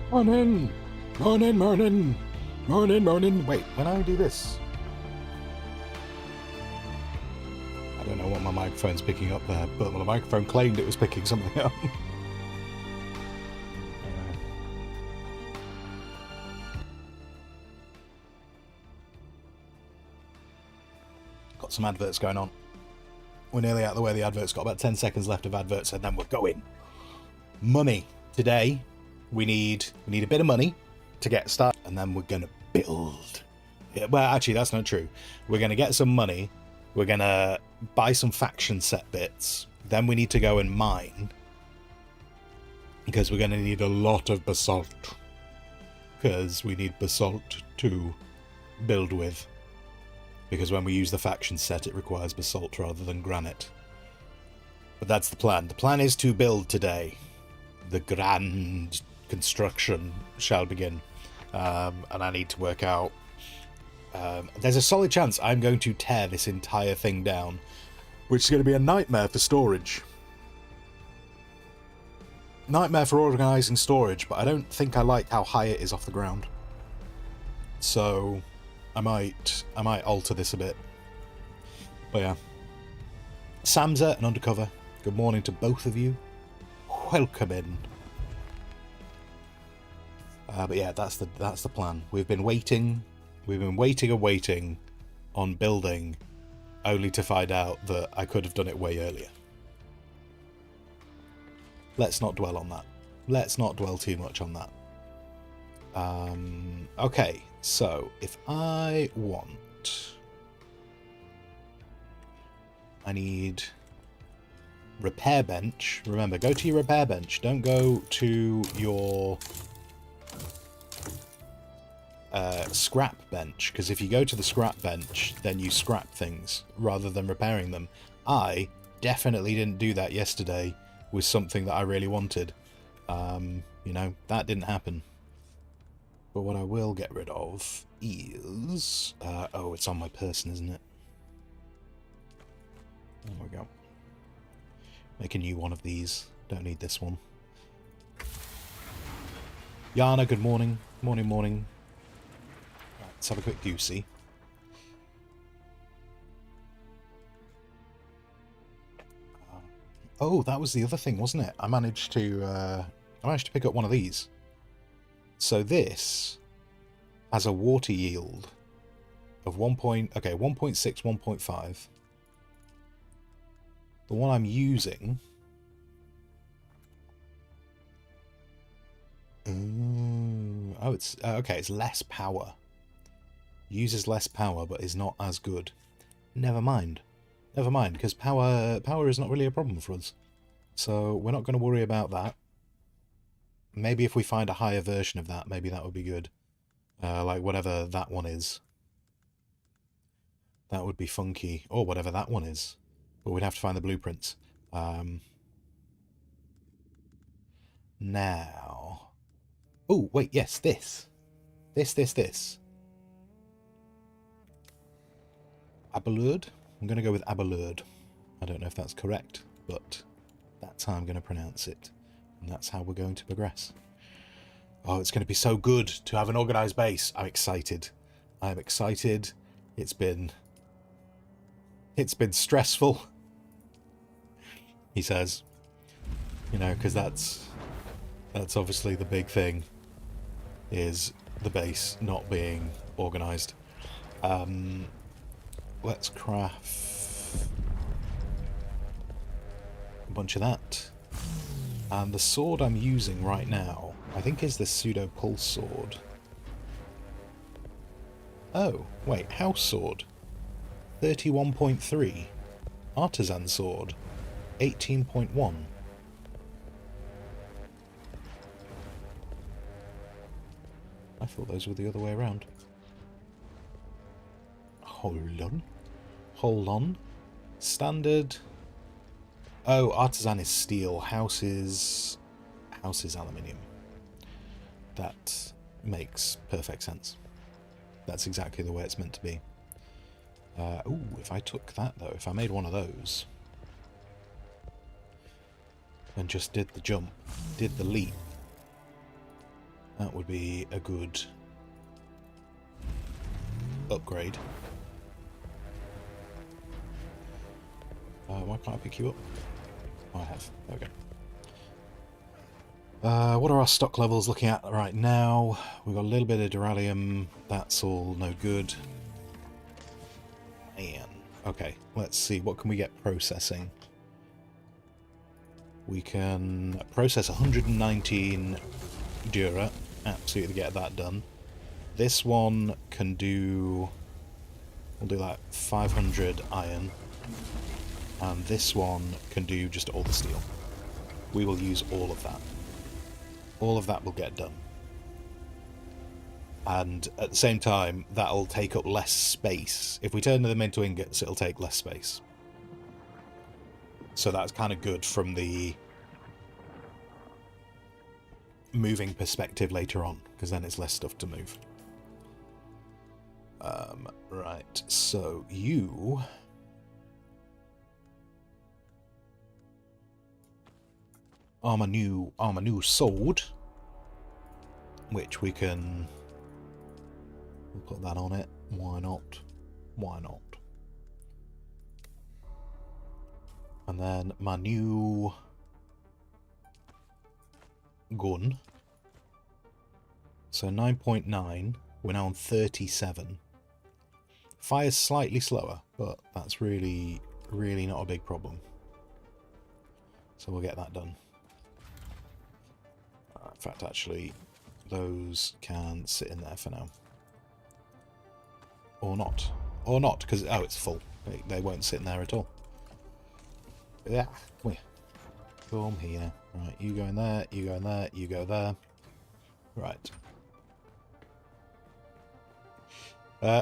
Morning! Morning, morning! Morning, morning! Wait, when I do this... I don't know what my microphone's picking up there, but the microphone claimed it was picking something up. Got some adverts going on. We're nearly out of the way of the adverts, got about 10 seconds left of adverts, and then we're going. Money. Today, we need a bit of money to get started, and then we're going to build. Yeah, well, actually, that's not true. We're going to get some money, we're going to buy some faction set bits, then we need to go and mine, because we're going to need a lot of basalt, because we need basalt to build with. Because when we use the faction set, it requires basalt rather than granite. But that's the plan. The plan is to build today. The grand construction shall begin. And I need to work out... there's a solid chance I'm going to tear this entire thing down, which is going to be a nightmare for storage. Nightmare for organising storage, but I don't think I like how high it is off the ground. So... I might alter this a bit. But yeah. Samza and Undercover, good morning to both of you. Welcome in. But yeah, that's the plan. We've been waiting and waiting on building, only to find out that I could have done it way earlier. Let's not dwell on that. Let's not dwell too much on that. Okay, so if I need repair bench. Remember, go to your repair bench. Don't go to your scrap bench, because if you go to the scrap bench, then you scrap things rather than repairing them. I definitely didn't do that yesterday with something that I really wanted. You know, that didn't happen. But what I will get rid of is... oh, it's on my person, isn't it? There we go. Make a new one of these. Don't need this one. Yana, good morning. Morning. Right, let's have a quick goosey. Oh, that was the other thing, wasn't it? I managed to pick up one of these. So this has a water yield of 1.6, 1.5. The one I'm using... oh, it's... okay, it's less power. Uses less power, but is not as good. Never mind. Never mind, because power is not really a problem for us. So we're not going to worry about that. Maybe if we find a higher version of that, maybe that would be good. Like whatever that one is. That would be funky. Or whatever that one is. But we'd have to find the blueprints. Now... oh, wait, yes, this. This. Abalurd? I'm going to go with Abalurd. I don't know if that's correct, but that's how I'm going to pronounce it. And that's how we're going to progress. Oh, it's going to be so good to have an organised base. I'm excited. I'm excited. It's been stressful, he says. You know, because that's obviously the big thing, is the base not being organised. Let's craft a bunch of that. And the sword I'm using right now, I think is the pseudo pulse sword. Oh, wait, house sword. 31.3. Artisan sword. 18.1. I thought those were the other way around. Hold on. Standard. Oh, artisan is steel. House is aluminium. That makes perfect sense. That's exactly the way it's meant to be. Ooh, if I took that though, if I made one of those and just did the jump, did the leap, That would be a good upgrade. Why can't I pick you up? Oh, I have. There we go. What are our stock levels looking at right now? We've got a little bit of duralium. That's all no good. Man. Okay, let's see. What can we get processing? We can process 119 Dura. Absolutely get that done. This one can do... We'll do like 500 iron. And this one can do just all the steel. We will use all of that. All of that will get done. And at the same time, that'll take up less space. If we turn them into ingots, it'll take less space. So that's kind of good from the moving perspective later on, because then it's less stuff to move. Right, so you... are my new sword, which we can... We'll put that on it. Why not? Why not? And then my new gun. So 9.9. We're now on 37. Fire's slightly slower, but that's really, really not a big problem. So we'll get that done. In fact, actually, those can sit in there for now. Or not. Or not, because, oh, it's full. They won't sit in there at all. Yeah, come here. Come here. Right, you go in there, you go in there, you go there. Right.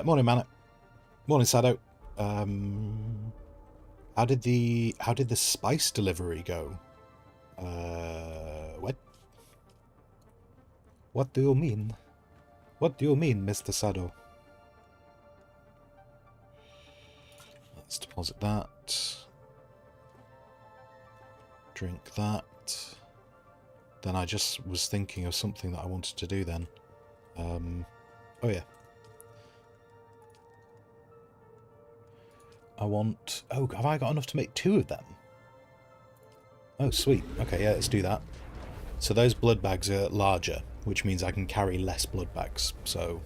Morning, Mana. Morning, Sado. How did the spice delivery go? What? What do you mean? What do you mean, Mr. Sado? Let's deposit that. Drink that. Then I just was thinking of something that I wanted to do then. Oh yeah. I want... Oh, have I got enough to make 2 of them? Oh, sweet. Okay, yeah, let's do that. So those blood bags are larger, which means I can carry less blood bags. So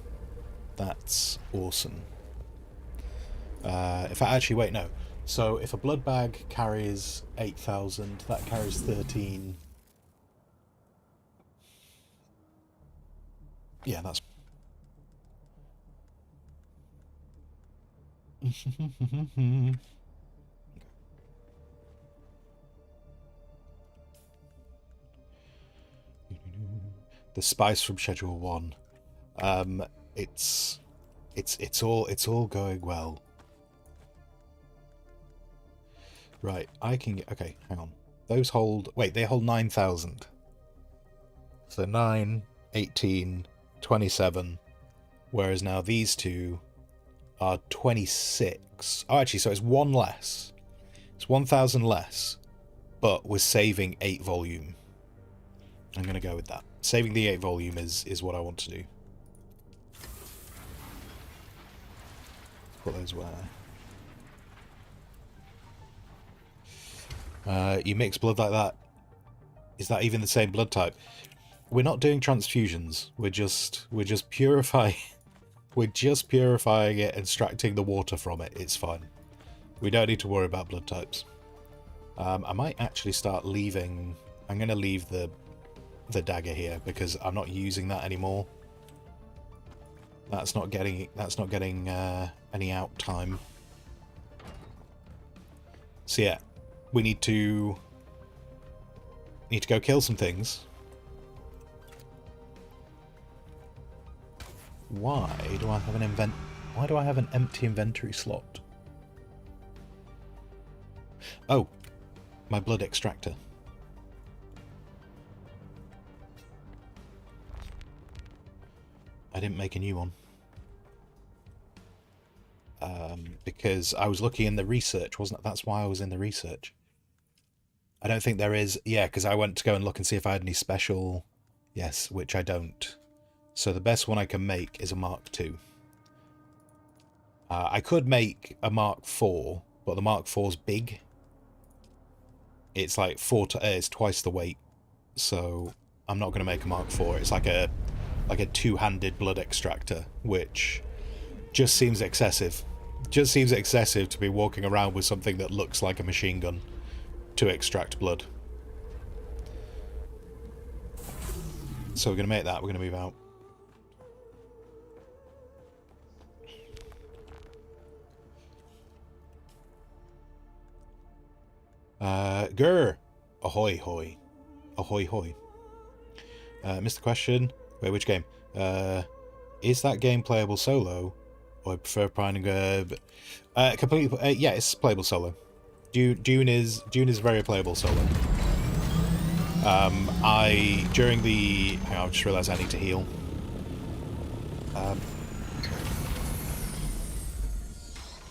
that's awesome. If I actually... Wait, no. So if a blood bag carries 8,000, that carries 13. Yeah, that's... The spice from Schedule 1. It's all going well. Right, I can get... Okay, hang on. Those hold... Wait, they hold 9,000. So 9, 18, 27. Whereas now these two are 26. Oh, actually, so it's 1 less. It's 1,000 less. But we're saving 8 volume. I'm going to go with that. Saving the 8 volume is what I want to do. Put those where... you mix blood like that. Is that even the same blood type? We're not doing transfusions. We're just purifying. We're just purifying it, extracting the water from it. It's fine. We don't need to worry about blood types. I might actually start leaving. I'm going to leave the dagger here because I'm not using that anymore. That's not getting any out time. So yeah. We need to go kill some things. Why do I have an empty inventory slot? Oh, my blood extractor. I didn't make a new one. Because I was looking in the research, wasn't it? That's why I was in the research. I don't think there is... Yeah, because I went to go and look and see if I had any special... Yes, which I don't. So the best one I can make is a Mark II. I could make a Mark IV, but the Mark IV's big. It's like it's twice the weight, so I'm not going to make a Mark IV. It's like a two-handed blood extractor, which just seems excessive. Just seems excessive to be walking around with something that looks like a machine gun to extract blood. So we're going to make that. We're going to move out. Grr! Ahoy hoy. Ahoy hoy. Missed the question. Wait, which game? Is that game playable solo? Or I prefer finding completely. Yeah, it's playable solo. Dune is very playable solo. During the. Hang on, I just realised I need to heal.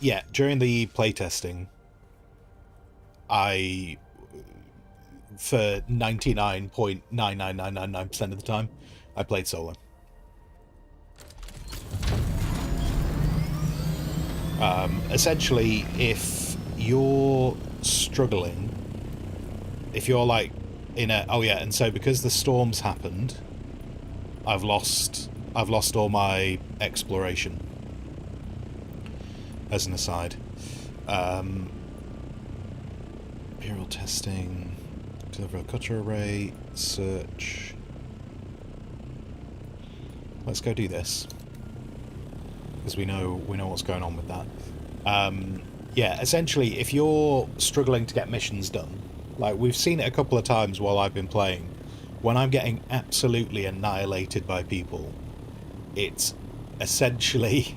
Yeah, during the playtesting, for 99.99999% of the time, I played solo. Essentially, if you're struggling, if you're like in a... Oh yeah, and so because the storms happened, I've lost all my exploration. As an aside. Imperial testing, deliver a cutter array, search. Let's go do this. Because we know what's going on with that. Yeah, essentially, if you're struggling to get missions done, like we've seen it a couple of times while I've been playing, when I'm getting absolutely annihilated by people, it's essentially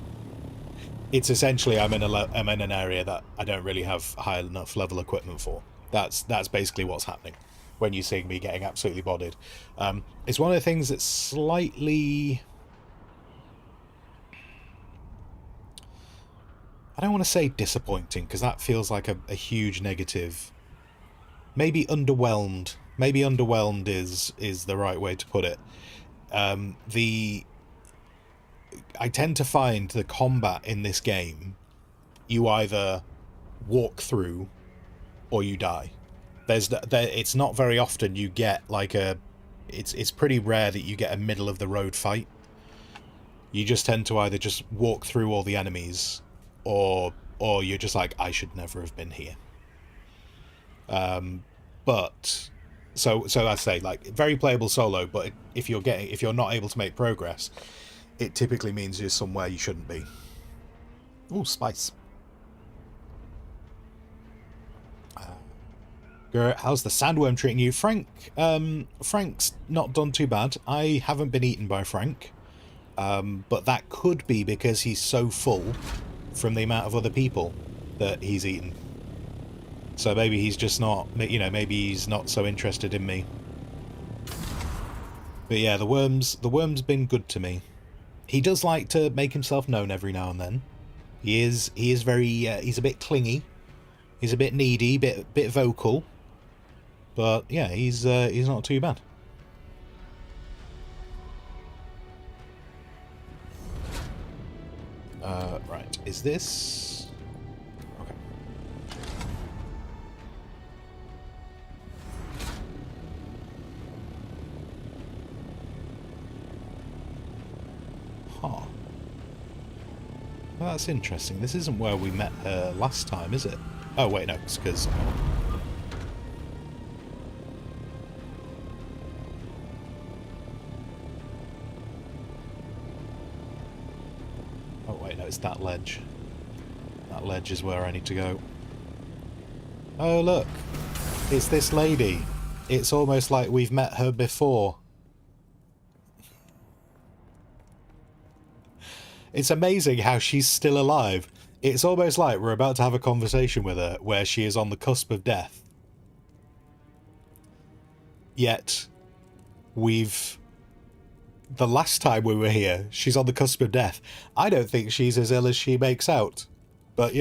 I'm in an area that I don't really have high enough level equipment for. That's basically what's happening when you see me getting absolutely bodied. It's one of the things that's slightly... I don't want to say disappointing, because that feels like a huge negative. Maybe underwhelmed. Maybe underwhelmed is the right way to put it. I tend to find the combat in this game, you either walk through or you die. It's not very often you get like it's pretty rare that you get a middle of the road fight. You just tend to either just walk through all the enemies, or you're just like, I should never have been here. But so I say, like, very playable solo, but if you're not able to make progress, it typically means you're somewhere you shouldn't be. Ooh, spice. How's the sandworm treating you? Frank's not done too bad. I haven't been eaten by Frank. But that could be because he's so full from the amount of other people that he's eaten. So maybe he's just not, maybe he's not so interested in me. But yeah, the worm's been good to me. He does like to make himself known every now and then. He is very, he's a bit clingy. He's a bit needy, bit vocal. But yeah, he's not too bad. Right, is this... Okay. Huh. Well, that's interesting. This isn't where we met her last time, is it? Oh, wait, no, it's because... Oh, wait, no, it's that ledge. That ledge is where I need to go. Oh, look. It's this lady. It's almost like we've met her before. It's amazing how she's still alive. It's almost like we're about to have a conversation with her where she is on the cusp of death. Yet, the last time we were here, she's on the cusp of death. I don't think she's as ill as she makes out. But,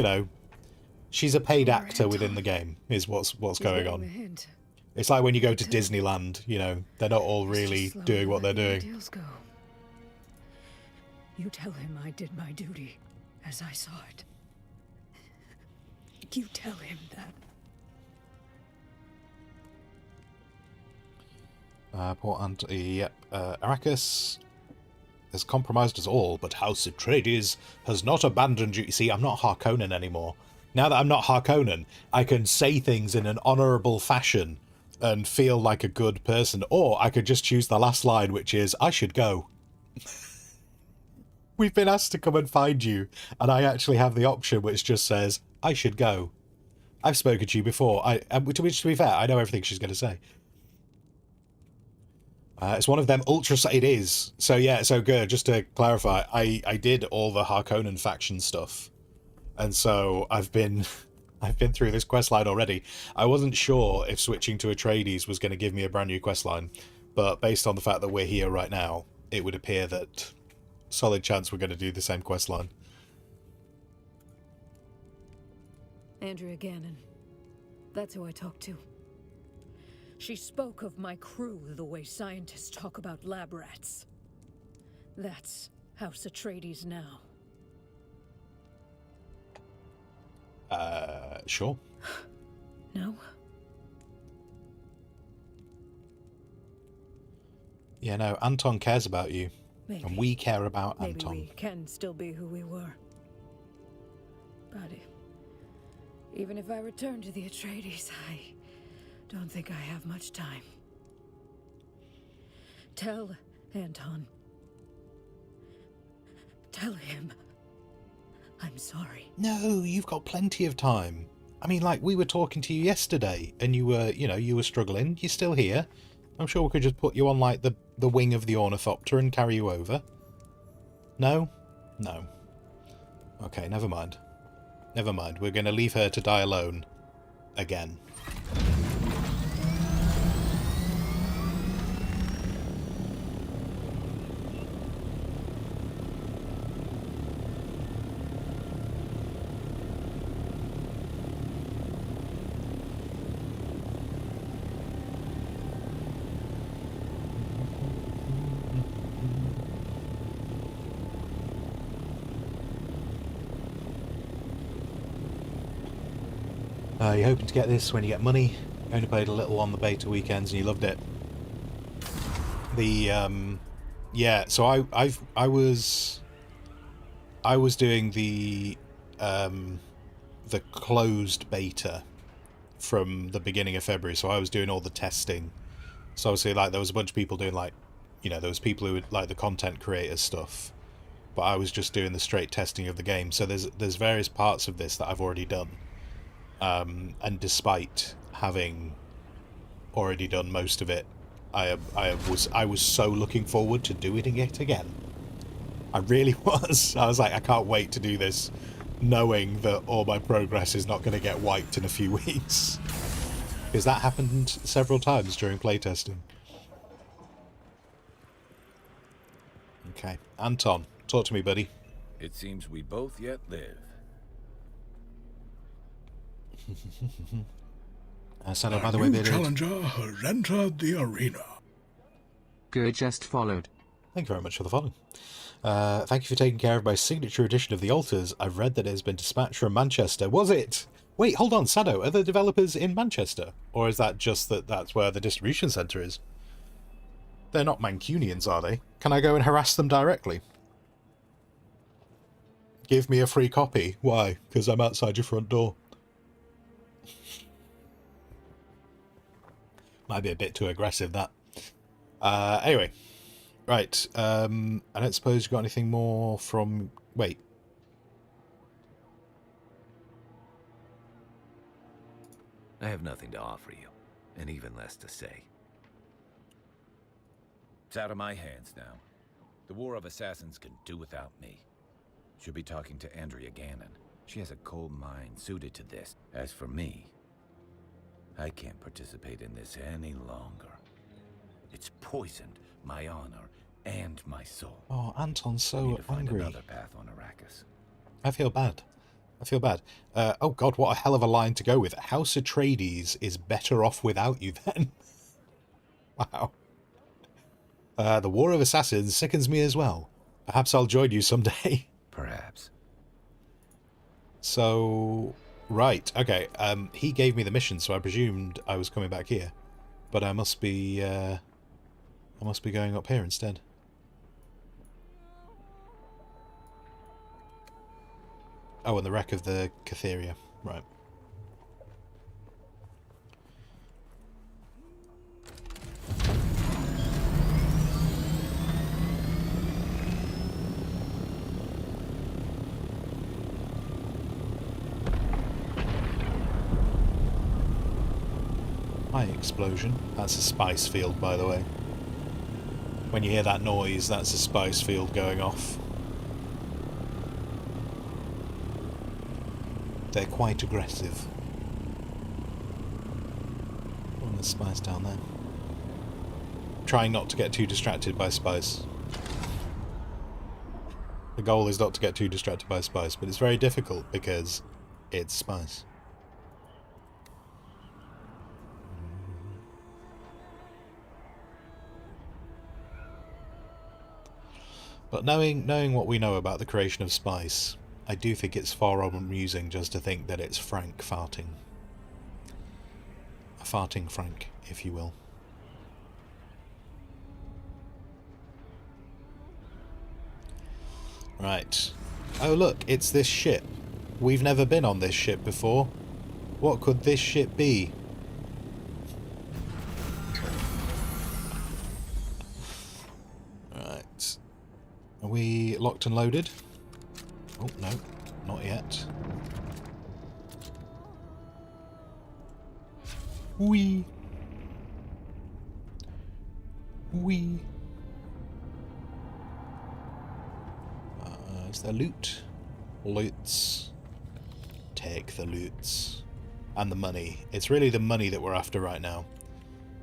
she's a paid actor within the game, is what's going on. It's like when you go to Disneyland, they're not all really doing what they're doing. You tell him I did my duty, as I saw it. You tell him that. Arrakis has compromised us all, but House Atreides has not abandoned you. You see, I'm not Harkonnen anymore. Now that I'm not Harkonnen, I can say things in an honourable fashion and feel like a good person. Or I could just choose the last line, which is, I should go. We've been asked to come and find you, and I actually have the option which just says, I should go. I've spoken to you before. To be fair, I know everything she's going to say. It's one of them ultra... It is. So yeah, so good. Just to clarify, I did all the Harkonnen faction stuff. And so I've been through this questline already. I wasn't sure if switching to Atreides was going to give me a brand new questline, but based on the fact that we're here right now, it would appear that solid chance we're going to do the same questline. Andrea Gannon. That's who I talked to. She spoke of my crew the way scientists talk about lab rats. That's House Atreides now. Sure. No? Yeah, no, Anton cares about you. Maybe. And we care about Anton. Maybe we can still be who we were. But even if I return to the Atreides, I don't think I have much time. Tell Anton. Tell him I'm sorry. No, you've got plenty of time. I mean, like, we were talking to you yesterday, and you were struggling. You're still here. I'm sure we could just put you on, like, the wing of the Ornithopter and carry you over. No? No. Okay, never mind. Never mind. We're going to leave her to die alone. Again. You're hoping to get this when you get money. You only played a little on the beta weekends and you loved it. Yeah, so I was doing the closed beta from the beginning of February, so I was doing all the testing. So obviously, like, there was a bunch of people doing, like, there was people who would, like, the content creators stuff, but I was just doing the straight testing of the game. So there's various parts of this that I've already done. And despite having already done most of it, I was so looking forward to doing it again. I really was. I was like, I can't wait to do this, knowing that all my progress is not going to get wiped in a few weeks. Because that happened several times during playtesting. Okay, Anton, talk to me, buddy. It seems we both yet live. Salo, by the way, new challenger has entered the arena. Good, just followed. Thank you very much for the follow. Thank you for taking care of my signature edition of the Altars. I've read that it has been dispatched from Manchester. Was it? Wait, hold on, Sado. Are the developers in Manchester? Or is that just that's where the distribution centre is? They're not Mancunians, are they? Can I go and harass them directly? Give me a free copy. Why? Because I'm outside your front door. Might be a bit too aggressive, that. Anyway. Right. I don't suppose you've got anything more from... Wait. I have nothing to offer you, and even less to say. It's out of my hands now. The War of Assassins can do without me. Should be talking to Andrea Gannon. She has a cold mind suited to this. As for me, I can't participate in this any longer. It's poisoned my honor and my soul. Oh, Anton's so I need to find angry. another path on Arrakis. I feel bad. I feel bad. Oh god, what a hell of a line to go with. House Atreides is better off without you then. Wow. The War of Assassins sickens me as well. Perhaps I'll join you someday. Perhaps. So, right, okay. He gave me the mission, so I presumed I was coming back here, but I must be going up here instead. Oh, and the wreck of the Catheria, right. High explosion. That's a spice field, by the way. When you hear that noise, that's a spice field going off. They're quite aggressive. Oh, there's spice down there. Trying not to get too distracted by spice. The goal is not to get too distracted by spice, but it's very difficult because it's spice. But knowing what we know about the creation of spice, I do think it's far more amusing just to think that it's Frank farting. A farting Frank, if you will. Right. Oh look, it's this ship. We've never been on this ship before. What could this ship be? Right. Are we locked and loaded? Oh, no. Not yet. Wee. Wee. Is there loot? Loots. Take the loots. And the money. It's really the money that we're after right now.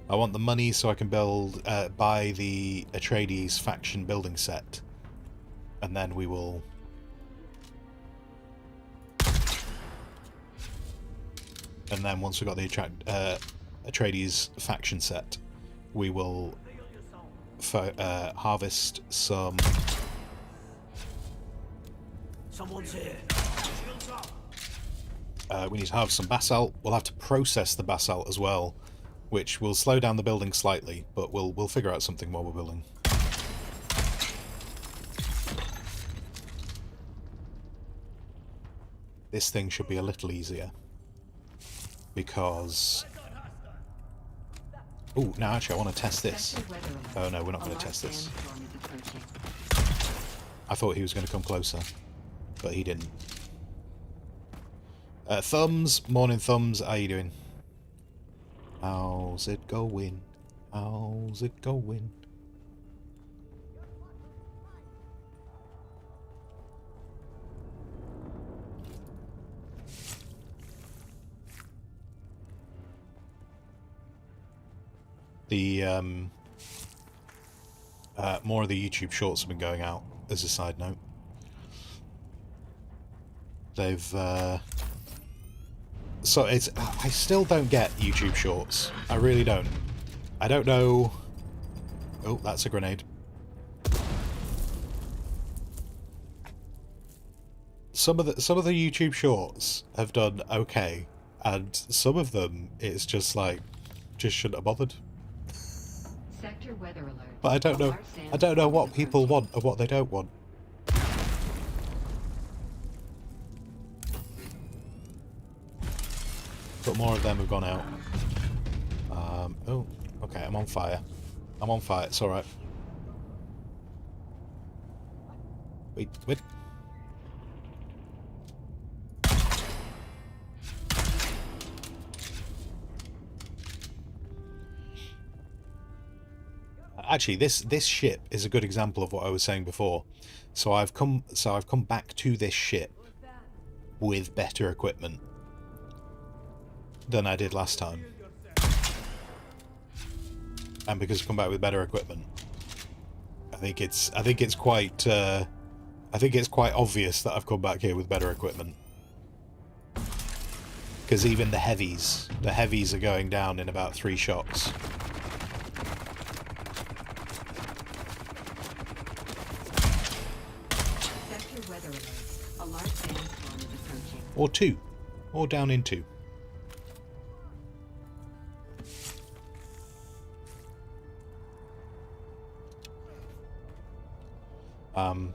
I want the money so I can buy the Atreides faction building set. And then we will... And then once we've got the Atreides faction set, we will harvest some... Someone's here. We need to harvest some basalt. We'll have to process the basalt as well, which will slow down the building slightly, but we'll figure out something while we're building. This thing should be a little easier. Because... Oh, no, actually, I want to test this. Oh, no, we're not going to test this. I thought he was going to come closer, but he didn't. Thumbs, morning Thumbs, how you doing? How's it going? How's it going? The more of the YouTube shorts have been going out, as a side note. They've so it's I still don't get YouTube shorts. I really don't. I don't know. Oh, that's a grenade. Some of the YouTube shorts have done okay, and some of them it's just like just shouldn't have bothered. Sector weather alert. But I don't know what people want or what they don't want. But more of them have gone out. Oh, okay, I'm on fire. I'm on fire, it's alright. Wait. Actually, this ship is a good example of what I was saying before. So I've come back to this ship with better equipment than I did last time. And because I've come back with better equipment, I think it's quite obvious that I've come back here with better equipment. Because even the heavies are going down in about 3 shots. weather alert. A large sandstorm is approaching. Or 2. Or down in 2.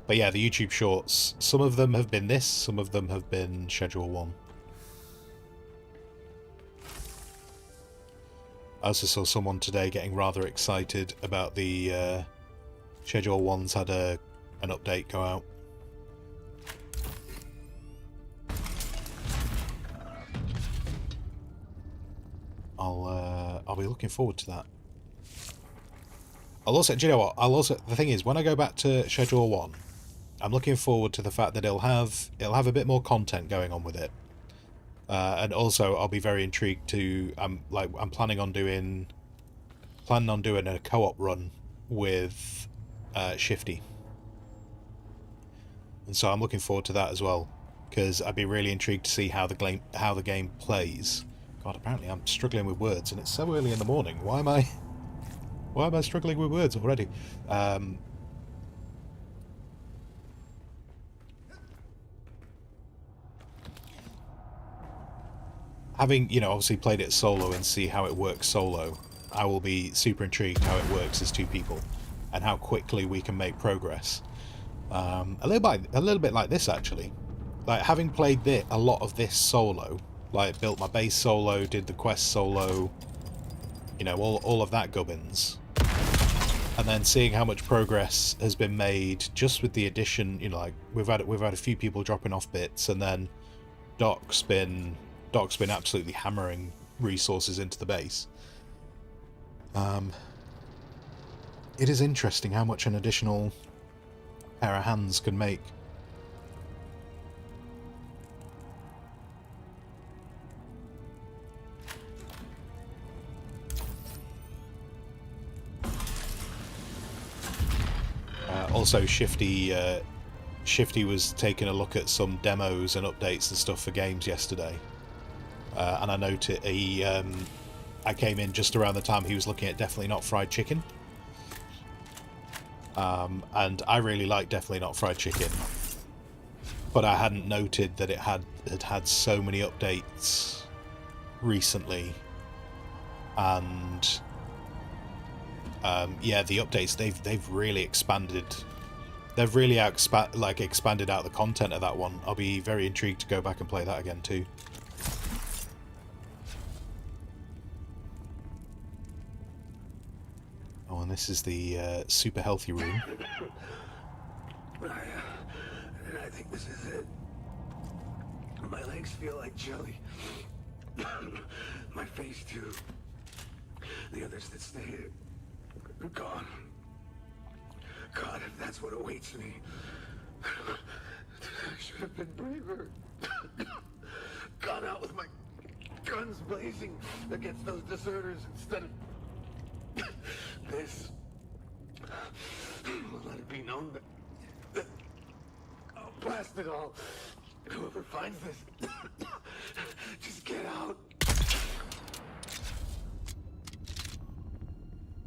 But yeah, the YouTube shorts, some of them have been this, some of them have been Schedule 1. I also saw someone today getting rather excited about the Schedule 1's had an update go out. I'll be looking forward to that. I'll also, do you know what? The thing is, when I go back to Schedule 1, I'm looking forward to the fact that it'll have a bit more content going on with it. And also, I'll be very intrigued to. I'm planning on doing a co-op run with Shifty, and so I'm looking forward to that as well, because I'd be really intrigued to see how the game plays. God, apparently I'm struggling with words, and it's so early in the morning. Why am I struggling with words already? Having, obviously played it solo and see how it works solo, I will be super intrigued how it works as 2 people and how quickly we can make progress. A little bit like this, actually. Like, having played a lot of this solo, like built my base solo, did the quest solo, all of that gubbins, and then seeing how much progress has been made just with the addition. Like we've had a few people dropping off bits, and then Doc's been absolutely hammering resources into the base. It is interesting how much an additional pair of hands can make. Also, Shifty was taking a look at some demos and updates and stuff for games yesterday, and I noted I came in just around the time he was looking at Definitely Not Fried Chicken, and I really like Definitely Not Fried Chicken, but I hadn't noted that it had so many updates recently, and yeah, the updates they've really expanded. They've really expanded out the content of that one. I'll be very intrigued to go back and play that again too. Oh, and this is the super healthy room. I think this is it. My legs feel like jelly. My face too. The others that stayed are gone. God, if that's what awaits me. I should have been braver. Gone out with my guns blazing against those deserters instead of this. Let it be known that oh, blast it all. Whoever finds this, just get out.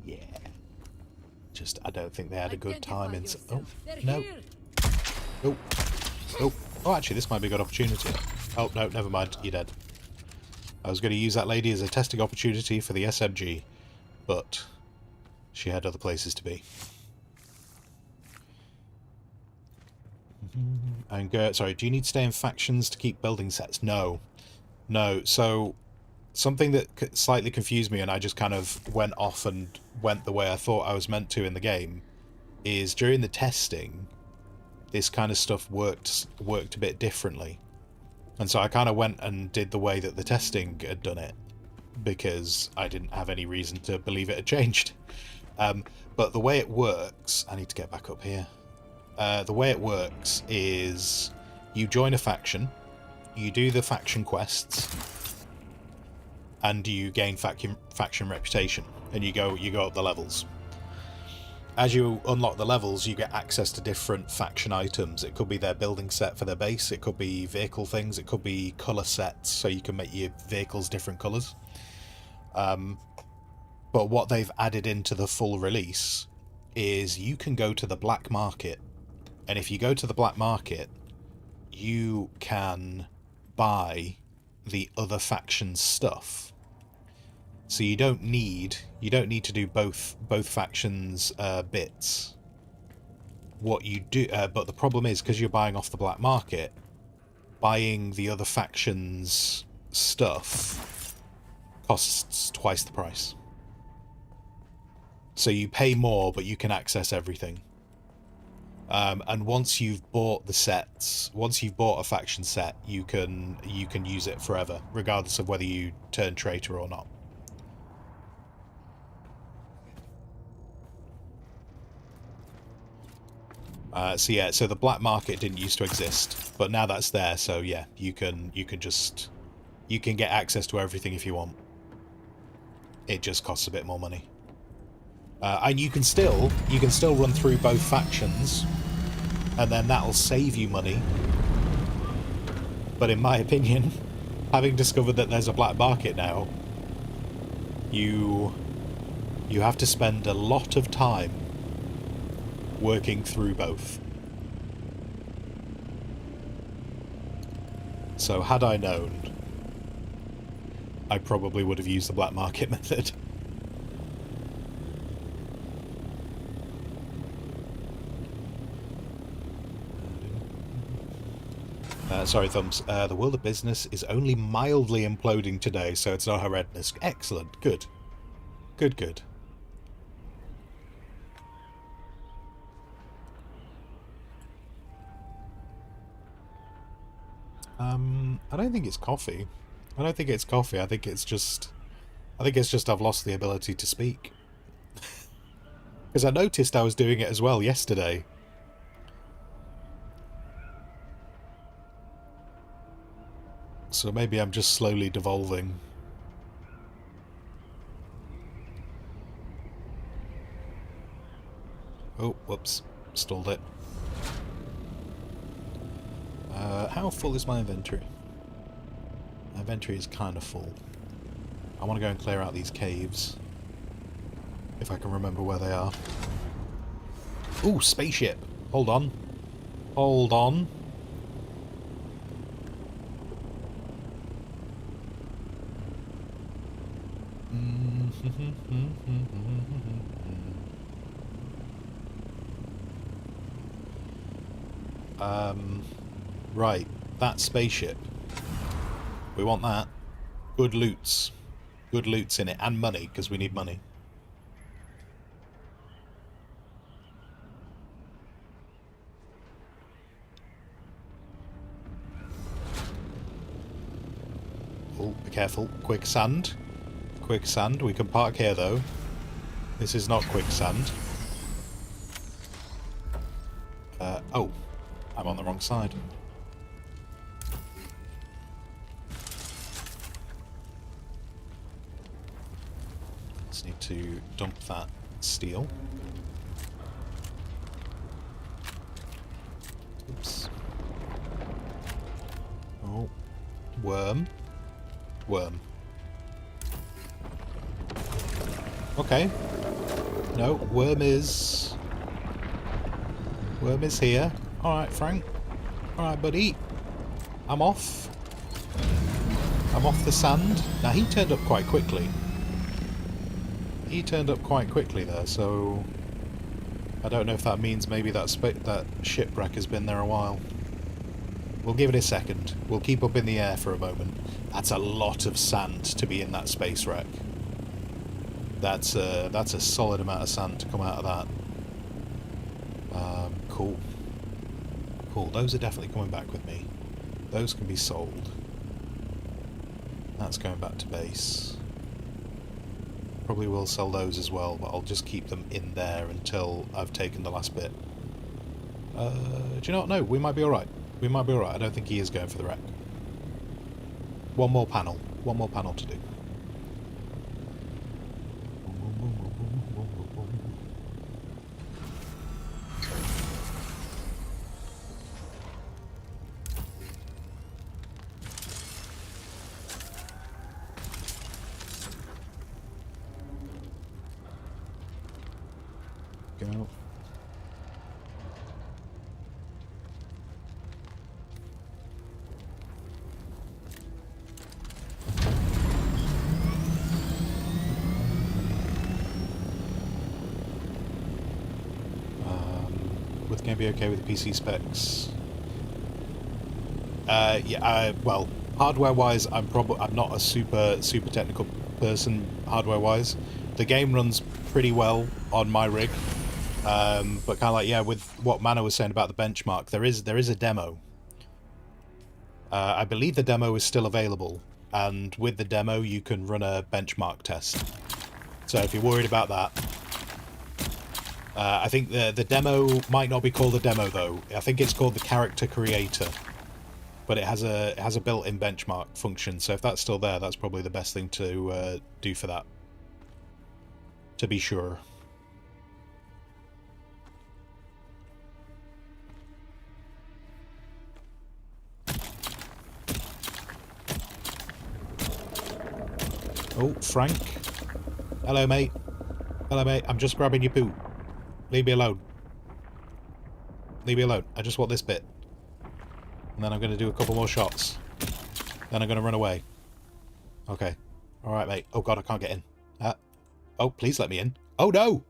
Yeah. Just, I don't think they had a good time in... Oh, They're no. here. Oh. Oh. Oh, actually, this might be a good opportunity. Oh, no, never mind. You're dead. I was going to use that lady as a testing opportunity for the SMG, but she had other places to be. And go... Sorry, do you need to stay in factions to keep building sets? No. No, so... Something that slightly confused me, and I just kind of went off and went the way I thought I was meant to in the game, is during the testing, this kind of stuff worked a bit differently. And so I kind of went and did the way that the testing had done it, because I didn't have any reason to believe it had changed. But the way it works... I need to get back up here. The way it works is you join a faction, you do the faction quests, and you gain faction reputation, and you go up the levels. As you unlock the levels, you get access to different faction items. It could be their building set for their base, it could be vehicle things, it could be colour sets, so you can make your vehicles different colours. But what they've added into the full release is you can go to the black market, and if you go to the black market, you can buy the other faction's stuff. So you don't need to do both factions' bits. What you do, but the problem is, because you're buying off the black market, buying the other faction's stuff costs twice the price. So you pay more, but you can access everything. And once you've bought the sets, once you've bought a faction set, you can use it forever, regardless of whether you turn traitor or not. So yeah, so the black market didn't used to exist, but now that's there. So yeah, you can get access to everything if you want. It just costs a bit more money. And you can still run through both factions, and then that'll save you money. But in my opinion, having discovered that there's a black market now, you have to spend a lot of time working through both. So had I known, I probably would have used the black market method. Sorry, Thumbs. The world of business is only mildly imploding today, so it's not horrendous. Excellent. Good. Good, good. I don't think it's coffee. I don't think it's coffee. I think it's just I've lost the ability to speak. Because I noticed I was doing it as well yesterday. So maybe I'm just slowly devolving. Oh, whoops. Stalled it. How full is my inventory? My inventory is kind of full. I want to go and clear out these caves. If I can remember where they are. Ooh, spaceship! Hold on. Hold on. Right, that spaceship. We want that. Good loots. Good loots in it, and money, because we need money. Oh, be careful. Quicksand. Quicksand. We can park here, though. This is not quicksand. Oh. I'm on the wrong side. Just need to dump that steel. Oops. Oh. Worm. Worm. Okay. No, worm is here. Alright, Frank. Alright, buddy. I'm off. I'm off the sand. Now, he turned up quite quickly. He turned up quite quickly there, so I don't know if that means maybe that shipwreck has been there a while. We'll give it a second. We'll keep up in the air for a moment. That's a lot of sand to be in that space wreck. That's a solid amount of sand to come out of that. Cool. Cool. Those are definitely coming back with me. Those can be sold. That's going back to base. Probably will sell those as well, but I'll just keep them in there until I've taken the last bit. Do you know what? No, we might be alright. We might be alright. I don't think he is going for the wreck. One more panel. One more panel to do. Go. Would the game be okay with the PC specs? Well, hardware-wise, I'm not a super technical person hardware-wise. The game runs pretty well on my rig, but kind of like, yeah, with what Mana was saying about the benchmark, there is a demo. I believe the demo is still available, and with the demo you can run a benchmark test. So if you're worried about that, I think the demo might not be called a demo though. I think it's called the character creator, but it has a built-in benchmark function. So if that's still there, that's probably the best thing to do for that. To be sure. Oh, Frank. Hello, mate. Hello, mate. I'm just grabbing your poo. Leave me alone. Leave me alone. I just want this bit. And then I'm going to do a couple more shots. Then I'm going to run away. Okay. Alright, mate. Oh, God, I can't get in. Oh, please let me in. Oh, no!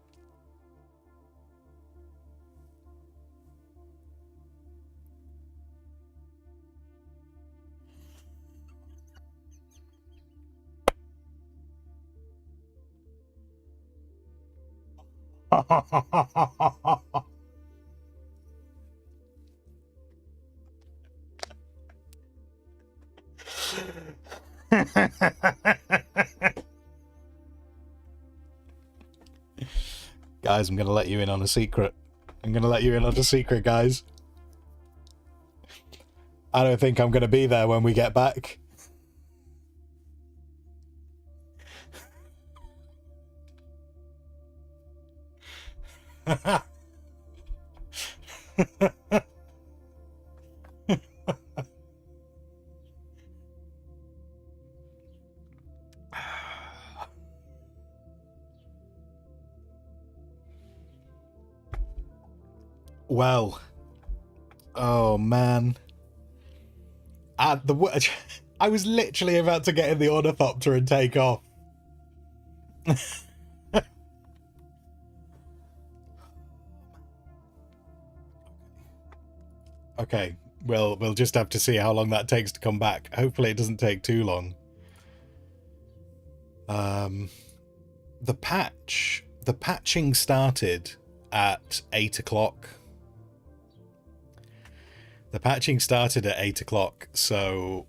Guys, I'm going to let you in on a secret. I'm going to let you in on a secret, guys. I don't think I'm going to be there when we get back. Well, oh man, I was literally about to get in the ornithopter and take off. Okay, well, we'll just have to see how long that takes to come back. Hopefully it doesn't take too long. The patching started at 8 o'clock. The patching started at 8 o'clock, so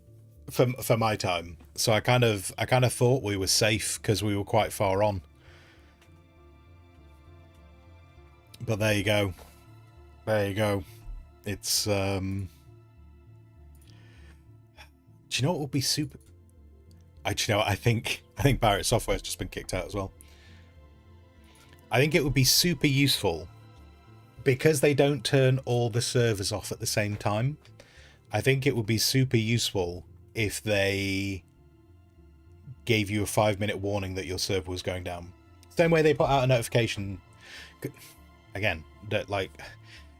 for my time. So I kind of thought we were safe because we were quite far on. But there you go. There you go. It's do you know what would be super? I think Barrett Software's just been kicked out as well. I think it would be super useful because they don't turn all the servers off at the same time. I think it would be super useful if they gave you a 5-minute warning that your server was going down. Same way they put out a notification. Again, that like,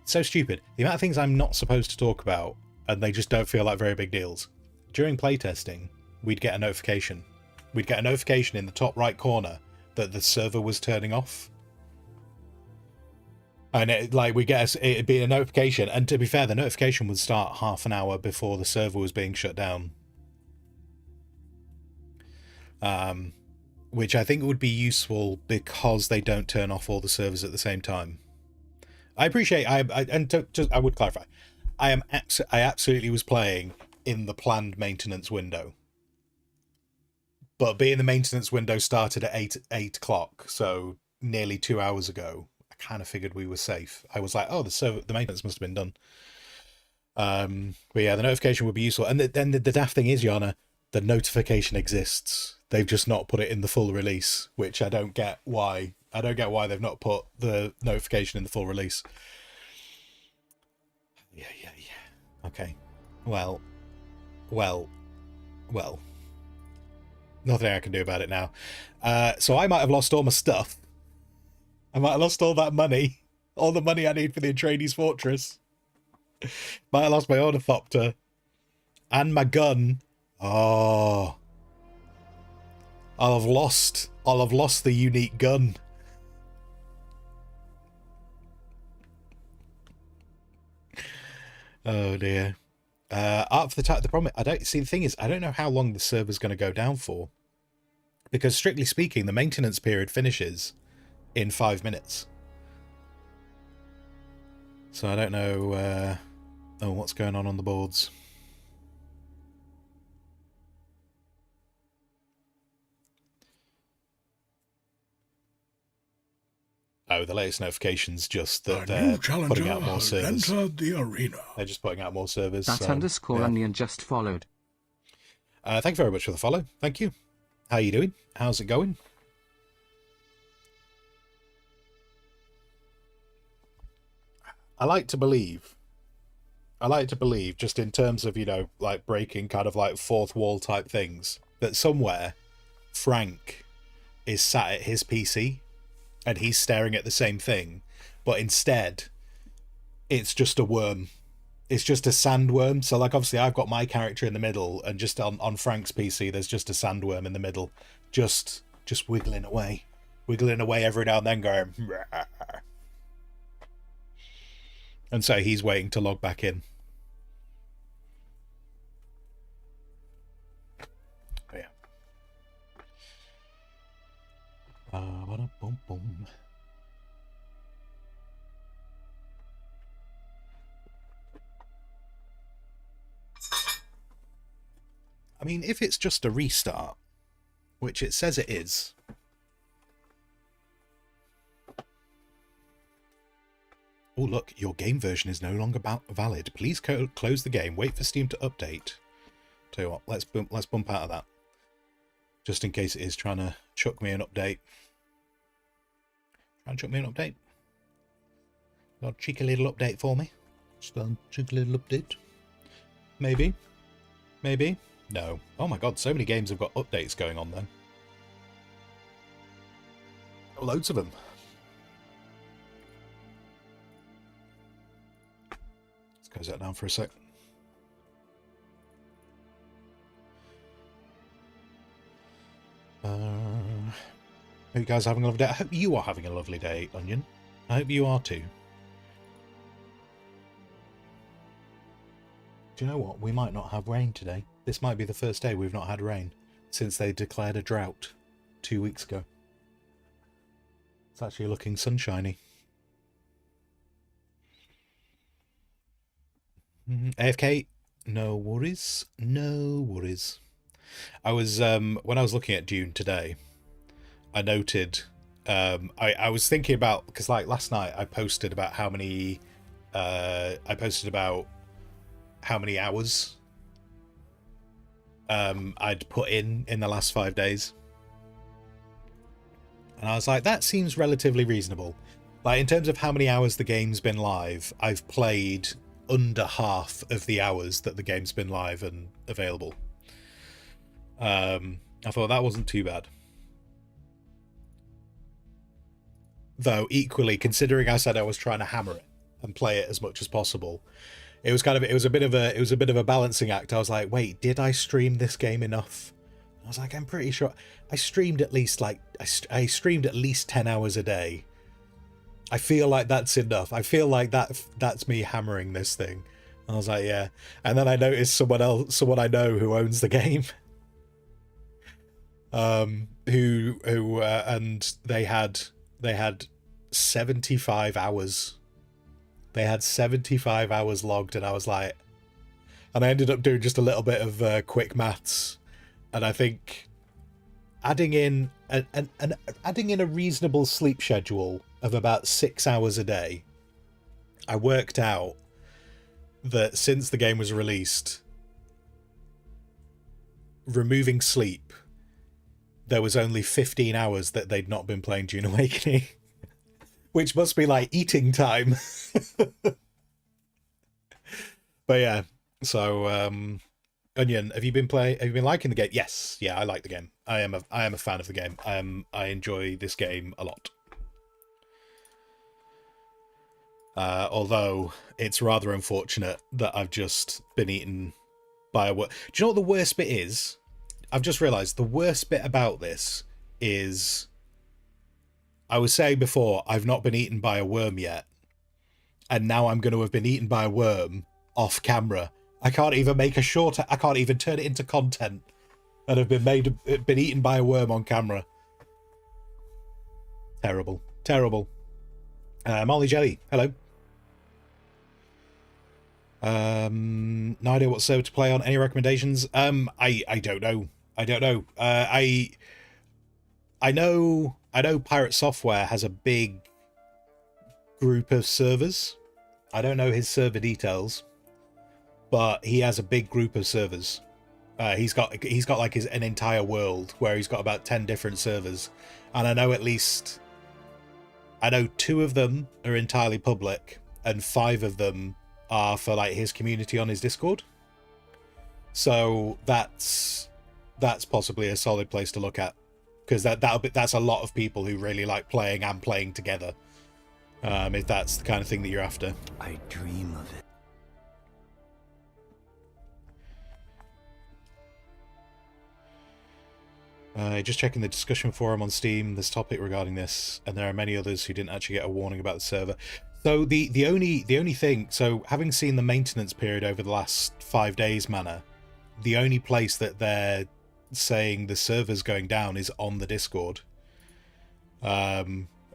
it's so stupid. The amount of things I'm not supposed to talk about, and they just don't feel like very big deals. During playtesting, we'd get a notification. We'd get a notification in the top right corner that the server was turning off. And it'd be a notification, and to be fair, the notification would start half an hour before the server was being shut down. Which I think would be useful because they don't turn off all the servers at the same time. I appreciate, I would clarify, I absolutely was playing in the planned maintenance window. But being the maintenance window started at 8 o'clock, so nearly 2 hours ago, I kind of figured we were safe. I was like, oh, the maintenance must have been done. But yeah, the notification would be useful. And then the daft thing is, Yana, the notification exists. They've just not put it in the full release, which I don't get why. I don't get why they've not put the notification in the full release. Yeah. Okay. Well. Nothing I can do about it now. So I might have lost all my stuff. I might have lost all that money. All the money I need for the Atreides Fortress. Might have lost my ornithopter. And my gun. Oh. I'll have lost the unique gun. Oh dear. Art for the Titan. The problem, I don't see. The thing is, I don't know how long the server's going to go down for, because strictly speaking, the maintenance period finishes in 5 minutes. So I don't know. Oh, what's going on the boards? Oh, the latest notification's just that A they're new challenger putting out more has servers. entered the arena. They're just putting out more servers. That so, underscore yeah. onion just followed. Thank you very much for the follow. Thank you. How are you doing? How's it going? I like to believe, just in terms of, you know, like breaking kind of like fourth wall type things, that somewhere Frank is sat at his PC and he's staring at the same thing, but instead it's just a worm. It's just a sandworm. So like obviously I've got my character in the middle, and just on Frank's PC there's just a sandworm in the middle, just wiggling away every now and then, going "Rah." And so he's waiting to log back in. Oh, yeah. Boom, boom. I mean, if it's just a restart, which it says it is. Oh, look, your game version is no longer valid. Please close the game. Wait for Steam to update. Tell you what, let's bump out of that. Just in case it is trying to chuck me an update. Trying to chuck me an update? Got a cheeky little update for me? Just a cheeky little update? Maybe? Maybe? No. Oh my god, so many games have got updates going on then. Loads of them. Let's close that down for a sec. Hope you guys are having a lovely day. I hope you are having a lovely day, Onion. I hope you are too. Do you know what? We might not have rain today. This might be the first day we've not had rain since they declared a drought 2 weeks ago. It's actually looking sunshiny. AFK, no worries. No worries. I was, when I was looking at Dune today, I noted, I was thinking about, because like last night I posted about how many hours I'd put in the last 5 days. And I was like, that seems relatively reasonable. Like, in terms of how many hours the game's been live, I've played under half of the hours that the game's been live and available. I thought that wasn't too bad. Though, equally, considering I said I was trying to hammer it and play it as much as possible, it was a bit of a balancing act. I was like, wait, did I stream this game enough? I was like, I'm pretty sure I streamed at least I streamed at least 10 hours a day. I feel like that's enough. I feel like that's me hammering this thing. And I was like, yeah. And then I noticed someone I know who owns the game, and they had 75 hours. They had 75 hours logged, and I was like, and I ended up doing just a little bit of quick maths, and I think adding in a reasonable sleep schedule of about 6 hours a day, I worked out that since the game was released, removing sleep, there was only 15 hours that they'd not been playing Dune Awakening. Which must be like eating time. But yeah, so Onion, have you been liking the game? Yes, yeah, I like the game. I am a fan of the game. I enjoy this game a lot. Although it's rather unfortunate that I've just been eaten by a worm. Do you know what the worst bit is? I've just realised the worst bit about this is, I was saying before, I've not been eaten by a worm yet, and now I'm going to have been eaten by a worm off camera. I can't even make a short. I can't even turn it into content that have been eaten by a worm on camera. Terrible, terrible. Molly Jelly, hello. No idea what server to play on. Any recommendations? I don't know. I don't know. I know Pirate Software has a big group of servers. I don't know his server details, but he has a big group of servers. He's got like an entire world where he's got about 10 different servers, and I know 2 of them are entirely public, and 5 of them are for like his community on his Discord. So that's possibly a solid place to look at, because that's a lot of people who really like playing and playing together. If that's the kind of thing that you're after. I dream of it. Just checking the discussion forum on Steam. There's topic regarding this, and there are many others who didn't actually get a warning about the server. So the only thing, so having seen the maintenance period over the last 5 days, Manor, the only place that they're saying the server's going down is on the Discord.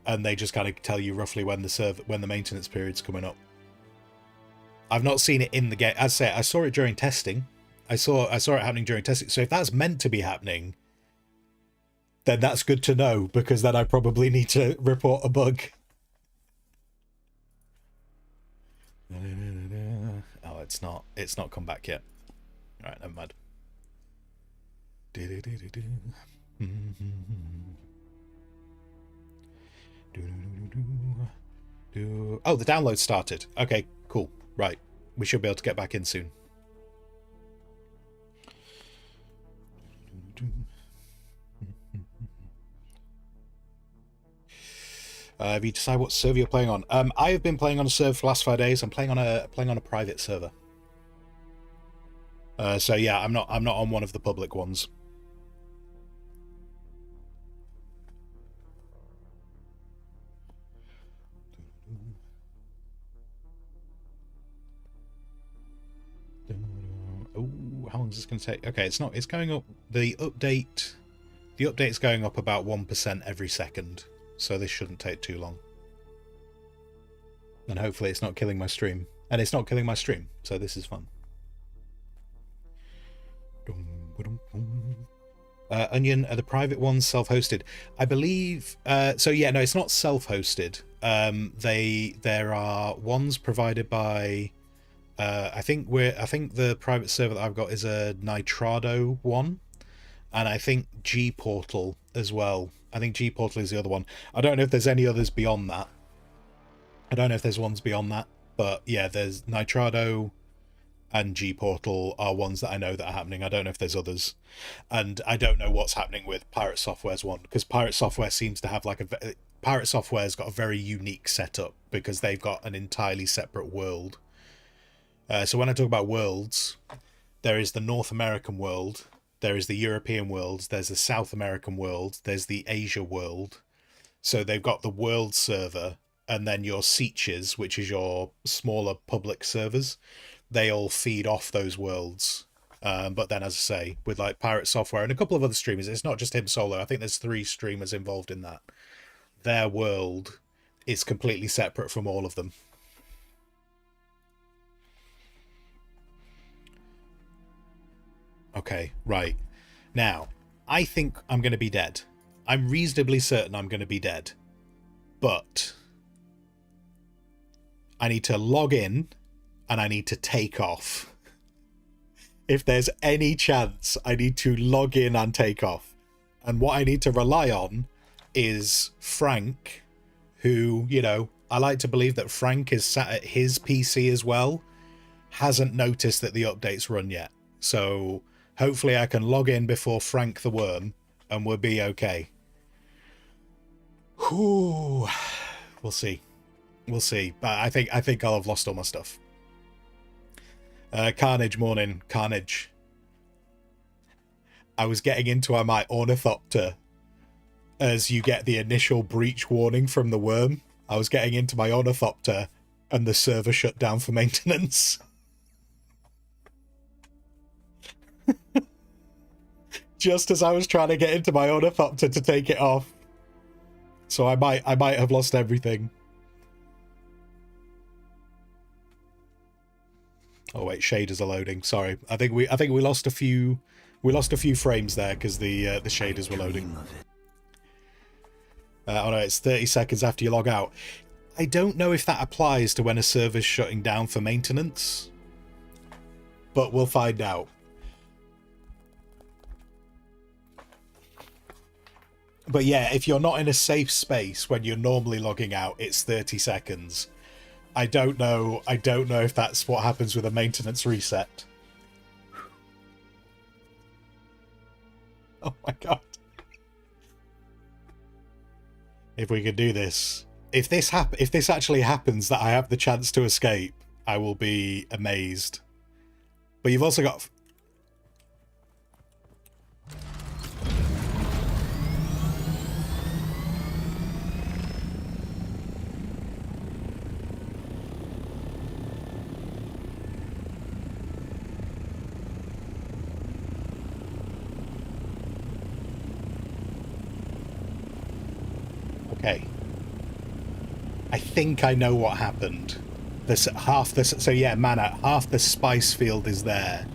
And they just kind of tell you roughly when the maintenance period's coming up. I've not seen it in the game. As I say, I saw it during testing. I saw it happening during testing. So if that's meant to be happening, then that's good to know, because then I probably need to report a bug. Oh, it's not come back yet. All right, never mind. Oh, the download started. Okay, cool. Right, we should be able to get back in soon. Have you decided what server you're playing on? I have been playing on a server for the last 5 days. I'm playing on a private server. So yeah, I'm not on one of the public ones. Oh, how long is this going to take? Okay, it's not. It's going up. The update's going up about 1% every second, so this shouldn't take too long. And hopefully, it's not killing my stream. And it's not killing my stream, so this is fun. Onion, are the private ones self-hosted? I believe. So yeah, no, it's not self-hosted. There are ones provided by. I think the private server that I've got is a Nitrado one, and I think G Portal as well. I think G Portal is the other one. I don't know if there's any others beyond that. I don't know if there's ones beyond that, but yeah, there's Nitrado and G Portal are ones that I know that are happening. I don't know if there's others, and I don't know what's happening with Pirate Software's one, because Pirate Software seems to have Pirate Software's got a very unique setup because they've got an entirely separate world. So when I talk about worlds, there is the North American world, there is the European world, there's the South American world, there's the Asia world. So they've got the world server, and then your Seaches, which is your smaller public servers, they all feed off those worlds. But then, as I say, with like Pirate Software and a couple of other streamers, it's not just him solo. I think there's 3 streamers involved in that. Their world is completely separate from all of them. Okay, right. Now, I think I'm going to be dead. I'm reasonably certain I'm going to be dead. But I need to log in and I need to take off. If there's any chance, I need to log in and take off. And what I need to rely on is Frank, who, you know, I like to believe that Frank is sat at his PC as well, hasn't noticed that the update's run yet. So hopefully I can log in before Frank the Worm and we'll be okay. Whew. We'll see. We'll see. But I think I'll have lost all my stuff. Carnage morning. Carnage. I was getting into my Ornithopter as you get the initial breach warning from the worm. I was getting into my Ornithopter and the server shut down for maintenance. just as I was trying to get into my ornithopter to take it off. So I might have lost everything. Oh wait, shaders are loading. Sorry, I think we lost a few frames there because the shaders were loading. Oh no, it's 30 seconds after you log out. I don't know if that applies to when a server's shutting down for maintenance, but we'll find out. But yeah, if you're not in a safe space when you're normally logging out, it's 30 seconds. I don't know if that's what happens with a maintenance reset. Oh my god. If we could do this. If this actually happens that I have the chance to escape, I will be amazed. But you've also got... Okay. I think I know what happened. So yeah, mana, half the spice field is there.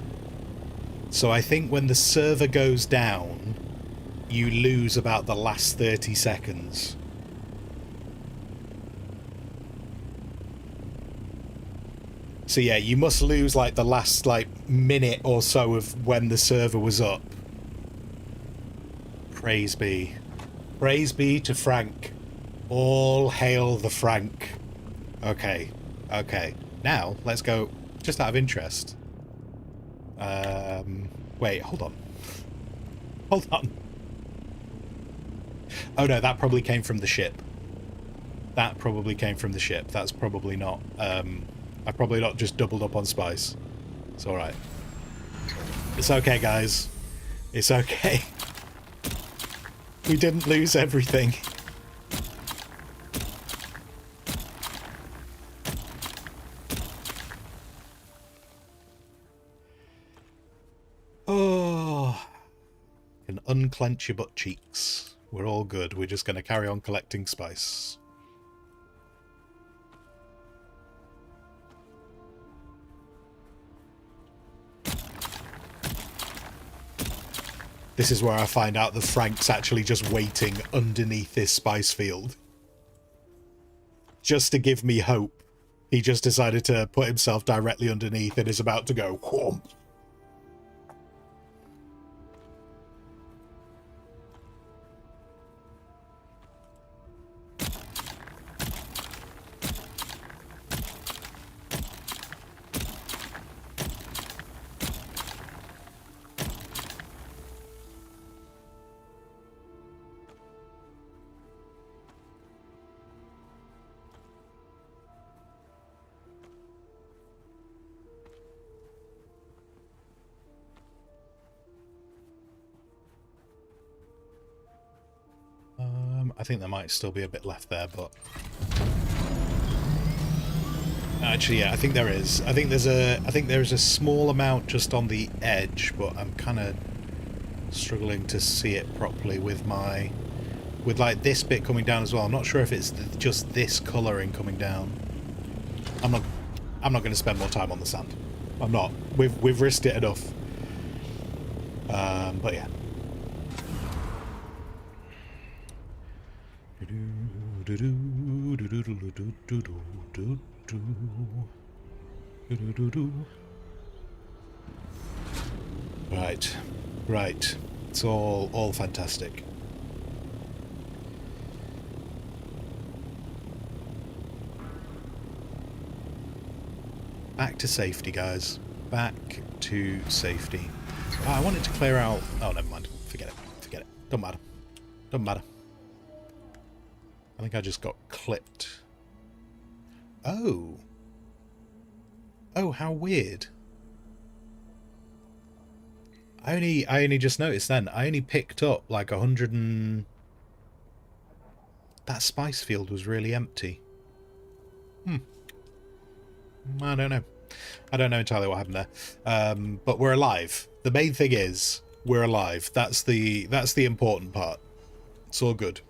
So I think when the server goes down, you lose about the last 30 seconds. So yeah, you must lose like the last minute or so of when the server was up. Praise be. Praise be to Frank. All hail the Frank. Okay. Okay. Now, let's go, just out of interest. Wait, hold on. Hold on. Oh no, that probably came from the ship. That probably came from the ship. That's probably not, I probably not just doubled up on spice. It's alright. It's okay, guys. It's okay. We didn't lose everything. Oh, can unclench your butt cheeks. We're all good. We're just going to carry on collecting spice. This is where I find out that Frank's actually just waiting underneath this spice field. Just to give me hope. He just decided to put himself directly underneath and is about to go whomp. I think there might still be a bit left there, but... Actually, yeah, I think there is. I think there's a small amount just on the edge, but I'm kind of struggling to see it properly with like this bit coming down as well. I'm not sure if it's just this colouring coming down. I'm not going to spend more time on the sand. I'm not. We've risked it enough. But yeah. Right. It's all fantastic. Back to safety, guys. Back to safety. Oh, I wanted to clear out... Oh, never mind. Forget it. Don't matter. I think I just got clipped. Oh. Oh, how weird. I only just noticed then. I only picked up like 100 and... That spice field was really empty. I don't know. I don't know entirely what happened there. But we're alive. The main thing is, we're alive. That's the important part. It's all good.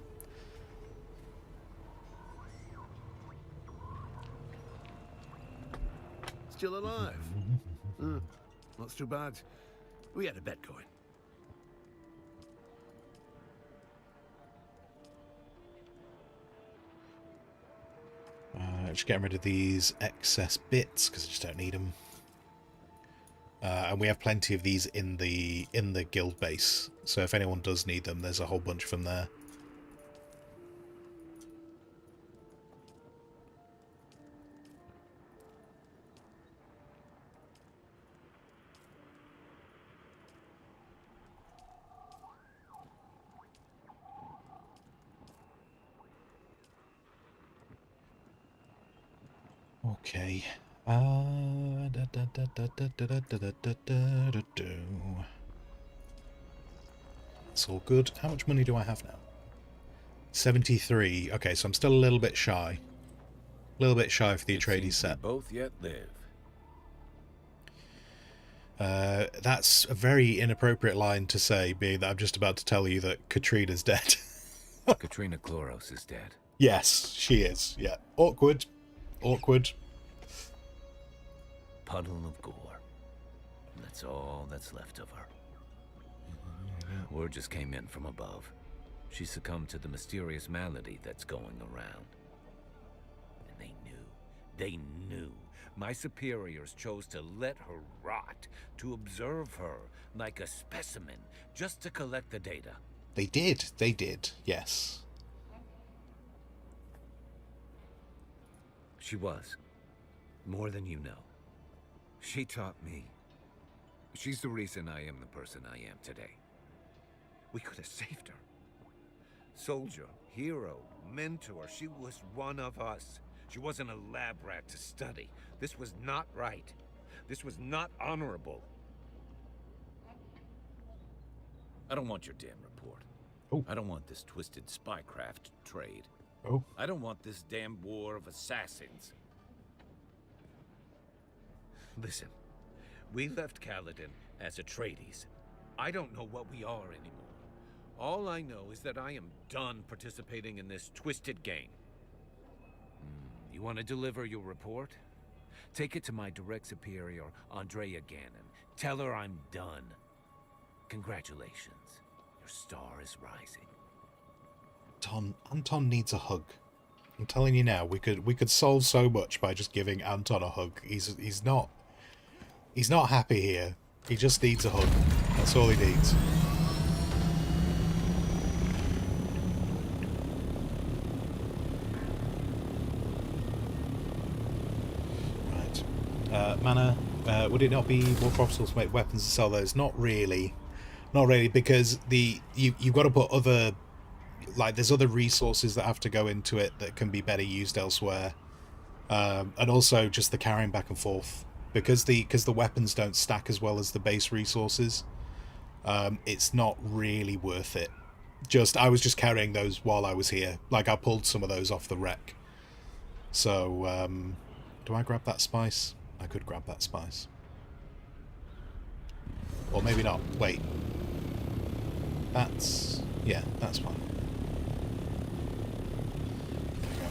Still alive. Not too bad. We had a bet going. Just getting rid of these excess bits because I just don't need them. And we have plenty of these in the guild base, so if anyone does need them, there's a whole bunch of them there. Okay. It's all good. How much money do I have now? 73. Okay, so I'm still a little bit shy. A little bit shy for the Atreides set. Both yet live. That's a very inappropriate line to say, being that I'm just about to tell you that Katrina's dead. Katrina Chloros is dead. Yes, she is. Yeah. Awkward. Awkward. Puddle of gore. That's all that's left of her. Word just came in from above. She succumbed to the mysterious malady that's going around. And they knew. My superiors chose to let her rot, to observe her like a specimen, just to collect the data. They did, yes. She was. More than you know. She taught me. She's the reason I am the person I am today. We could have saved her. Soldier, hero, mentor, she was one of us. She wasn't a lab rat to study. This was not right. This was not honorable. I don't want your damn report. Oh. I don't want this twisted spycraft trade. Oh. I don't want this damn war of assassins. Listen, we left Kaladin as Atreides. I don't know what we are anymore. All I know is that I am done participating in this twisted game. You want to deliver your report? Take it to my direct superior, Andrea Gannon. Tell her I'm done. Congratulations. Your star is rising. Anton needs a hug. I'm telling you now, we could solve so much by just giving Anton a hug. He's not happy here. He just needs a hug. That's all he needs. Right. Mana, would it not be more profitable to make weapons and sell those? Not really. Not really, because you've got to put other, like, there's other resources that have to go into it that can be better used elsewhere. And also just the carrying back and forth. Because the weapons don't stack as well as the base resources, it's not really worth it. I was just carrying those while I was here. Like, I pulled some of those off the wreck. So, do I grab that spice? I could grab that spice. Or maybe not. Wait. Yeah, that's fine. There we go.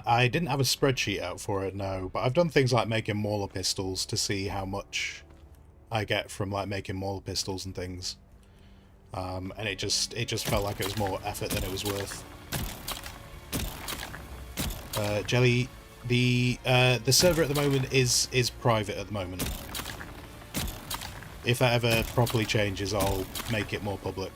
I didn't have a spreadsheet out for it, no, but I've done things like making Mauler pistols to see how much I get from, like, making Mauler pistols and things. And it just felt like it was more effort than it was worth. Jelly, the server at the moment is private at the moment. If that ever properly changes, I'll make it more public.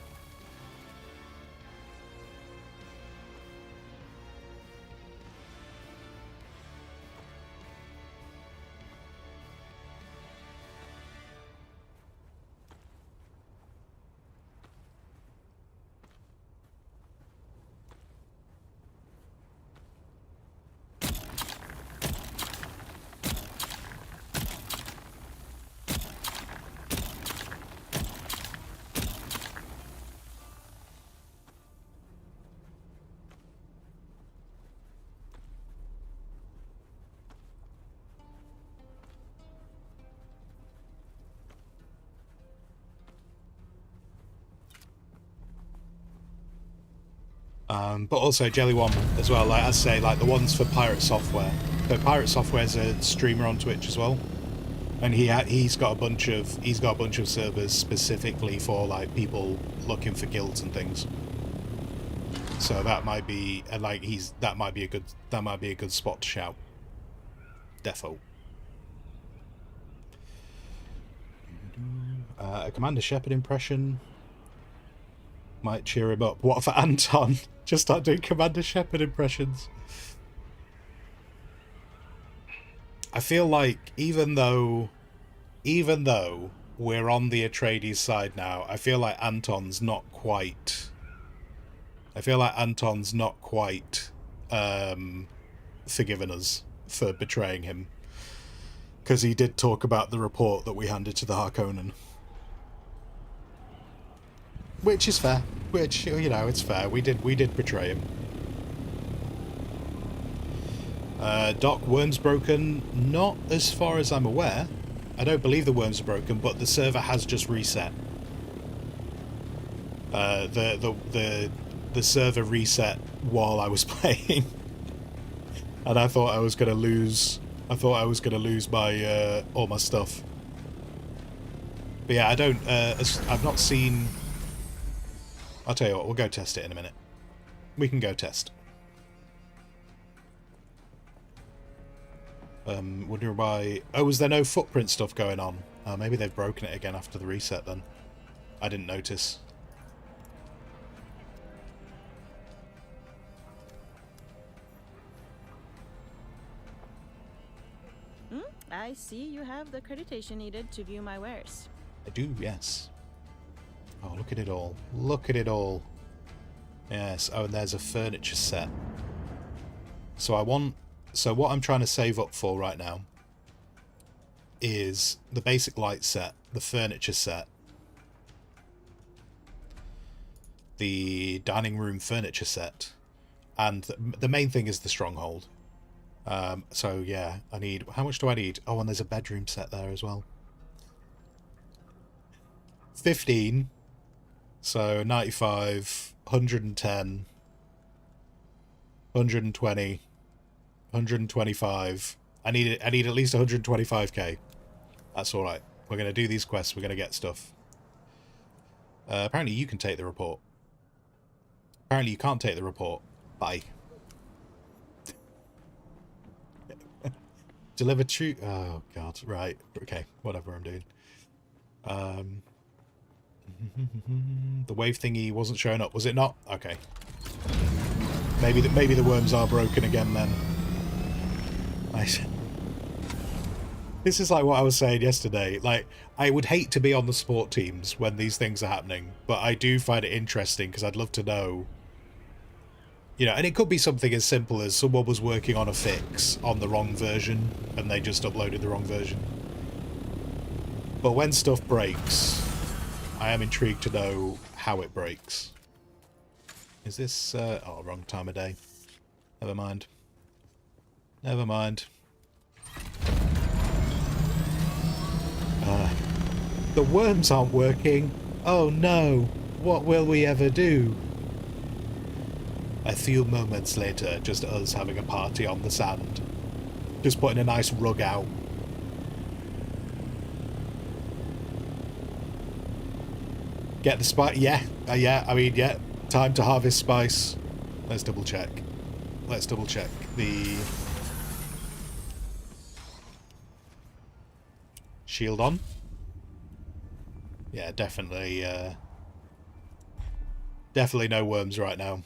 But also Jelly One as well. Like I say, like the ones for Pirate Software. So Pirate Software's a streamer on Twitch as well, and he's got a bunch of servers specifically for like people looking for guilds and things. So that might be like that might be a good spot to shout. Defo. A Commander Shepard impression might cheer him up. What for Anton? Just start doing Commander Shepard impressions. I feel like even though we're on the Atreides side now, I feel like Anton's not quite forgiven us for betraying him, because he did talk about the report that we handed to the Harkonnen. Which is fair. Which, you know, it's fair. We did betray him. Doc, worm's broken. Not as far as I'm aware. I don't believe the worms are broken, but the server has just reset. The server reset while I was playing, and I thought I was gonna lose. I thought I was gonna lose my all my stuff. But yeah, I don't. I've not seen. I'll tell you what, we'll go test it in a minute. We can go test. Wonder why... Oh, was there no footprint stuff going on? Maybe they've broken it again after the reset then. I didn't notice. I see you have the accreditation needed to view my wares. I do, yes. Oh, look at it all. Look at it all. Yes, oh, and there's a furniture set. So what I'm trying to save up for right now is the basic light set, the furniture set, the dining room furniture set, and the main thing is the stronghold. So yeah, I need... How much do I need? Oh, and there's a bedroom set there as well. 15... So 95, 110, 120, 125. I need at least 125k. That's all right. We're gonna do these quests. We're gonna get stuff. Apparently you can take the report. Apparently you can't take the report. Bye. Deliver true. Oh god. Right. Okay. Whatever I'm doing. The wave thingy wasn't showing up, was it not? Okay. Maybe the worms are broken again then. Nice. This is like what I was saying yesterday. Like, I would hate to be on the sport teams when these things are happening, but I do find it interesting because I'd love to know. You know, and it could be something as simple as someone was working on a fix on the wrong version and they just uploaded the wrong version. But when stuff breaks, I am intrigued to know how it breaks. Is this... oh, wrong time of day. Never mind. Never mind. The worms aren't working. Oh no. What will we ever do? A few moments later, just us having a party on the sand. Just putting a nice rug out. Get the spice. Yeah, yeah, I mean, yeah. Time to harvest spice. Let's double check. Let's double check the... Shield on. Yeah, definitely, definitely no worms right now.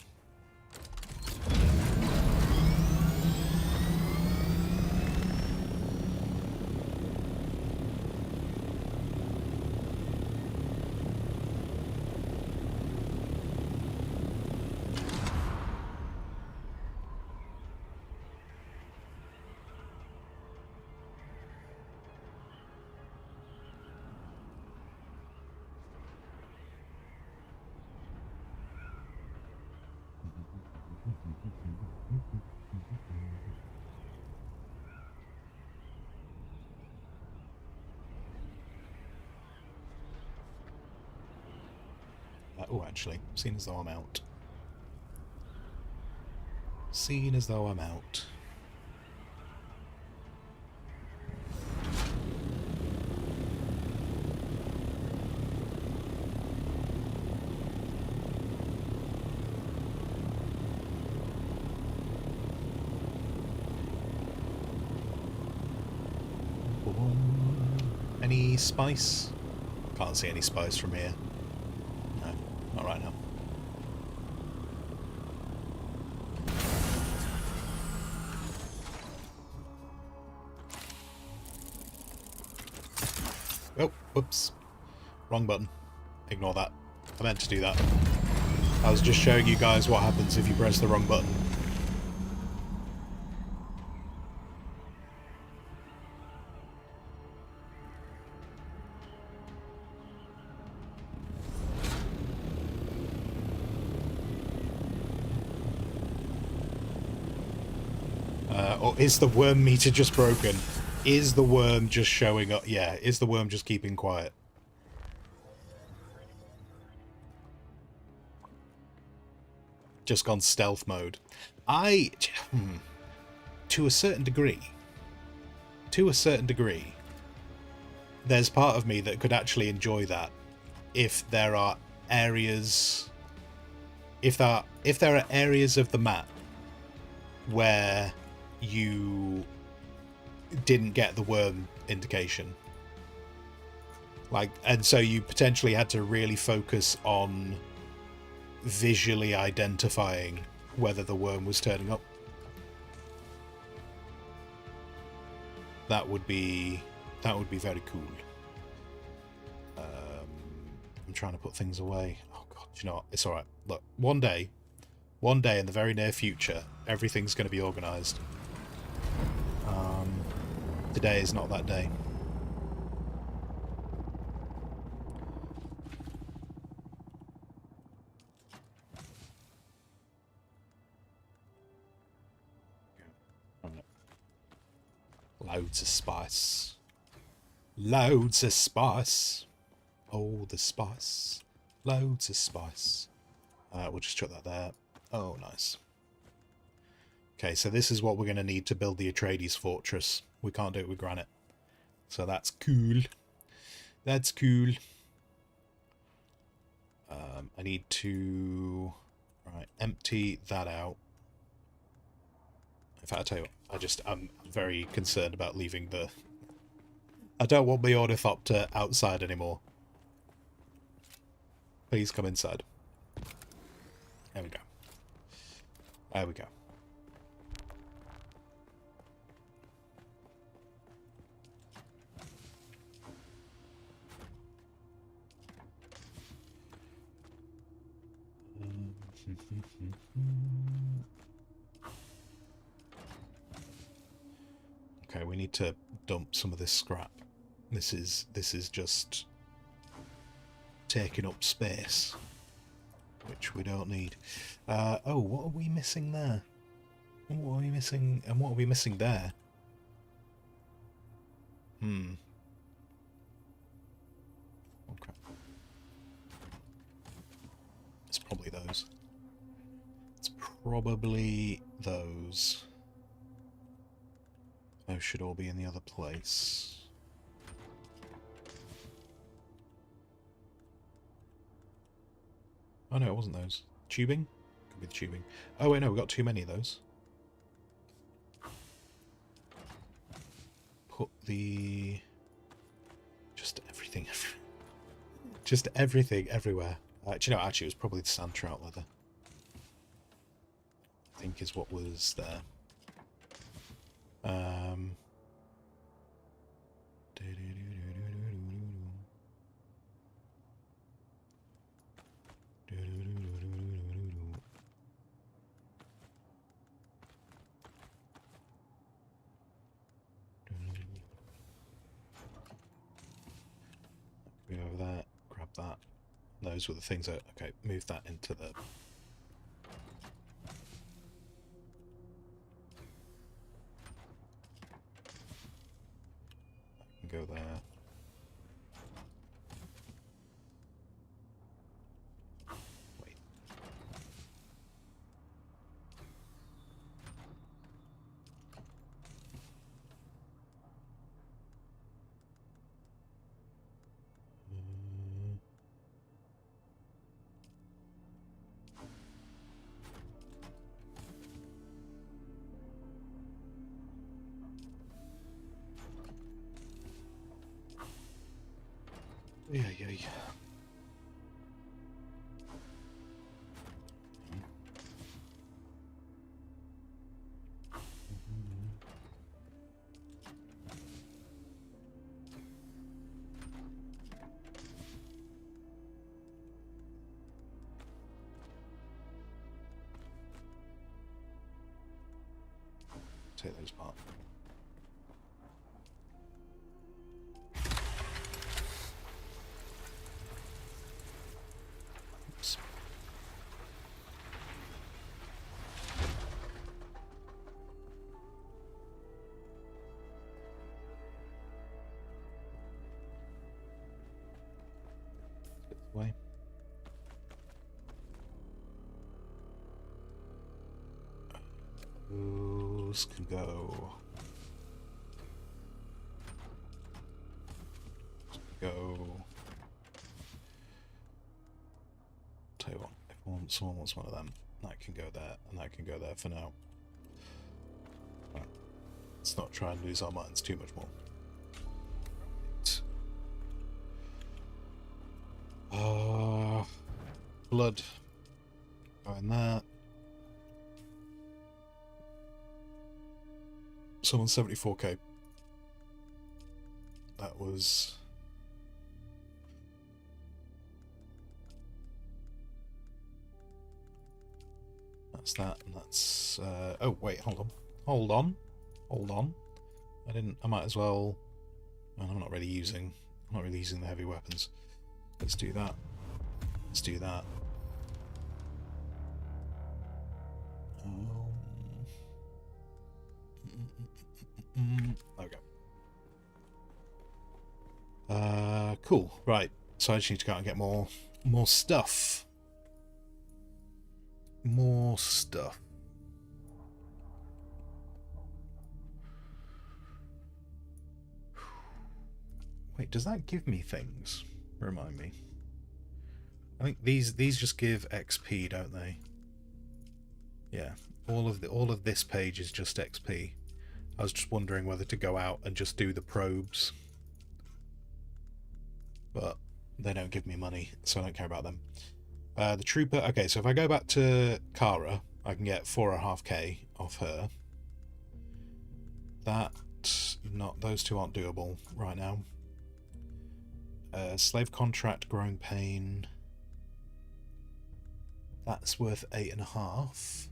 Oh, actually, seeing as though I'm out. Seeing as though I'm out. Any spice? Can't see any spice from here. No, not right now. Oh, whoops. Wrong button. Ignore that. I meant to do that. I was just showing you guys what happens if you press the wrong button. Or is the worm meter just broken? Is the worm just showing up? Yeah, is the worm just keeping quiet? Just gone stealth mode. To a certain degree, there's part of me that could actually enjoy that if there are areas, if there are areas of the map where you didn't get the worm indication, like, and so you potentially had to really focus on visually identifying whether the worm was turning up. That would be very cool. I'm trying to put things away. Oh god, you know what? It's alright. Look, one day in the very near future, everything's going to be organised. Today is not that day. Loads of spice. Loads of spice. Oh, the spice. Loads of spice. We'll just chuck that there. Oh, nice. Okay, so this is what we're going to need to build the Atreides fortress. We can't do it with granite. So that's cool. That's cool. I need to... Right, empty that out. In fact, I'll tell you what, I'm very concerned about leaving the... I don't want my Ornithopter outside anymore. Please come inside. There we go. There we go. Okay, we need to dump some of this scrap. This is just taking up space, which we don't need. Oh, what are we missing there? What are we missing? And what are we missing there? Okay. It's probably those. It's probably those. Those should all be in the other place. Oh no, it wasn't those. Tubing? Could be the tubing. Oh wait, no, we got too many of those. Put the... Just everything. Just everything everywhere. Do you know, actually it was probably the sand trout leather. I think is what was there. Go over there, grab that. Those were the things that... Okay, move that into the... Go there. Wait. Yeah, yeah, yeah. Take those apart. Oops. Get this way. Those can go. Go. Tell you what, if someone wants one of them, that can go there, and that can go there for now. Right. Let's not try and lose our minds too much more. Blood. Go in there. Someone 74k. That was... That's that, and that's... oh, wait, hold on. Hold on. Hold on. I might as well... Well, I'm not really using the heavy weapons. Let's do that. Let's do that. Okay. Cool. Right. So I just need to go out and get more stuff. More stuff. Wait, does that give me things? Remind me. I think these just give XP, don't they? Yeah. All of this page is just XP. I was just wondering whether to go out and just do the probes. But they don't give me money, so I don't care about them. The trooper... Okay, so if I go back to Kara, I can get 4.5k off her. Those two aren't doable right now. Slave contract, growing pain. That's worth 8.5.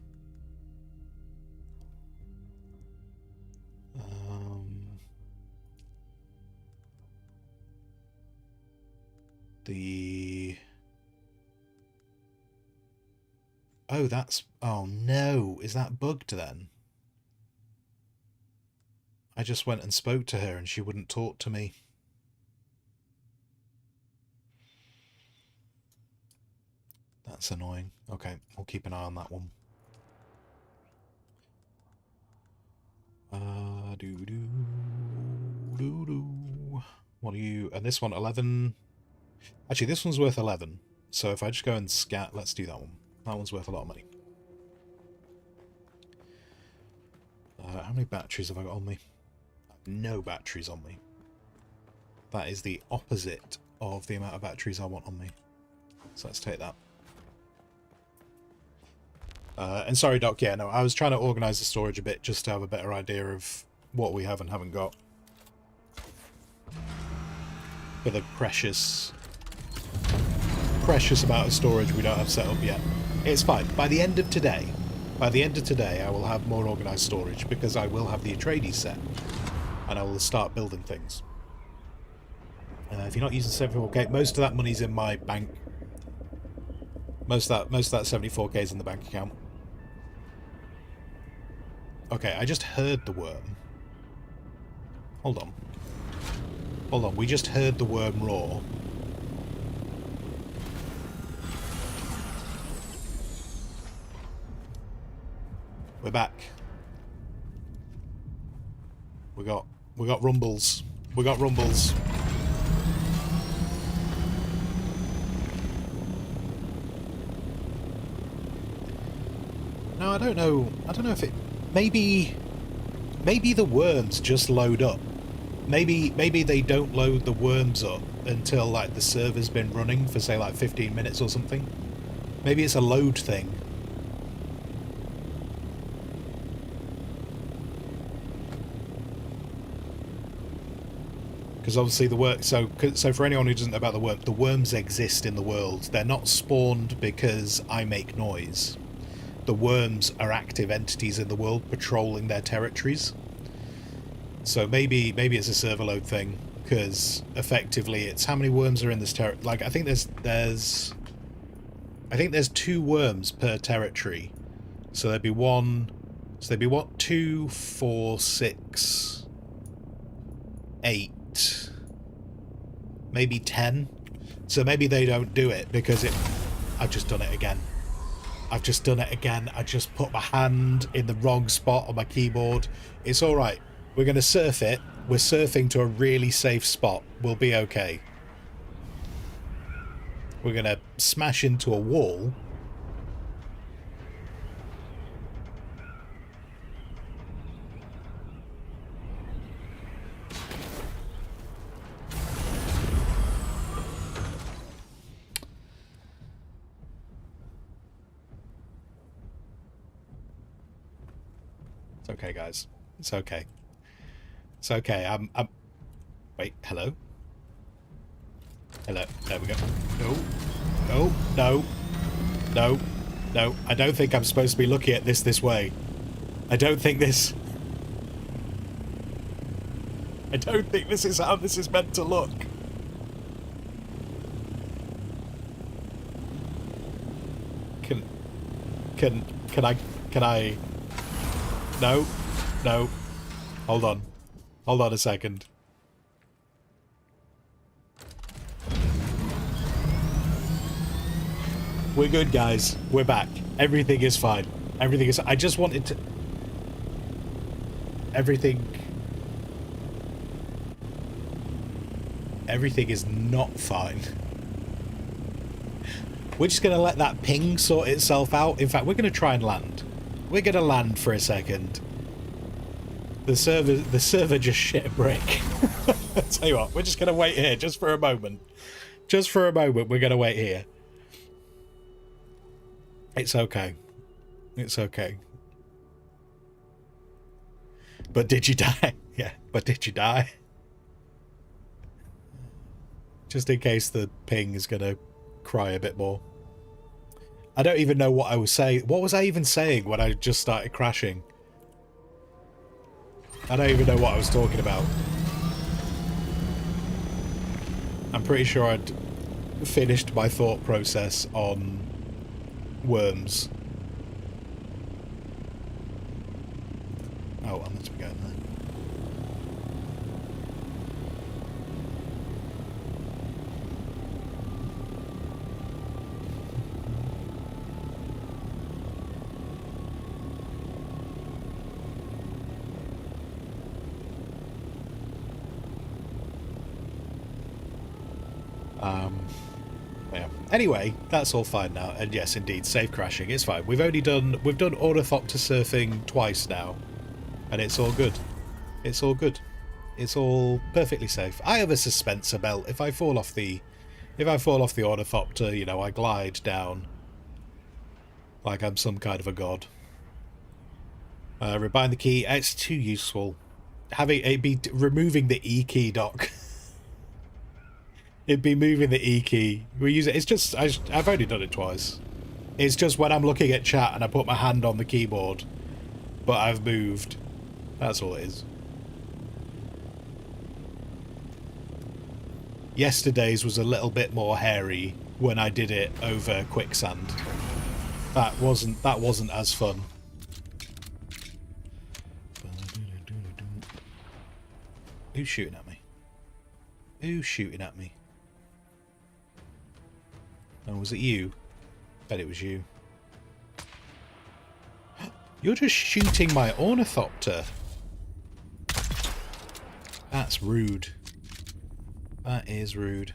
Oh, that's... Oh, no. Is that bugged, then? I just went and spoke to her and she wouldn't talk to me. That's annoying. Okay, I'll keep an eye on that one. What are you... And this one, 11... Actually, this one's worth 11. So if I just go and scat, let's do that one. That one's worth a lot of money. How many batteries have I got on me? No batteries on me. That is the opposite of the amount of batteries I want on me. So let's take that. And sorry, Doc, yeah, no, I was trying to organise the storage a bit just to have a better idea of what we have and haven't got. For the precious amount of storage we don't have set up yet. It's fine. By the end of today, I will have more organised storage because I will have the Atreides set. And I will start building things. If you're not using 74k, most of that money's in my bank. Most of that 74k is in the bank account. Okay, I just heard the worm. Hold on. Hold on, we just heard the worm roar. We're back. We got rumbles. We got rumbles. No, I don't know if it... Maybe the worms just load up. Maybe they don't load the worms up until like the server's been running for say like 15 minutes or something. Maybe it's a load thing. Because obviously the work, so for anyone who doesn't know about the worms exist in the world. They're not spawned because I make noise. The worms are active entities in the world patrolling their territories. So maybe it's a server load thing, because effectively it's how many worms are in this territory. Like I think there's 2 worms per territory. So there'd be one. So there'd be what, 2, 4, 6, 8. Maybe 10. So maybe they don't do it because I've just done it again. I've just done it again. I just put my hand in the wrong spot on my keyboard. It's alright. We're going to surf it. We're surfing to a really safe spot. We'll be okay. We're going to smash into a wall. It's okay, guys. It's okay. It's okay. I'm... Wait, hello? Hello. There we go. No. No. No. No. No. I don't think I'm supposed to be looking at this way. I don't think this... I don't think this is how this is meant to look. Can I... No. No. Hold on. Hold on a second. We're good, guys. We're back. Everything is fine. Everything is... I just wanted to... Everything is not fine. We're just going to let that ping sort itself out. In fact, we're going to try and land. We're going to land for a second. The server just shit a brick. I'll tell you what, we're just going to wait here just for a moment. Just for a moment, we're going to wait here. It's okay. It's okay. But did you die? Yeah, but did you die? Just in case the ping is going to cry a bit more. I don't even know what I was saying. What was I even saying when I just started crashing? I don't even know what I was talking about. I'm pretty sure I'd finished my thought process on worms. Oh, I'm meant to be going there. Yeah. Anyway, that's all fine now, and yes, indeed, safe crashing. It's fine. We've done ornithopter surfing twice now, and it's all good. It's all good. It's all perfectly safe. I have a suspensor belt. If I fall off the ornithopter, you know, I glide down like I'm some kind of a god. Rebind the key. It's too useful. Having it be removing the E key, Doc. It'd be moving the E key. We use it. It's just I've only done it twice. It's just when I'm looking at chat and I put my hand on the keyboard, but I've moved. That's all it is. Yesterday's was a little bit more hairy when I did it over quicksand. That wasn't as fun. Who's shooting at me? Who's shooting at me? Oh, was it you? Bet it was you. You're just shooting my ornithopter. That's rude. That is rude.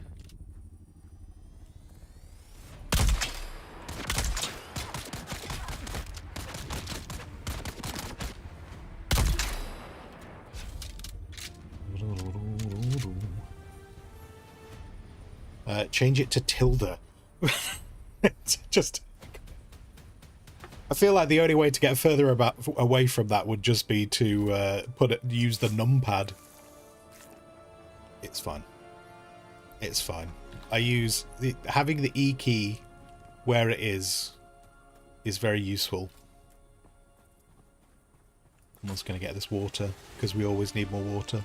Change it to tilde. It's just... I feel like the only way to get further away from that would just be to use the numpad. It's fine. It's fine. Having the E key where it is very useful. I'm just going to get this water, because we always need more water.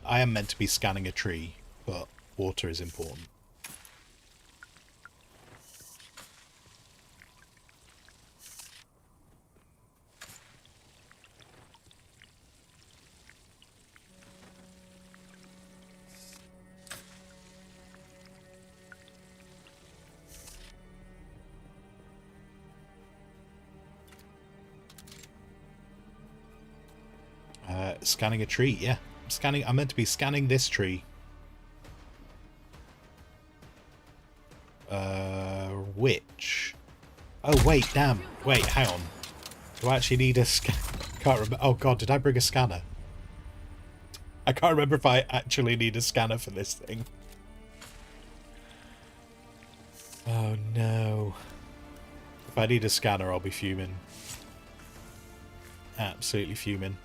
I am meant to be scanning a tree, but water is important. Scanning a tree, yeah. I'm meant to be scanning this tree. Which? Oh, wait, damn. Wait, hang on. Do I actually need a scan? Can't remember. Oh, God, did I bring a scanner? I can't remember if I actually need a scanner for this thing. Oh, no. If I need a scanner, I'll be fuming. Absolutely fuming.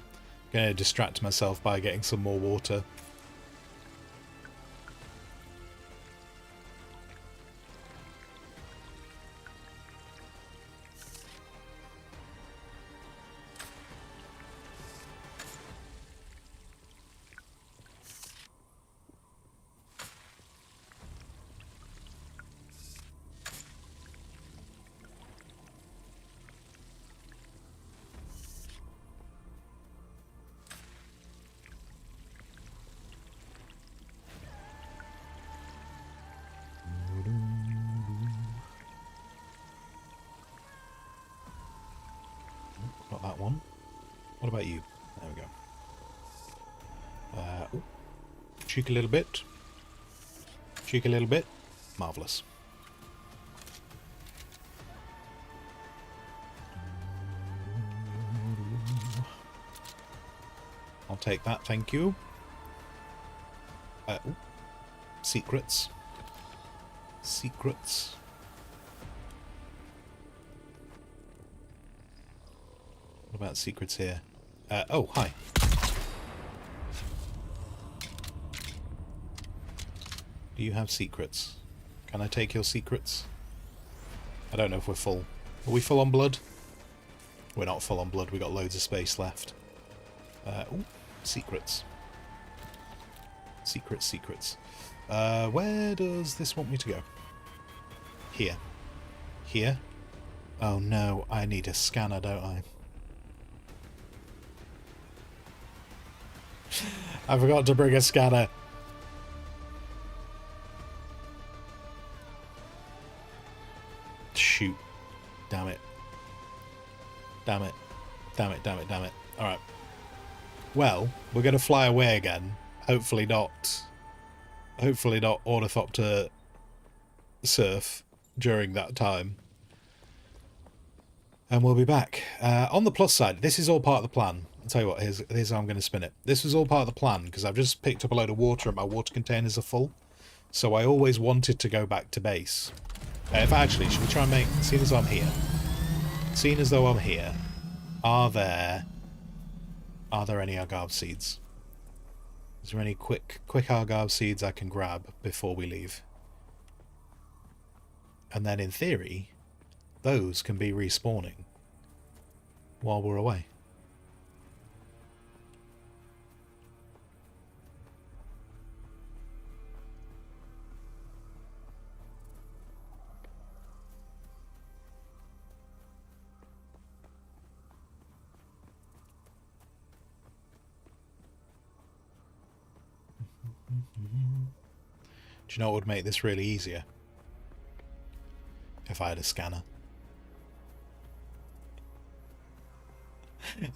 I'm going to distract myself by getting some more water. Not that one. What about you? There we go. Ooh. Cheek a little bit. Cheek a little bit. Marvellous. I'll take that, thank you. Ooh. Secrets. Secrets. What about secrets here? Oh, hi. Do you have secrets? Can I take your secrets? I don't know if we're full. Are we full on blood? We're not full on blood. We got loads of space left. Ooh, secrets. Secrets, secrets. Where does this want me to go? Here. Here? Oh no, I need a scanner, don't I? I forgot to bring a scanner. Shoot. Damn it. Damn it. Damn it, damn it, damn it. Alright. Well, we're going to fly away again. Hopefully not ornithopter surf during that time. And we'll be back. On the plus side, this is all part of the plan. I'll tell you what, here's how I'm going to spin it. This was all part of the plan, because I've just picked up a load of water and my water containers are full. So I always wanted to go back to base. If actually, should we try and make... Seeing as though I'm here. Seeing as though I'm here, are there any agave seeds? Is there any quick agave seeds I can grab before we leave? And then in theory, those can be respawning while we're away. Do you know what would make this really easier? If I had a scanner.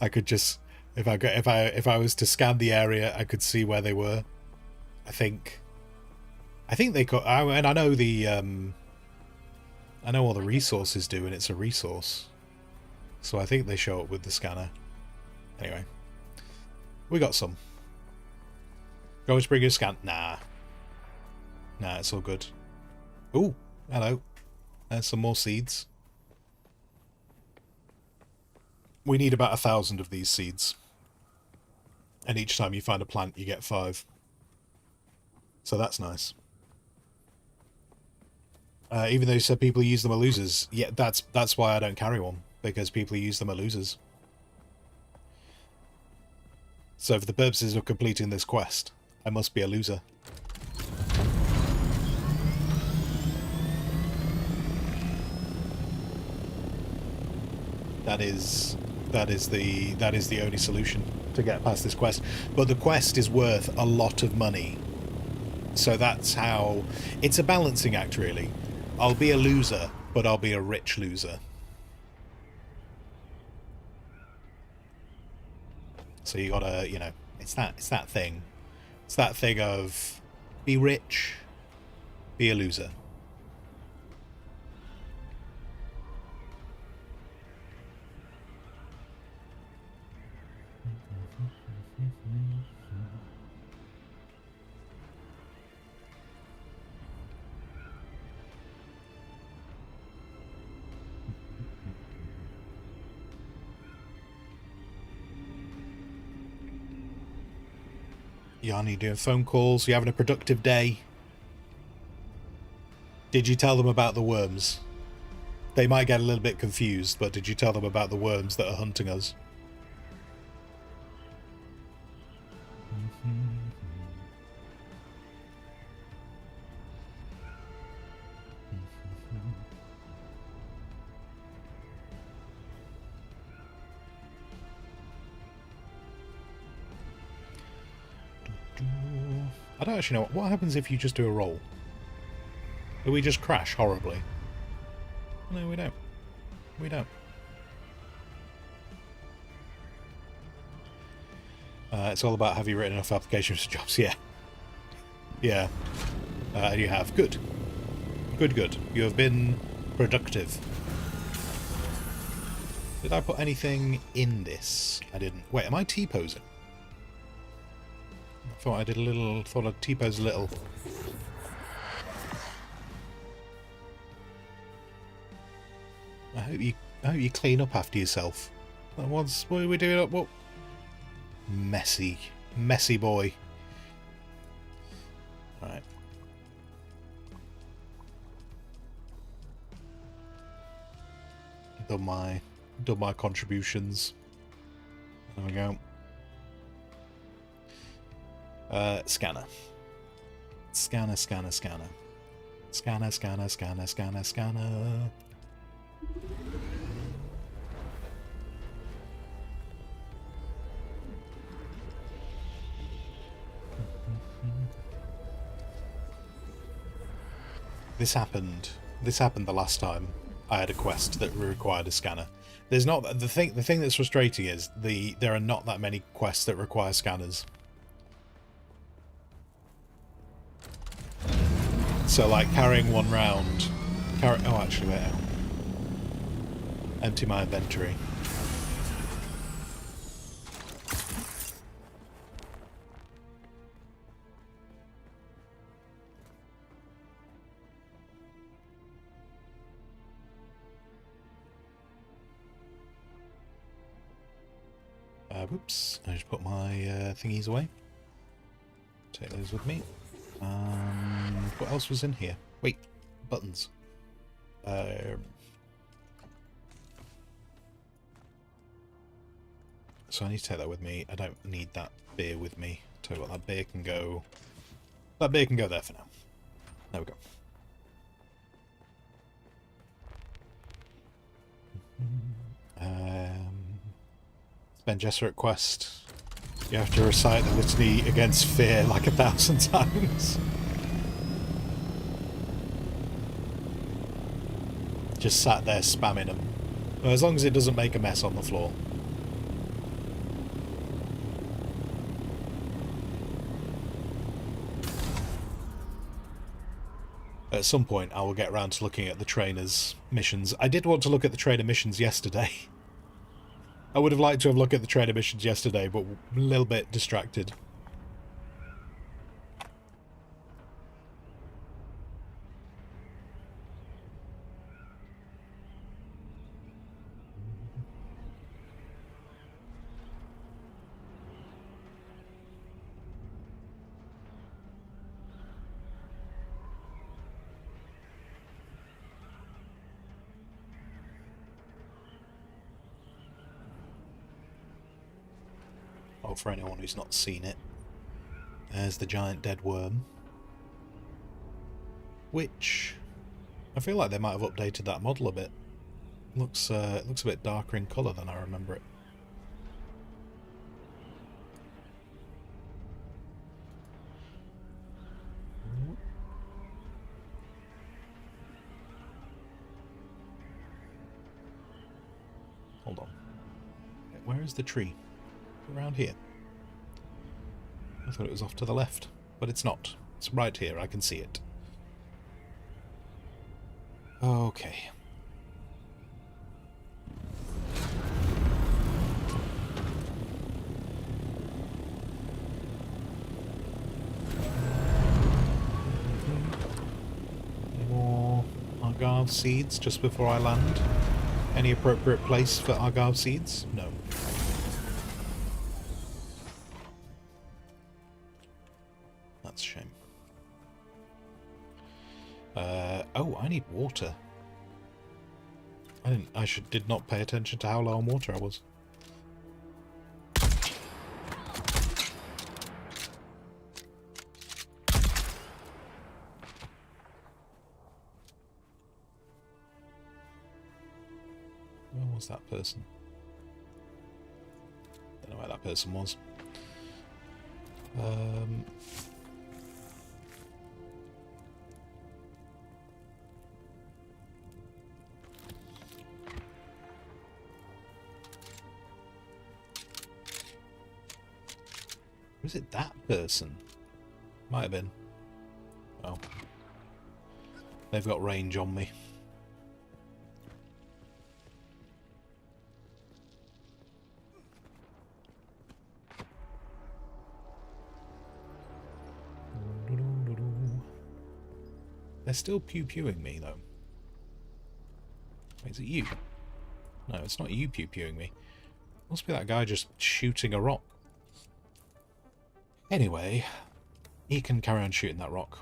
I could just if I was to scan the area, I could see where they were. I think they could. And I know I know all the resources do, and it's a resource. So I think they show up with the scanner. Anyway, we got some. Go to bring a scan. Nah, it's all good. Ooh, hello. There's some more seeds. We need about 1,000 of these seeds. And each time you find a plant, you get 5. So that's nice. Even though you said people who use them are losers. Yeah, that's why I don't carry one. Because people who use them are losers. So for the purposes of completing this quest, I must be a loser. That is the only solution to get past this quest. But the quest is worth a lot of money. So that's how... It's a balancing act, really. I'll be a loser, but I'll be a rich loser. So you gotta, you know, it's that thing. It's that thing of be rich, be a loser. Yanni doing phone calls. You having a productive day? Did you tell them about the worms? They might get a little bit confused, but did you tell them about the worms that are hunting us? I don't actually know. What happens if you just do a roll? Do we just crash horribly? No, we don't. We don't. It's all about have you written enough applications for jobs? Yeah. Yeah. And you have. Good. Good. You have been productive. Did I put anything in this? I didn't. Wait, am I T-posing? I thought I did a little... Thought I'd T-pose a little. I hope you clean up after yourself. What are we doing up? What? Messy boy. All right. Done my contributions. There we go. Scanner. Scanner. This happened the last time I had a quest that required a scanner. There's not the thing that's frustrating is there are not that many quests that require scanners. So like carrying one round oh actually wait out. Empty my inventory. Whoops, I just put my thingies away. Take those with me. What else was in here? Wait, buttons. So I need to take that with me. I don't need that beer with me. Tell you what, that beer can go there for now. There we go. Ben Gesserit quest. You have to recite the litany against fear like 1,000 times. Just sat there spamming them. Well, as long as it doesn't make a mess on the floor. At some point, I will get around to looking at the trainer's missions. I did want to look at the trainer missions yesterday. I would have liked to have looked at the trainer missions yesterday, but a little bit distracted. Oh, for anyone who's not seen it, there's the giant dead worm. Which, I feel like they might have updated that model a bit. It looks a bit darker in colour than I remember it. Hold on. Where is the tree? Around here. I thought it was off to the left, but it's not. It's right here, I can see it. Okay. Any more Argyle seeds just before I land? Any appropriate place for Argyle seeds? No. That's a shame. Oh, I need water. I did not pay attention to how low on water I was. Where was that person? Don't know where that person was. Was it that person? Might have been. Well, they've got range on me. They're still pew-pewing me, though. Wait, is it you? No, it's not you pew-pewing me. Must be that guy just shooting a rock. Anyway, he can carry on shooting that rock.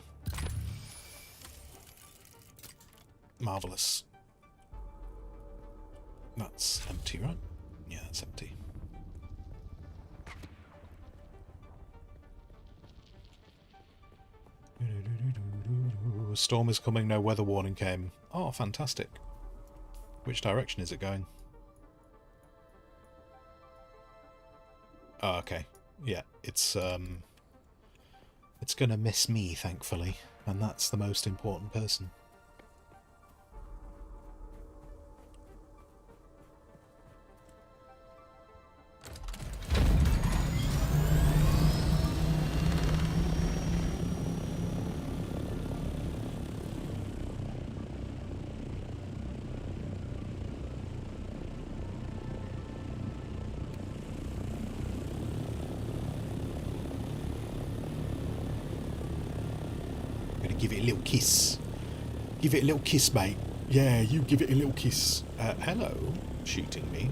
Marvellous. That's empty, right? Yeah, that's empty. A storm is coming, no weather warning came. Oh, fantastic. Which direction is it going? Oh, okay. Yeah, it's gonna miss me, thankfully, and that's the most important person. Give it a little kiss. Give it a little kiss, mate. Yeah, you give it a little kiss. Hello, shooting me.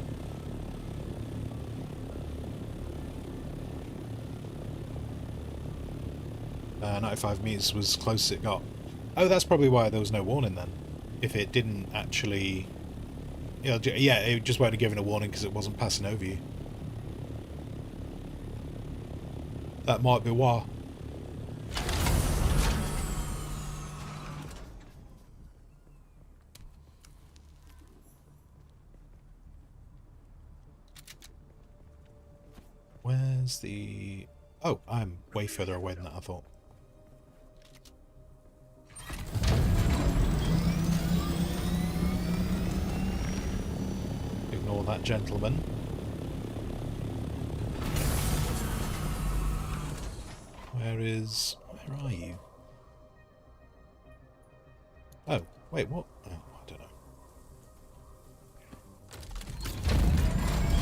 Uh, 95 meters was close as it got. Oh, that's probably why there was no warning then. If it didn't actually... yeah, it just won't have given a warning because it wasn't passing over you. That might be why. Where's the... Oh, I'm way further away than that, I thought. Ignore that gentleman. Where are you? Oh, wait, what? Oh, I don't know.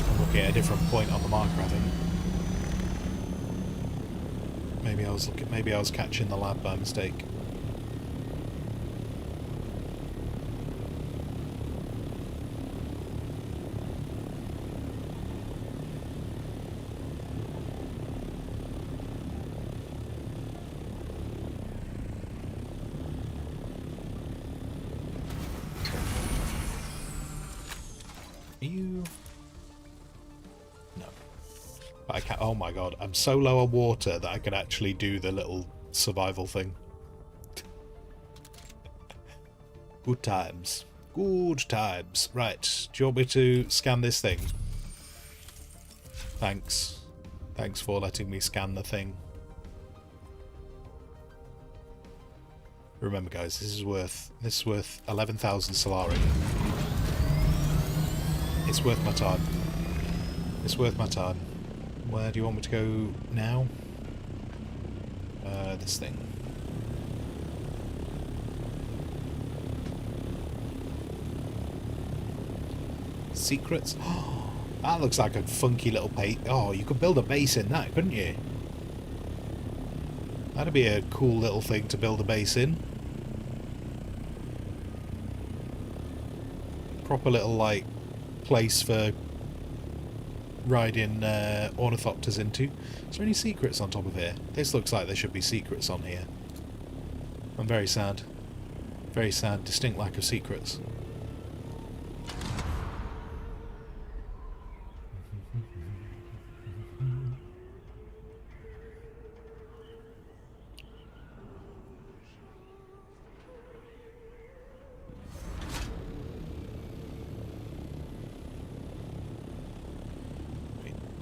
I'm looking at a different point on the marker, I think. Maybe I was catching the lab by mistake. You? No. But I can't. Oh my god, I'm so low on water that I could actually do the little survival thing. Good times. Good times. Right, do you want me to scan this thing? Thanks. Thanks for letting me scan the thing. Remember guys, this is worth 11,000 Solari. It's worth my time. It's worth my time. Where do you want me to go now? This thing. Secrets? Oh, that looks like a funky little base. Oh, you could build a base in that, couldn't you? That'd be a cool little thing to build a base in. Proper little, like, place for riding ornithopters into. Is there any secrets on top of here? This looks like there should be secrets on here. I'm very sad. Very sad. Distinct lack of secrets.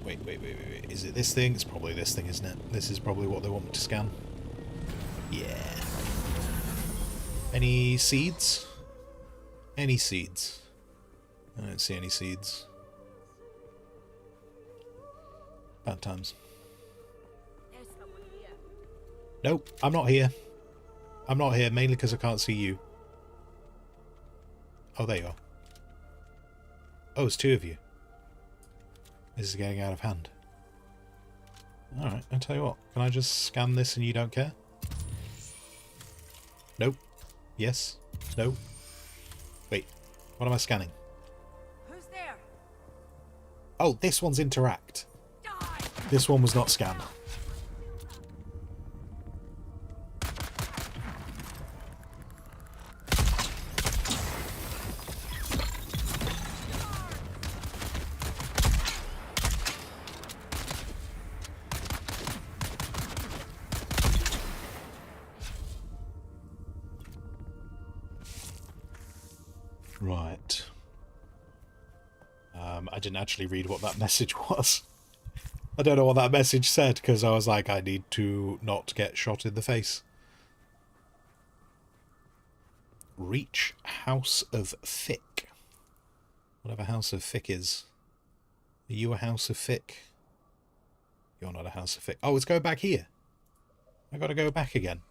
Wait. Is it this thing? It's probably this thing, isn't it? This is probably what they want me to scan. Yeah. Any seeds? Any seeds? I don't see any seeds. Bad times. Nope, I'm not here. I'm not here, mainly because I can't see you. Oh, there you are. Oh, it's two of you. This is getting out of hand. Alright, I'll tell you what. Can I just scan this and you don't care? Nope. Yes. No. Wait. What am I scanning? Who's there? Oh, this one's interact. This one was not scanned. Right. I didn't actually read what that message was. I don't know what that message said, because I was like, I need to not get shot in the face. Reach House of Fick. Whatever House of Fick is. Are you a House of Fick? You're not a House of Fick. Oh, it's going back here. I gotta go back again.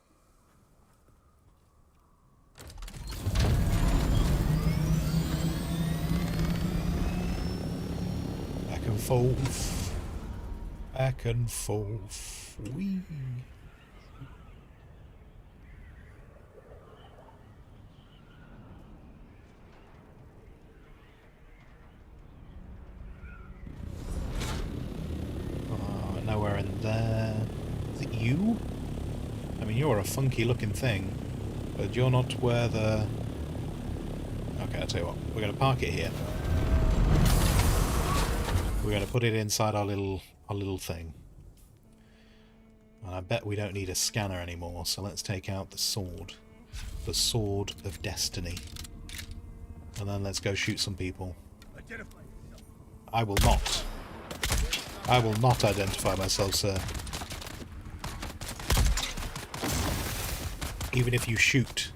Back and forth. Back and forth. Whee. Nowhere in there. Is it you? I mean, you're a funky looking thing, but you're not where the... Okay, I'll tell you what. We're going to park it here. We're going to put it inside our little thing. And I bet we don't need a scanner anymore, so let's take out the sword. The Sword of Destiny. And then let's go shoot some people. I will not. I will not identify myself, sir. Even if you shoot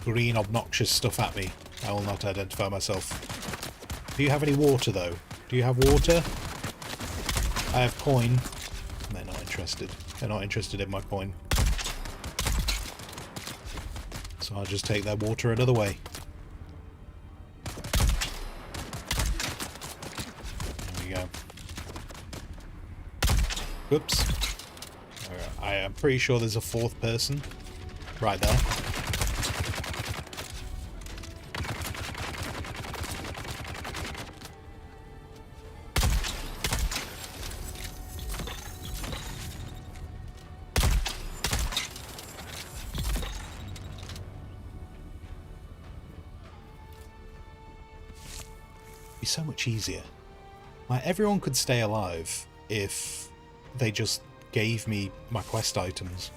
green, obnoxious stuff at me, I will not identify myself. Do you have any water, though? Do you have water? I have coin. They're not interested. They're not interested in my coin. So I'll just take their water another way. There we go. Whoops. I am pretty sure there's a fourth person right there. Be so much easier. Like, everyone could stay alive if they just gave me my quest items.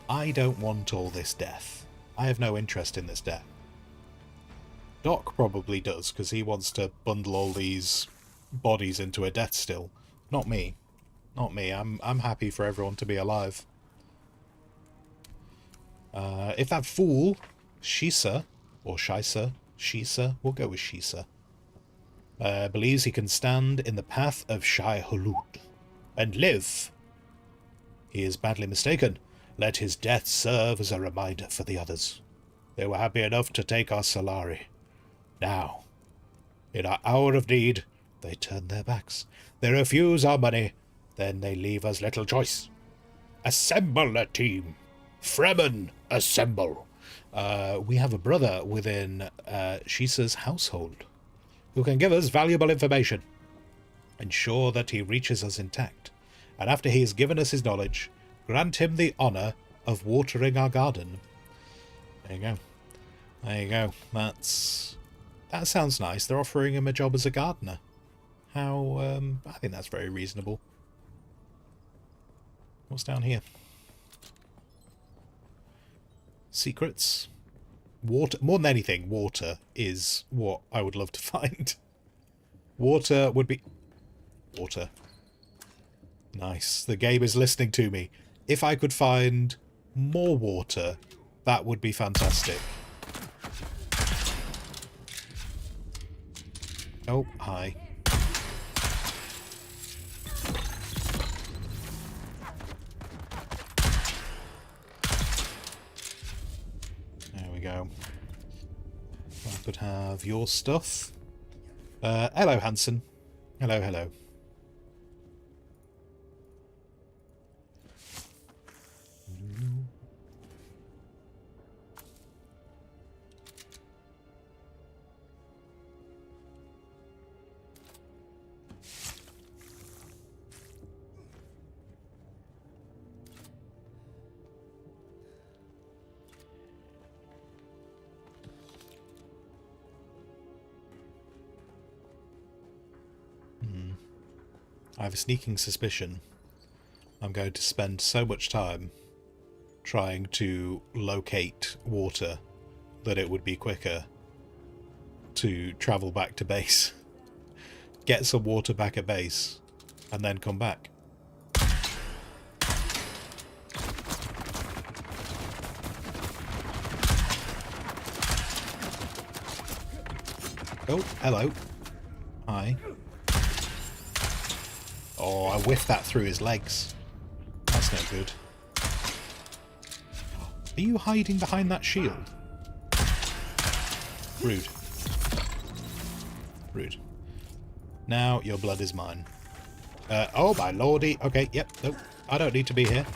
I don't want all this death. I have no interest in this death. Doc probably does, because he wants to bundle all these bodies into a death still. Not me. Not me. I'm happy for everyone to be alive. If that fool, Shisa, or Shisa, we'll go with Shisa, believes he can stand in the path of Shai Hulud and live, he is badly mistaken. Let his death serve as a reminder for the others. They were happy enough to take our Solari. Now, in our hour of need, they turn their backs. They refuse our money. Then they leave us little choice. Assemble a team. Fremen, assemble. We have a brother within Shisa's household who can give us valuable information. Ensure that he reaches us intact. And after he has given us his knowledge, grant him the honour of watering our garden. There you go. There you go. That sounds nice. They're offering him a job as a gardener. How, I think that's very reasonable. What's down here? Secrets. Water. More than anything, water is what I would love to find. Water would be... Water. Nice. The game is listening to me. If I could find more water, that would be fantastic. Oh, hi. There we go. I could have your stuff. Hello, Hanson. Hello, hello. I have a sneaking suspicion I'm going to spend so much time trying to locate water that it would be quicker to travel back to base, get some water back at base, and then come back. Oh, hello. Hi. Oh, I whiffed that through his legs. That's no good. Are you hiding behind that shield? Rude. Rude. Now your blood is mine. Oh my lordy. Okay, yep, nope. I don't need to be here.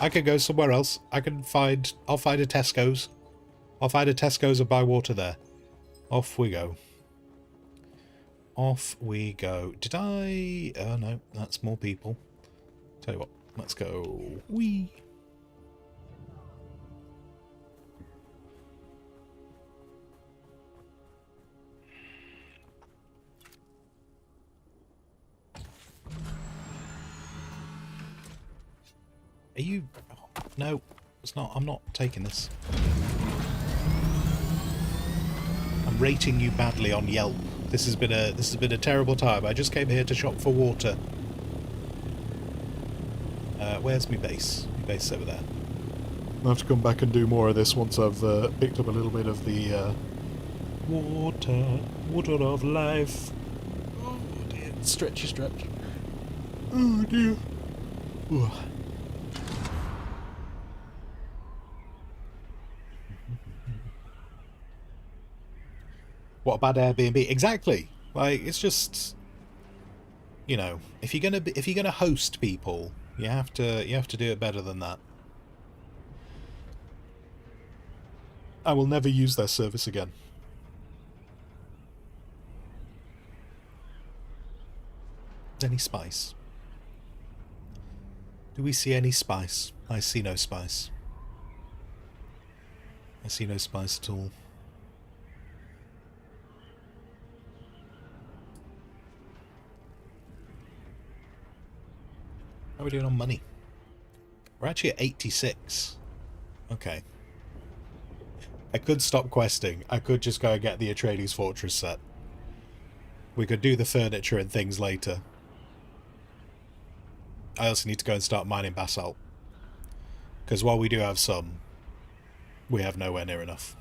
I can go somewhere else. I'll find a Tesco's. I'll find a Tesco's and buy water there. Off we go. Off we go. Did I... Oh, no. That's more people. Tell you what. Let's go. Whee! Are you... Oh, no. It's not. I'm not taking this. I'm rating you badly on Yelp. This has been a terrible time. I just came here to shop for water. Where's my base? My base is over there. I'll have to come back and do more of this once I've picked up a little bit of the water of life. Oh dear, stretchy stretch. Oh dear. Ooh. What about Airbnb? Exactly. Like, it's just, you know, if you're gonna host people, you have to do it better than that. I will never use their service again. Any spice? Do we see any spice? I see no spice. I see no spice at all. How are we doing on money? We're actually at 86. Okay. I could stop questing. I could just go and get the Atreides Fortress set. We could do the furniture and things later. I also need to go and start mining basalt. Because while we do have some, we have nowhere near enough.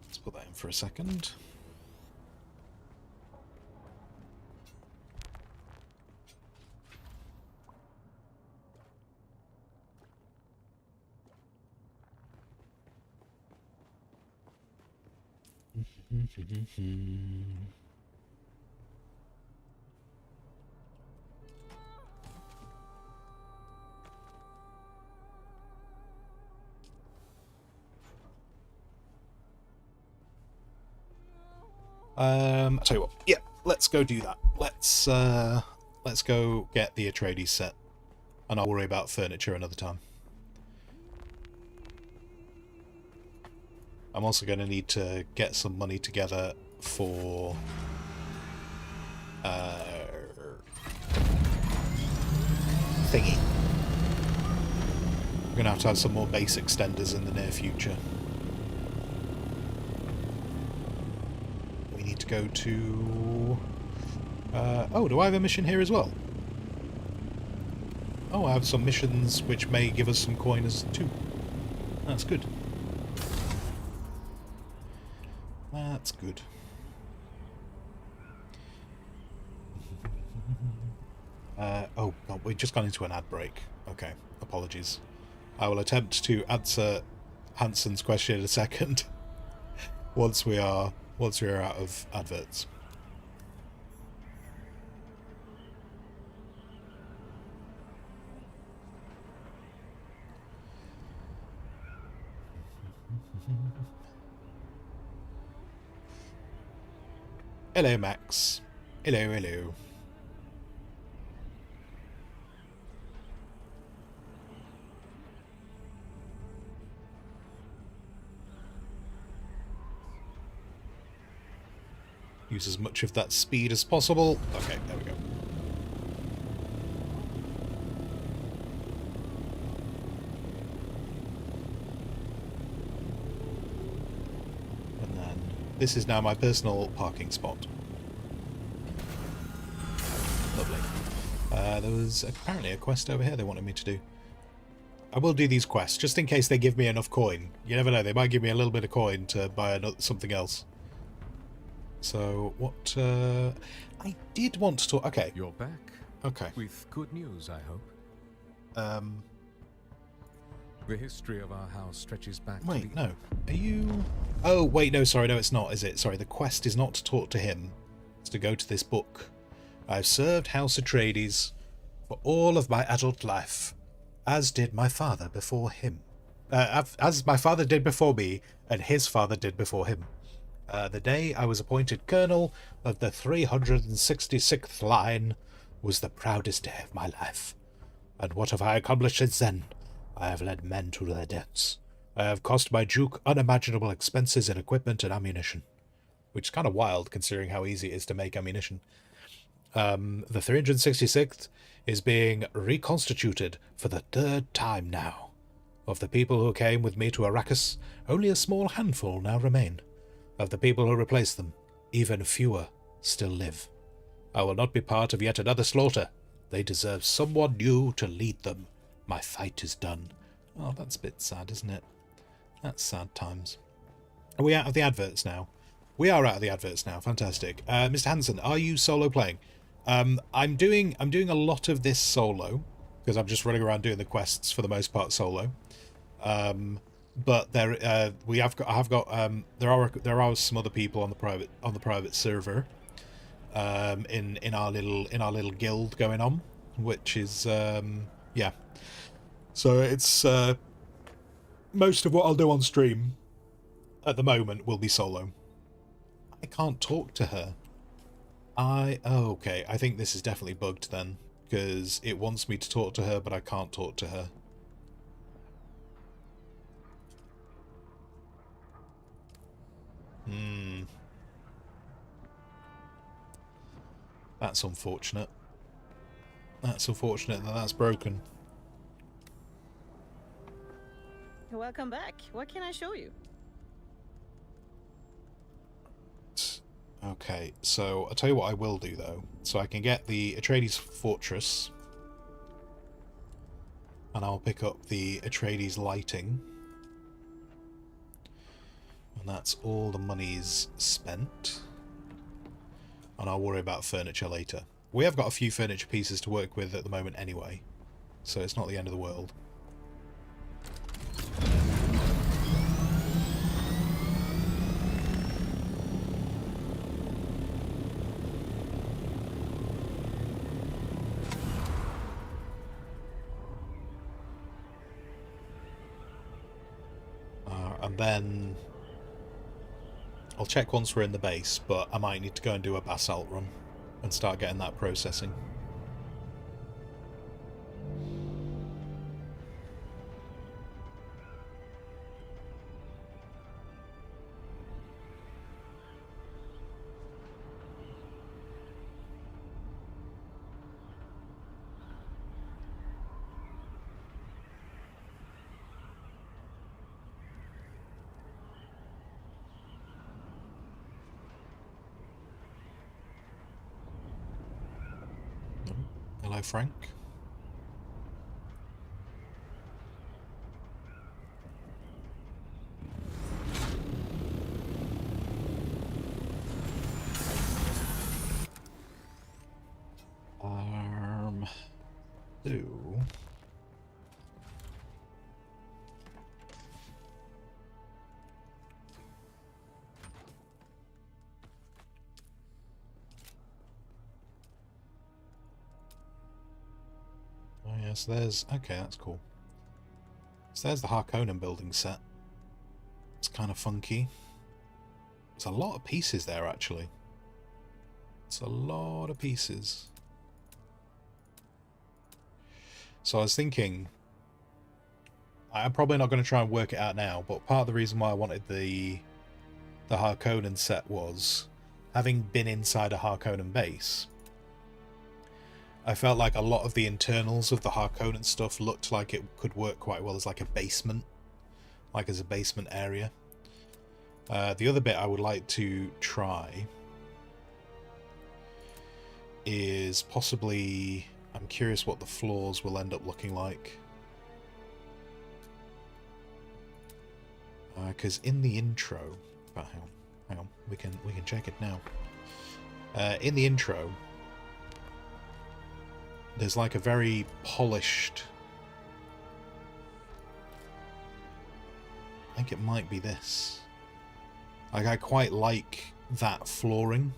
Let's put that in for a second. I'll tell you what. Yeah, let's go do that. Let's go get the Atreides set, and I'll worry about furniture another time. I'm also going to need to get some money together for thingy. We're going to have some more base extenders in the near future. We need to go to... oh, do I have a mission here as well? Oh, I have some missions which may give us some coins too. That's good. That's good. Oh, God, we've just gone into an ad break. Okay, apologies. I will attempt to answer Hansen's question in a second. once we are out of adverts. Hello, Max. Hello, hello. Use as much of that speed as possible. Okay, there we go. And then this is now my personal parking spot. Lovely. There was apparently a quest over here they wanted me to do. I will do these quests, just in case they give me enough coin. You never know, they might give me a little bit of coin to buy something else. So, what, I did want to talk... Okay. You're back. Okay. With good news, I hope. The history of our house stretches back to Wait, no. Are you... Oh, wait, no, sorry, no, it's not, is it? Sorry, the quest is not to talk to him. It's to go to this book. I've served House Atreides for all of my adult life, as did my father before him. As my father did before me, and his father did before him. The day I was appointed colonel of the 366th line was the proudest day of my life. And what have I accomplished since then? I have led men to their deaths. I have cost my duke unimaginable expenses in equipment and ammunition. Which is kind of wild, considering how easy it is to make ammunition. The 366th is being reconstituted for the third time now. Of the people who came with me to Arrakis, only a small handful now remain. Of the people who replaced them, even fewer still live. I will not be part of yet another slaughter. They deserve someone new to lead them. My fight is done. Oh, that's a bit sad, isn't it? That's sad times. Are we out of the adverts now? We are out of the adverts now. Fantastic. Mr. Hansen, are you solo playing? I'm doing a lot of this solo because I'm just running around doing the quests for the most part solo. But there there are some other people on the private server in our little guild going on, which is yeah. So it's most of what I'll do on stream at the moment will be solo. I can't talk to her. Oh, okay. I think this is definitely bugged then, because it wants me to talk to her, but I can't talk to her. That's unfortunate. That's unfortunate that that's broken. Welcome back. What can I show you? Okay, so I'll tell you what I will do though. So I can get the Atreides Fortress, and I'll pick up the Atreides Lighting, and that's all the money's spent. And I'll worry about furniture later. We have got a few furniture pieces to work with at the moment anyway, so it's not the end of the world. And then I'll check once we're in the base, but I might need to go and do a basalt run and start getting that processing. Hello, Frank. Do. Oh yes, there's... Okay, that's cool. So there's the Harkonnen building set. It's kind of funky. There's a lot of pieces there, actually. It's a lot of pieces. So I was thinking... I'm probably not going to try and work it out now, but part of the reason why I wanted the Harkonnen set was, having been inside a Harkonnen base, I felt like a lot of the internals of the Harkonnen stuff looked like it could work quite well as like a basement, like as a basement area. The other bit I would like to try is possibly... I'm curious what the floors will end up looking like. Because in the intro... But hang on, we can check it now. In the intro, there's like a very polished... I think it might be this. Like, I quite like that flooring.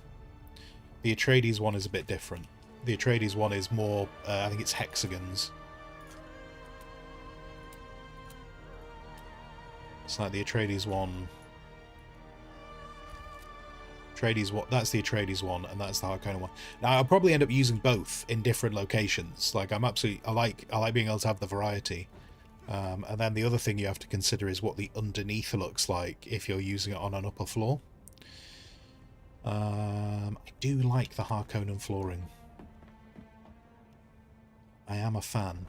The Atreides one is a bit different. The Atreides one is more, I think it's hexagons. It's like the Atreides one... that's the Atreides one, and that's the Harkonnen one. Now, I'll probably end up using both in different locations. Like, I like being able to have the variety. And then the other thing you have to consider is what the underneath looks like if you're using it on an upper floor. I do like the Harkonnen flooring. I am a fan.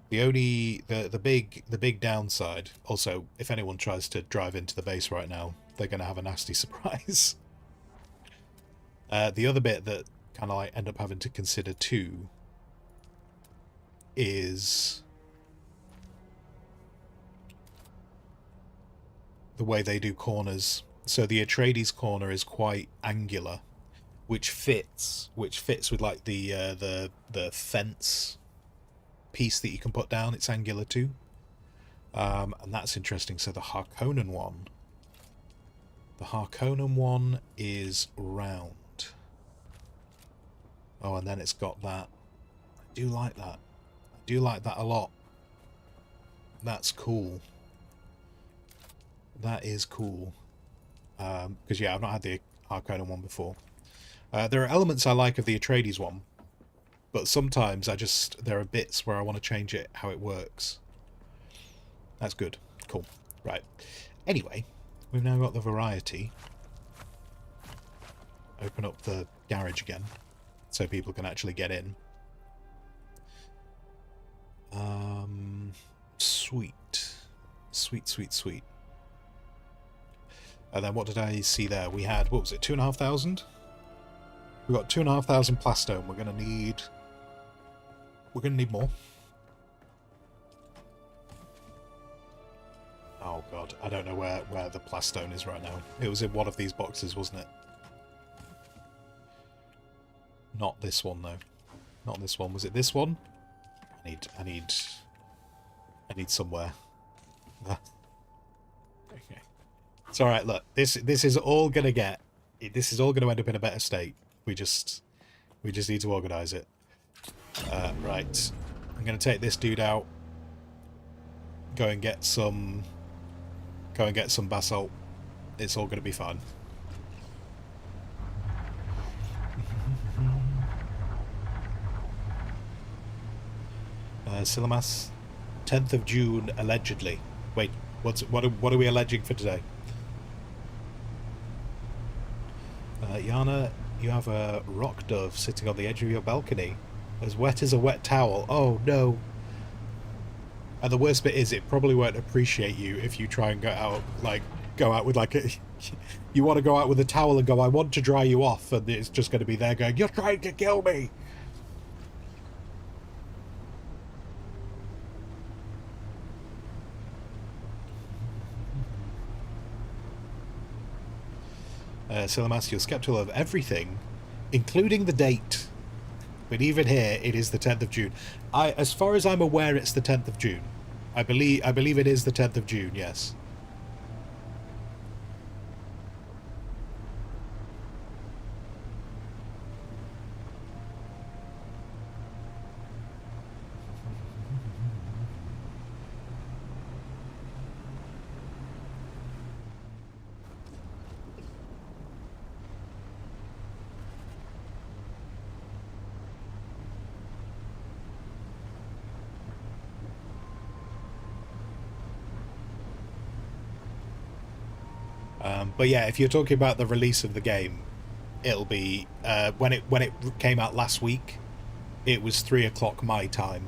The big downside, also, if anyone tries to drive into the base right now, they're going to have a nasty surprise. The other bit that kind of like end up having to consider too is the way they do corners. So the Atreides corner is quite angular, which fits with like the fence piece that you can put down. It's angular too, and that's interesting. So the Harkonnen one is round. Oh, and then it's got that. I do like that. I do like that a lot. That's cool. That is cool. Because yeah, I've not had the Harkonnen one before. There are elements I like of the Atreides one, but sometimes there are bits where I want to change it, how it works. That's good. Cool. Right. Anyway, we've now got the variety. Open up the garage again, so people can actually get in. Sweet. Sweet. And then what did I see there? We had, what was it, 2,500? We got 2,500 plastone. We're gonna need more. Oh god, I don't know where the plastone is right now. It was in one of these boxes, wasn't it? Not this one though. Not this one. Was it this one? I need somewhere. Okay. It's all right. Look, this is all gonna end up in a better state. We just need to organize it. Right. I'm gonna take this dude out. Go and get some basalt. It's all gonna be fine. Silamas, 10th of June, allegedly. Wait, what are we alleging for today? Yana, you have a rock dove sitting on the edge of your balcony, as wet as a wet towel. Oh no! And the worst bit is, it probably won't appreciate you if you try and go out with like a. You want to go out with a towel and go, I want to dry you off, and it's just going to be there going, you're trying to kill me. Silamas, you're skeptical of everything, including the date. But even here, it is the 10th of June. As far as I'm aware, it's the 10th of June. I believe it is the 10th of June, yes. But yeah, if you're talking about the release of the game, it'll be when it came out last week. It was 3 o'clock my time,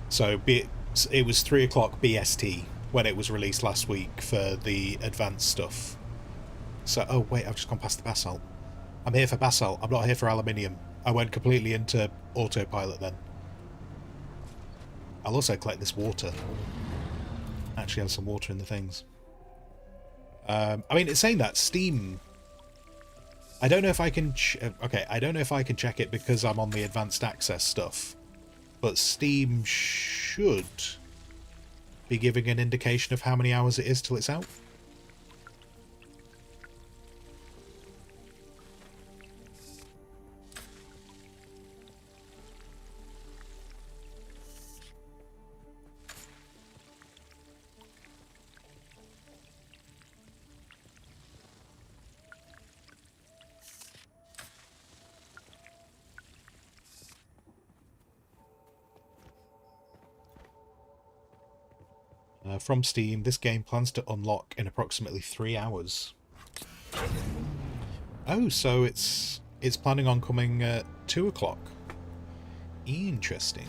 so it was 3 o'clock BST when it was released last week for the advanced stuff. So oh wait, I've just gone past the basalt. I'm here for basalt. I'm not here for aluminium. I went completely into autopilot then. I'll also collect this water. Actually have some water in the things. I mean, it's saying that Steam. I don't know if I can. I don't know if I can check it because I'm on the advanced access stuff, but Steam should be giving an indication of how many hours it is till it's out. From Steam, this game plans to unlock in approximately 3 hours. Oh, so it's planning on coming at 2 o'clock. Interesting.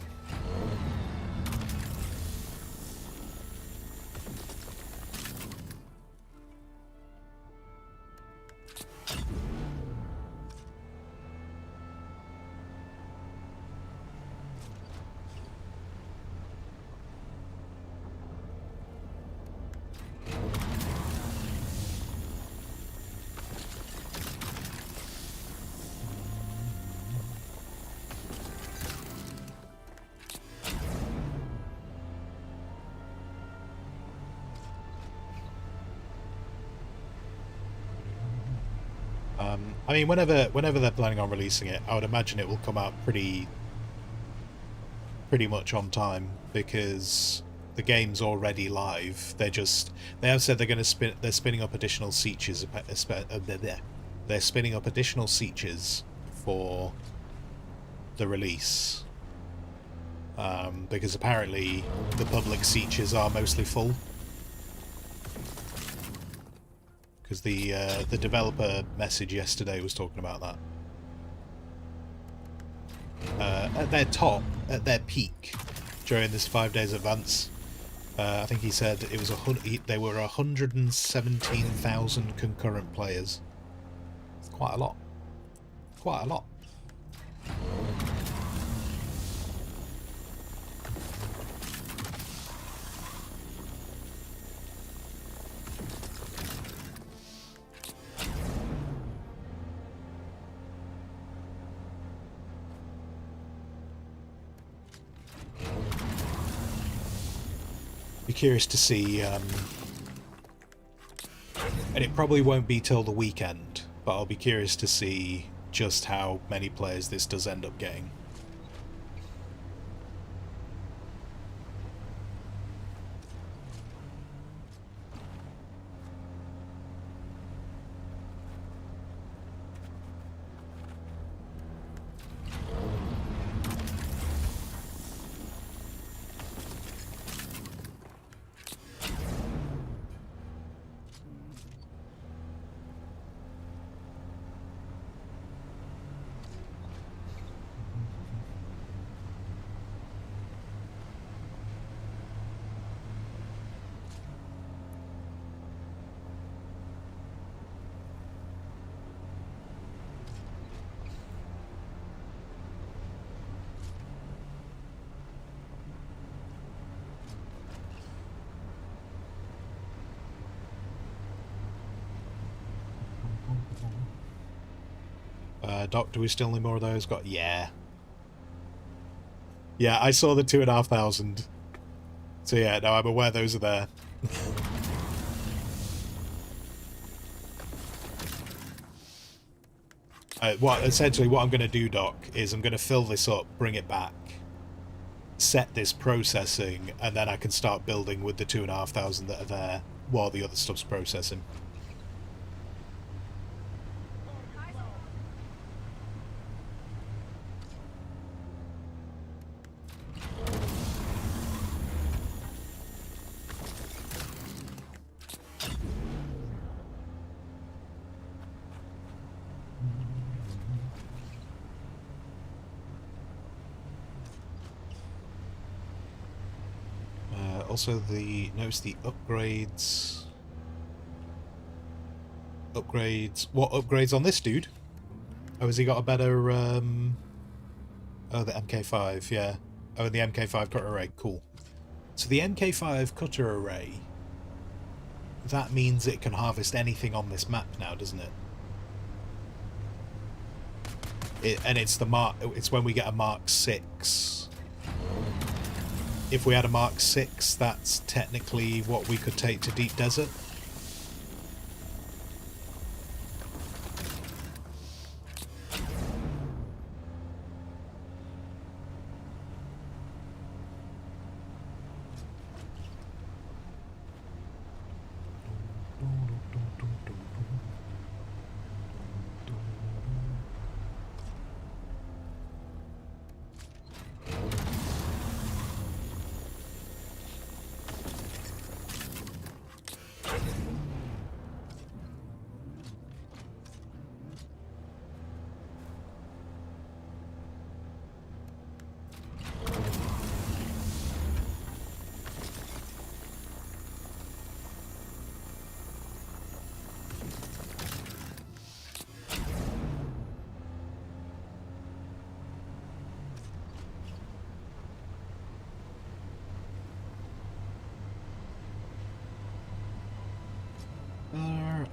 I mean, whenever they're planning on releasing it, I would imagine it will come out pretty much on time, because the game's already live. They have said they're going to they're spinning up additional features. They're spinning up additional features for the release, because apparently the public features are mostly full. Because the developer message yesterday was talking about that. At their peak during this 5 days advance, I think he said it was there were 117,000 concurrent players. It's quite a lot. Quite a lot. Be curious to see, and it probably won't be till the weekend, but I'll be curious to see just how many players this does end up getting. Doc, do we still need more of those? Yeah, I saw the 2,500. So yeah, no, I'm aware those are there. Essentially what I'm going to do, Doc, is I'm going to fill this up, bring it back, set this processing, and then I can start building with the 2,500 that are there while the other stuff's processing. Also, notice the upgrades. What upgrades on this dude? Oh, has he got a better? Oh, the MK5, yeah. Oh, the MK5 cutter array, cool. So the MK5 cutter array. That means it can harvest anything on this map now, doesn't it? And it's the mark. It's when we get a Mark 6. If we had a Mark 6, that's technically what we could take to Deep Desert.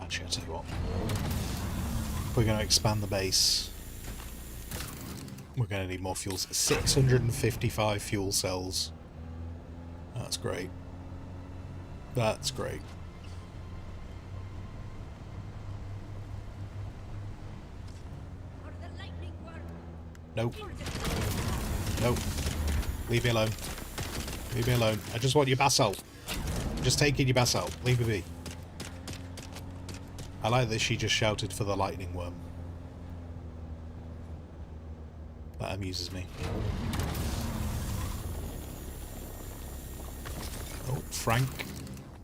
Actually, I'll tell you what. We're going to expand the base. We're going to need more fuels. 655 fuel cells. That's great. That's great. Nope. Nope. Leave me alone. Leave me alone. I just want your basalt. I'm just taking your basalt. Leave me be. I like that she just shouted for the lightning worm. That amuses me. Oh, Frank.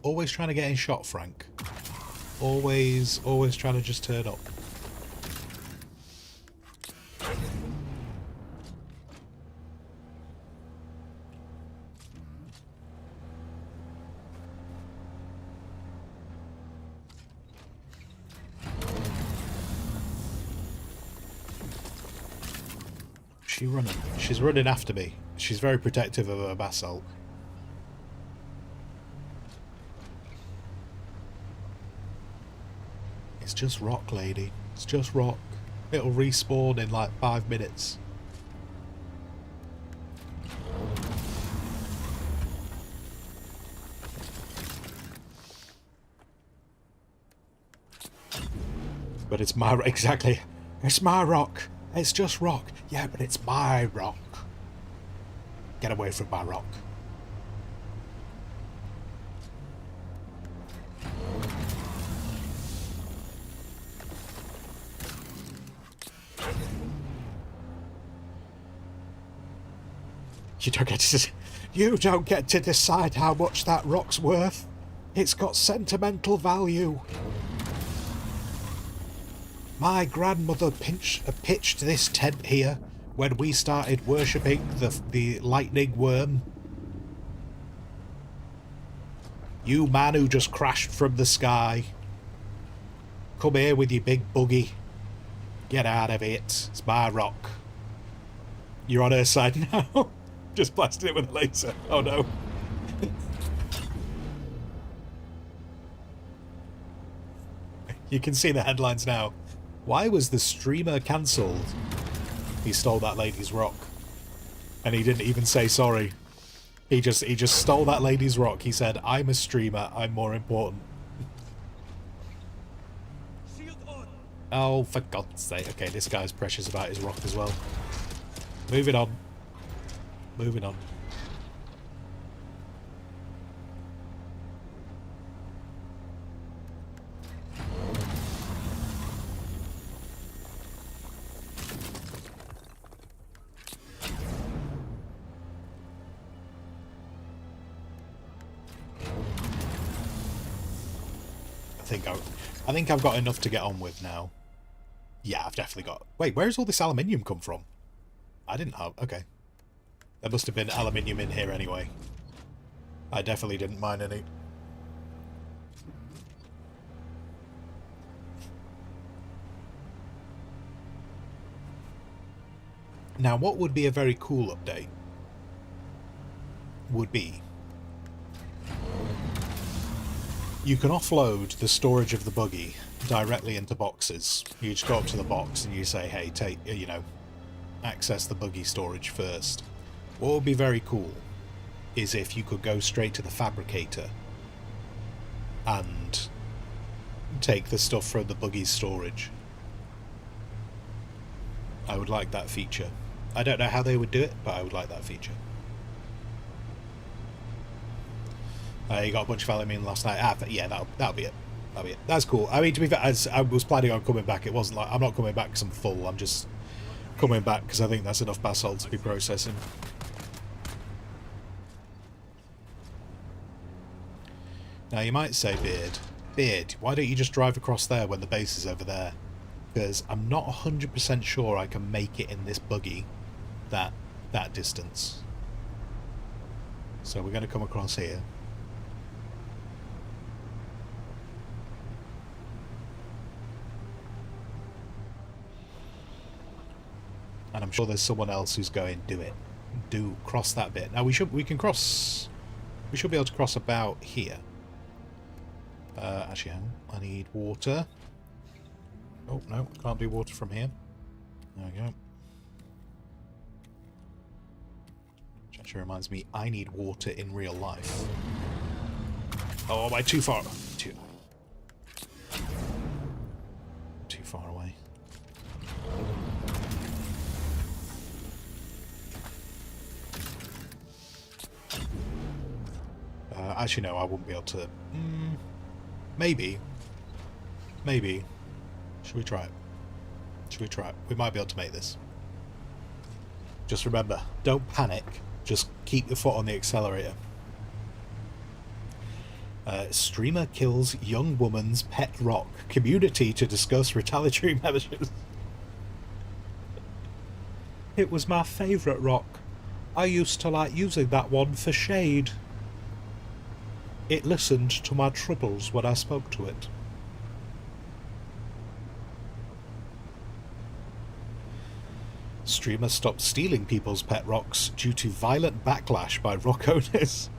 Always trying to get in shot, Frank. Always trying to just turn up. She's running after me. She's very protective of her basalt. It's just rock, lady. It's just rock. It'll respawn in like 5 minutes. But it's my... Exactly. It's my rock. It's just rock. Yeah, but it's my rock. Get away from my rock. You don't get to decide how much that rock's worth. It's got sentimental value. My grandmother pitched this tent here when we started worshipping the lightning worm. You man who just crashed from the sky. Come here with your big buggy. Get out of it. It's my rock. You're on her side now. Just blasted it with a laser. Oh no. You can see the headlines now. Why was the streamer cancelled? He stole that lady's rock. And he didn't even say sorry. He just stole that lady's rock. He said, I'm a streamer, I'm more important. Oh, for God's sake. Okay, this guy's precious about his rock as well. Moving on. Moving on. I think I've got enough to get on with now. Yeah, I've definitely got... Wait, where's all this aluminium come from? I didn't have... Okay. There must have been aluminium in here anyway. I definitely didn't mine any. Now, what would be a very cool update would be you can offload the storage of the buggy directly into boxes. You just go up to the box and you say, hey, take, you know, access the buggy storage first. What would be very cool is if you could go straight to the fabricator and take the stuff from the buggy's storage. I would like that feature. I don't know how they would do it, but I would like that feature. You got a bunch of aluminium last night. But yeah, that'll be it. That'll be it. That's cool. I mean, to be fair, as I was planning on coming back, it wasn't like I'm not coming back because I'm full. I'm just coming back because I think that's enough basalt to be processing. Now you might say, Beard, why don't you just drive across there when the base is over there? Because I'm not 100% sure I can make it in this buggy that distance. So we're going to come across here. And I'm sure there's someone else who's going, do cross that bit. Now we should be able to cross about here. Actually, hang on. I need water. Oh, no, can't do water from here. There we go. Which actually reminds me, I need water in real life. Oh, am I too far? Too far away. Actually, no, I wouldn't be able to. Maybe. Maybe. Should we try it? Should we try it? We might be able to make this. Just remember, don't panic. Just keep your foot on the accelerator. Streamer kills young woman's pet rock. Community to discuss retaliatory measures. It was my favourite rock. I used to like using that one for shade. It listened to my troubles when I spoke to it. Streamer stopped stealing people's pet rocks due to violent backlash by rock owners.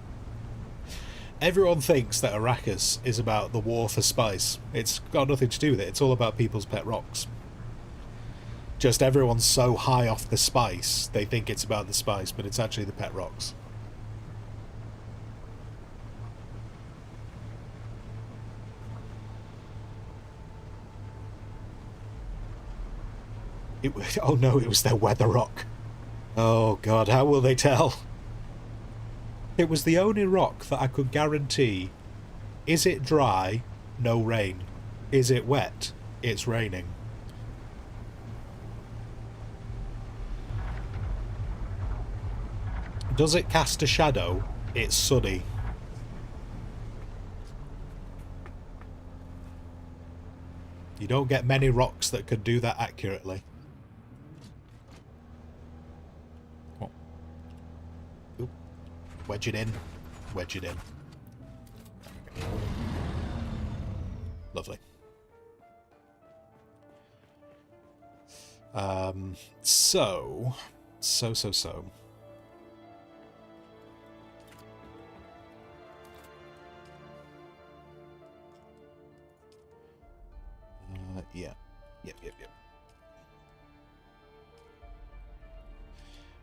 Everyone thinks that Arrakis is about the war for spice. It's got nothing to do with it. It's all about people's pet rocks. Just everyone's so high off the spice, they think it's about the spice, but it's actually the pet rocks. Oh no, it was their weather rock. Oh god, how will they tell? It was the only rock that I could guarantee. Is it dry? No rain. Is it wet? It's raining. Does it cast a shadow? It's sunny. You don't get many rocks that can do that accurately. Wedge it in. Wedge it in. Lovely. So. Yeah. Yep.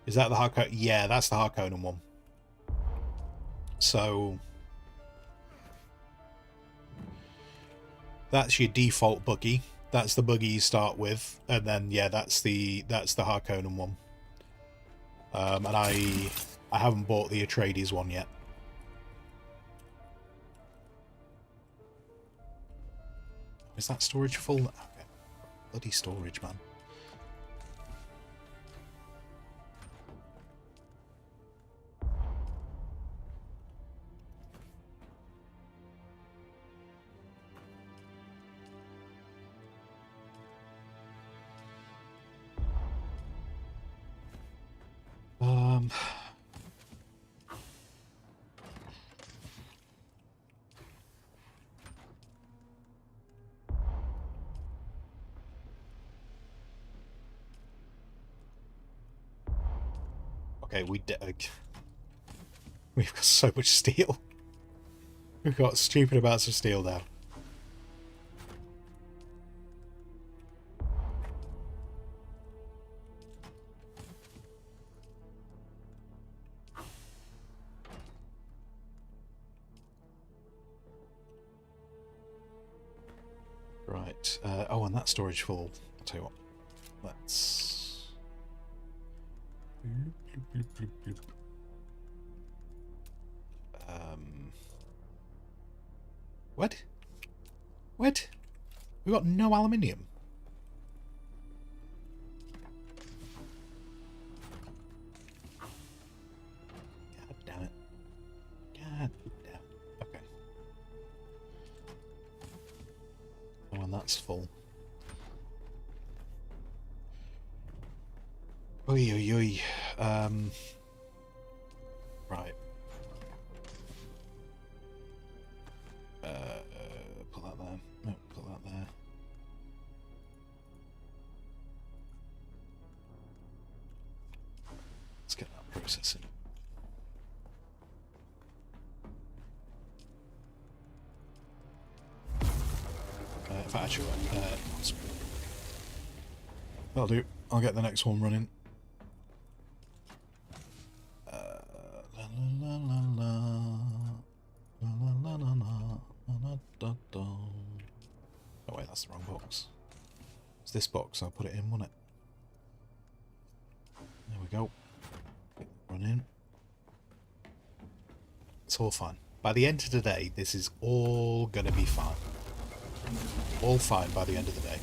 Is that the Harkonnen? Yeah, that's the Harkonnen one. So that's your default buggy. That's the buggy you start with, and then yeah, that's the Harkonnen one. And I haven't bought the Atreides one yet. Is that storage full? Okay. Bloody storage, man. Okay, we've got so much steel. We've got stupid amounts of steel now. Right. Oh, and that storage full. I'll tell you what. Let's. Bloop, bloop, bloop, bloop. What? What? We've got no aluminium. God damn it. God damn. Okay. Oh, and that's full. Oy, oy, oy. Right. Put that there. No, put that there. Let's get that processing. If I actually that'll do. I'll get the next one running. Oh wait, that's the wrong box. It's this box, I'll put it in, won't it? There we go. Run in. It's all fine. By the end of the day, this is all gonna be fine. All fine by the end of the day.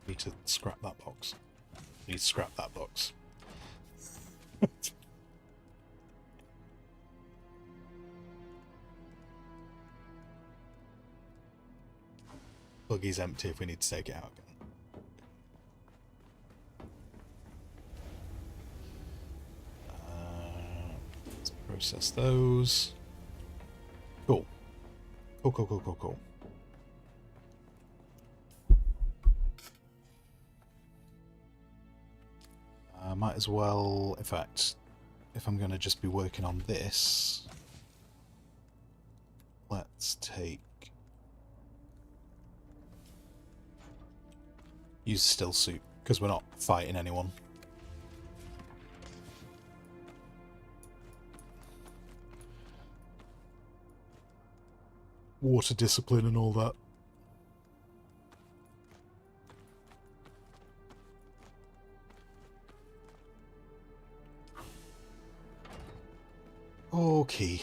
Need to scrap that box. Need to scrap that box. Buggy's empty if we need to take it out again. Let's process those. Cool. Cool. Might as well, in fact, if I'm going to just be working on this, let's take... use still suit, because we're not fighting anyone. Water discipline and all that. Okay.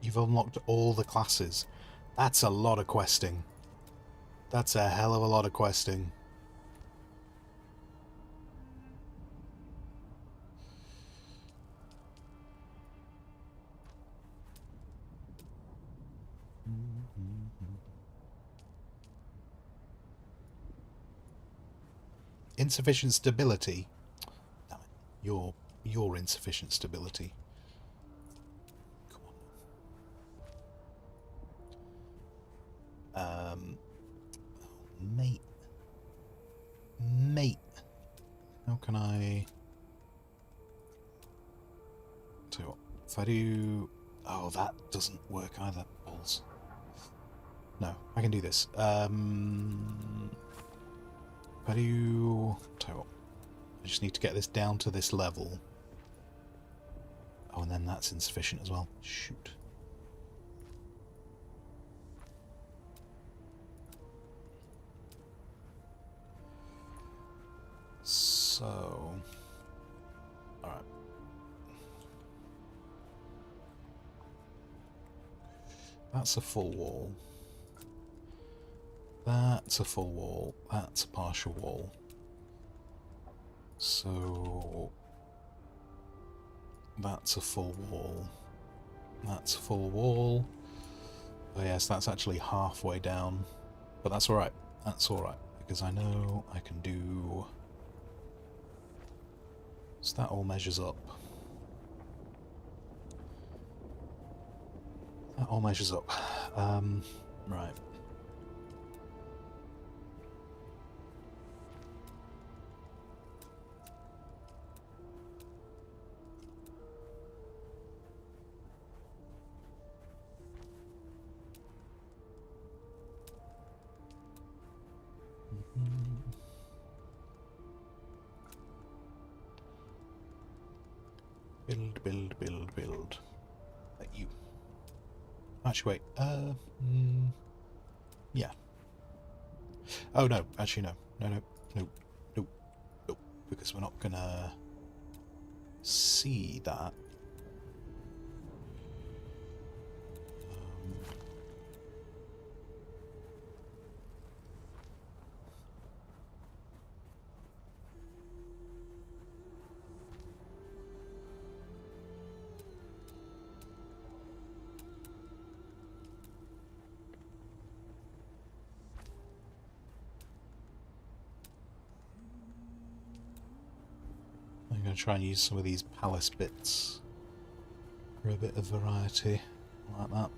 You've unlocked all the classes. That's a lot of questing. That's a hell of a lot of questing. Insufficient stability. Damn it. Your insufficient stability. Mate. How can I... Tell you what, if I do... Oh, that doesn't work either. Balls. No, I can do this. If I do... Tell you what, I just need to get this down to this level. Oh, and then that's insufficient as well. Shoot. So, alright. That's a full wall. That's a full wall. That's a partial wall. So, that's a full wall. That's a full wall. Oh yes, that's actually halfway down. But that's alright. That's alright. Because I know I can do... So that all measures up. That all measures up. Right. Build, build, build, build. You. Actually, wait. Yeah. Oh no, actually no. No. Because we're not gonna see that. I'm going to try and use some of these palace bits for a bit of variety, like that.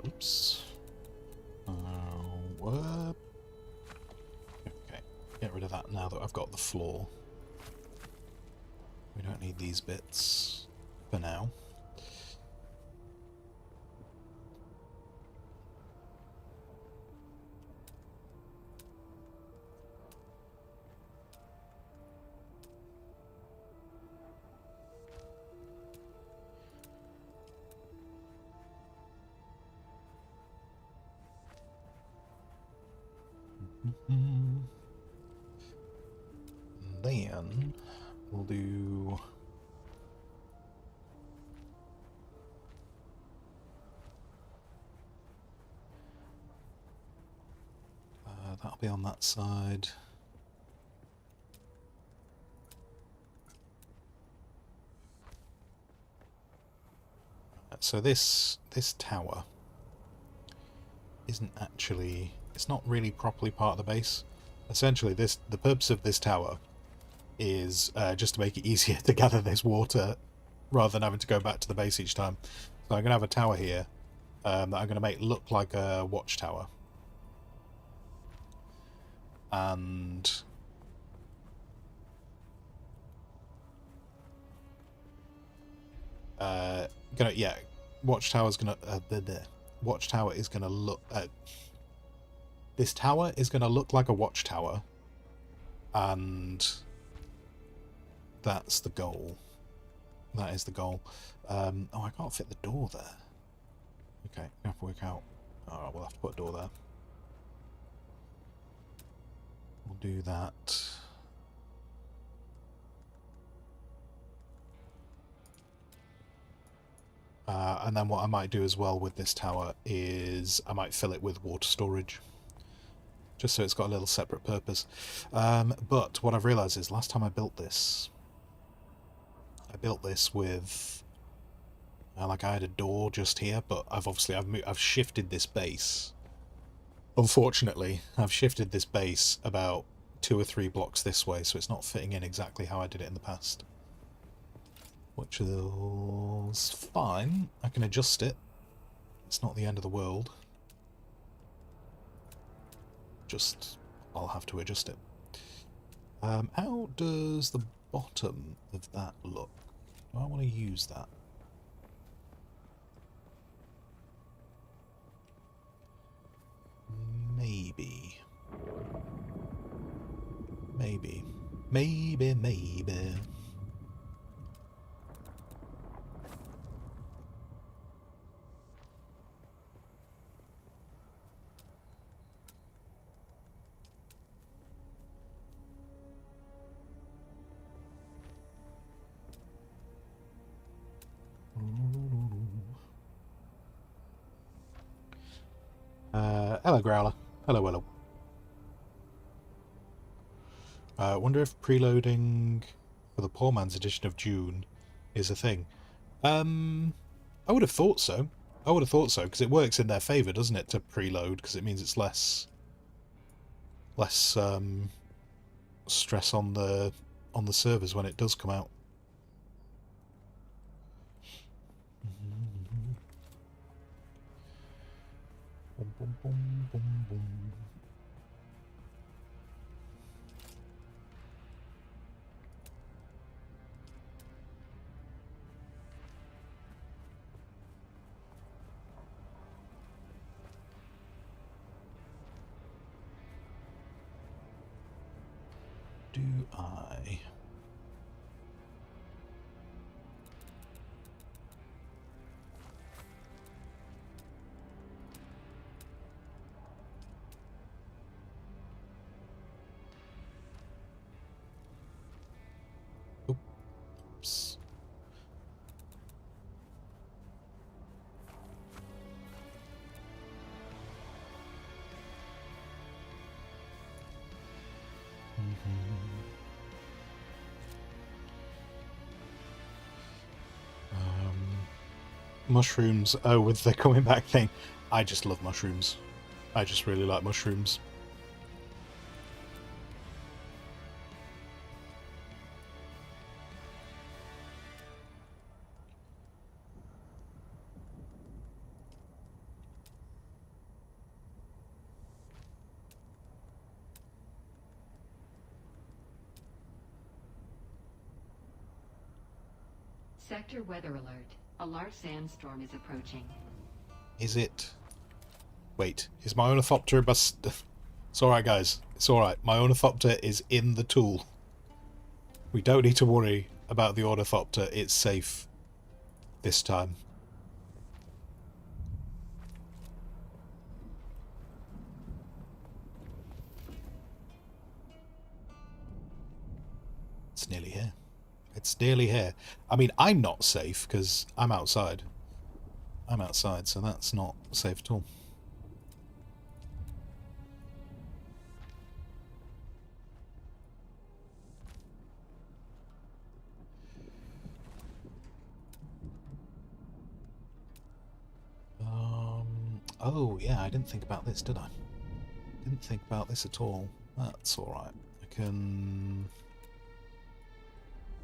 Oops. What? Okay, get rid of that now that I've got the floor. We don't need these bits for now. Then we'll do that'll be on that side. So this tower isn't actually, it's not really properly part of the base. Essentially, the purpose of this tower is just to make it easier to gather this water rather than having to go back to the base each time. So I'm going to have a tower here that I'm going to make look like a watchtower. And watchtower's gonna the watchtower is gonna look this tower is gonna look like a watchtower, and that's the goal. That is the goal. Oh, I can't fit the door there. Okay, we have to work out. Alright, we'll have to put a door there. We'll do that. And then what I might do as well with this tower is I might fill it with water storage, just so it's got a little separate purpose. But what I've realised is last time I built this with like I had a door just here, but I've shifted this base. Unfortunately, I've shifted this base about 2 or 3 blocks this way, so it's not fitting in exactly how I did it in the past. Which is fine. I can adjust it. It's not the end of the world. Just, I'll have to adjust it. How does the bottom of that look? Do I want to use that? Maybe. Maybe. Maybe. Hello, Growler. Hello. I wonder if preloading for the poor man's edition of Dune is a thing. I would have thought so. Because it works in their favour, doesn't it, to preload, because it means it's less stress on the servers when it does come out. Boom, boom, boom, boom, boom. Do I? Oops. Mushrooms. Oh, with the coming back thing. I just love mushrooms. I just really like mushrooms. Sector weather alert. A large sandstorm is approaching. Is it? Wait, is my ornithopter bust? It's alright, guys. It's alright. My ornithopter is in the tool. We don't need to worry about the ornithopter. It's safe this time. It's nearly here. It's nearly here. I mean, I'm not safe because I'm outside. I'm outside, so that's not safe at all. Oh, yeah, I didn't think about this, did I? Didn't think about this at all. That's alright. I can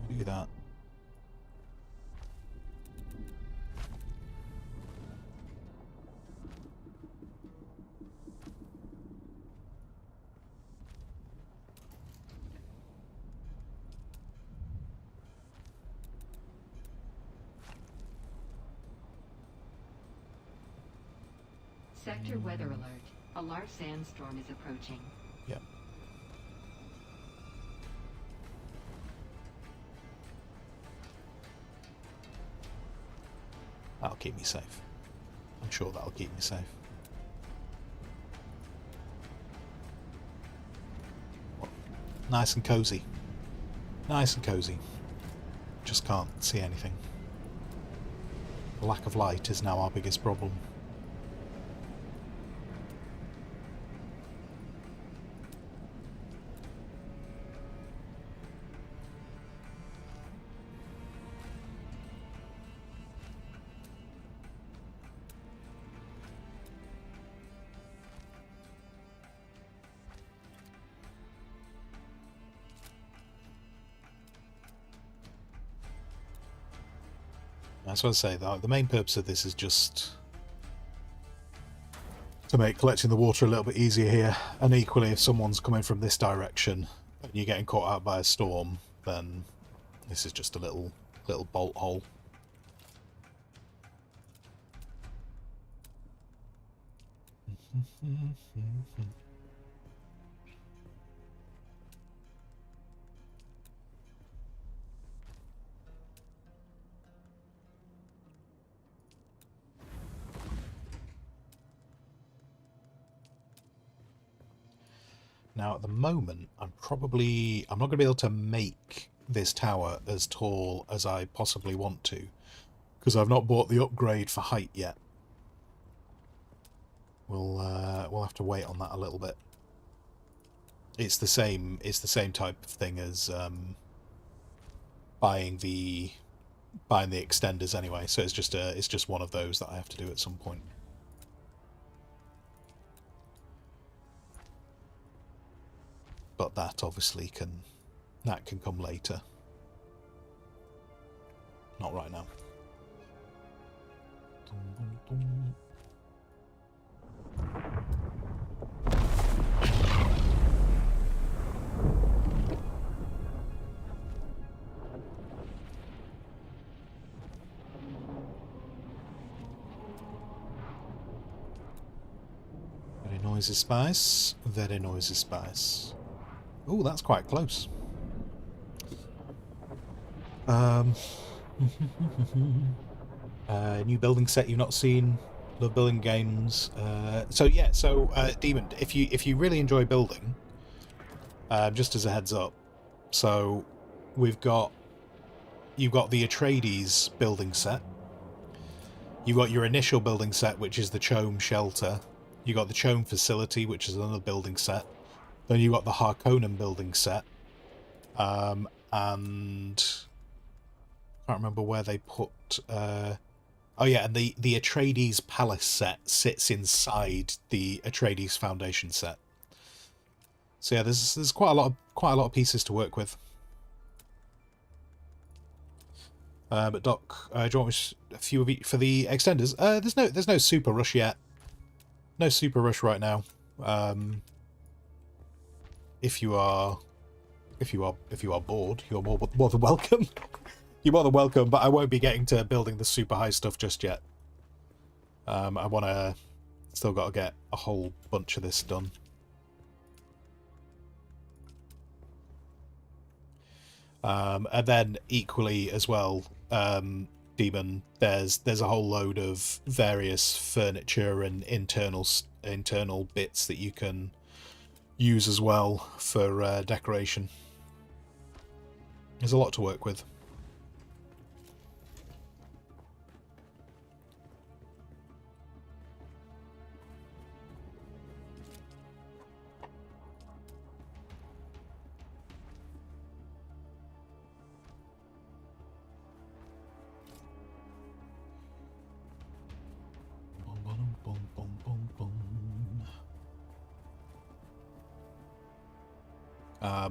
do that. Sector weather alert. A large sandstorm is approaching. Yep. That'll keep me safe. I'm sure that'll keep me safe. Nice and cozy. Nice and cozy. Just can't see anything. The lack of light is now our biggest problem. That's what I say, the main purpose of this is just to make collecting the water a little bit easier here, and equally if someone's coming from this direction and you're getting caught out by a storm, then this is just a little bolt hole. Now, at the moment, I'm not going to be able to make this tower as tall as I possibly want to, because I've not bought the upgrade for height yet. We'll have to wait on that a little bit. It's the same type of thing as buying the extenders anyway. So it's just one of those that I have to do at some point. But that obviously can come later. Not right now. Dum, dum, dum. noisy spice. Very noisy spice. Oh, that's quite close. New building set you've not seen. Love building games. Demon, if you really enjoy building, just as a heads up, so you've got the Atreides building set. You've got your initial building set, which is the Chome shelter. You got the Chome facility, which is another building set. Then you got the Harkonnen building set. And I can't remember where they put. Oh yeah, and the Atreides palace set sits inside the Atreides Foundation set. So yeah, there's quite a lot of pieces to work with. But Doc, do you want a few of each for the extenders? There's no super rush yet. No super rush right now. If you are bored, you're more than welcome. You're more than welcome, but I won't be getting to building the super high stuff just yet. Still got to get a whole bunch of this done. And then equally as well, Demon, there's a whole load of various furniture and internal bits that you can use as well for decoration. There's a lot to work with.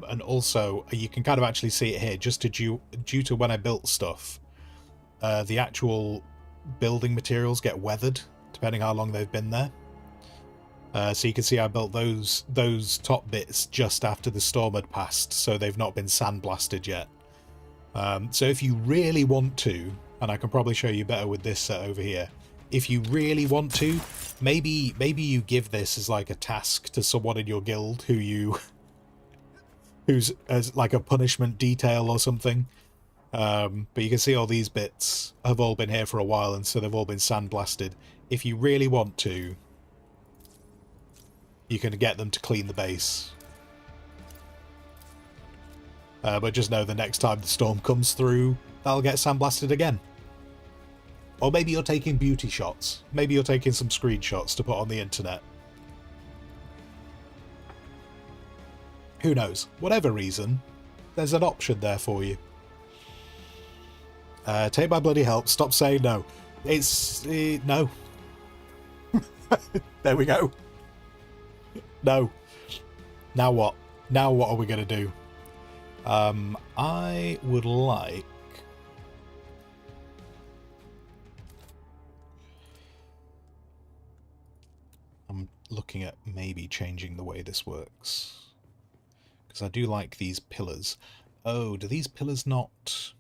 And also, you can kind of actually see it here, just due to when I built stuff, the actual building materials get weathered, depending how long they've been there. So you can see I built those top bits just after the storm had passed, so they've not been sandblasted yet. So if you really want to, and I can probably show you better with this set over here, if you really want to, maybe you give this as like a task to someone in your guild who's as like a punishment detail or something. But you can see all these bits have all been here for a while, and so they've all been sandblasted. If you really want to, you can get them to clean the base. But just know the next time the storm comes through, that'll get sandblasted again. Or maybe you're taking beauty shots. Maybe you're taking some screenshots to put on the internet. Who knows? Whatever reason, there's an option there for you. Take my bloody help. Stop saying no. It's... no. There we go. No. Now what? Now what are we going to do? I would like... I'm looking at maybe changing the way this works. Because I do like these pillars. Oh, do these pillars not...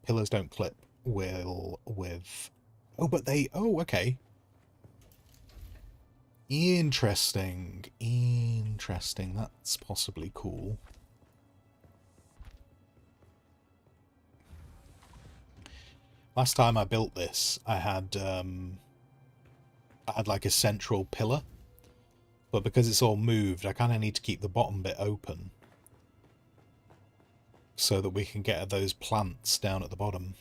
Pillars don't clip with... Oh, but they... Oh, okay. Interesting. Interesting. That's possibly cool. Last time I built this, I had like a central pillar. But because it's all moved, I kind of need to keep the bottom bit open, so that we can get at those plants down at the bottom.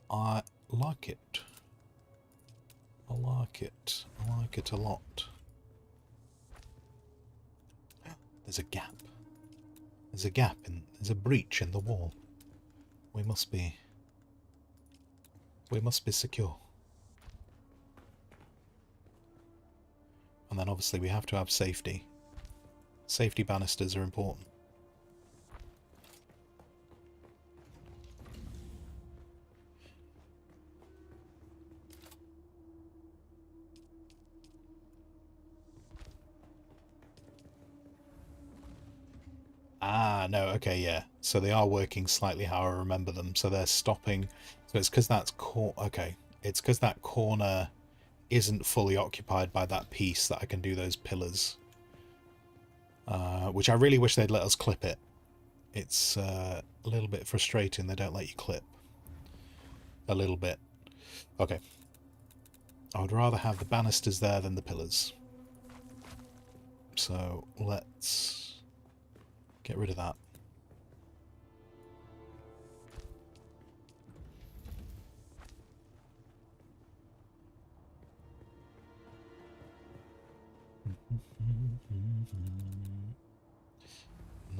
I like it. I like it. I like it a lot. There's a gap. There's a gap there's a breach in the wall. We must be secure. And then obviously we have to have safety. Safety banisters are important. Ah, no, okay, yeah. So they are working slightly how I remember them. So they're stopping. So it's because that's okay. It's because that corner isn't fully occupied by that piece that I can do those pillars. Which I really wish they'd let us clip it. It's a little bit frustrating they don't let you clip. A little bit. Okay. I would rather have the banisters there than the pillars. So let's get rid of that.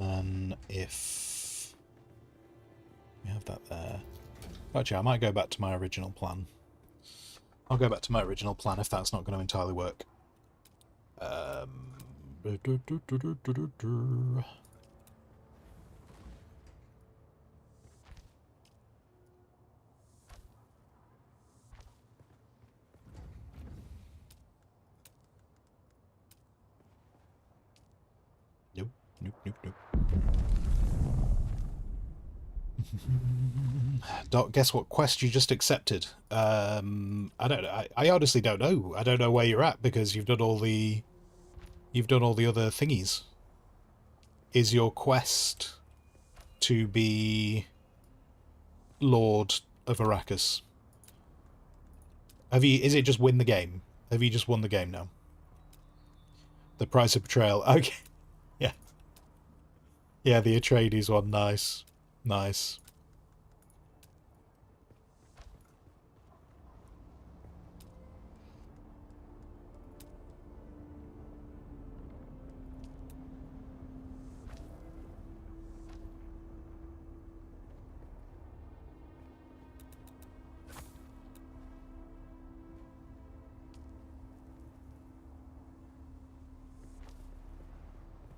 And then if we have that there... Actually, I might go back to my original plan. I'll go back to my original plan if that's not going to entirely work. Nope, nope, nope, nope. Doc, guess what quest you just accepted? I don't know. I honestly don't know. I don't know where you're at because you've done all the other thingies. Is your quest to be Lord of Arrakis? Is it just win the game? Have you just won the game now? The price of betrayal. Okay. Yeah. Yeah, the Atreides one. Nice. Nice.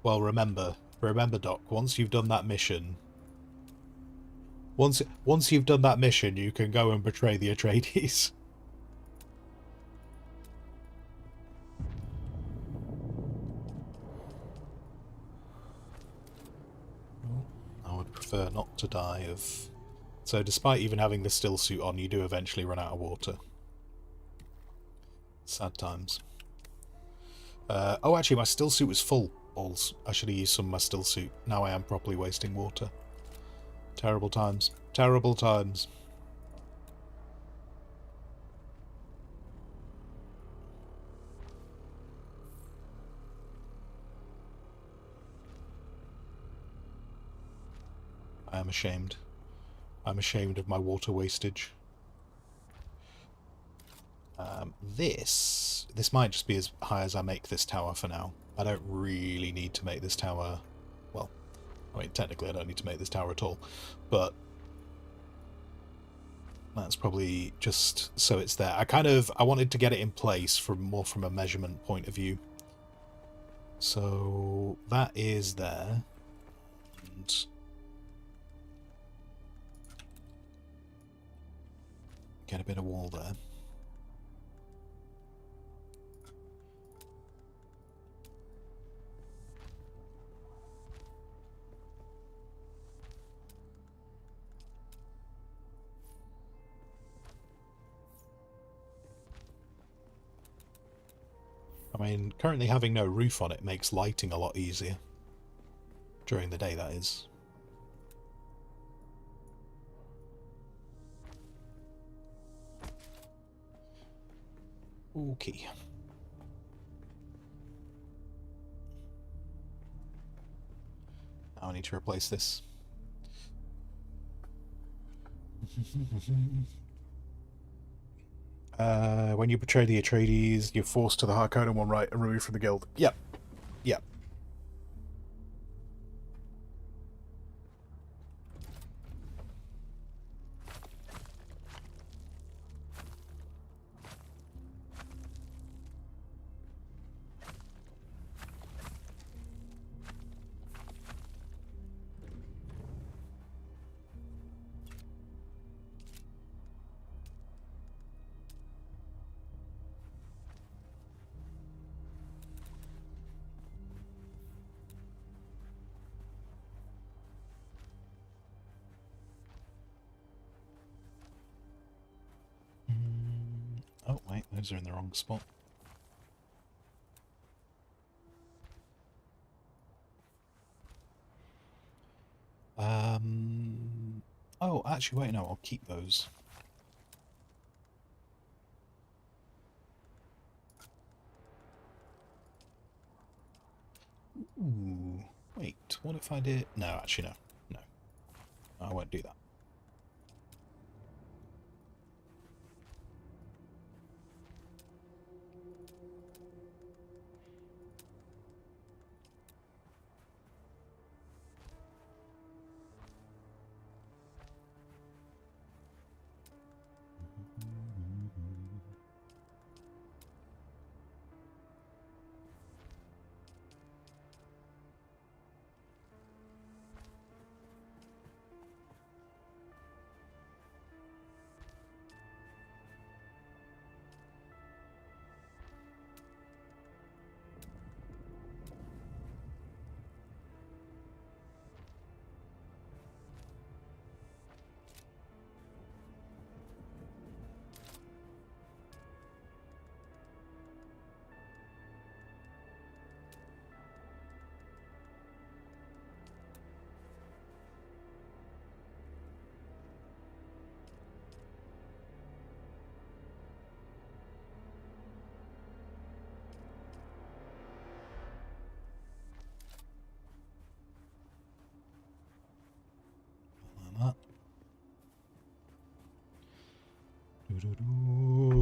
Well, remember, Doc, once you've done that mission... Once you've done that mission, you can go and betray the Atreides. I would prefer not to die of... So despite even having the still suit on, you do eventually run out of water. Sad times. Oh, actually, my still suit was full. Balls. I should have used some of my still suit. Now I am properly wasting water. Terrible times. Terrible times. I am ashamed. I'm ashamed of my water wastage. This might just be as high as I make this tower for now. I don't really need to make this tower... Well, I mean, technically I don't need to make this tower at all, but that's probably just so it's there. I wanted to get it in place more from a measurement point of view. So that is there. And get a bit of wall there. I mean, currently having no roof on it makes lighting a lot easier. During the day, that is. Okay. Now I need to replace this. When you betray the Atreides, you're forced to the Harkonnen one right and removed from the guild. Yep. Yep. Those are in the wrong spot. Oh, actually, wait, no, I'll keep those. Ooh, wait, what if I did... No, actually, no. No. I won't do that.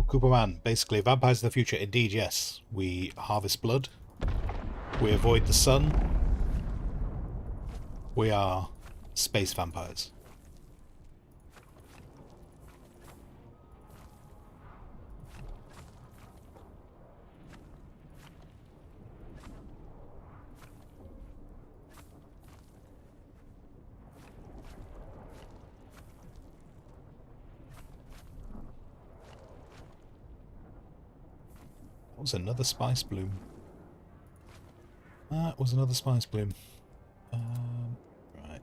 Cooperman, basically, vampires of the future. Indeed, yes. We harvest blood. We avoid the sun. We are space vampires. That was another spice bloom. That was another spice bloom. Right.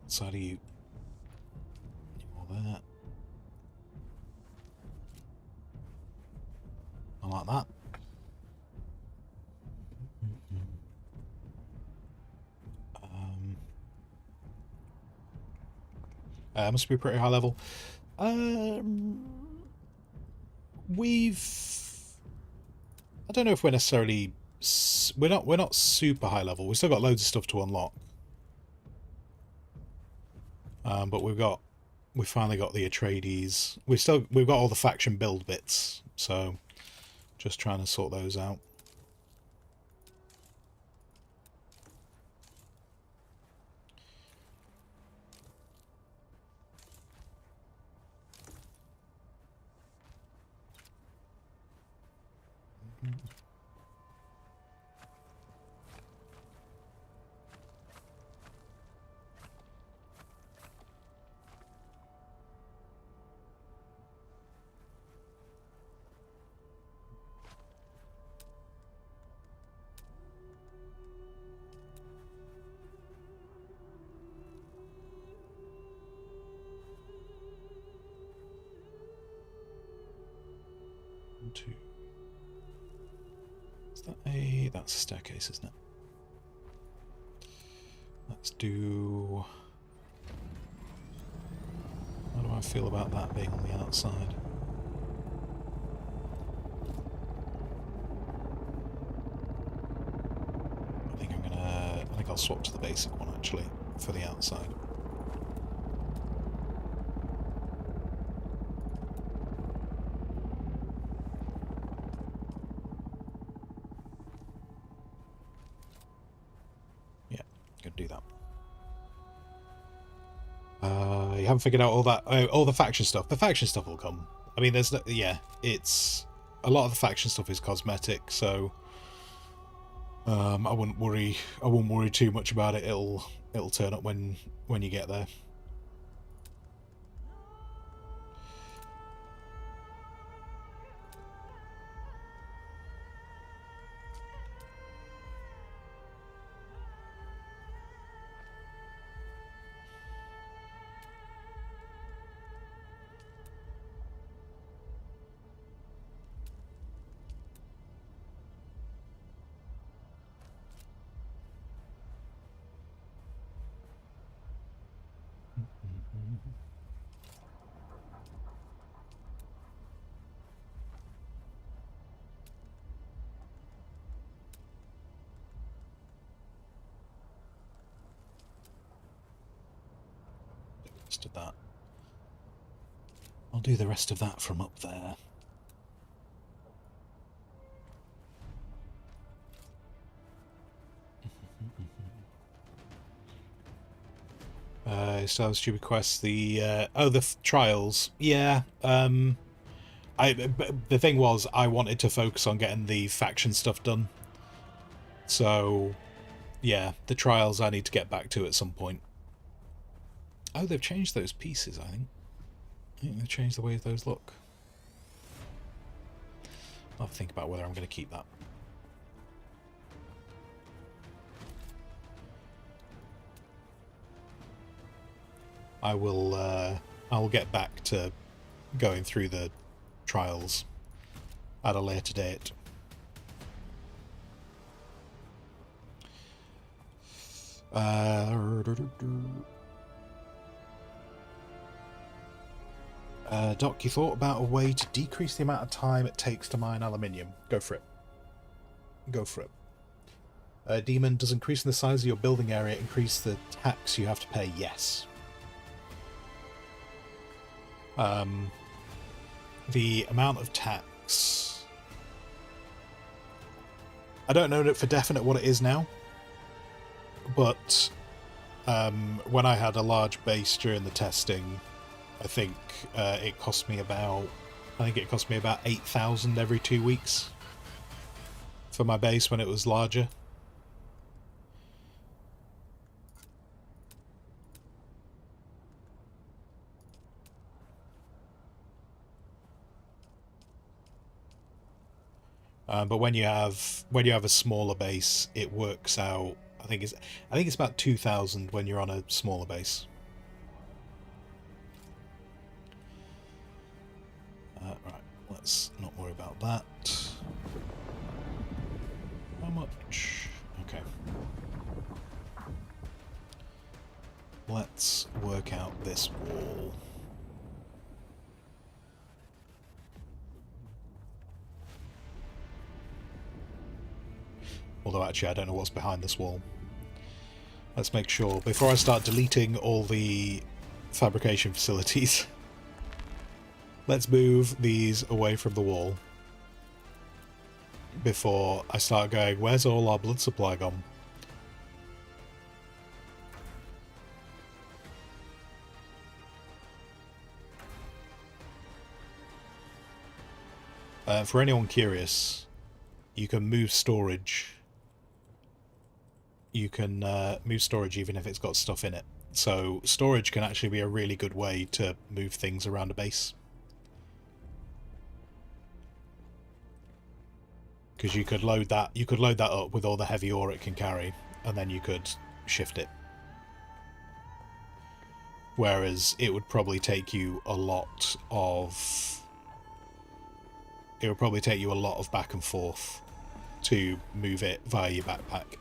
Side of you. All that. I like that. Must be pretty high level. I don't know if we're necessarily. We're not super high level. We've still got loads of stuff to unlock. But we finally got the Atreides. We've got all the faction build bits, so just trying to sort those out. Two. Is that that's a staircase, isn't it? Let's do... How do I feel about that being on the outside? I think I'll swap to the basic one actually for the outside. do that. You haven't figured out all that, all the faction stuff. The faction stuff will come. I mean, there's yeah, it's a lot of the faction stuff is cosmetic, so I wouldn't worry. I wouldn't worry too much about it. It'll turn up when you get there. Rest of that. I'll do the rest of that from up there. So stupid quest. The the trials. Yeah. The thing was, I wanted to focus on getting the faction stuff done. So, yeah, the trials I need to get back to at some point. Oh, they've changed those pieces, I think. I think they've changed the way those look. I'll have to think about whether I'm going to keep that. I will get back to going through the trials at a later date. Doc, you thought about a way to decrease the amount of time it takes to mine aluminium. Go for it. Go for it. Demon, does increasing the size of your building area increase the tax you have to pay? Yes. The amount of tax... I don't know for definite what it is now, but when I had a large base during the testing, I think it cost me about 8,000 every 2 weeks for my base when it was larger. But when you have a smaller base, it works out. I think it's about 2,000 when you're on a smaller base. Right, let's not worry about that. How much? Okay. Let's work out this wall. Although actually I don't know what's behind this wall. Let's make sure, before I start deleting all the fabrication facilities, let's move these away from the wall before I start going, where's all our blood supply gone? For anyone curious, you can move storage. You can move storage even if it's got stuff in it. So storage can actually be a really good way to move things around a base. Because you could load that up with all the heavy ore it can carry, and then you could shift it. Whereas it would probably take you a lot of back and forth to move it via your backpack.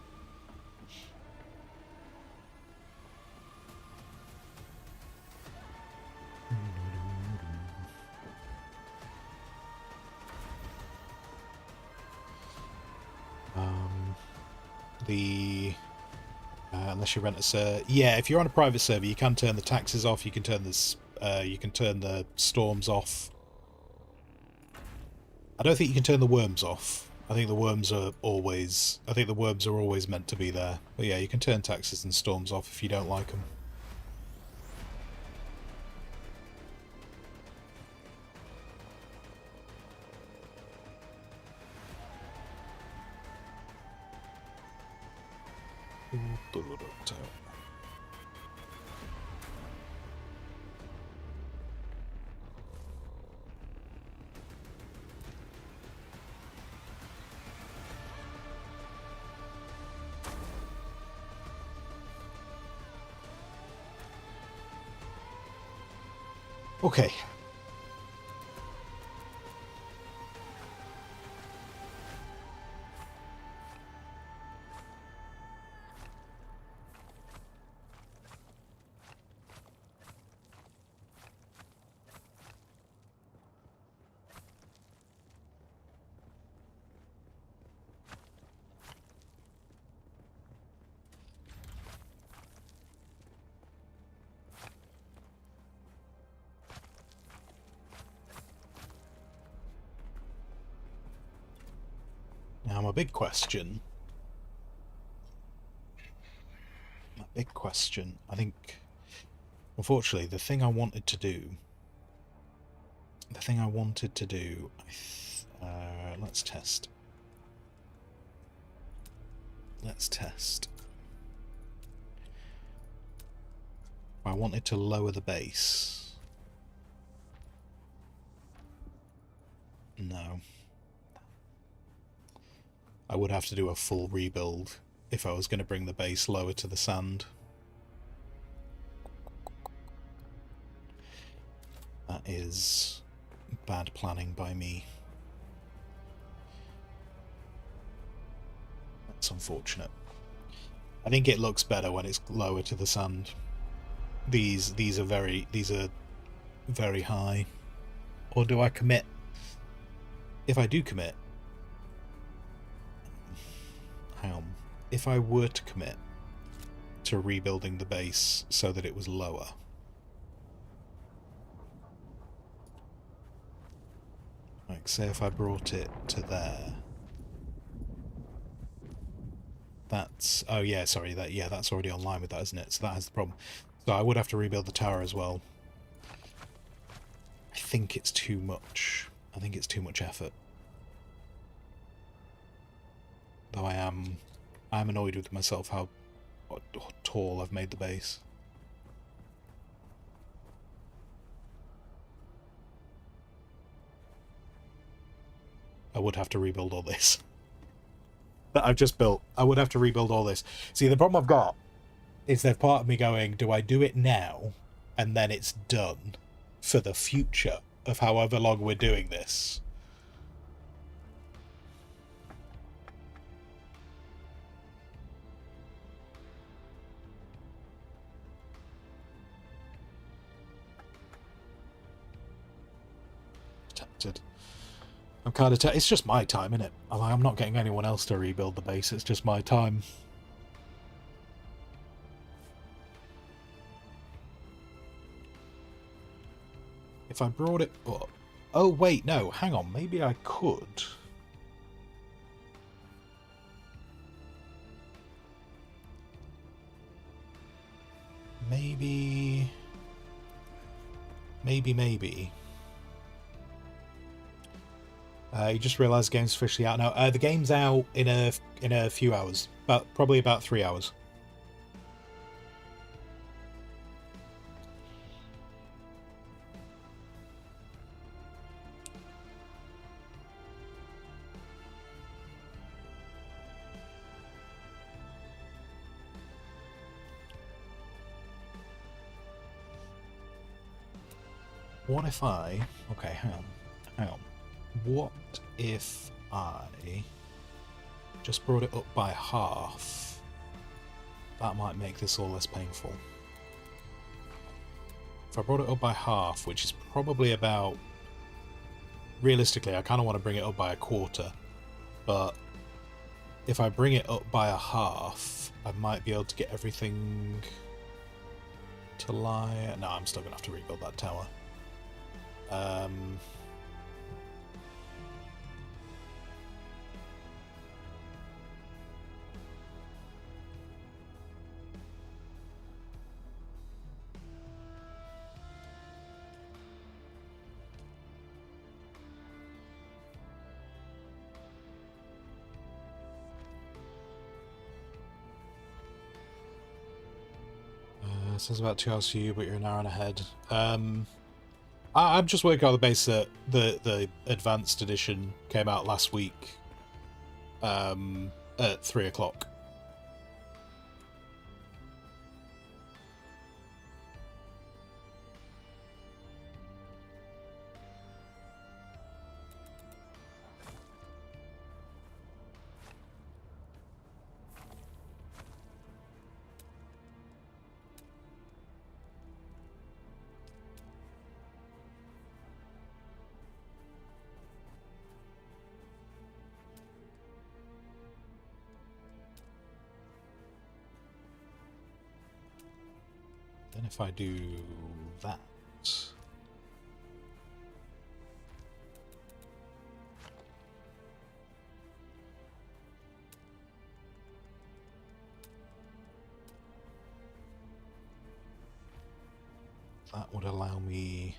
Unless you rent a server, yeah. If you're on a private server, you can turn the taxes off. You can turn this. You can turn the storms off. I don't think you can turn the worms off. I think the worms are always meant to be there. But yeah, you can turn taxes and storms off if you don't like them. Okay. Now, my big question, I think, unfortunately, the thing I wanted to do, let's test. I wanted to lower the base. No. I would have to do a full rebuild if I was going to bring the base lower to the sand. That is bad planning by me. That's unfortunate. I think it looks better when it's lower to the sand. These are very high. Or do I commit? If I do commit, hang on. If I were to commit to rebuilding the base so that it was lower, like say if I brought it to there, that's, oh yeah, sorry, that's already online with that, isn't it? So that has the problem. So I would have to rebuild the tower as well. I think it's too much. I think it's too much effort. Though I am annoyed with myself how tall I've made the base. I would have to rebuild all this that I've just built. I would have to rebuild all this. See, the problem I've got is there's part of me going, do I do it now and then it's done for the future of however long we're doing this? Tempted. I'm kind of it's just my time, innit? I'm not getting anyone else to rebuild the base, it's just my time. If I brought it up... Oh, wait, no, hang on, maybe I could. Maybe... You just realised the game's officially out now. The game's out in a few hours, probably about 3 hours. What if I... Okay, hang on. What if I just brought it up by half? That might make this all less painful. If I brought it up by half, which is probably about... Realistically, I kind of want to bring it up by a quarter, but if I bring it up by a half, I might be able to get everything to lie... No, I'm still going to have to rebuild that tower. It says about 2 hours for you, but you're an hour and ahead. I'm just working on the base that the advanced edition came out last week at 3 o'clock. Then if I do that... that would allow me...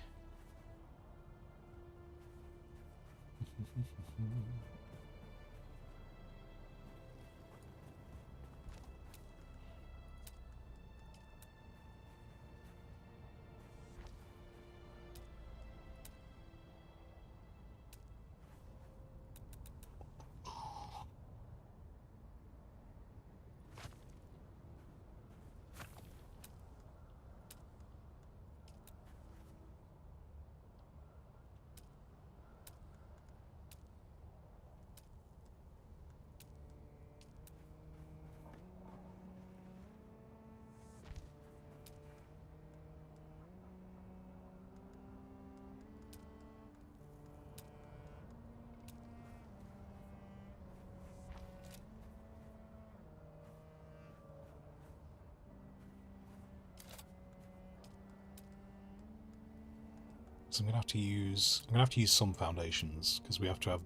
So I'm gonna have to use some foundations because we have to have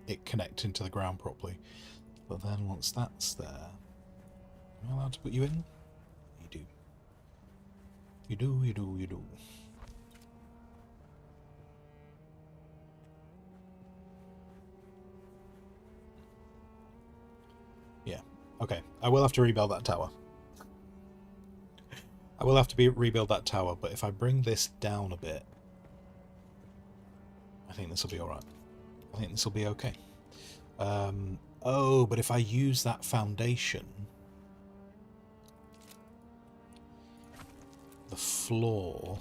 it connect into the ground properly. But then once that's there, am I allowed to put you in? You do. You do, you do, you do. Yeah. Okay. I will have to rebuild that tower. I will have to rebuild that tower, but if I bring this down a bit, I think this will be alright. I think this will be okay. Oh, but if I use that foundation, the floor...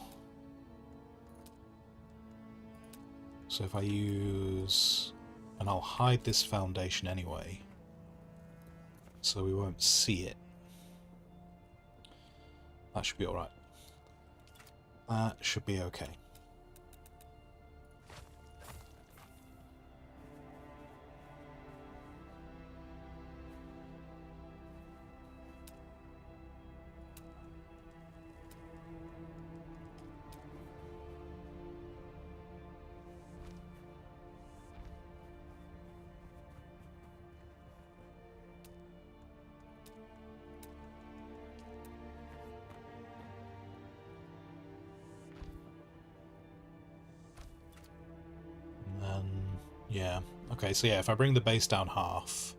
So if I use... And I'll hide this foundation anyway, so we won't see it. That should be alright. That should be okay. Yeah. Okay, so yeah, if I bring the base down half,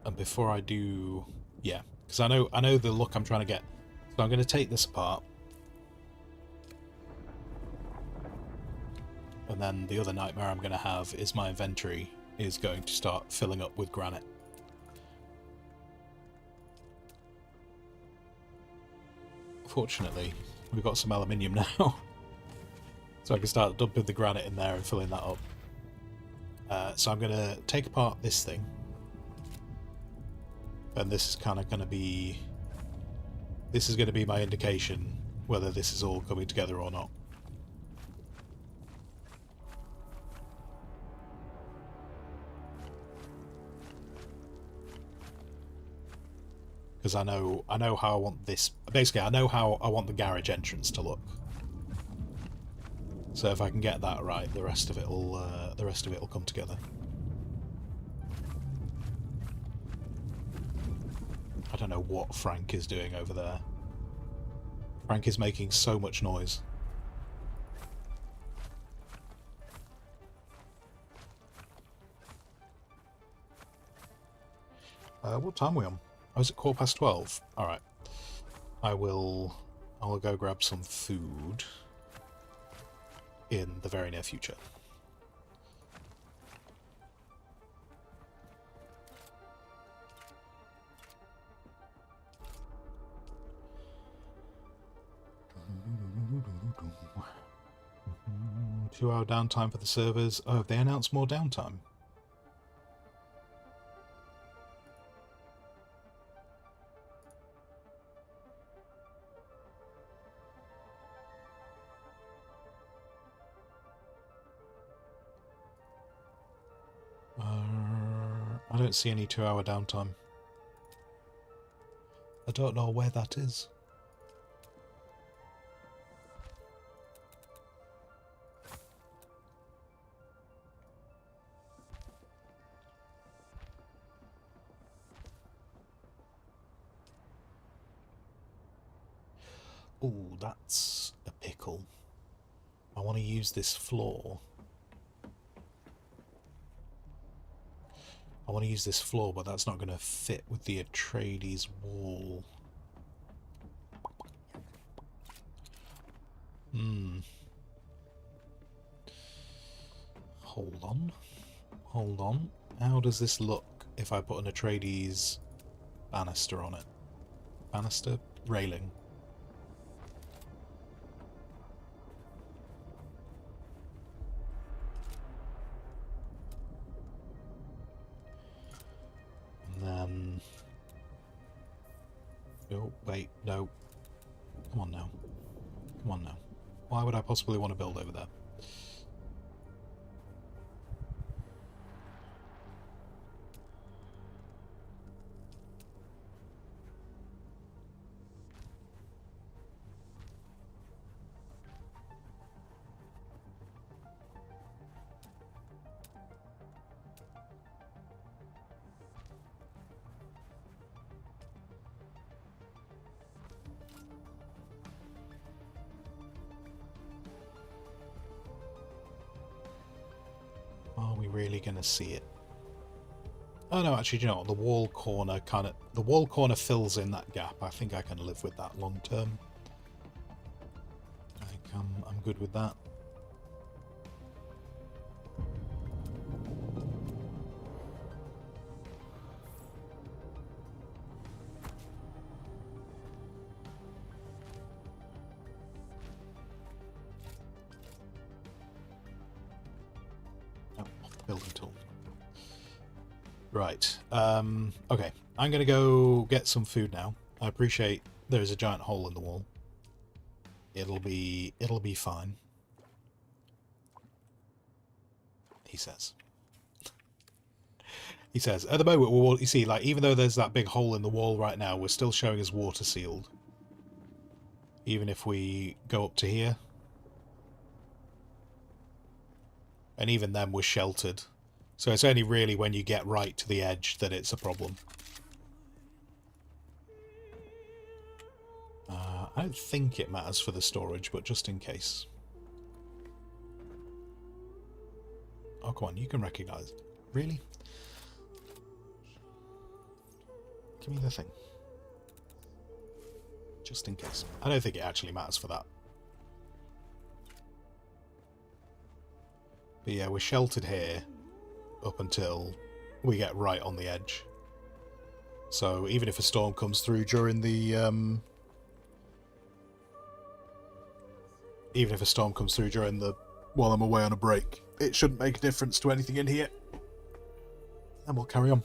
and before I do, yeah, because I know the look I'm trying to get. So I'm going to take this apart, and then the other nightmare I'm going to have is my inventory is going to start filling up with granite. Fortunately, we've got some aluminium now. So I can start dumping the granite in there and filling that up. So I'm going to take apart this thing. And this is kind of going to be... This is going to be my indication whether this is all coming together or not. Because I know how I want this... Basically, I know how I want the garage entrance to look. So if I can get that right, the rest of it'll come together. I don't know what Frank is doing over there. Frank is making so much noise. What time are we on? Oh, is it 12:15? Alright. I will go grab some food in the very near future. Two-hour downtime for the servers. Oh, they announced more downtime. I don't see any 2-hour downtime. I don't know where that is. Oh, that's a pickle. I want to use this floor. I want to use this floor, but that's not going to fit with the Atreides wall. Hold on. Hold on. How does this look if I put an Atreides banister on it? Banister? Railing. And then... Oh, wait, no. Come on now. Come on now. Why would I possibly want to build over there? Are we really going to see it? Oh no, actually, do you know what? The wall corner fills in that gap. I think I can live with that long term. I think I'm good with that. Oh, off the building tool. Right. Okay. I'm gonna go get some food now. I appreciate there's a giant hole in the wall. It'll be fine. He says. He says, at the moment, you see, like, even though there's that big hole in the wall right now, we're still showing as water sealed. Even if we go up to here. And even then we're sheltered. So it's only really when you get right to the edge that it's a problem. I don't think it matters for the storage, but just in case. Oh, come on, you can recognize it. Really? Give me the thing. Just in case. I don't think it actually matters for that. But yeah, we're sheltered here up until we get right on the edge. So even if a storm comes through during the while I'm away on a break, it shouldn't make a difference to anything in here. And we'll carry on.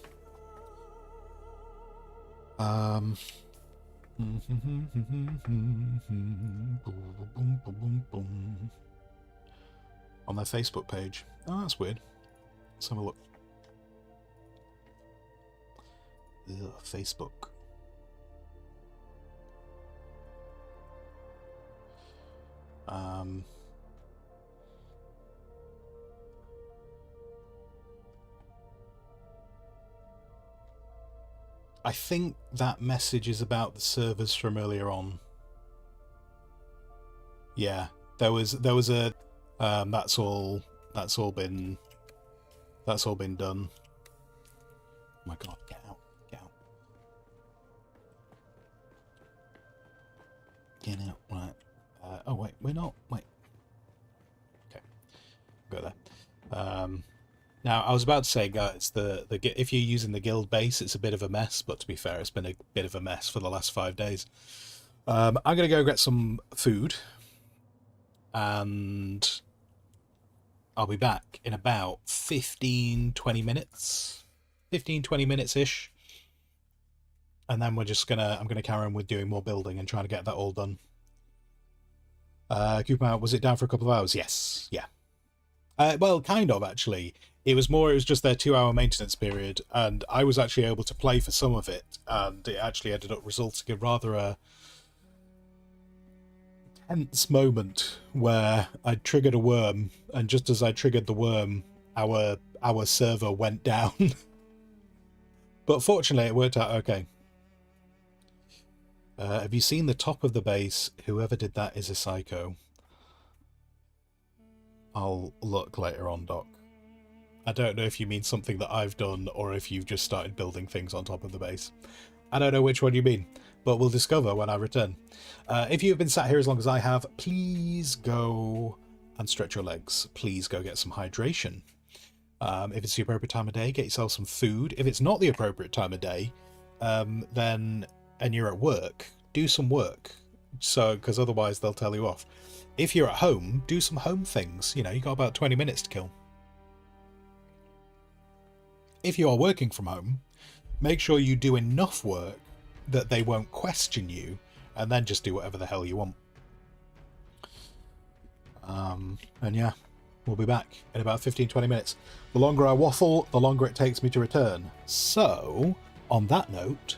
On their Facebook page. Oh, that's weird. Let's have a look. Ugh, Facebook. I think that message is about the servers from earlier on. Yeah, there was a that's all been done. Oh my god, get out, get out. Get out. Right. Oh, wait. We're not. Wait. Okay. Go there. Now, I was about to say, guys, if you're using the guild base, it's a bit of a mess. But to be fair, it's been a bit of a mess for the last 5 days. I'm going to go get some food. And I'll be back in about 15-20 minutes. 15-20 minutes-ish. And then I'm gonna carry on with doing more building and trying to get that all done. Cooper, was it down for a couple of hours? Yes, yeah. Well, kind of, actually. It was just their 2-hour maintenance period, and I was actually able to play for some of it, and it actually ended up resulting in rather a tense moment where I triggered a worm, and just as I triggered the worm, our server went down. But fortunately, it worked out okay. Have you seen the top of the base? Whoever did that is a psycho. I'll look later on, Doc. I don't know if you mean something that I've done or if you've just started building things on top of the base. I don't know which one you mean, but we'll discover when I return. If you've been sat here as long as I have, please go and stretch your legs. Please go get some hydration. If it's the appropriate time of day, get yourself some food. If it's not the appropriate time of day, and you're at work, do some work. Because otherwise they'll tell you off. If you're at home, do some home things. You got about 20 minutes to kill. If you are working from home, make sure you do enough work that they won't question you, and then just do whatever the hell you want. And yeah, we'll be back in about 15-20 minutes. The longer I waffle, the longer it takes me to return. So, on that note...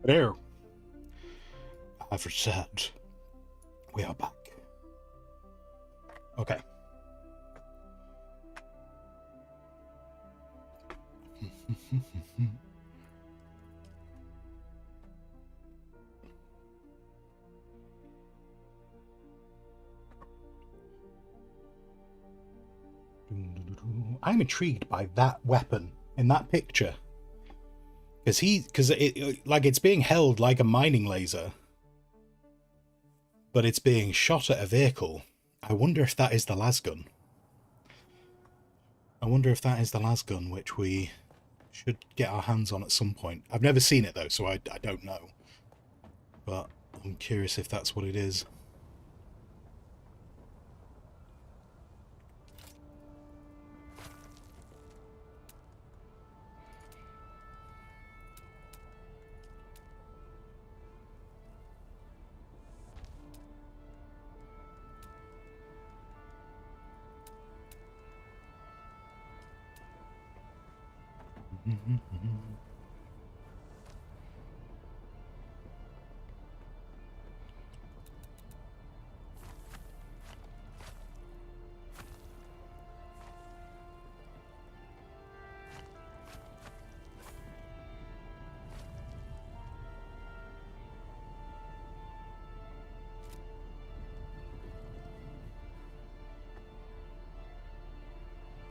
There. I've returned. We are back. Okay. I'm intrigued by that weapon in that picture. Because it's being held like a mining laser, but it's being shot at a vehicle. I wonder if that is the lasgun. I wonder if that is the lasgun, which we should get our hands on at some point. I've never seen it though, so I don't know. But I'm curious if that's what it is.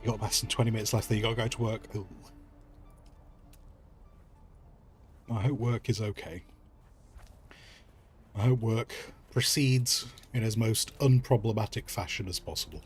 You got less than 20 minutes left, then you got to go to work. Ooh. I hope work is okay. I hope work proceeds in as most unproblematic fashion as possible.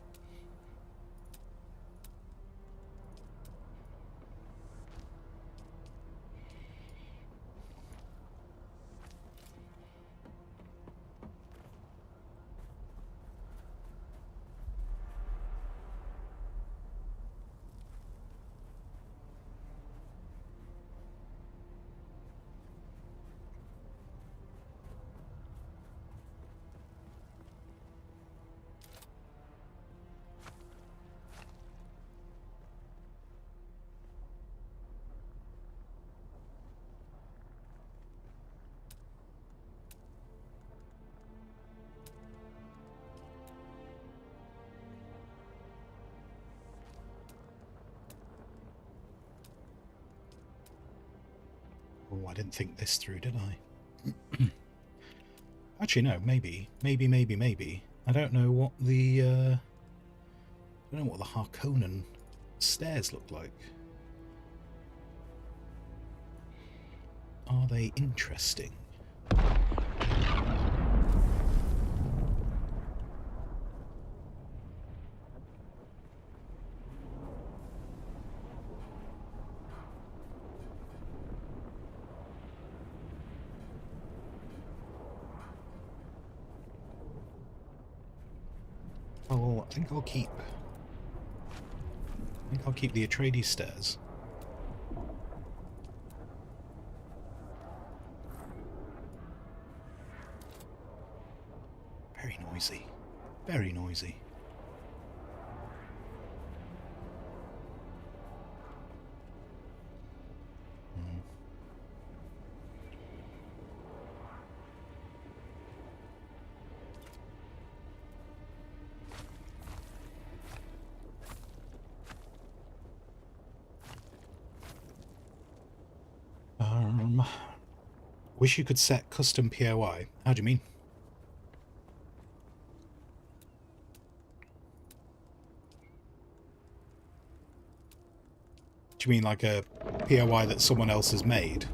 Oh, I didn't think this through, did I? Actually, no, maybe. I don't know what the, I don't know what the Harkonnen stairs look like. Are they interesting? Oh, I think I'll keep the Atreides stairs. Very noisy. Very noisy. Wish you could set custom POI. How do you mean? Do you mean like a POI that someone else has made?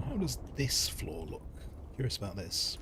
How does this floor look? Curious about this.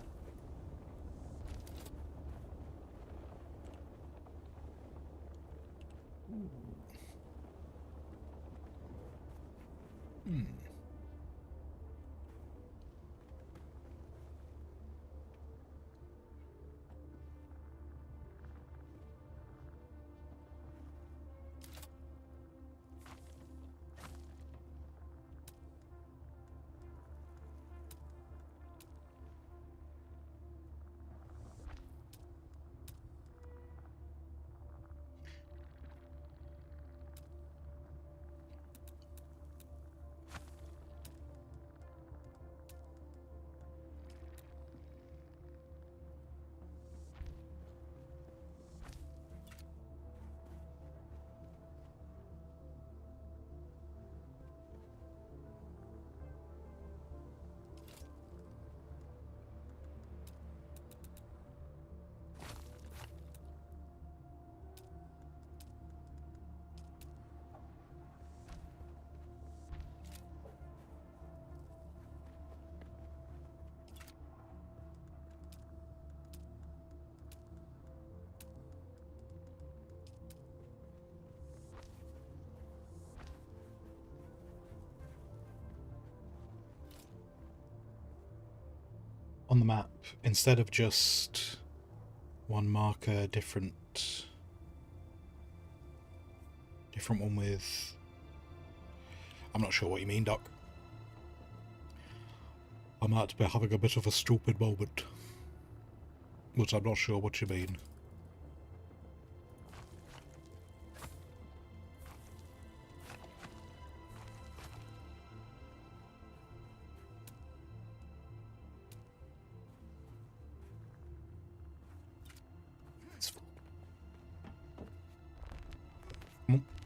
on the map, instead of just one marker, different one with... I'm not sure what you mean, Doc. I might be having a bit of a stupid moment, but I'm not sure what you mean.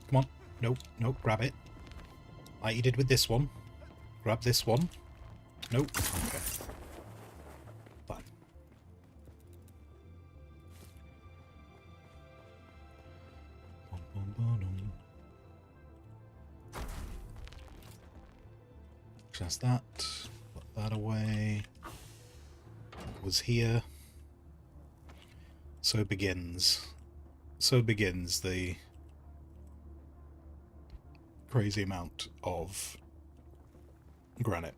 Come on. Nope, nope, grab it. Like you did with this one. Grab this one. Nope. Okay. Fine. Just that. Put that away. It was here. So begins the crazy amount of granite.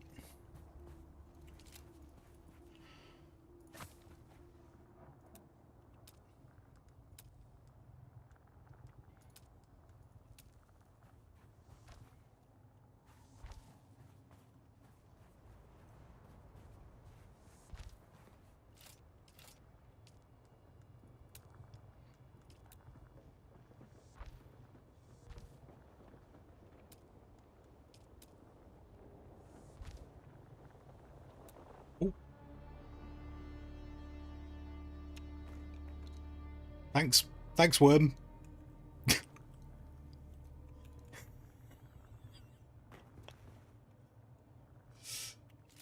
Thanks, worm.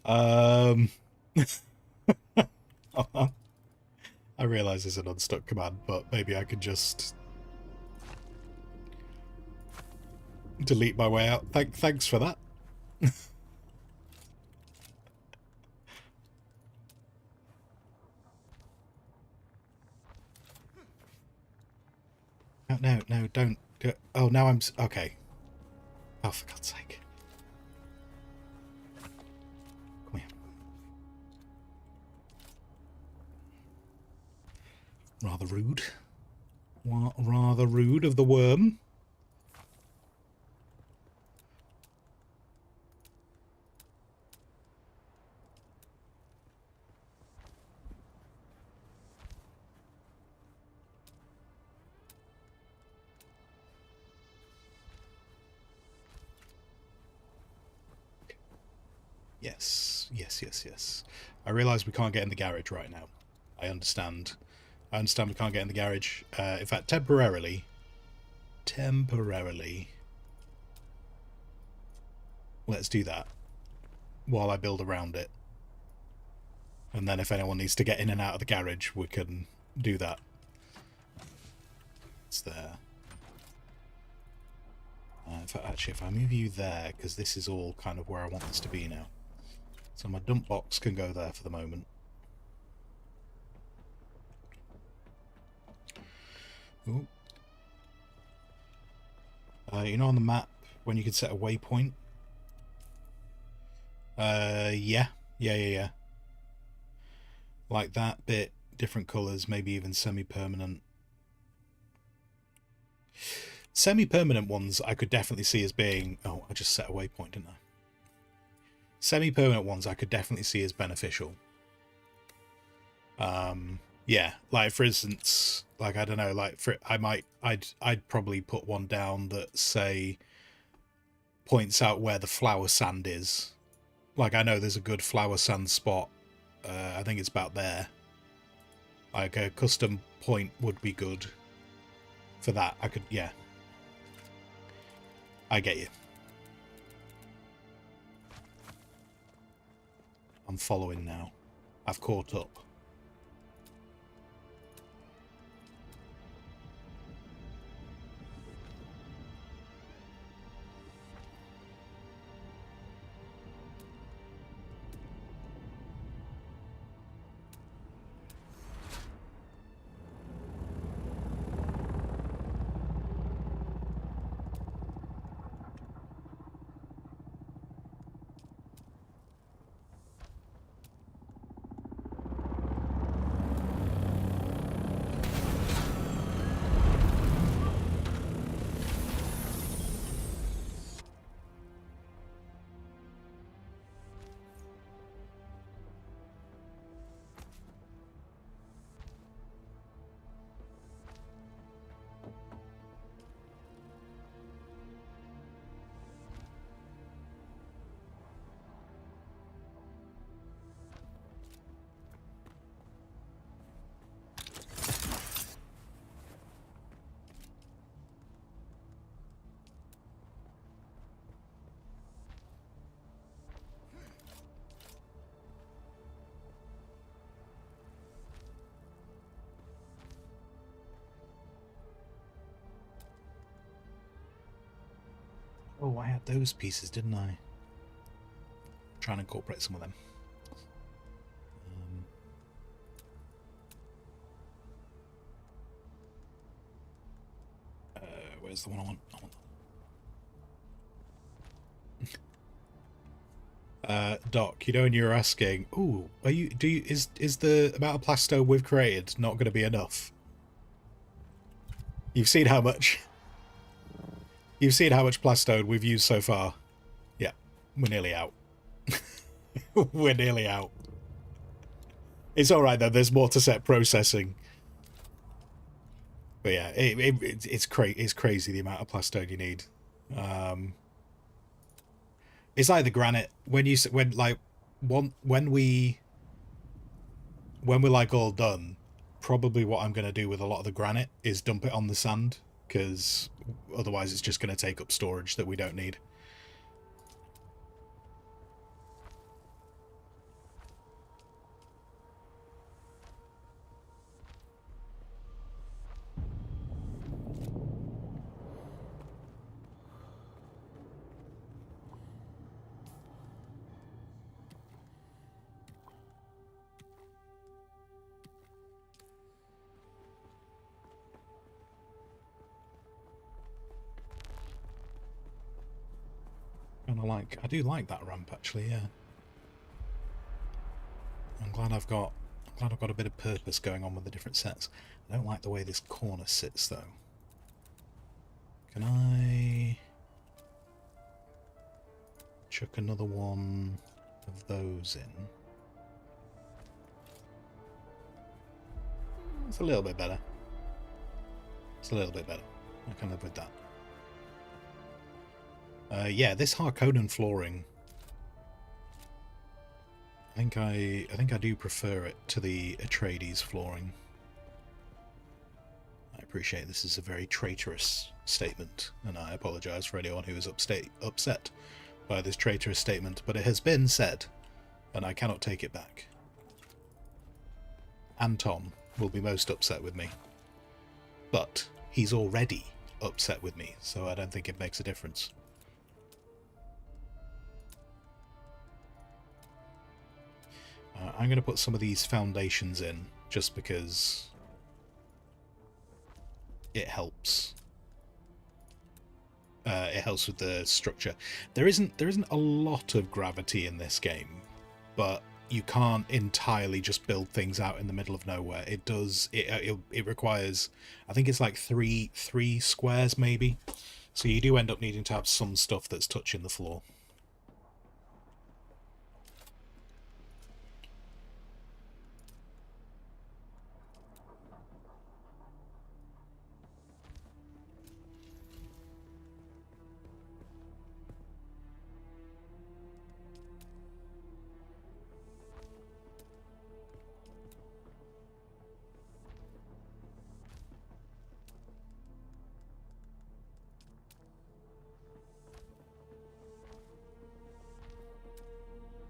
I realise it's an unstuck command, but maybe I could just delete my way out. Thanks for that. No, don't. Oh, now I'm... Okay. Oh, for God's sake. Come here. Rather rude. Rather rude of the worm. Yes. I realise we can't get in the garage right now. I understand we can't get in the garage. In fact, temporarily. Let's do that while I build around it. And then if anyone needs to get in and out of the garage, we can do that. It's there. In fact, actually, if I move you there, because this is all kind of where I want this to be now. So my dump box can go there for the moment. Ooh. You know on the map when you can set a waypoint? Yeah. Like that bit, different colours, maybe even semi-permanent. Semi-permanent ones I could definitely see as being... Oh, I just set a waypoint, didn't I? Semi-permanent ones I could definitely see as beneficial. Yeah, like for instance, like I don't know, like I'd probably put one down that say points out where the flower sand is. Like I know there's a good flower sand spot. I think it's about there. Like a custom point would be good for that. I could, yeah. I get you. I'm following now. I've caught up. Oh, I had those pieces, didn't I? Try and incorporate some of them. Where's the one I want? Doc, you know, when you were asking, ooh, is the amount of plasto we've created not going to be enough? You've seen how much plastone we've used so far. Yeah, we're nearly out. We're nearly out. It's all right though. There's more to set processing. But yeah, it's crazy the amount of plastone you need. It's like the granite when we're like all done. Probably what I'm going to do with a lot of the granite is dump it on the sand, because otherwise it's just going to take up storage that we don't need. I do like that ramp actually, yeah. I'm glad I've got a bit of purpose going on with the different sets. I don't like the way this corner sits though. Can I chuck another one of those in? It's a little bit better. It's a little bit better. I can live with that. Yeah, this Harkonnen flooring. I think I do prefer it to the Atreides flooring. I appreciate this is a very traitorous statement, and I apologise for anyone who is upset by this traitorous statement, but it has been said, and I cannot take it back. Anton will be most upset with me, but he's already upset with me, so I don't think it makes a difference. I'm going to put some of these foundations in just because it helps. It helps with the structure. There isn't a lot of gravity in this game, but you can't entirely just build things out in the middle of nowhere. It does. It requires, I think it's like three squares maybe. So you do end up needing to have some stuff that's touching the floor.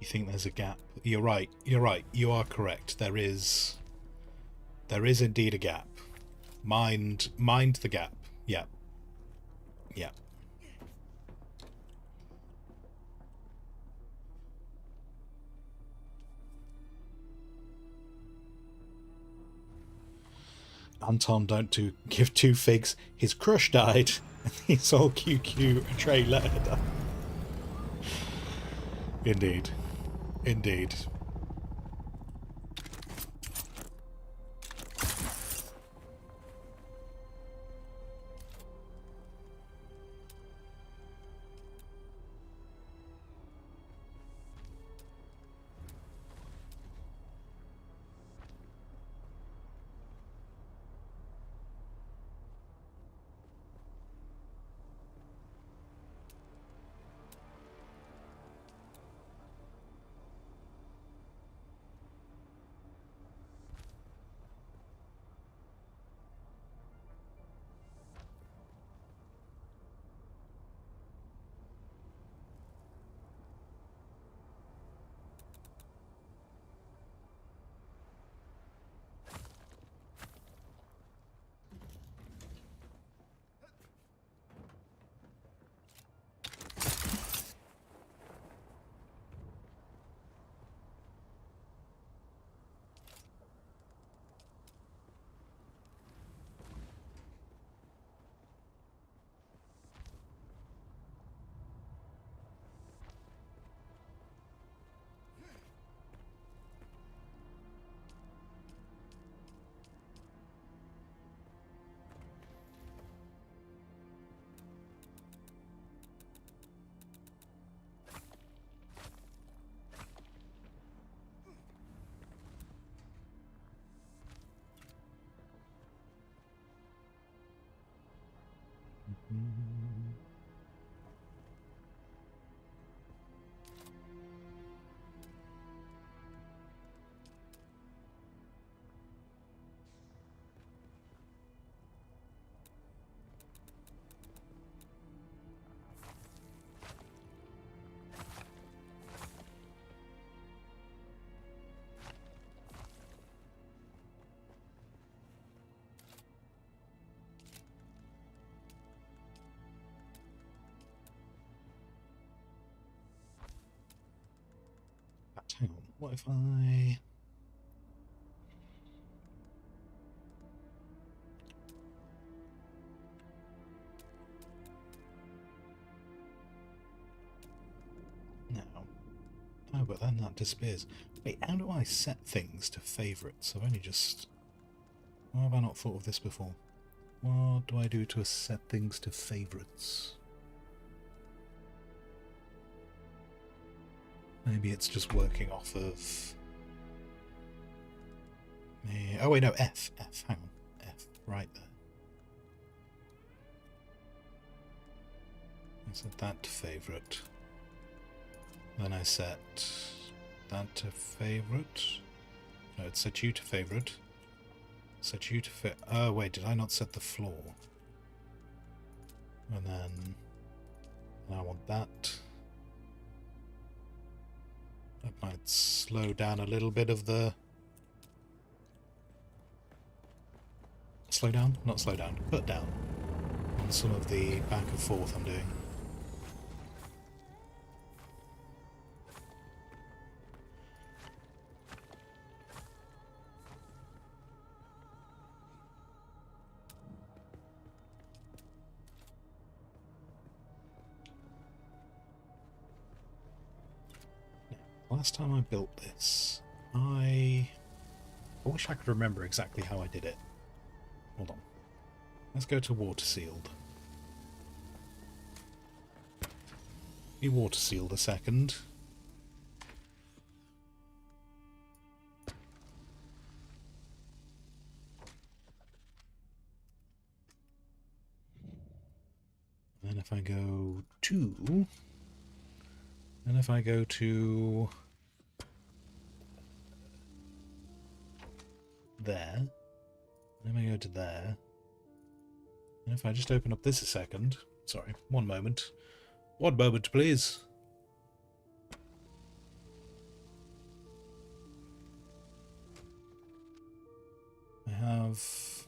You think there's a gap? You're right. You're right. You are correct. There is indeed a gap. Mind the gap. Yeah. Yeah. Anton don't give two figs. His crush died. He's all QQ Trey lettered. Indeed. Indeed. Hang on, what if I... No. Oh, but then that disappears. Wait, how do I set things to favourites? I've only just... Why have I not thought of this before? What do I do to set things to favourites? Maybe it's just working off of... Oh wait, no, F. Hang on. F, right there. I set that to favourite. Then I set that to favourite. No, it set you to favourite. Set you to oh wait, did I not set the floor? And then I want that. That might slow down a little bit of the... Slow down? Not slow down. Cut down on some of the back and forth I'm doing. Last time I built this, I wish I could remember exactly how I did it. Hold on. Let's go to water sealed. You water sealed a second. And then if I go to... And if I go to... there, then I go to there, and if I just open up this a second, sorry, one moment, please. I have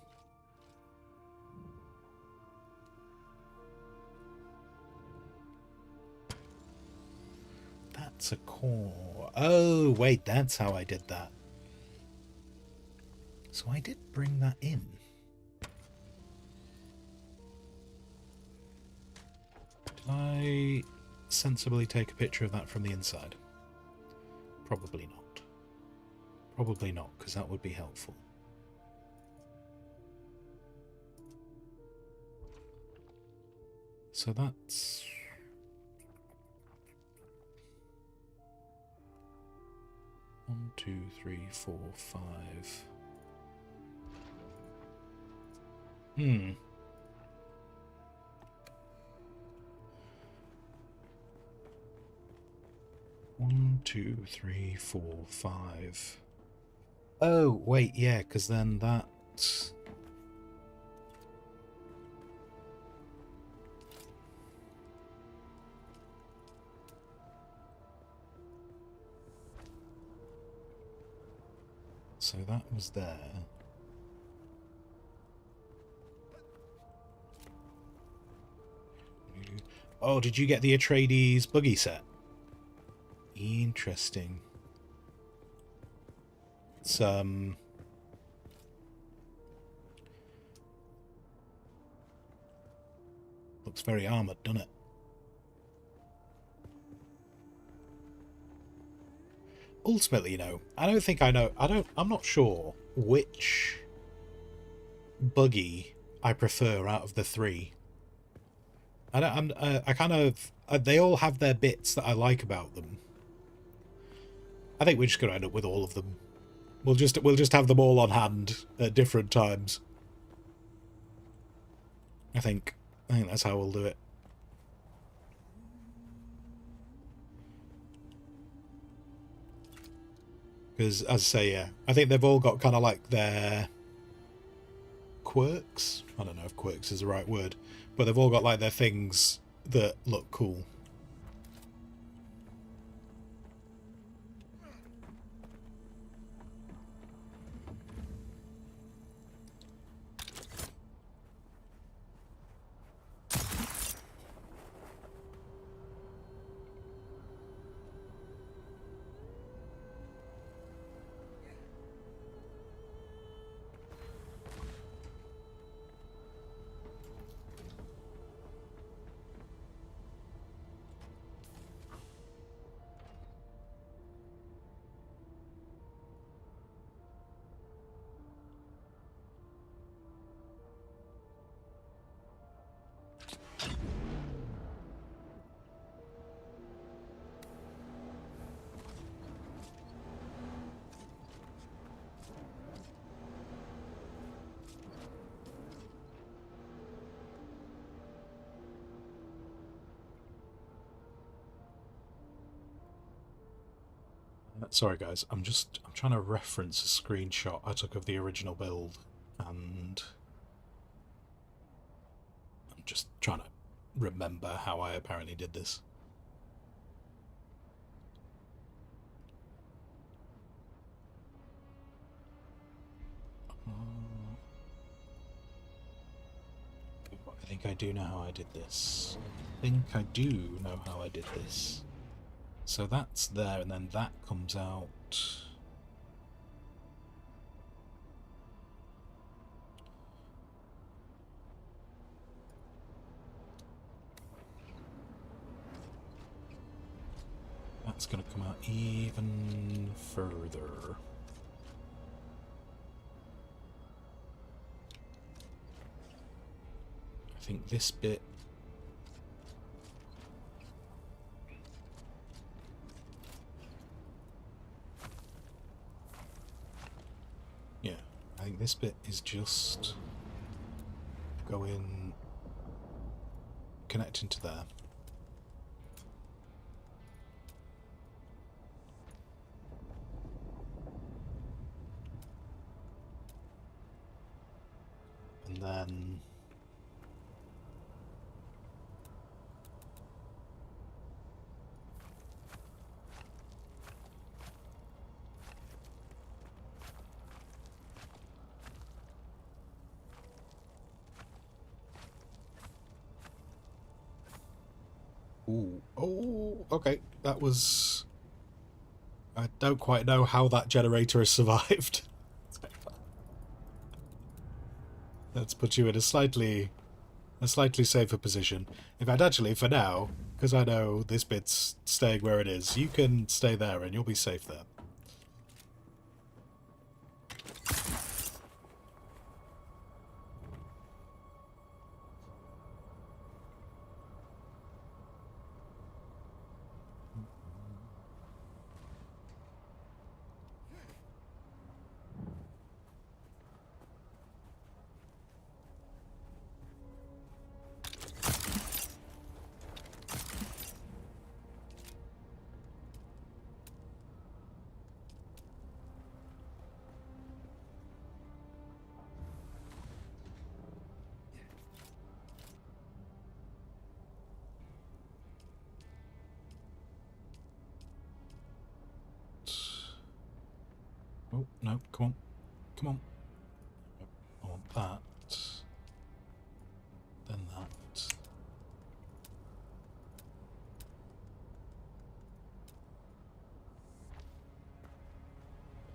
that's a core. Oh wait, that's how I did that. So I did bring that in. Did I sensibly take a picture of that from the inside? Probably not. Probably not, because that would be helpful. So that's... 1, 2, 3, 4, 5... 1, 2, 3, 4, 5. Oh, wait, yeah, because then that's... So that was there. Oh, did you get the Atreides buggy set? Interesting. It's, looks very armoured, doesn't it? Ultimately, you know, I'm not sure which buggy I prefer out of the three. They all have their bits that I like about them. I think we're just gonna end up with all of them. We'll just have them all on hand at different times. I think that's how we'll do it. Because, as I say, yeah, I think they've all got kind of like their quirks. I don't know if quirks is the right word, but they've all got like their things that look cool. Sorry guys, I'm trying to reference a screenshot I took of the original build, and I'm just trying to remember how I apparently did this. I think I do know how I did this. So that's there, and then that comes out. That's going to come out even further. I think this bit. Yeah, I think this bit is just going connecting to there. And then ooh, oh, okay, that was... I don't quite know how that generator has survived. Let's put you in a slightly safer position. In fact, actually, for now, because I know this bit's staying where it is, you can stay there and you'll be safe there. Oh, no, come on. Come on. I want that. Then that.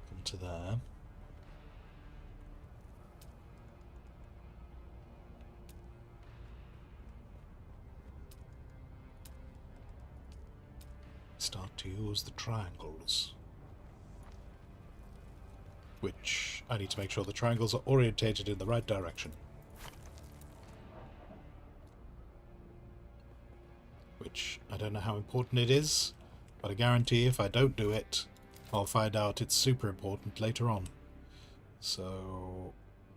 Come to there. Start to use the triangles. Which I need to make sure the triangles are orientated in the right direction. Which I don't know how important it is, but I guarantee if I don't do it, I'll find out it's super important later on. So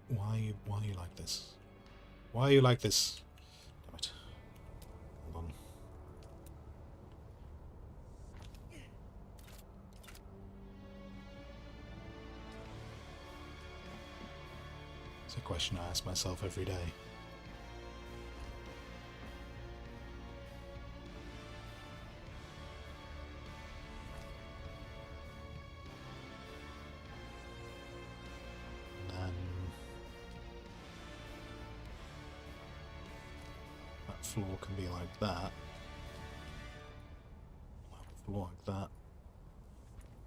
why are you like this? Why are you like this? Damn it. Hold on. It's a question I ask myself every day. And then that floor can be like that. Floor like that.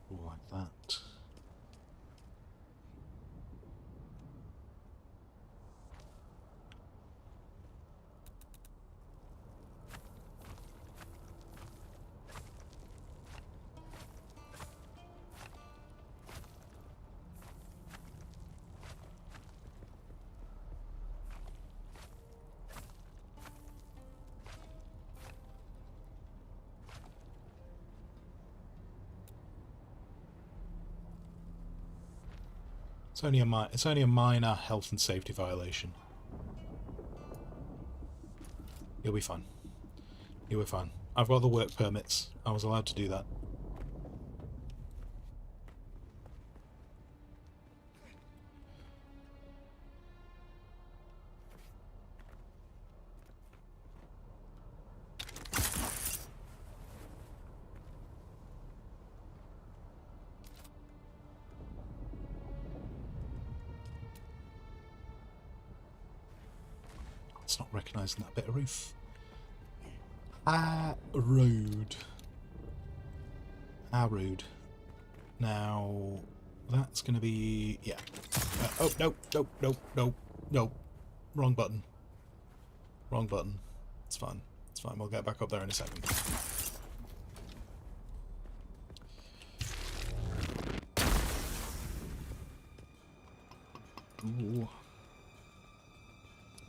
Floor like that. It's only a minor health and safety violation. You'll be fine. You'll be fine. I've got the work permits. I was allowed to do that. it's not recognising that bit of roof. Road. Road. Now, that's going to be... yeah. Oh, no, no, no, no, no. Wrong button. Wrong button. It's fine. It's fine. We'll get back up there in a second. Ooh.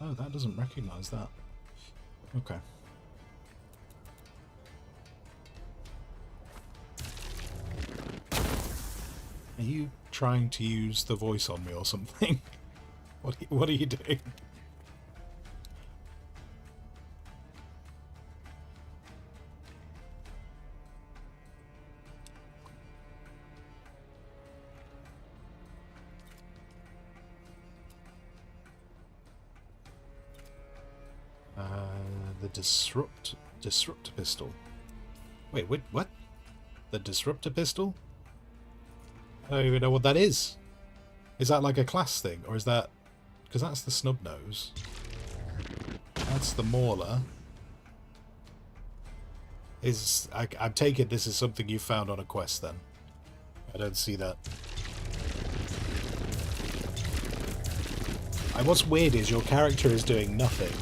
Oh, that doesn't recognise that. Okay. Are you trying to use the voice on me or something? What are you doing? The disruptor pistol. Wait, what? The disruptor pistol? I don't even know what that is. Is that like a class thing, or is that... because that's the snub nose. That's the mauler. I take it this is something you found on a quest then. I don't see that. What's weird is your character is doing nothing.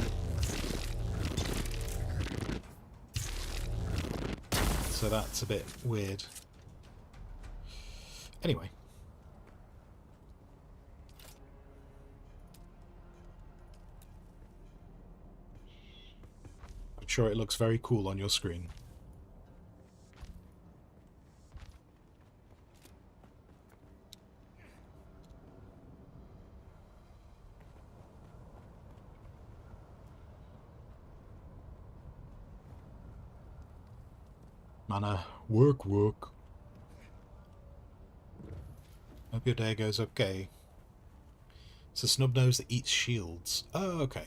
So that's a bit weird. Anyway. I'm sure it looks very cool on your screen. Mana, work. Hope your day goes okay. It's a snub nose that eats shields. Oh, okay.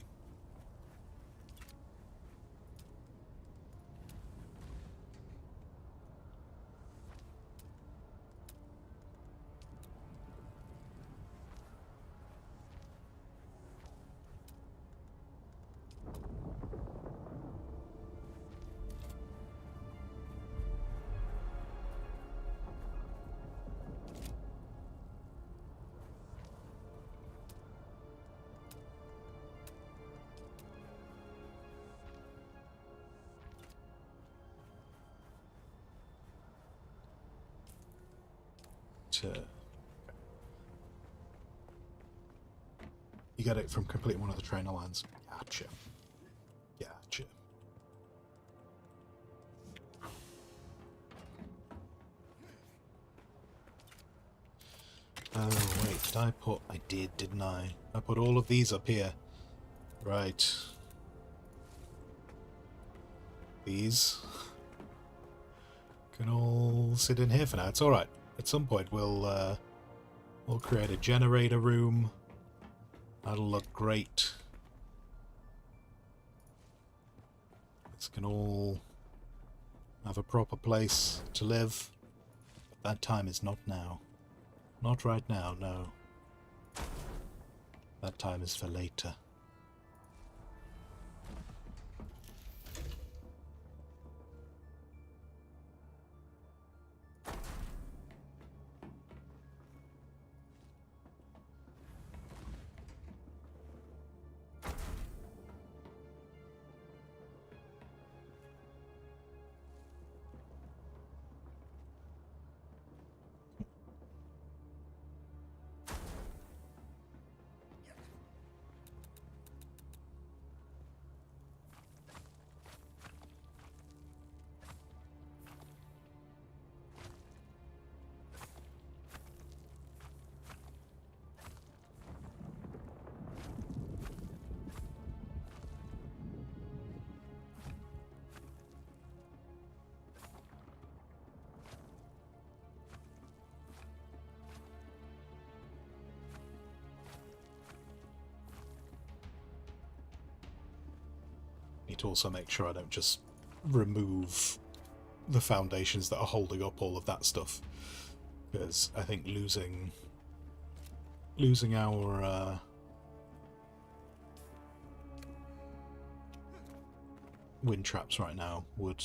You get it from completing one of the trainer lines. Gotcha. Gotcha. Oh, wait, did I put... I did, didn't I? I put all of these up here. Right. These can all sit in here for now. It's alright. At some point we'll create a generator room. That'll look great. This can all have a proper place to live. But that time is not now. Not right now, no. That time is for later. Need to also make sure I don't just remove the foundations that are holding up all of that stuff, because I think losing our wind traps right now would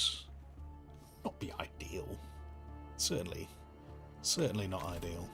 not be ideal. Certainly not ideal.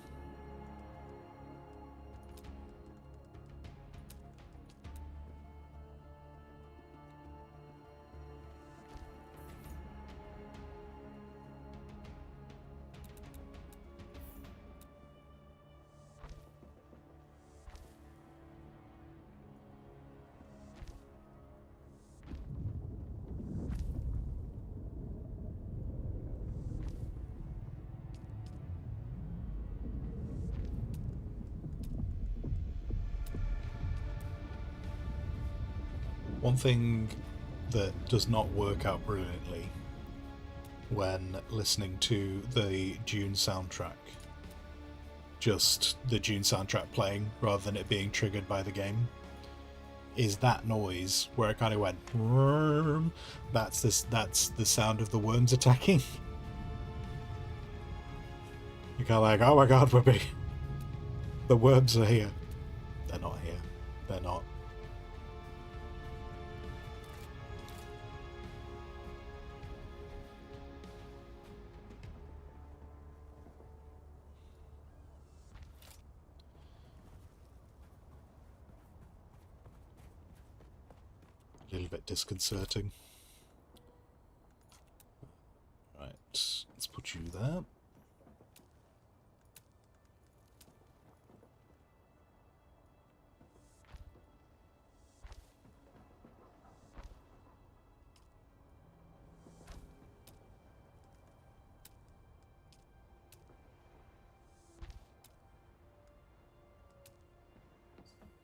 One thing that does not work out brilliantly when listening to the Dune soundtrack, just the Dune soundtrack playing rather than it being triggered by the game, is that noise where it kind of went worm. That's the sound of the worms attacking. You're kind of like, oh my god, the worms are here. They're not here. They're not. A little bit disconcerting. Right, let's put you there.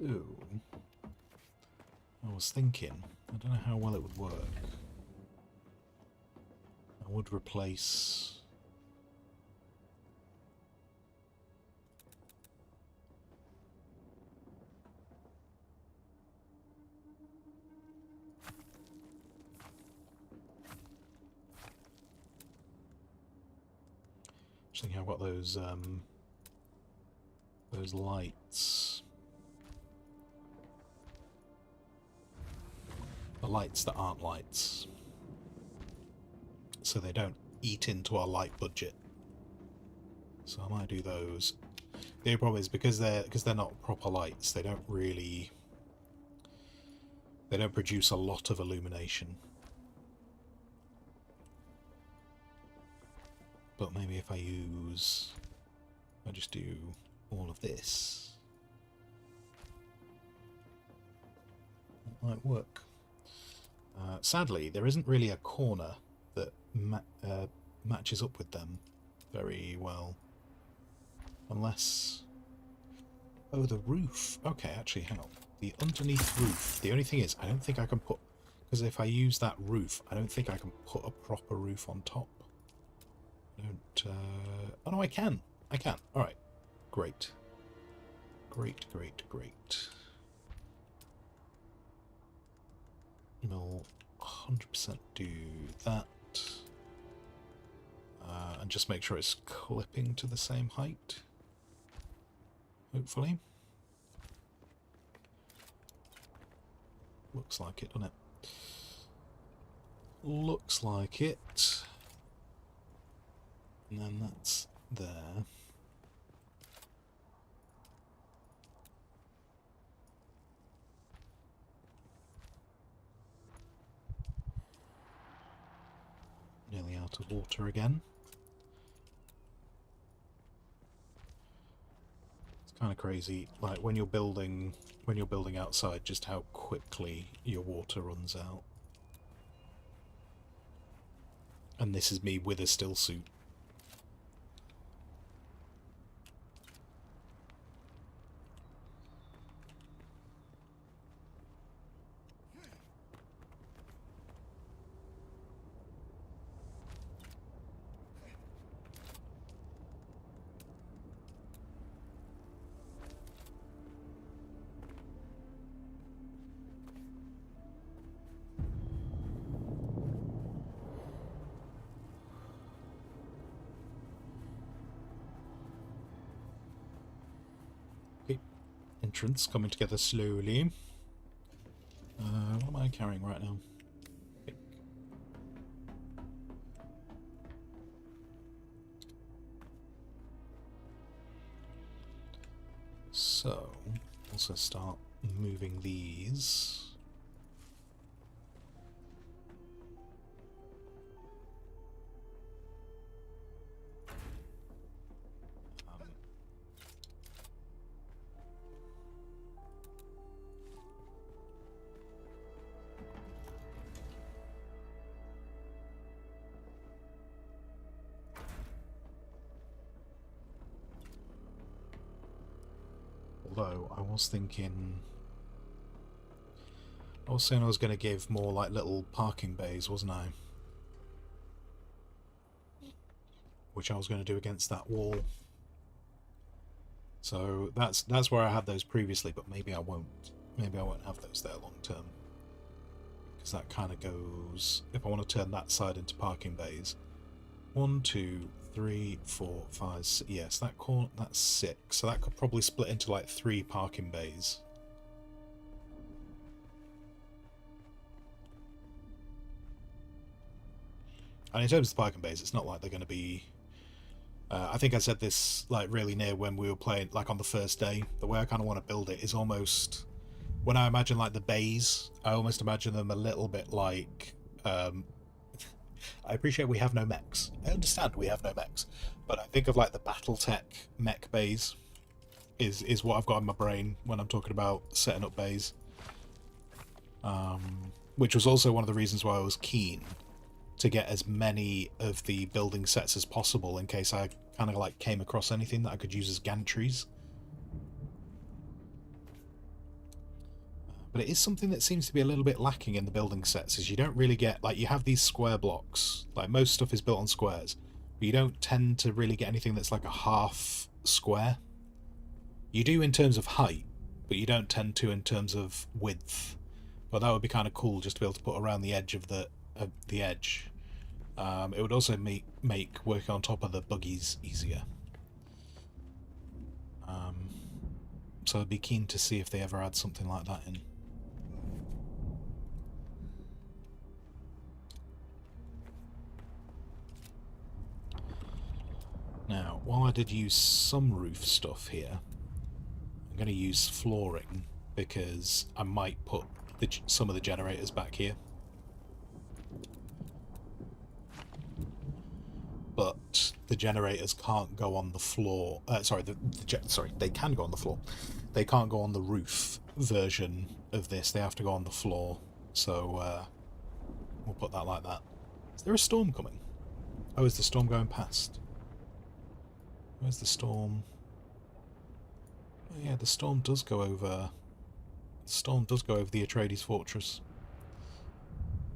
Ooh. I was thinking, I don't know how well it would work. I would replace... Just thinking I've got those lights. The lights that aren't lights. So they don't eat into our light budget. So I might do those. The only problem is because they're not proper lights, they don't produce a lot of illumination. But maybe if I just do all of this, that might work. Sadly, there isn't really a corner that matches up with them very well. Unless... Oh, the roof. Okay, actually, hang on. The underneath roof. The only thing is, I don't think I can put... Because if I use that roof, I don't think I can put a proper roof on top. I don't... Oh, no, I can. I can. Alright. Great. Great, great, great. We'll 100% do that. And just make sure it's clipping to the same height. Hopefully. Looks like it, doesn't it? Looks like it. And then that's there. Nearly out of water again. It's kind of crazy, like when you're building outside, just how quickly your water runs out. And this is me with a still suit. Entrance coming together slowly. What am I carrying right now? So, also start moving these. Although, I was thinking... I was saying I was going to give more like little parking bays, wasn't I? Which I was going to do against that wall. So that's where I had those previously, but maybe I won't. Maybe I won't have those there long term. Because that kind of goes... If I want to turn that side into parking bays... 1, 2, 3, 4, 5, 6. Yes, that corner, that's 6. So that could probably split into like 3 parking bays. And in terms of the parking bays, it's not like they're going to be... I think I said this like really near when we were playing, like on the first day. The way I kind of want to build it is almost... When I imagine like the bays, I almost imagine them a little bit like... I appreciate we have no mechs. I understand we have no mechs. But I think of like the Battletech mech bays is what I've got in my brain when I'm talking about setting up bays. Which was also one of the reasons why I was keen to get as many of the building sets as possible in case I kind of like came across anything that I could use as gantries. But it is something that seems to be a little bit lacking in the building sets, is you don't really get, like, you have these square blocks, like most stuff is built on squares, but you don't tend to really get anything that's like a half square. You do in terms of height, but you don't tend to in terms of width. But that would be kind of cool just to be able to put around the edge of the edge. It would also make working on top of the buggies easier. So I'd be keen to see if they ever add something like that in. Now, while I did use some roof stuff here, I'm going to use flooring because I might put some of the generators back here. But the generators can't go on the floor. Sorry, they can go on the floor. They can't go on the roof version of this. They have to go on the floor. So we'll put that like that. Is there a storm coming? Oh, is the storm going past? Where's the storm? Oh, yeah, the storm does go over. The storm does go over the Atreides fortress.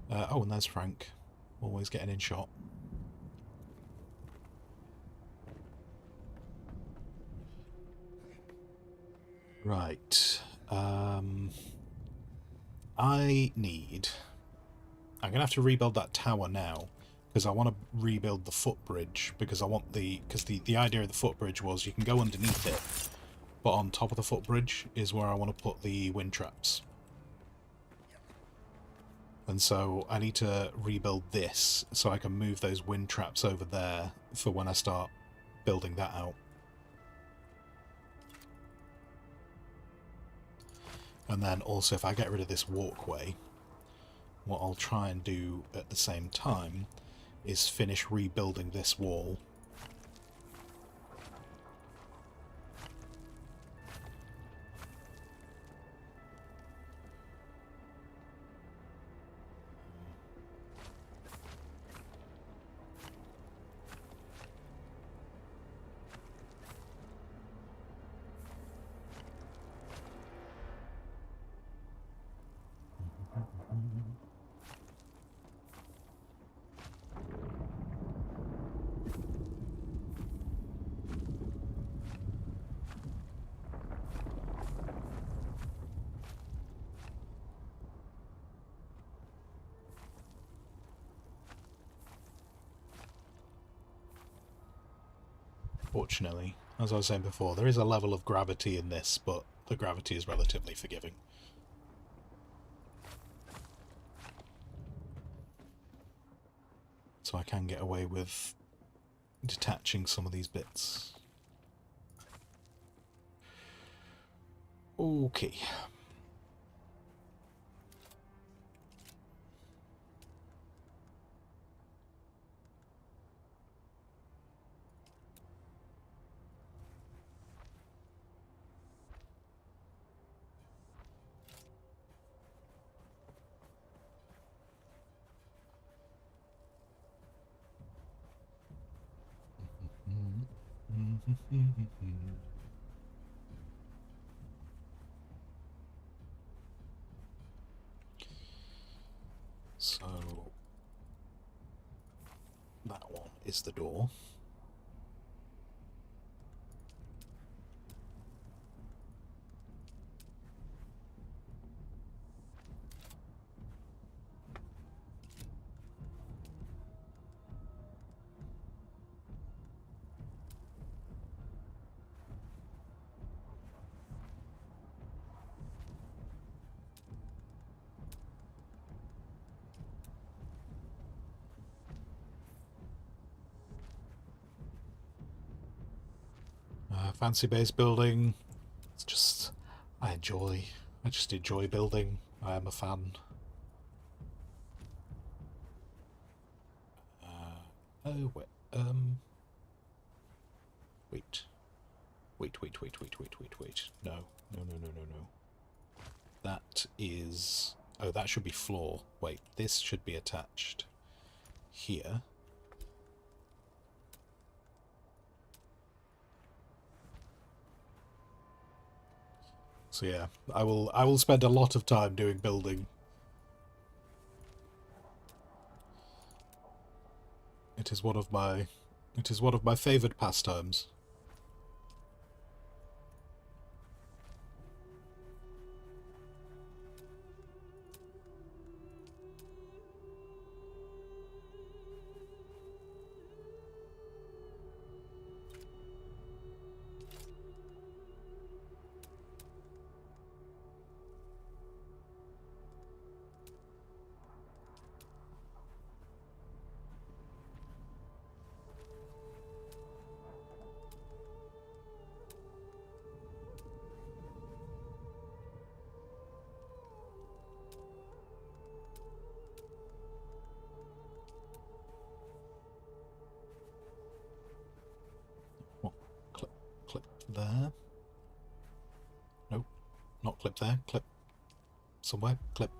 Oh, and there's Frank, always getting in shot. Right. I'm going to have to rebuild that tower now. Because I want to rebuild the footbridge, because I want the idea of the footbridge was you can go underneath it, but on top of the footbridge is where I want to put the wind traps. And so I need to rebuild this so I can move those wind traps over there for when I start building that out. And then also if I get rid of this walkway, what I'll try and do at the same time is finish rebuilding this wall. Fortunately, as I was saying before, there is a level of gravity in this, but the gravity is relatively forgiving. So I can get away with detaching some of these bits. Okay. So that one is the door. Fancy base building. It's just, I just enjoy building. I am a fan. Oh, wait, wait. No. That is, oh, that should be floor. Wait, this should be attached here. So yeah, I will spend a lot of time doing building. It is one of my favorite pastimes. Clip there. Nope, not clip there. Clip somewhere. Clip.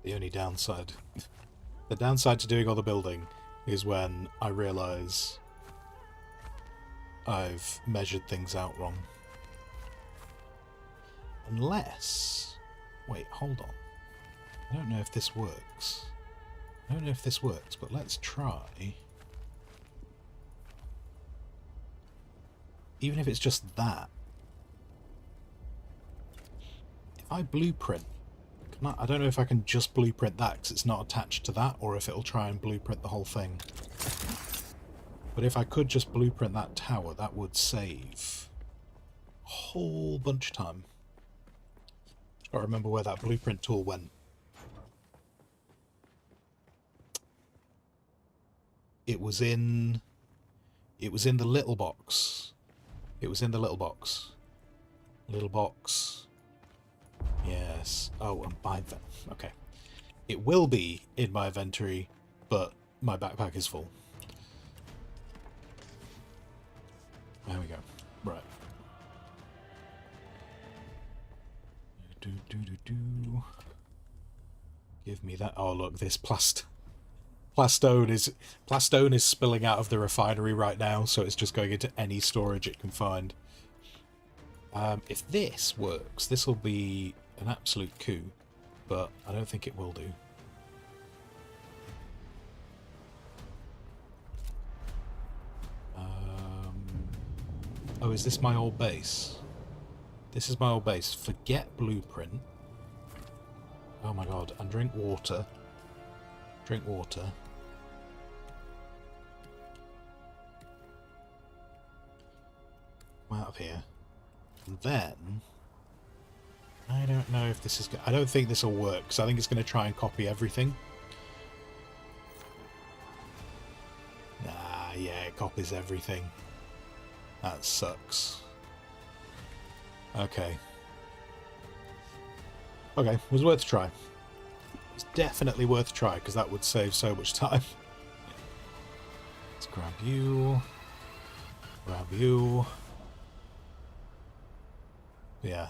The only downside, the downside to doing all the building is when I realise I've measured things out wrong. Unless... wait, hold on. I don't know if this works. But let's try. Even if it's just that. If I blueprint... I don't know if I can just blueprint that because it's not attached to that, or if it'll try and blueprint the whole thing. But if I could just blueprint that tower, that would save a whole bunch of time. Just gotta remember where that blueprint tool went. It was in the little box. Little box. Yes. Oh, and my... okay. It will be in my inventory, but my backpack is full. There we go. Right. Give me that. Oh, look, this plastone is spilling out of the refinery right now, so it's just going into any storage it can find. If this works, this will be an absolute coup, but I don't think it will do. Oh, is this my old base? This is my old base. Forget blueprint. Oh my god, and drink water. Drink water. Come out of here. And then I don't know if this is. I don't think this will work because I think it's going to try and copy everything. Ah, yeah, it copies everything. That sucks. Okay. Okay, it was worth a try. It's definitely worth a try because that would save so much time. Let's grab you. Grab you. Yeah.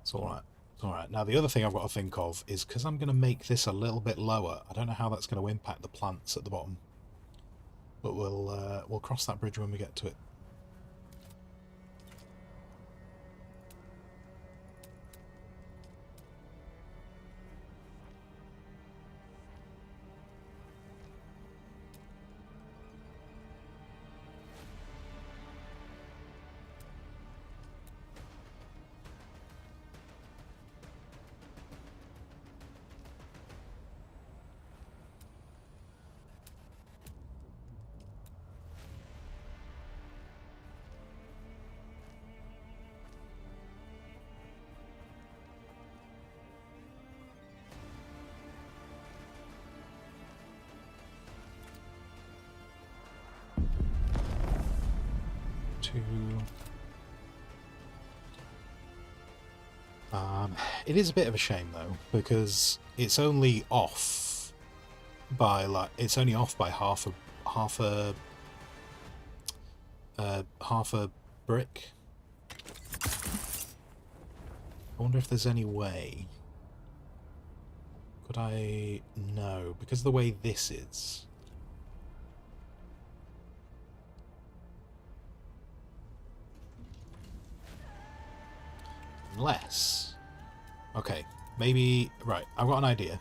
It's alright. It's alright. Now the other thing I've got to think of is because I'm going to make this a little bit lower. I don't know how that's going to impact the plants at the bottom. But we'll cross that bridge when we get to it. It is a bit of a shame though, because it's only off by half a brick. I wonder if there's any way. Could I? No, because of the way this is. Unless... Okay, maybe... Right, I've got an idea.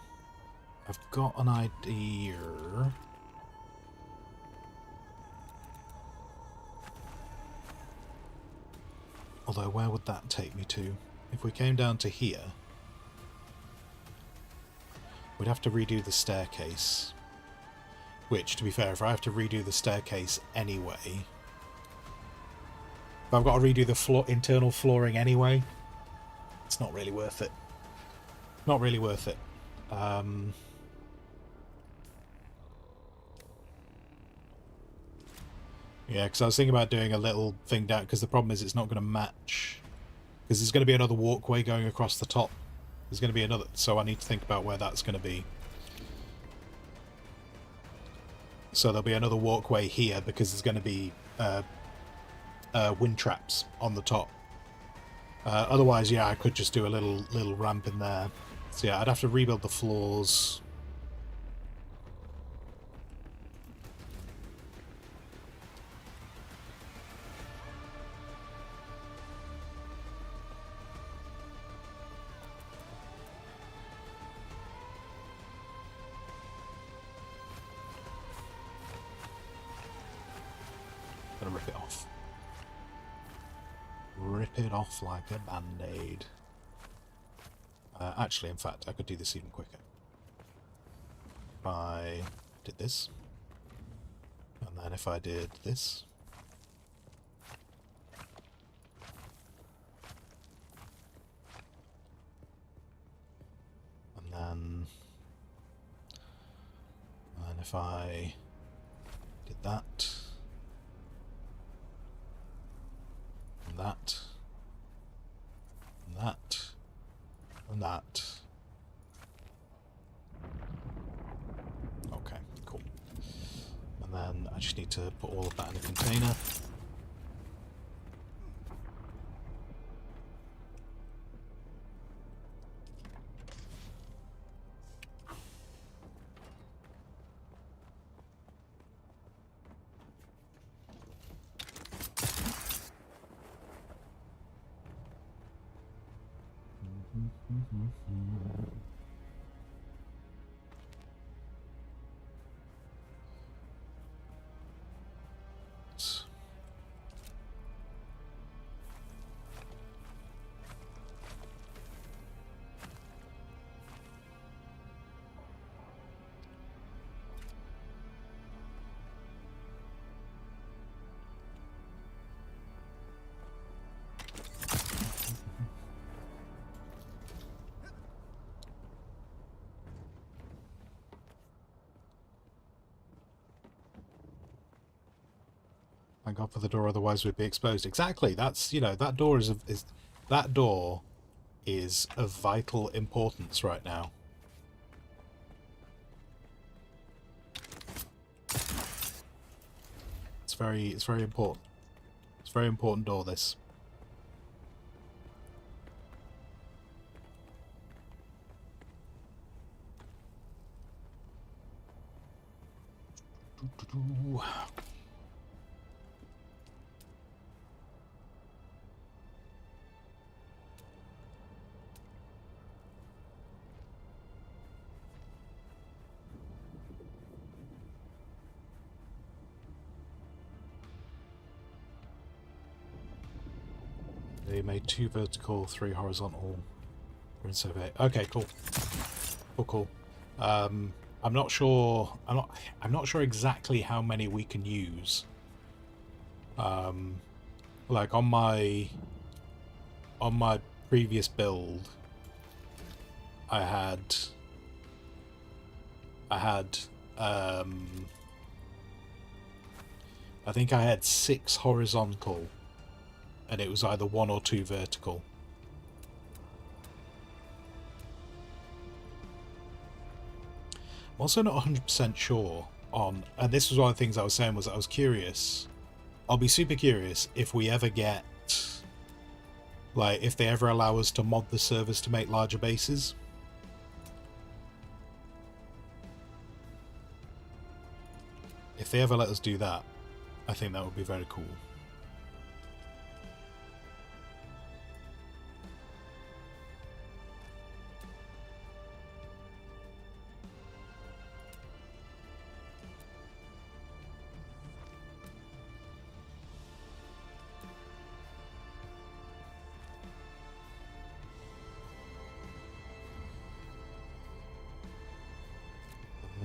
Although, where would that take me to? If we came down to here... We'd have to redo the staircase. Which, to be fair, if I have to redo the staircase anyway... If I've got to redo the internal flooring anyway... It's not really worth it. Not really worth it. Yeah, because I was thinking about doing a little thing down, because the problem is it's not going to match. Because there's going to be another walkway going across the top. There's going to be another, so I need to think about where that's going to be. So there'll be another walkway here, because there's going to be wind traps on the top. Otherwise, yeah, I could just do a little ramp in there. So yeah, I'd have to rebuild the floors. Gonna rip it off. Rip it off like a band-aid. Actually, in fact, I could do this even quicker. If I did this, and then if I did this, and then if I did that, and that, and that, and that. Okay, cool. And then I just need to put all of that in a container. Thank God for the door, otherwise we'd be exposed. Exactly. That's, you know, that door is that door is of vital importance right now. It's very important. It's a very important door, this. They made 2 vertical, 3 horizontal. We're in survey. Okay, cool. Cool. I'm not sure. I'm not sure exactly how many we can use. Like on my previous build, I had I think I had 6 horizontal, and it was either 1 or 2 vertical. I'm also not 100% sure on, and this was one of the things I was saying, was that I was curious. I'll be super curious if we ever get, like, if they ever allow us to mod the servers to make larger bases. If they ever let us do that, I think that would be very cool.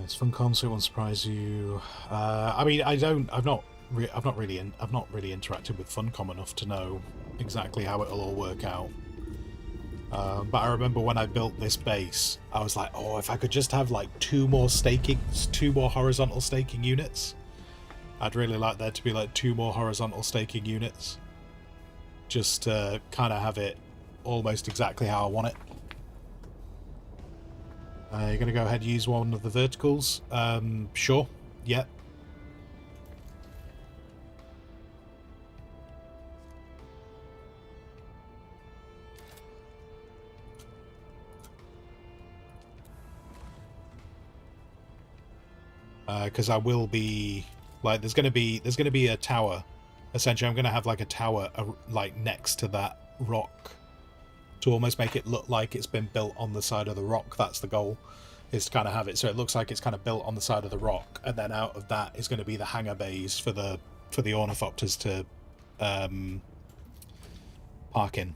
It's fun concert. Won't surprise you. I mean, I've not really interacted with Funcom enough to know exactly how it'll all work out. But I remember when I built this base, I was like, oh, if I could just have like 2 more horizontal staking units. I'd really like there to be like 2 more horizontal staking units. Just to kind of have it almost exactly how I want it. You're going to go ahead and use one of the verticals? Sure. Yep. Because I will be, like, there's going to be a tower. Essentially, I'm going to have like a tower like next to that rock, to almost make it look like it's been built on the side of the rock. That's the goal, is to kind of have it so it looks like it's kind of built on the side of the rock, and then out of that is going to be the hangar bays for the ornithopters to park in.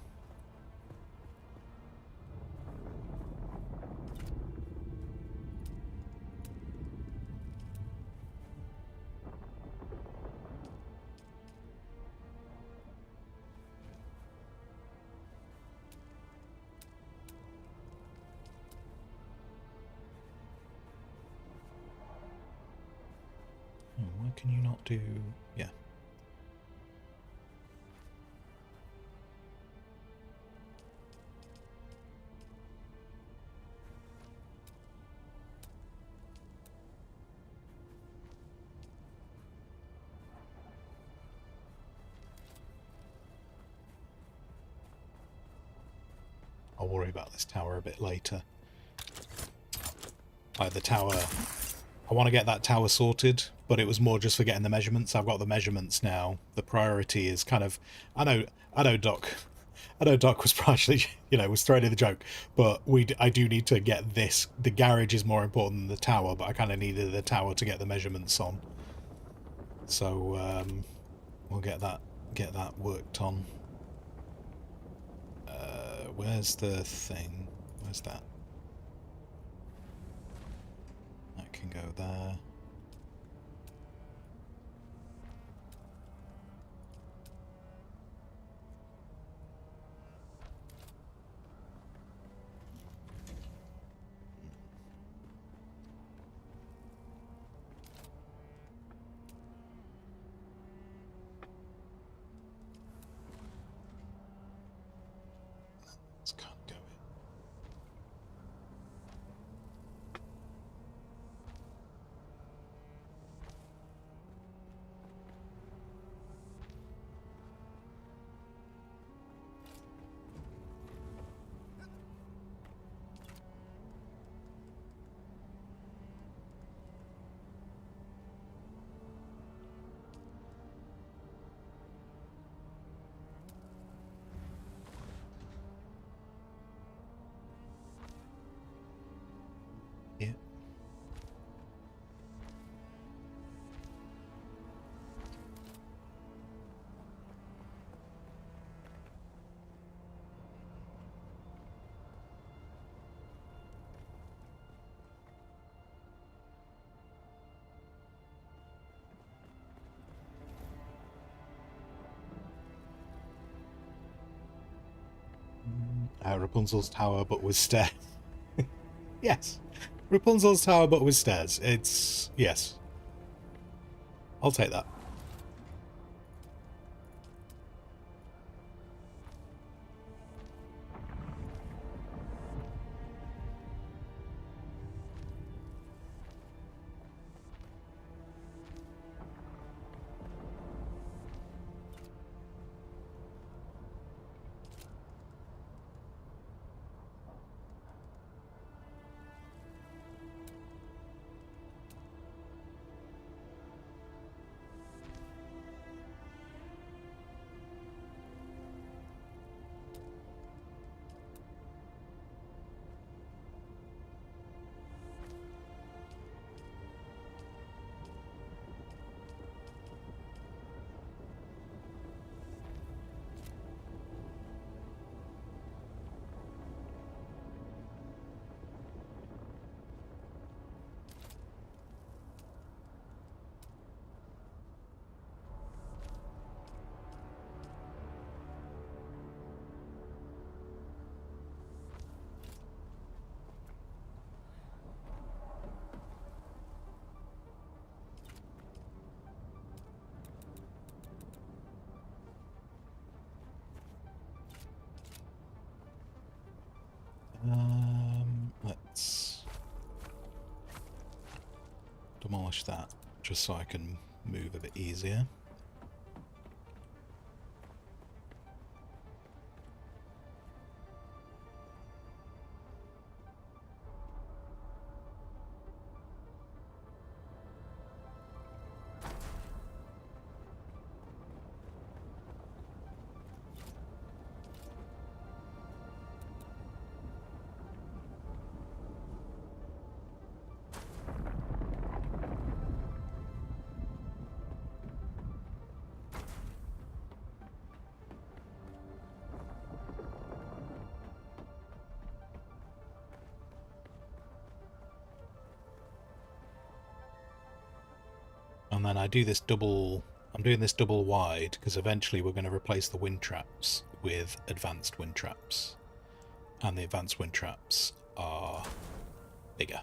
Why can you not do... Yeah. I'll worry about this tower a bit later. Like the tower... I want to get that tower sorted, but it was more just for getting the measurements. I've got the measurements now. The priority is kind of... I know Doc was partially, was throwing in the joke, but I do need to get this. The garage is more important than the tower, but I kind of needed the tower to get the measurements on. So we'll get that worked on. Where's the thing? Where's that? That can go there. Rapunzel's tower, but with stairs. Yes. Rapunzel's tower, but with stairs. It's... yes. I'll take that. Let's demolish that, just so I can move a bit easier. And then I do this double... I'm doing this double wide because eventually we're going to replace the wind traps with advanced wind traps. And the advanced wind traps are bigger.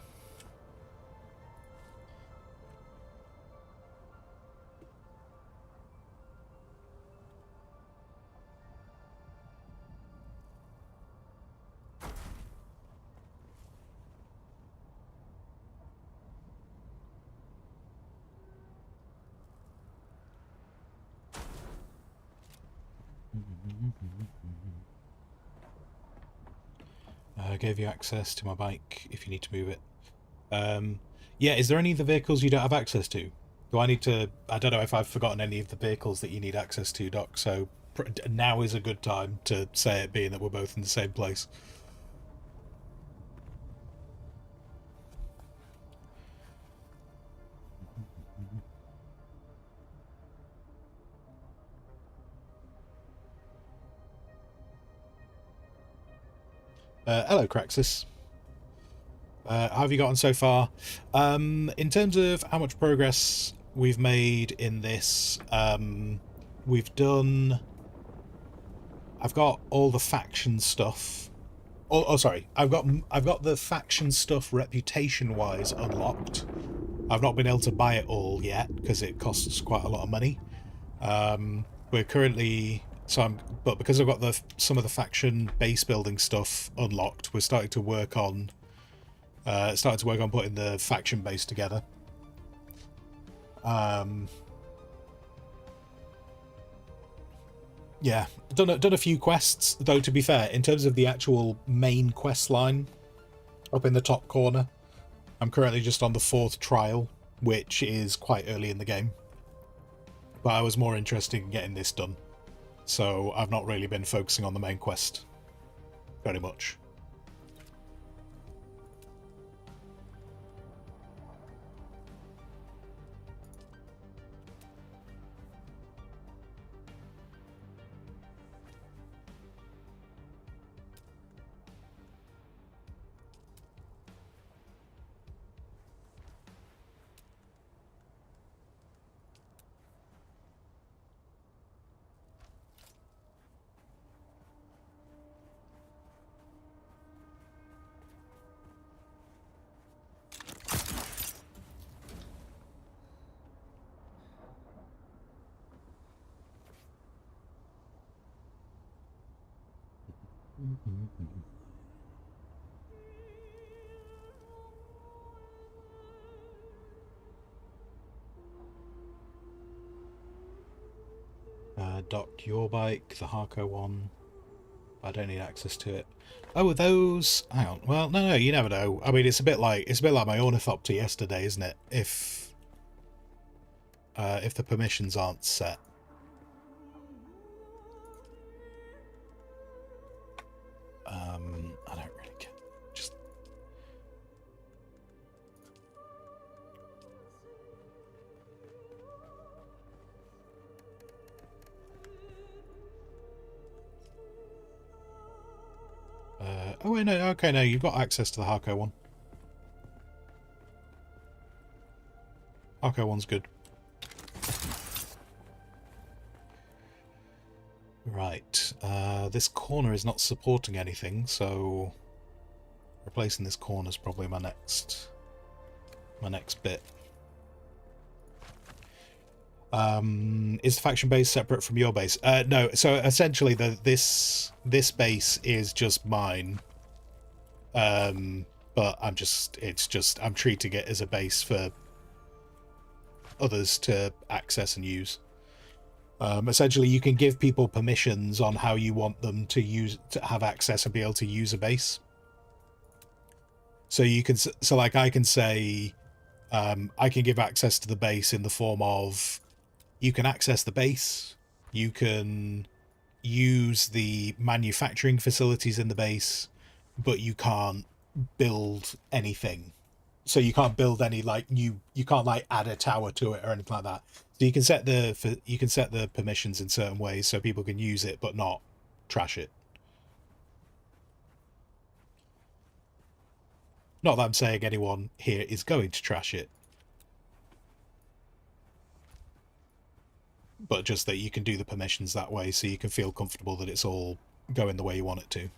I gave you access to my bike if you need to move it. Yeah, is there any of the vehicles you don't have access to? Do I need to... I don't know if I've forgotten any of the vehicles that you need access to, Doc, so now is a good time to say it, being that we're both in the same place. Hello, Craxus. How have you gotten so far? In terms of how much progress we've made in this, we've done... I've got all the faction stuff. Oh, sorry. I've got the faction stuff reputation-wise unlocked. I've not been able to buy it all yet because it costs quite a lot of money. We're currently... but because I've got some of the faction base building stuff unlocked, we're starting to work on putting the faction base together. Yeah, done a few quests though. To be fair, in terms of the actual main quest line, up in the top corner, I'm currently just on the 4th trial, which is quite early in the game. But I was more interested in getting this done. So I've not really been focusing on the main quest very much. Docked your bike, the Harco one. I don't need access to it. Oh, are those? Hang on. Well, no, you never know. I mean, it's a bit like my ornithopter yesterday, isn't it? If the permissions aren't set. I don't really care. Just oh wait, no, okay, no, you've got access to the Harco one. Harco one's good. Right, this corner is not supporting anything, so replacing this corner is probably my next bit. Is the faction base separate from your base? No, so essentially this base is just mine. But I'm treating it as a base for others to access and use. Essentially, you can give people permissions on how you want them to have access and be able to use a base. So you can, so like I can say, I can give access to the base in the form of, you can access the base, you can use the manufacturing facilities in the base, but you can't build anything. So you can't build any you can't add a tower to it or anything like that. So you can set the permissions in certain ways so people can use it but not trash it. Not that I'm saying anyone here is going to trash it, but just that you can do the permissions that way so you can feel comfortable that it's all going the way you want it to.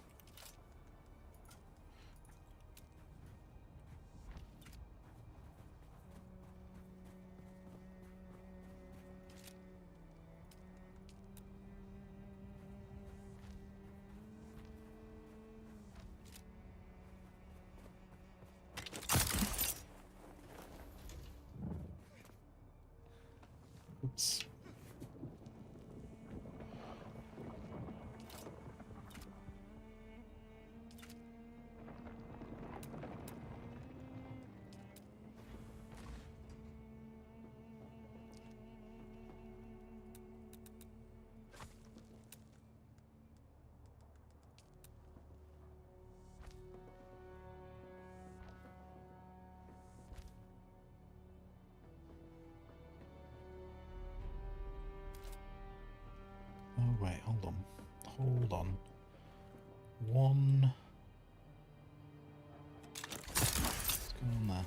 Oops. Oh wait, hold on. One. What's going on there?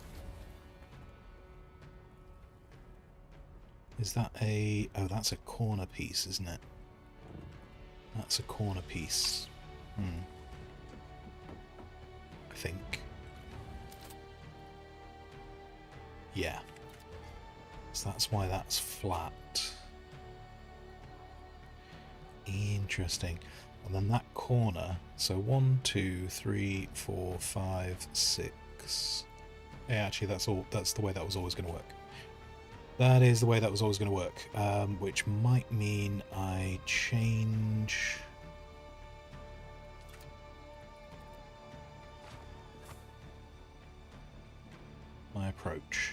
Is that a... oh, that's a corner piece, isn't it? That's a corner piece. I think. Yeah. So that's why that's flat. Interesting. And then that corner, so 1, 2, 3, 4, 5, 6. Yeah, actually that's the way that was always going to work. That is the way that was always going to work, which might mean I change my approach.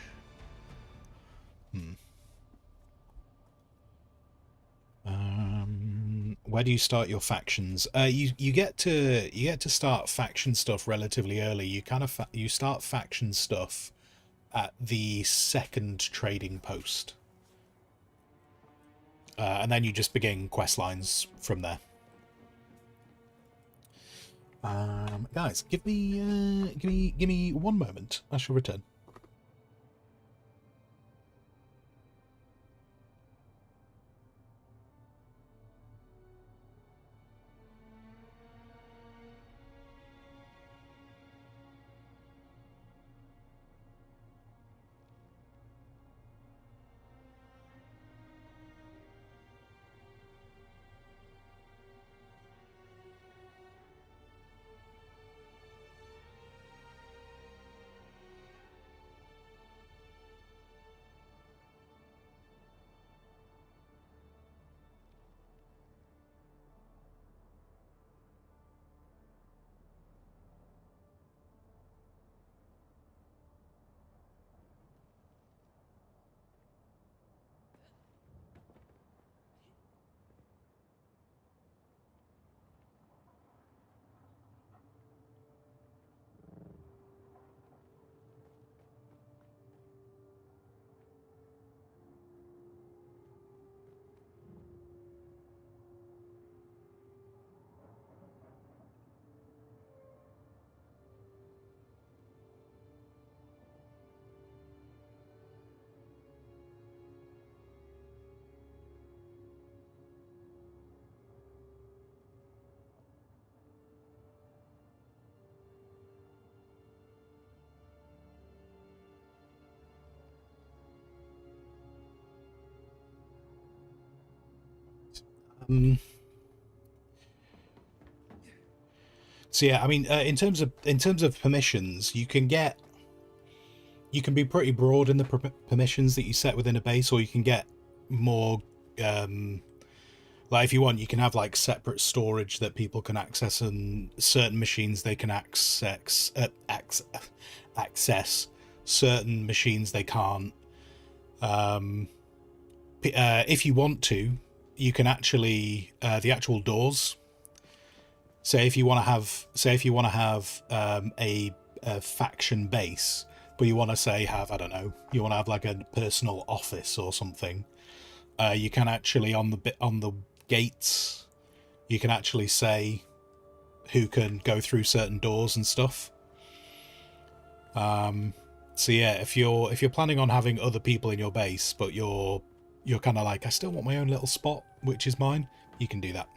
Where do you start your factions? You get to start faction stuff relatively early. You start faction stuff at the second trading post, and then you just begin quest lines from there. Guys, give me one moment. I shall return. So yeah, I mean, in terms of permissions, you can be pretty broad in the permissions that you set within a base, or you can get more. Like if you want, you can have like separate storage that people can access, and certain machines they can access. Certain machines they can't. If you want to, you can actually the actual doors. Say if you want to have a faction base, but you want to have, I don't know, you want to have like a personal office or something. You can actually on the gates, you can actually say who can go through certain doors and stuff. So yeah, if you're planning on having other people in your base, but you're kind of like, I still want my own little spot, which is mine, you can do that.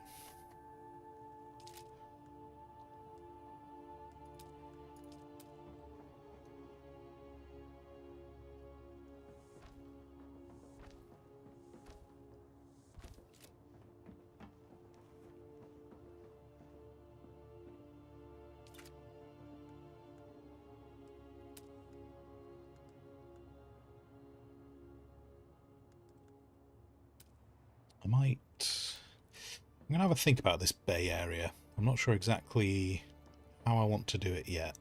I'm gonna have a think about this bay area. I'm not sure exactly how I want to do it yet.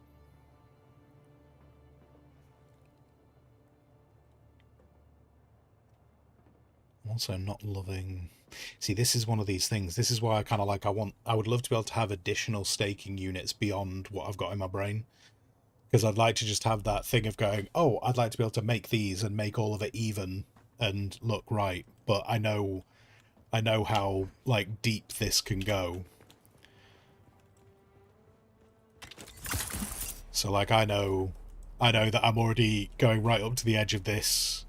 I'm also not loving... See, this is one of these things. This is why I kind of like, I would love to be able to have additional staking units beyond what I've got in my brain. Because I'd like to just have that thing of going, oh, I'd like to be able to make these and make all of it even and look right. But I know how like deep this can go. So like I know that I'm already going right up to the edge of this,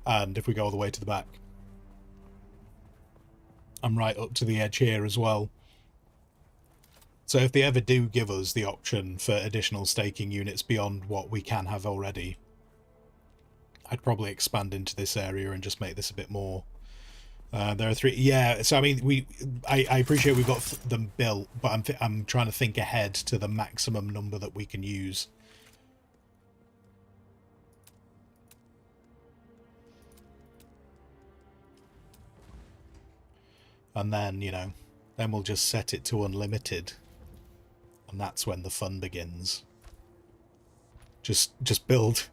and if we go all the way to the back, I'm right up to the edge here as well. So if they ever do give us the option for additional staking units beyond what we can have already, I'd probably expand into this area and just make this a bit more. There are 3. Yeah, so I mean, I appreciate we've got them built, but I'm trying to think ahead to the maximum number that we can use. And then, you know, then we'll just set it to unlimited. And that's when the fun begins. Just build.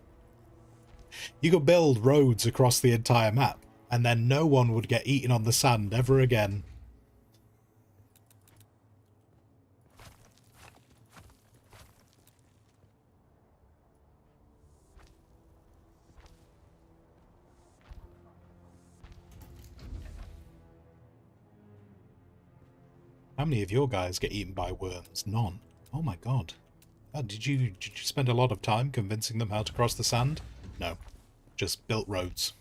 You could build roads across the entire map, and then no one would get eaten on the sand ever again. How many of your guys get eaten by worms? None. Oh my god. Did you spend a lot of time convincing them how to cross the sand? No. Just built roads.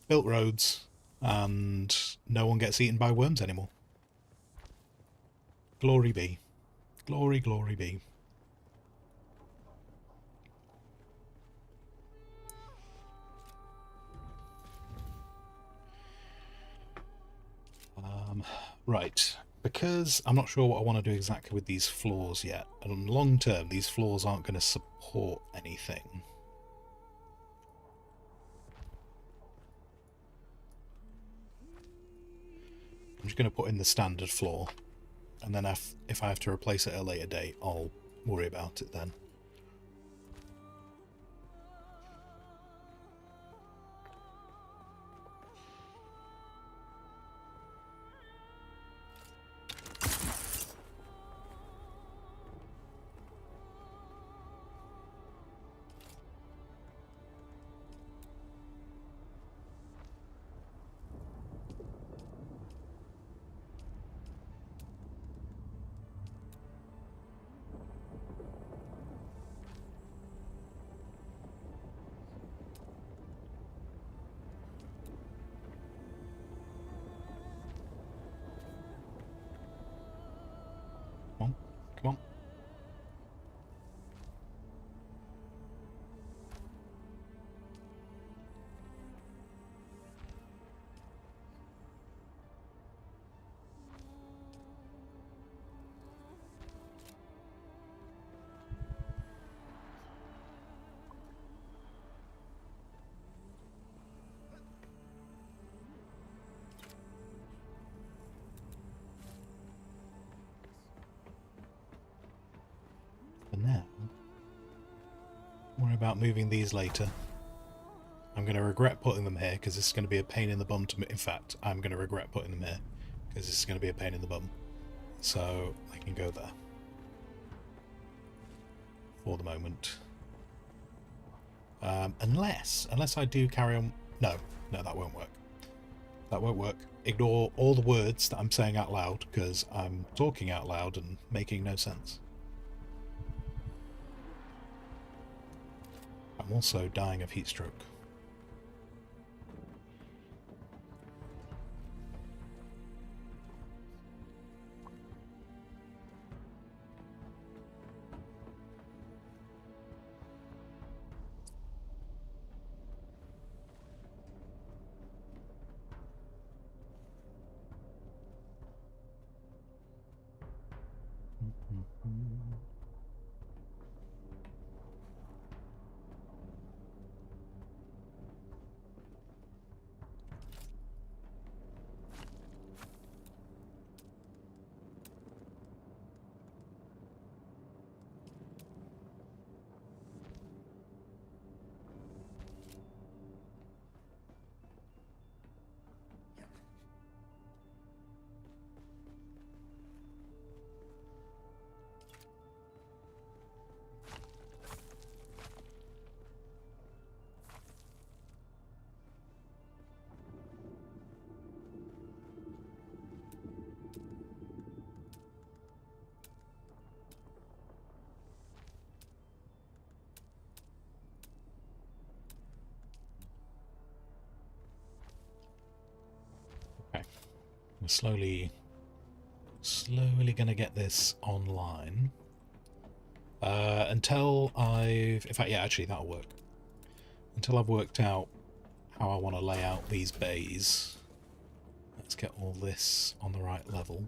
Built roads, and no one gets eaten by worms anymore. Glory be. Glory, glory be. Right. Because I'm not sure what I want to do exactly with these floors yet. And on long term, these floors aren't going to support anything. I'm just going to put in the standard floor. And then if I have to replace it at a later date, I'll worry about it then. now. Worry about moving these later. I'm going to regret putting them here because this is going to be a pain in the bum to... In fact, I'm going to regret putting them here because this is going to be a pain in the bum. So I can go there for the moment. Unless I do carry on... No, that won't work. That won't work. Ignore all the words that I'm saying out loud because I'm talking out loud and making no sense. I'm also dying of heat stroke. We're slowly going to get this online. Until I've... In fact, yeah, actually, that'll work. Until I've worked out how I want to lay out these bays. Let's get all this on the right level.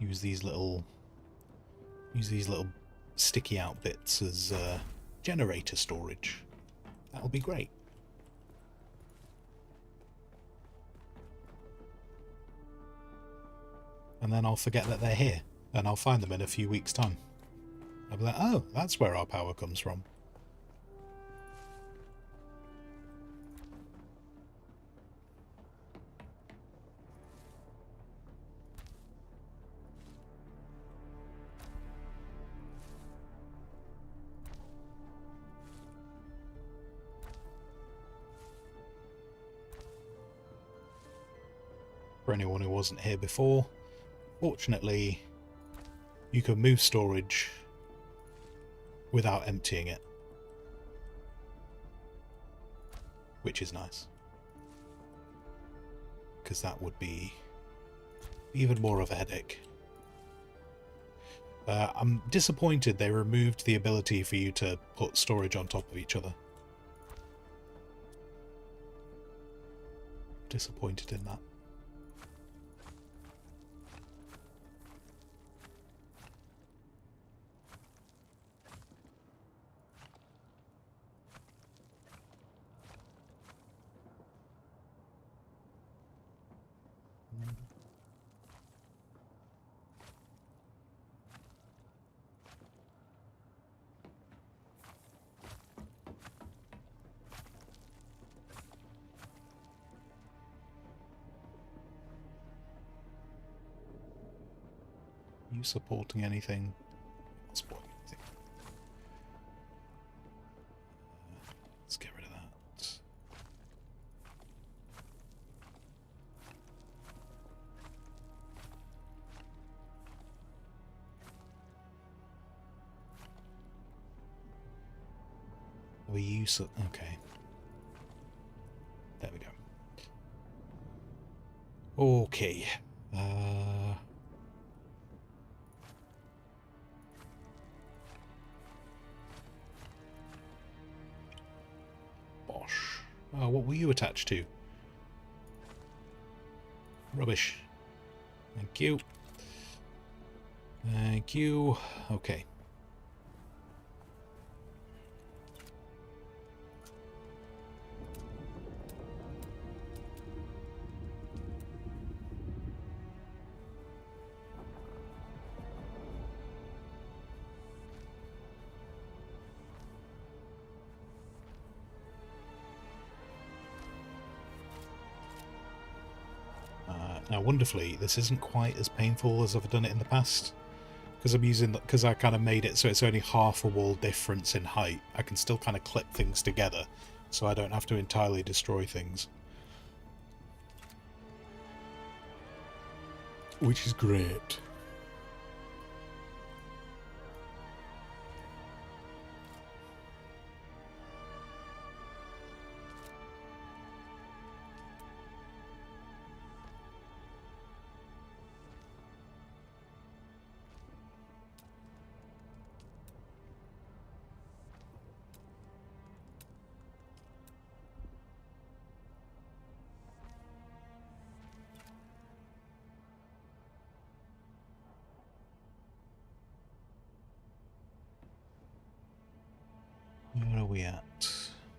Use these little sticky out bits as generator storage. That'll be great. And then I'll forget that they're here, and I'll find them in a few weeks' time. I'll be like, oh, that's where our power comes from. For anyone who wasn't here before, fortunately, you can move storage without emptying it, which is nice, because that would be even more of a headache. I'm disappointed they removed the ability for you to put storage on top of each other. Disappointed in that. You supporting anything? Not supporting anything. Let's get rid of that. We use it. Okay. There we go. Okay. Oh, what were you attached to? Rubbish. Thank you. Thank you. Okay. Now, wonderfully, this isn't quite as painful as I've done it in the past. Because I kind of made it so it's only half a wall difference in height. I can still kind of clip things together, so I don't have to entirely destroy things. Which is great. Where are we at? Sorry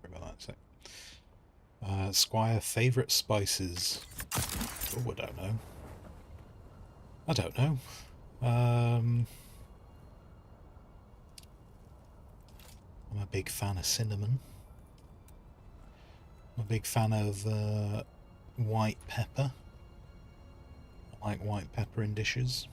about that sec. Squire, favourite spices? Oh, I don't know. I don't know. I'm a big fan of cinnamon. I'm a big fan of white pepper. I like white pepper in dishes.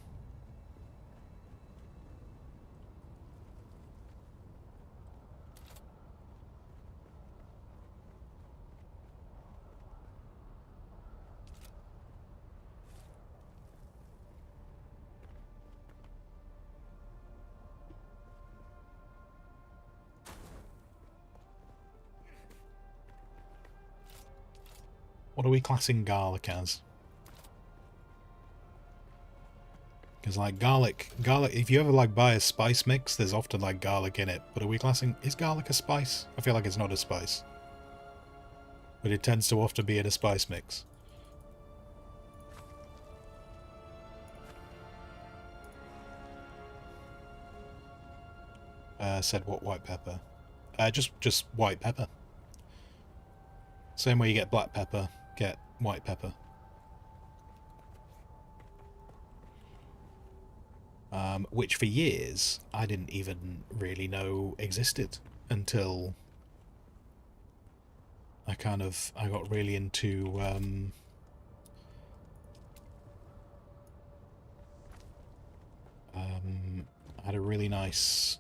What are we classing garlic as? Because like garlic, if you ever like buy a spice mix, there's often like garlic in it. But are we classing, is garlic a spice? I feel like it's not a spice. But it tends to often be in a spice mix. Said what white pepper? Just white pepper. Same way you get black pepper, get white pepper. Which for years I didn't even really know existed until I got really into I had a really nice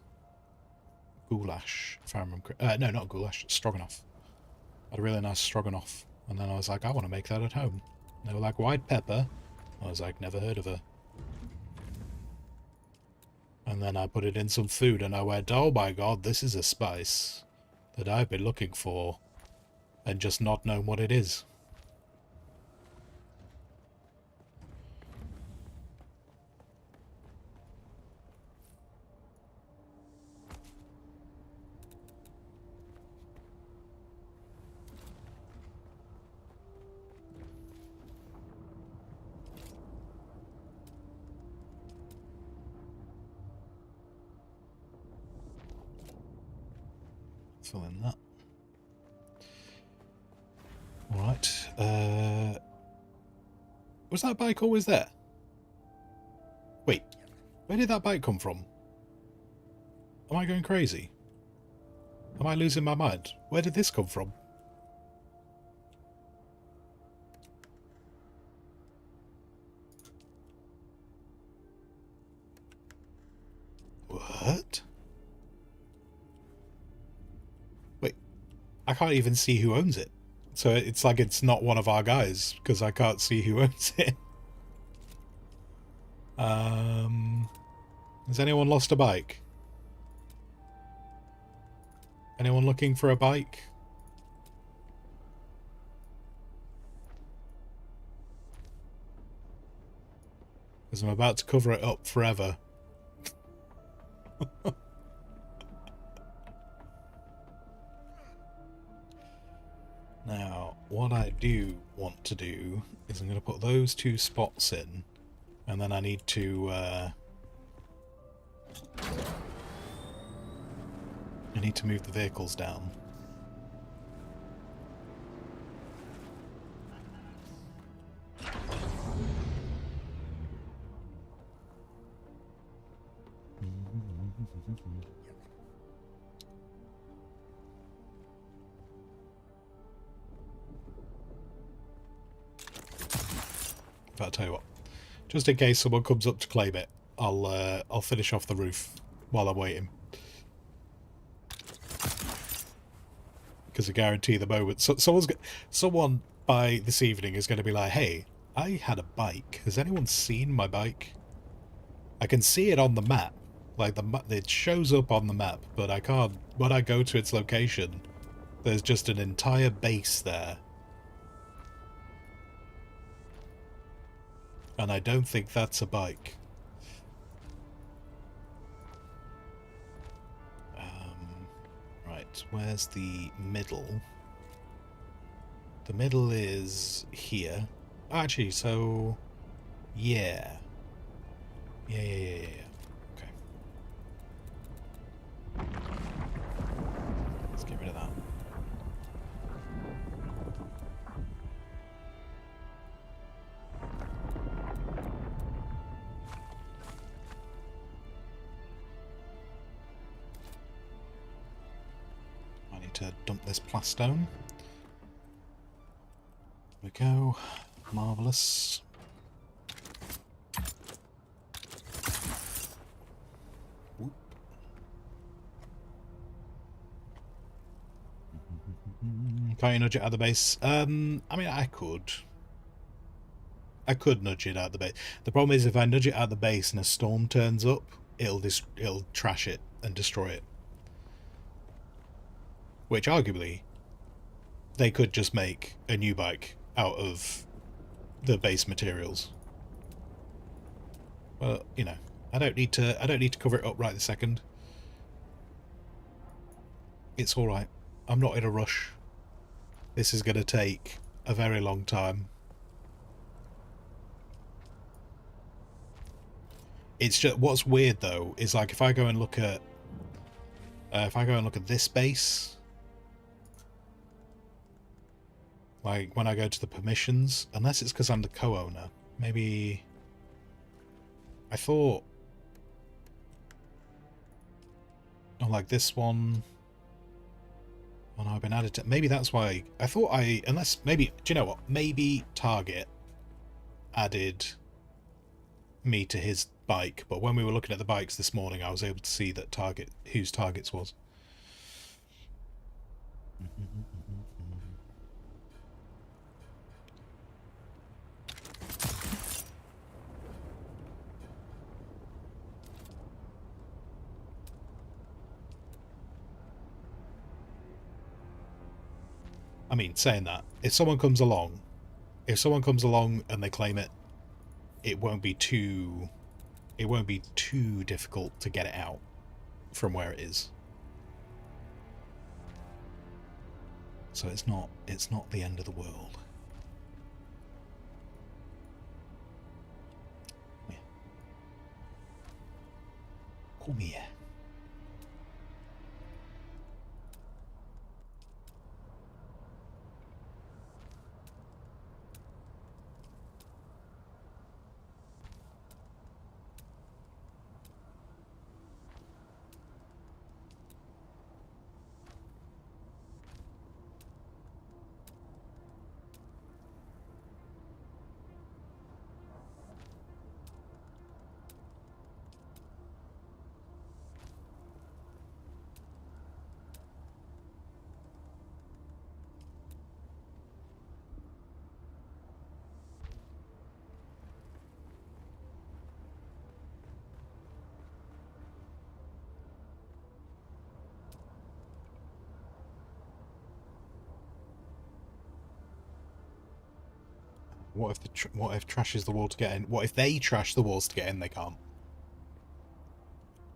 goulash, if I remember. No, not goulash, stroganoff. I had a really nice stroganoff, and then I was like, I want to make that at home. And they were like, white pepper. I was like, never heard of her. And then I put it in some food, and I went, oh my god, this is a spice that I've been looking for, and just not known what it is. Fill in that. Alright. Was that bike always there? Wait, where did that bike come from? Am I going crazy? Am I losing my mind? Where did this come from? What? Wait, I can't even see who owns it. So it's like it's not one of our guys, because I can't see who owns it. Has anyone lost a bike? Anyone looking for a bike? Because I'm about to cover it up forever. Now, what I do want to do is I'm going to put those 2 spots in, and then I need to move the vehicles down. But I'll tell you what, just in case someone comes up to claim it, I'll finish off the roof while I'm waiting. Because I guarantee the moment someone by this evening is going to be like, "Hey, I had a bike. Has anyone seen my bike? I can see it on the map, like it shows up on the map, but I can't. When I go to its location, there's just an entire base there." And I don't think that's a bike. Right, where's the middle? The middle is here. Actually, so... Yeah. Yeah. Okay. Let's get rid of that. To dump this plastone. There we go. Marvellous. Whoop. Can't you nudge it out of the base? I mean, I could. I could nudge it out of the base. The problem is if I nudge it out of the base and a storm turns up, it'll trash it and destroy it. Which, arguably, they could just make a new bike out of the base materials. Well, you know, I don't need to cover it up right this second. It's all right. I'm not in a rush. This is going to take a very long time. It's just what's weird though is like if I go and look at this base. Like, when I go to the permissions, unless it's because I'm the co-owner, maybe... I thought... Oh, like this one... Oh no, I've been added to... Maybe that's why... I thought unless... Maybe... Do you know what? Maybe Target added me to his bike, but when we were looking at the bikes this morning, I was able to see that Target... whose Target's was. I mean, saying that, if someone comes along and they claim it, it won't be too difficult to get it out from where it is. So it's not the end of the world. Yeah. Come here. What if what if trash is the wall to get in? What if they trash the walls to get in? They can't.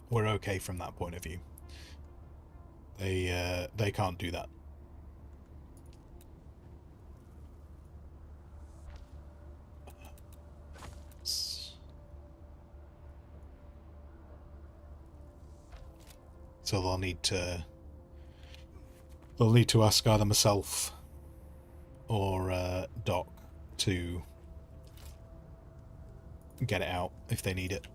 We're okay from that point of view. They can't do that. So they'll need to ask either myself or Doc to get it out if they need it.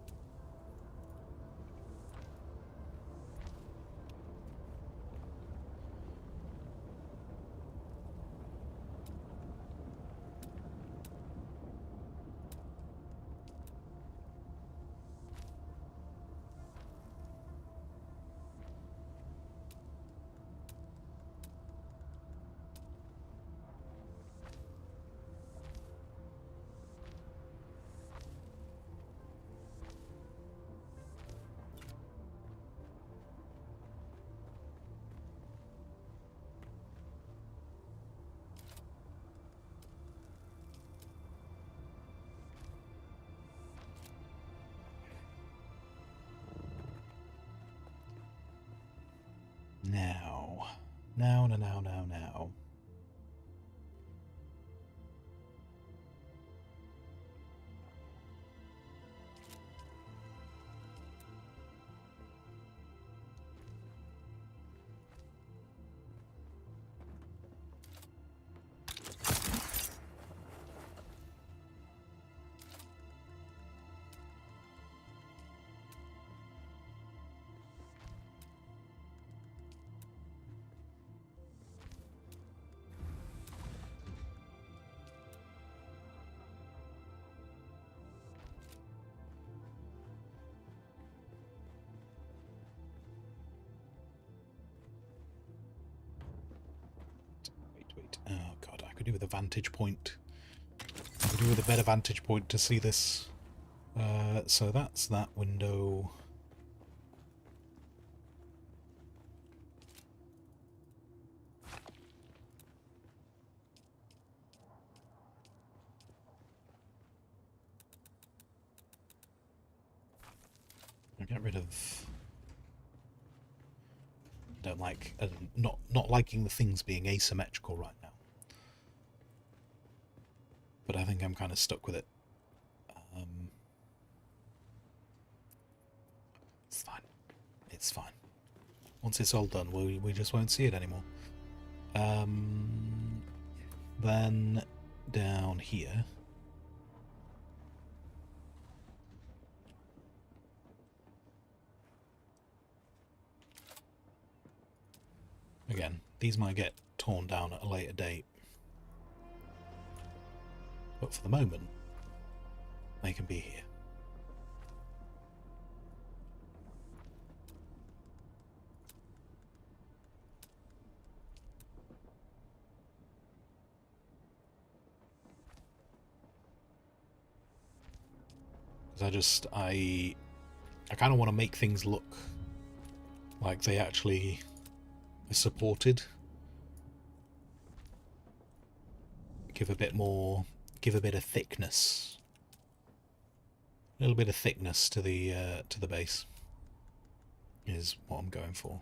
Now. Wait. Oh god, I could do with a vantage point. I could do with a better vantage point to see this. So that's that window. I'll get rid of... don't like... not liking the things being asymmetrical right now. But I think I'm kind of stuck with it. It's fine. It's fine. Once it's all done, we just won't see it anymore. Then down here... again, these might get torn down at a later date. But for the moment, they can be here. Because I kind of want to make things look like they actually are supported. Give a bit of thickness. A little bit of thickness to the base is what I'm going for.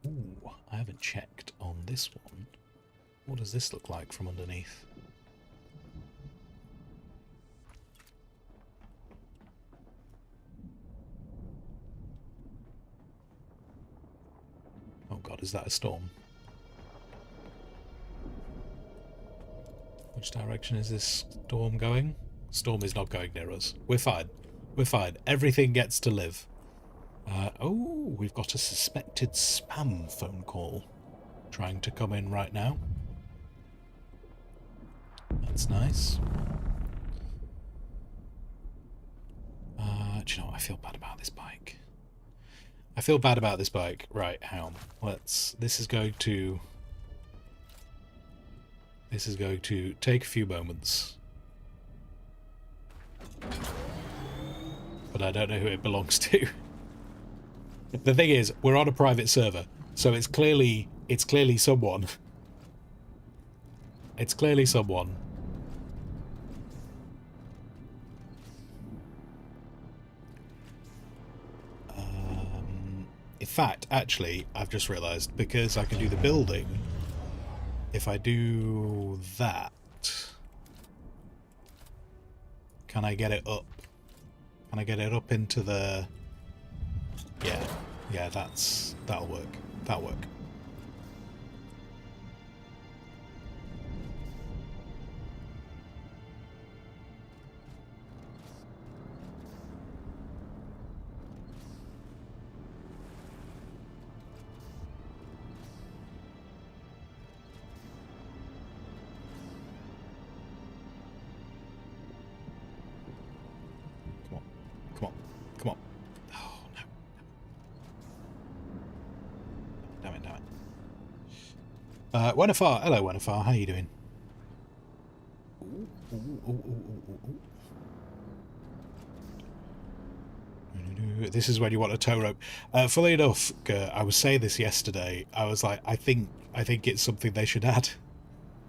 Ooh, I haven't checked on this one. What does this look like from underneath? Oh god, is that a storm? Which direction is this storm going? Storm is not going near us. We're fine. We're fine. Everything gets to live. Oh, we've got a suspected spam phone call trying to come in right now. That's nice. Do you know what? I feel bad about this bike. I feel bad about this bike. Right, hang on. This is going to take a few moments. But I don't know who it belongs to. The thing is, we're on a private server, so it's clearly someone It's clearly someone. In fact, actually, I've just realised, because I can do the building, if I do that, can I get it up? Can I get it up into the... Yeah, that'll work. That'll work. Come on. Come on. Oh, no. Damn it. Wenifar. Hello, Wenifar. How you doing? This is when you want a tow rope. Funnily enough, I was saying this yesterday. I was like, I think it's something they should add.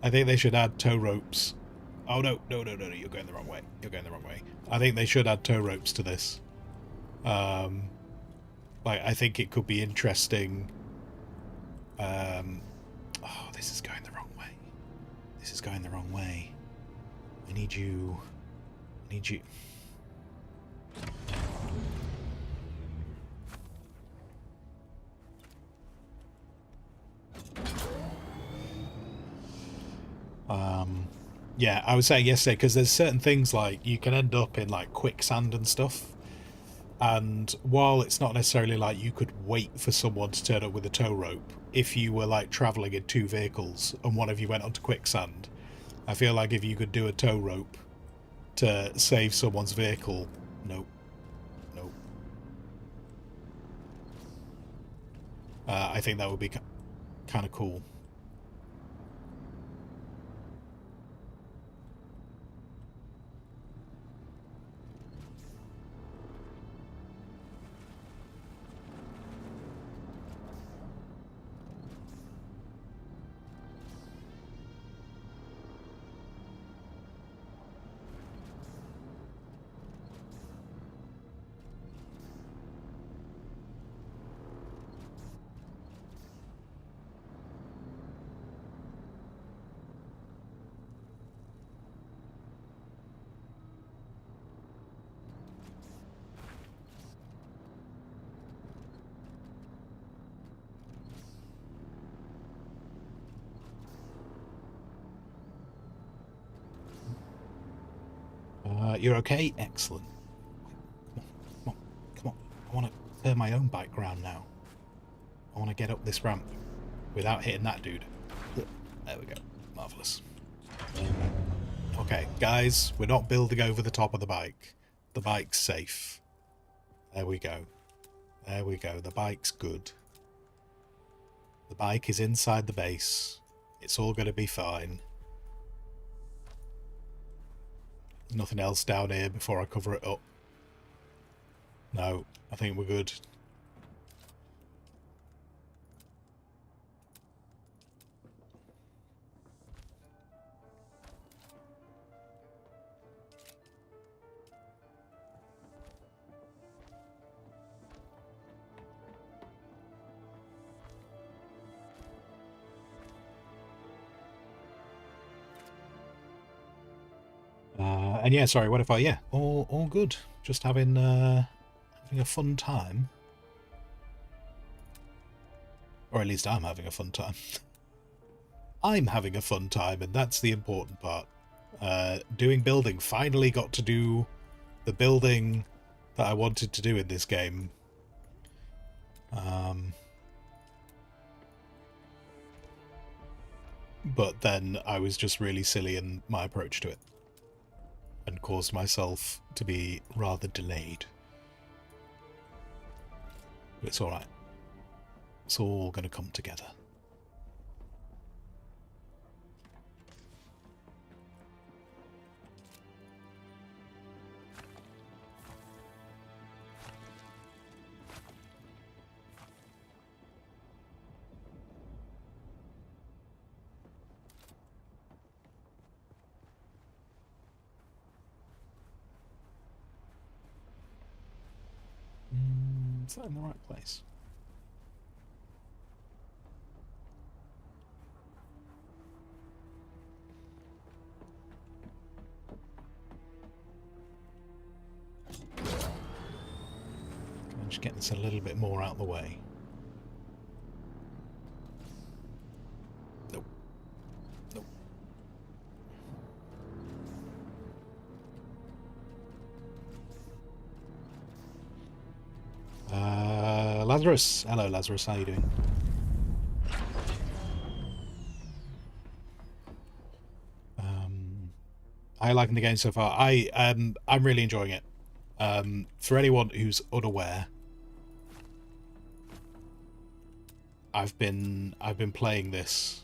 I think they should add tow ropes. Oh, no. You're going the wrong way. I think they should add tow ropes to this. Like, I think it could be interesting. Oh, this is going the wrong way. I need you. Yeah, I was saying yesterday, because there's certain things like you can end up in like quicksand and stuff, and while it's not necessarily like you could wait for someone to turn up with a tow rope, if you were like travelling in two vehicles and one of you went onto quicksand, I feel like if you could do a tow rope to save someone's vehicle, nope. I think that would be kind of cool. You're okay? Excellent. Come on. I want to turn my own bike round now. I want to get up this ramp without hitting that dude. There we go. Marvellous. Okay, guys, we're not building over the top of the bike. The bike's safe. There we go. The bike's good. The bike is inside the base. It's all going to be fine. There's nothing else down here before I cover it up. No, I think we're good. And yeah, sorry, what if I... Yeah, all good. Just having a fun time. Or at least I'm having a fun time. I'm having a fun time, and that's the important part. Doing building. Finally got to do the building that I wanted to do in this game. But then I was just really silly in my approach to it, and caused myself to be rather delayed. But it's alright. It's all going to come together. that in the right place? Can I just get this a little bit more out of the way? Nope. Nope. Lazarus. Hello, Lazarus. How you doing? I liking the game so far. I'm really enjoying it. For anyone who's unaware, I've been playing this.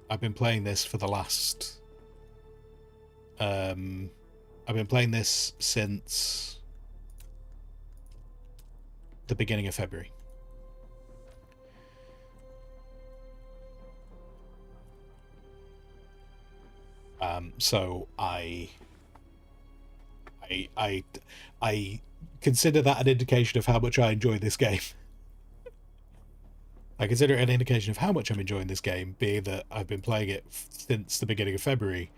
I've been playing this for the last. I've been playing this since the beginning of February. So I consider that an indication of how much I enjoy this game. I consider it an indication of how much I'm enjoying this game, being that I've been playing it since the beginning of February,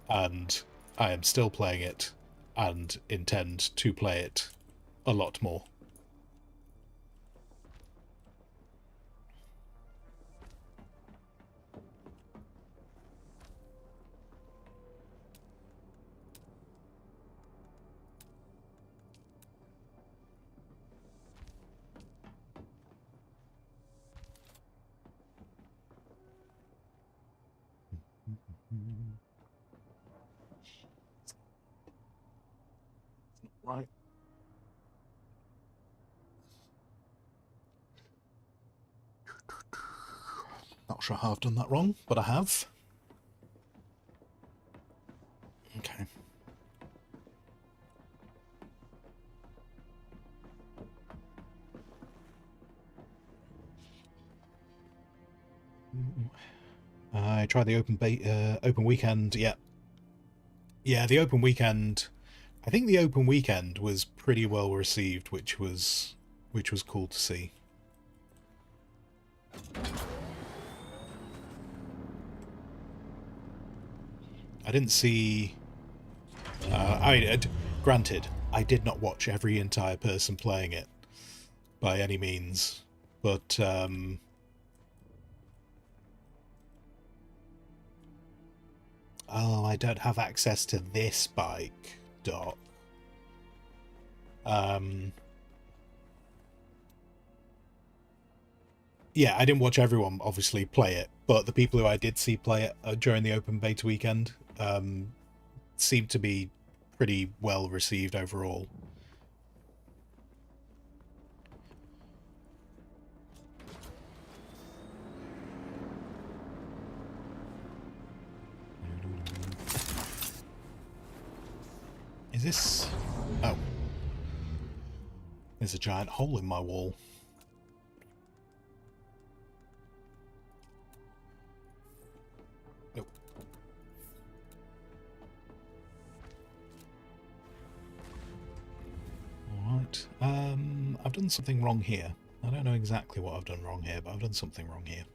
and I am still playing it, and intend to play it a lot more. Right. Not sure how I've done that wrong, but I have. Okay. I tried the open weekend. Yeah, the open weekend. I think the open weekend was pretty well received, which was cool to see. I didn't see. Granted, I did not watch every entire person playing it by any means, but oh, I don't have access to this bike, Doc. Yeah, I didn't watch everyone obviously play it, but the people who I did see play it during the open beta weekend seemed to be pretty well received overall. Is this... Oh. There's a giant hole in my wall. Nope. Alright. I've done something wrong here. I don't know exactly what I've done wrong here, but I've done something wrong here.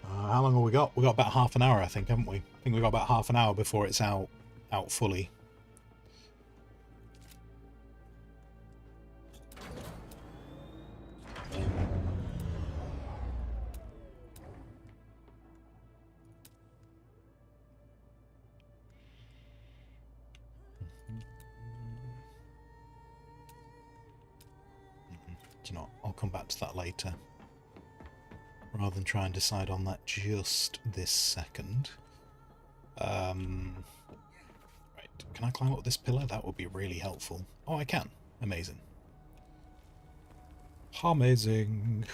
How long have we got? We got about half an hour, I think, haven't we? I think we've got about half an hour before it's out fully. Do you know what? I'll come back to that later. Rather than try and decide on that just this second. Right, can I climb up this pillar? That would be really helpful. Oh, I can. Amazing. Amazing.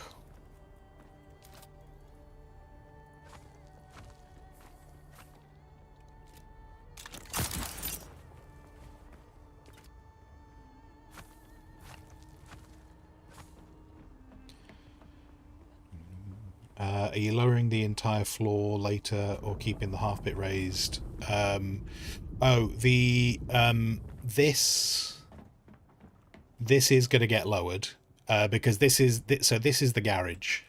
Are you lowering the entire floor later or keeping the half bit raised? This is going to get lowered because this is the garage.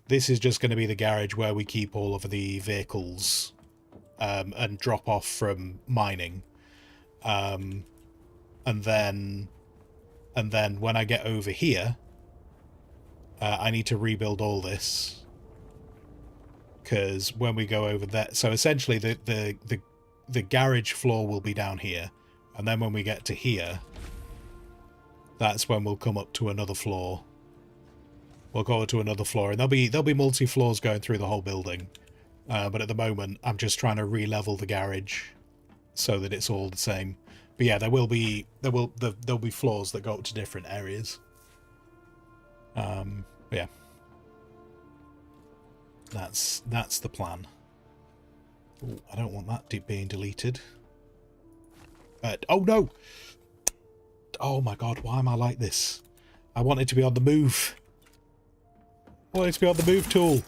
This is just going to be the garage where we keep all of the vehicles and drop off from mining. And then when I get over here, I need to rebuild all this. Because when we go over there... So essentially the garage floor will be down here. And then when we get to here, that's when we'll come up to another floor. We'll go to another floor. And there'll be multi-floors going through the whole building. But at the moment, I'm just trying to re-level the garage so that it's all the same. But yeah, there'll be floors that go up to different areas. Yeah. That's the plan. Ooh, I don't want that being deleted. Oh no! Oh my god, why am I like this? I want it to be on the move. I want it to be on the move tool.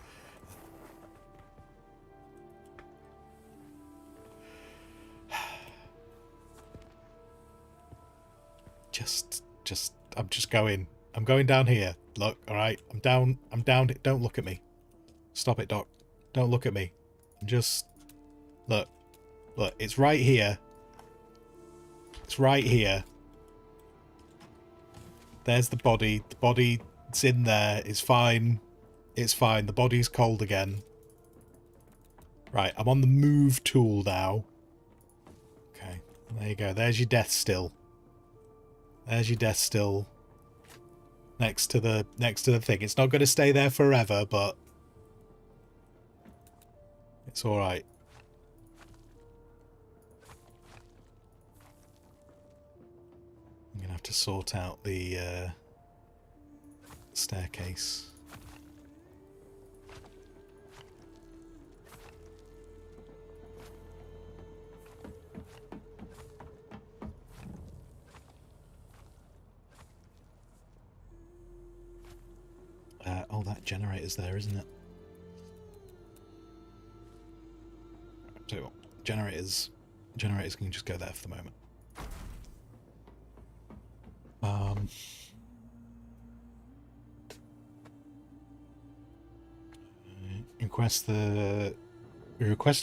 I'm just going. I'm going down here. Look, alright? I'm down. Don't look at me. Stop it, Doc. Don't look at me. Just... Look. Look, it's right here. It's right here. There's the body. The body's in there. It's fine. It's fine. The body's cold again. Right, I'm on the move tool now. Okay, there you go. There's your death still. There's your death still. Next to the thing. It's not going to stay there forever, but it's all right. I'm going to have to sort out the staircase. Oh, that generator's there, isn't it? So, generators can just go there for the moment. Request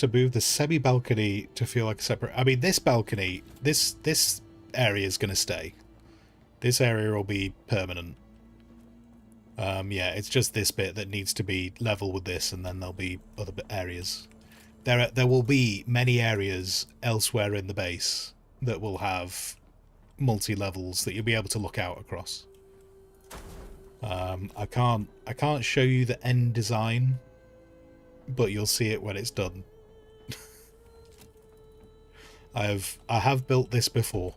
to move the semi-balcony to feel like a separate... I mean, this balcony, this area is going to stay. This area will be permanent. Yeah, it's just this bit that needs to be level with this, and then there'll be other areas. There will be many areas elsewhere in the base that will have multi-levels that you'll be able to look out across. I can't show you the end design, but you'll see it when it's done. I have built this before.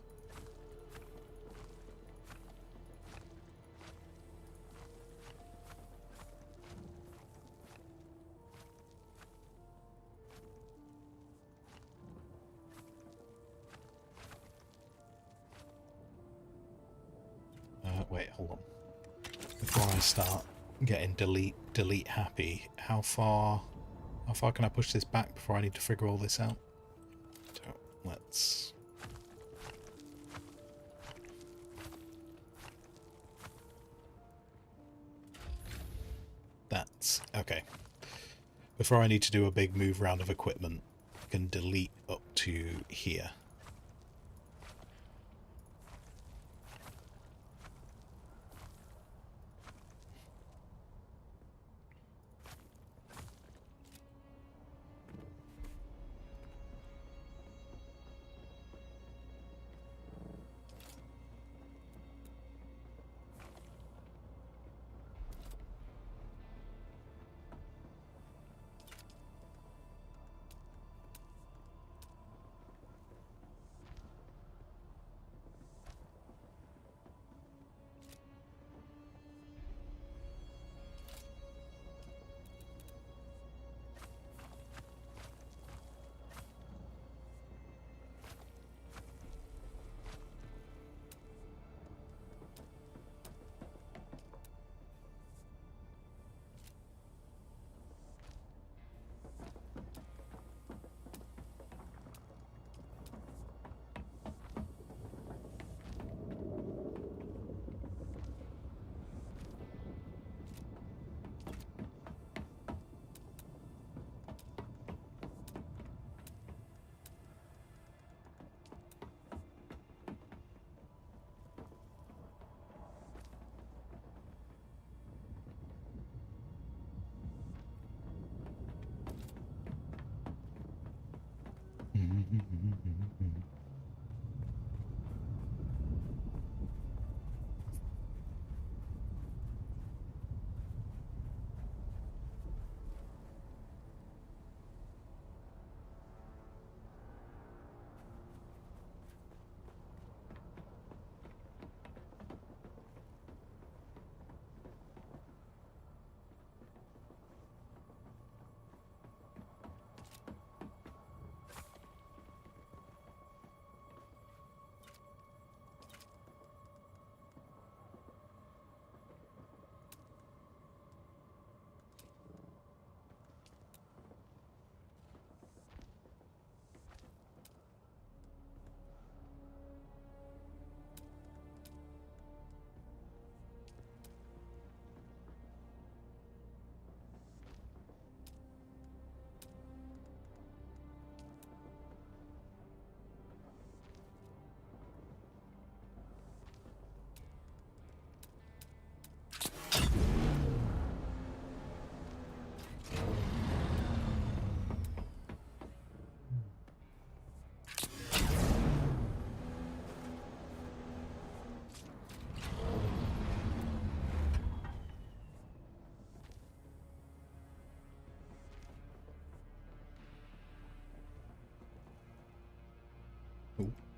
Wait, hold on. Before I start getting delete happy, how far can I push this back before I need to figure all this out? So let's... That's okay. Before I need to do a big move round of equipment, I can delete up to here.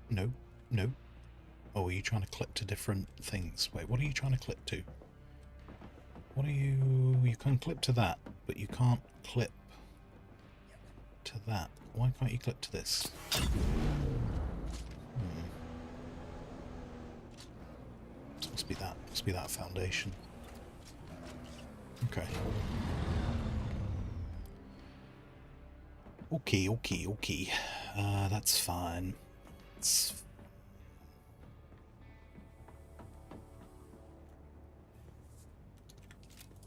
No, no. Oh, are you trying to clip to different things? Wait, what are you trying to clip to? What are you... You can clip to that, but you can't clip to that. Why can't you clip to this? Must be that. Must be that foundation. Okay. Okay. That's fine.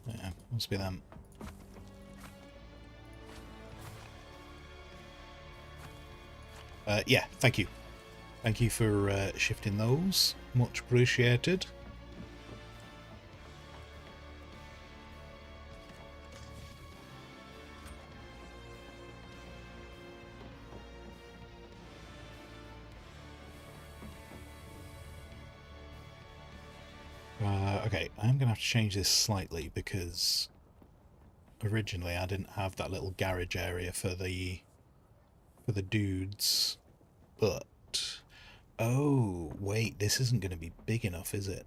Yeah, must be them. Yeah, thank you. Thank you for shifting those. Much appreciated. Okay, I'm going to have to change this slightly because originally I didn't have that little garage area for the dudes, but oh wait, this isn't going to be big enough, is it?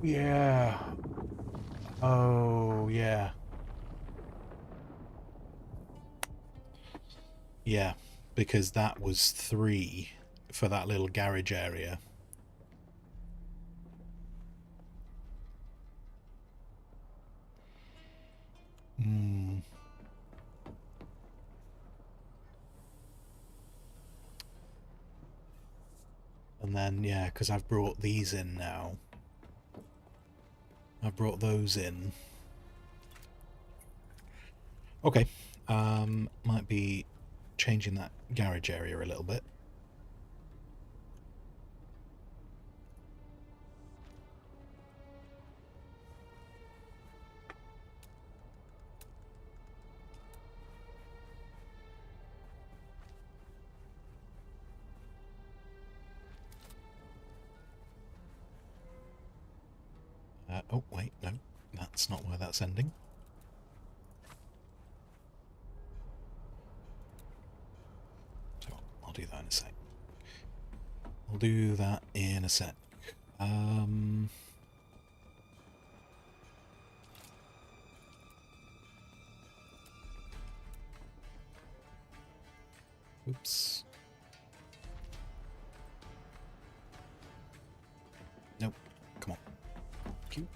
Yeah. Oh yeah. Yeah, because that was 3 for that little garage area. And then, yeah, because I've brought these in now. I've brought those in. Okay. Might be changing that garage area a little bit. Oh, wait, no. That's not where that's ending. So, I'll do that in a sec. I'll do that in a sec. Oops. Nope. Come on. Cute.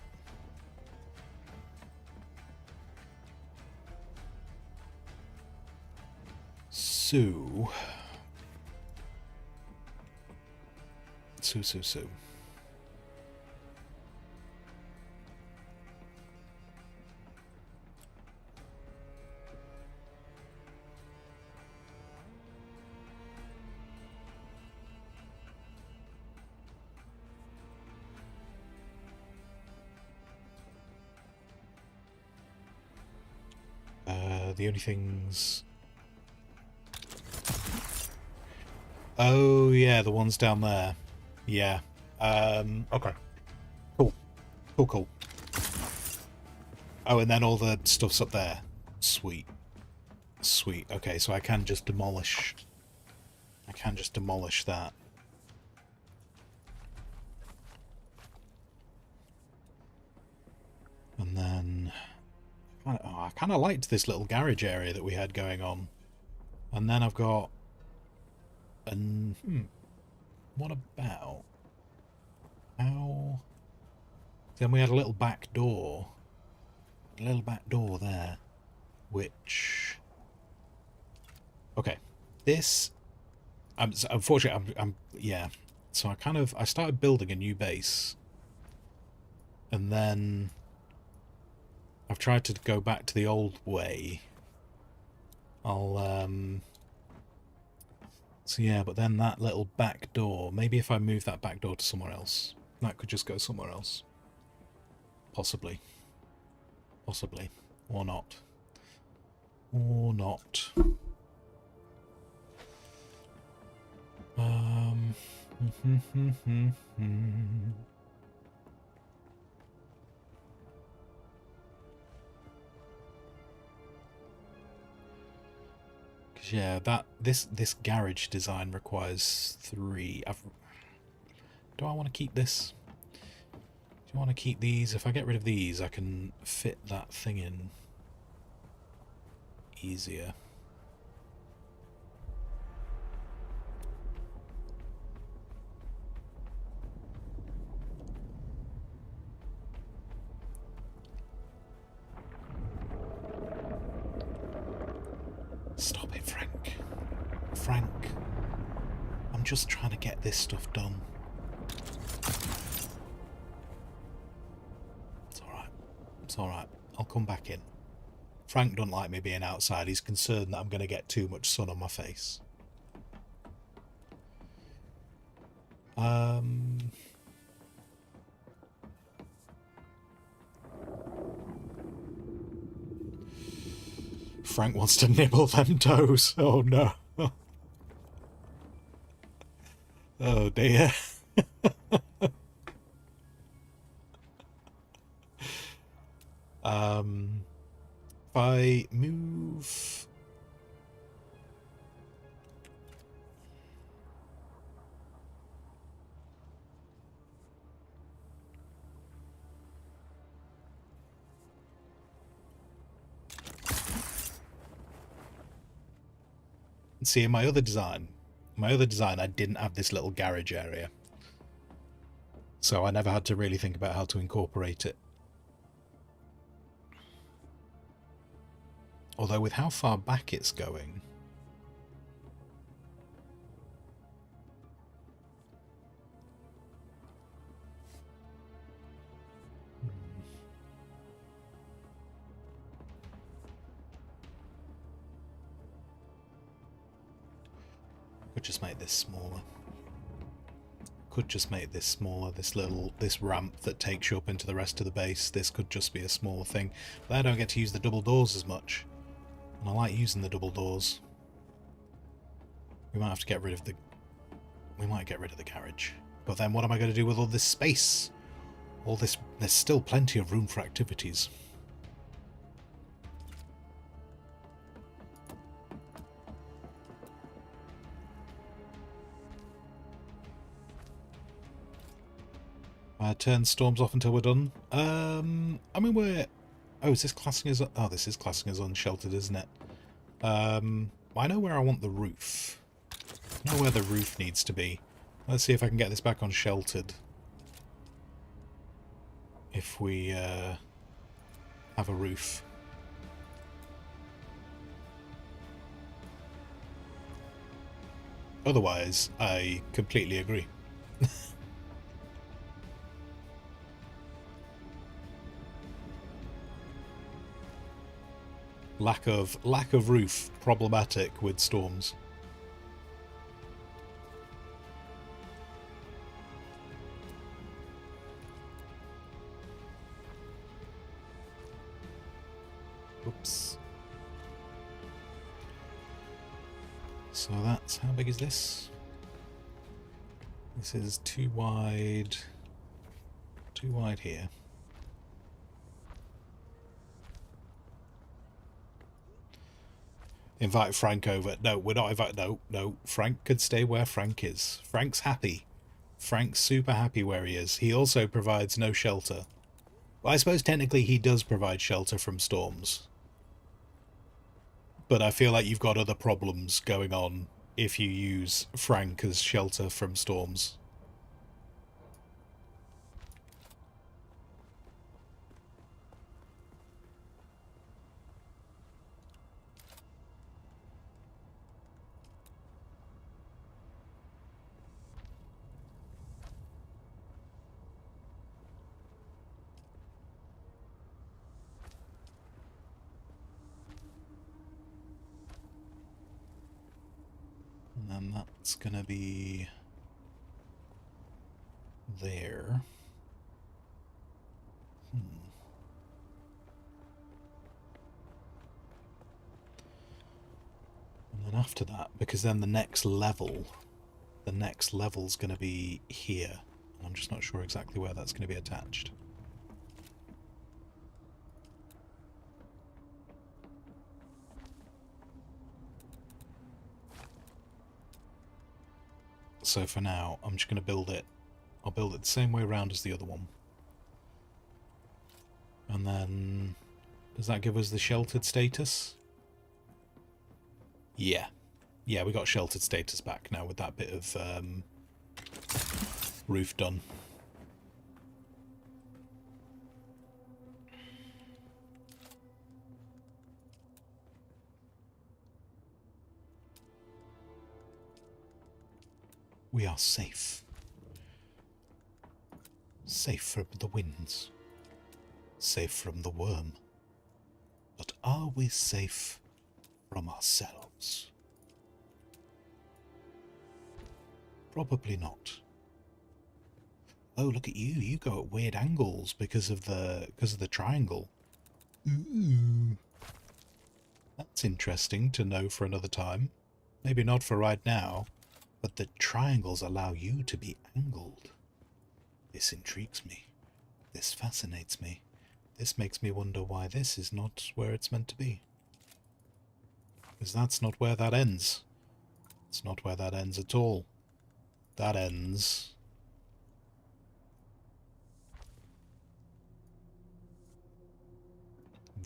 So. The only things... Oh, yeah, the ones down there. Yeah. Okay. Cool. Cool. Oh, and then all the stuff's up there. Sweet. Sweet. Okay, so I can just demolish... I can just demolish that. And then... Oh, I kind of liked this little garage area that we had going on. And then I've got... What about... How... Then we had a little back door. A little back door there. Which... Okay. This... unfortunately, yeah. So I started building a new base. And then... I've tried to go back to the old way. So yeah, but then that little back door, maybe if I move that back door to somewhere else, that could just go somewhere else. Possibly. Possibly. Or not. Or not. Yeah, this garage design requires 3. Do I want to keep this? Do you want to keep these? If I get rid of these, I can fit that thing in easier. Stop it, Frank. Frank. I'm just trying to get this stuff done. It's alright. It's alright. I'll come back in. Frank doesn't like me being outside. He's concerned that I'm going to get too much sun on my face. Frank wants to nibble them toes. Oh no. Oh dear. If I move... See, in my other design, I didn't have this little garage area. So I never had to really think about how to incorporate it. Although with how far back it's going... Could just make this smaller. Could just make this smaller. This ramp that takes you up into the rest of the base. This could just be a smaller thing. But I don't get to use the double doors as much. And I like using the double doors. We might have to get rid of the... We might get rid of the garage. But then what am I going to do with all this space? All this... There's still plenty of room for activities. Turn storms off until we're done. I mean, we're... Oh, is this classing as... Oh, this is classing as unsheltered, isn't it? I know where I want the roof. I know where the roof needs to be. Let's see if I can get this back on sheltered. If we have a roof. Otherwise, I completely agree. Lack of roof problematic with storms. Oops. So that's, how big is this? This is too wide here. Invite Frank over. No, we're not inviting. No. Frank could stay where Frank is. Frank's happy. Frank's super happy where he is. He also provides no shelter. Well, I suppose technically he does provide shelter from storms. But I feel like you've got other problems going on if you use Frank as shelter from storms. And that's gonna be there. And then after that, because then the next level's gonna be here. I'm just not sure exactly where that's gonna be attached. So for now, I'm just going to build it. I'll build it the same way around as the other one. And then, does that give us the sheltered status? Yeah. Yeah, we got sheltered status back now with that bit of roof done. We are safe. Safe from the winds. Safe from the worm. But are we safe from ourselves? Probably not. Oh, look at you. You go at weird angles because of the triangle. Ooh. That's interesting to know for another time. Maybe not for right now. But the triangles allow you to be angled. This intrigues me. This fascinates me. This makes me wonder why this is not where it's meant to be. Because that's not where that ends. It's not where that ends at all. That ends...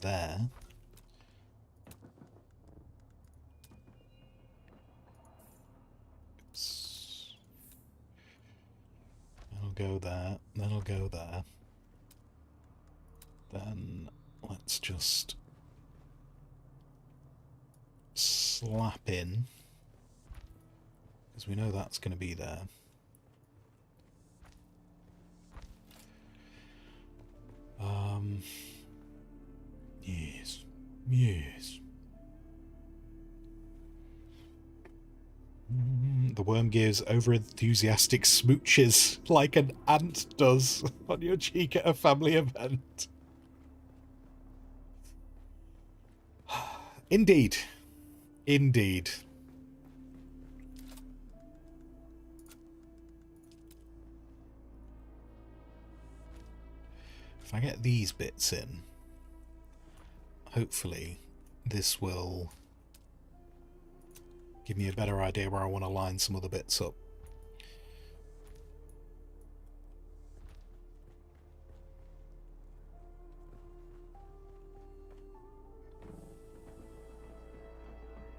there. That'll go there, that'll go there. Then let's just slap in, because we know that's going to be there. Yes. The worm gives over-enthusiastic smooches like an ant does on your cheek at a family event. Indeed. Indeed. If I get these bits in, hopefully this will give me a better idea where I want to line some other bits up.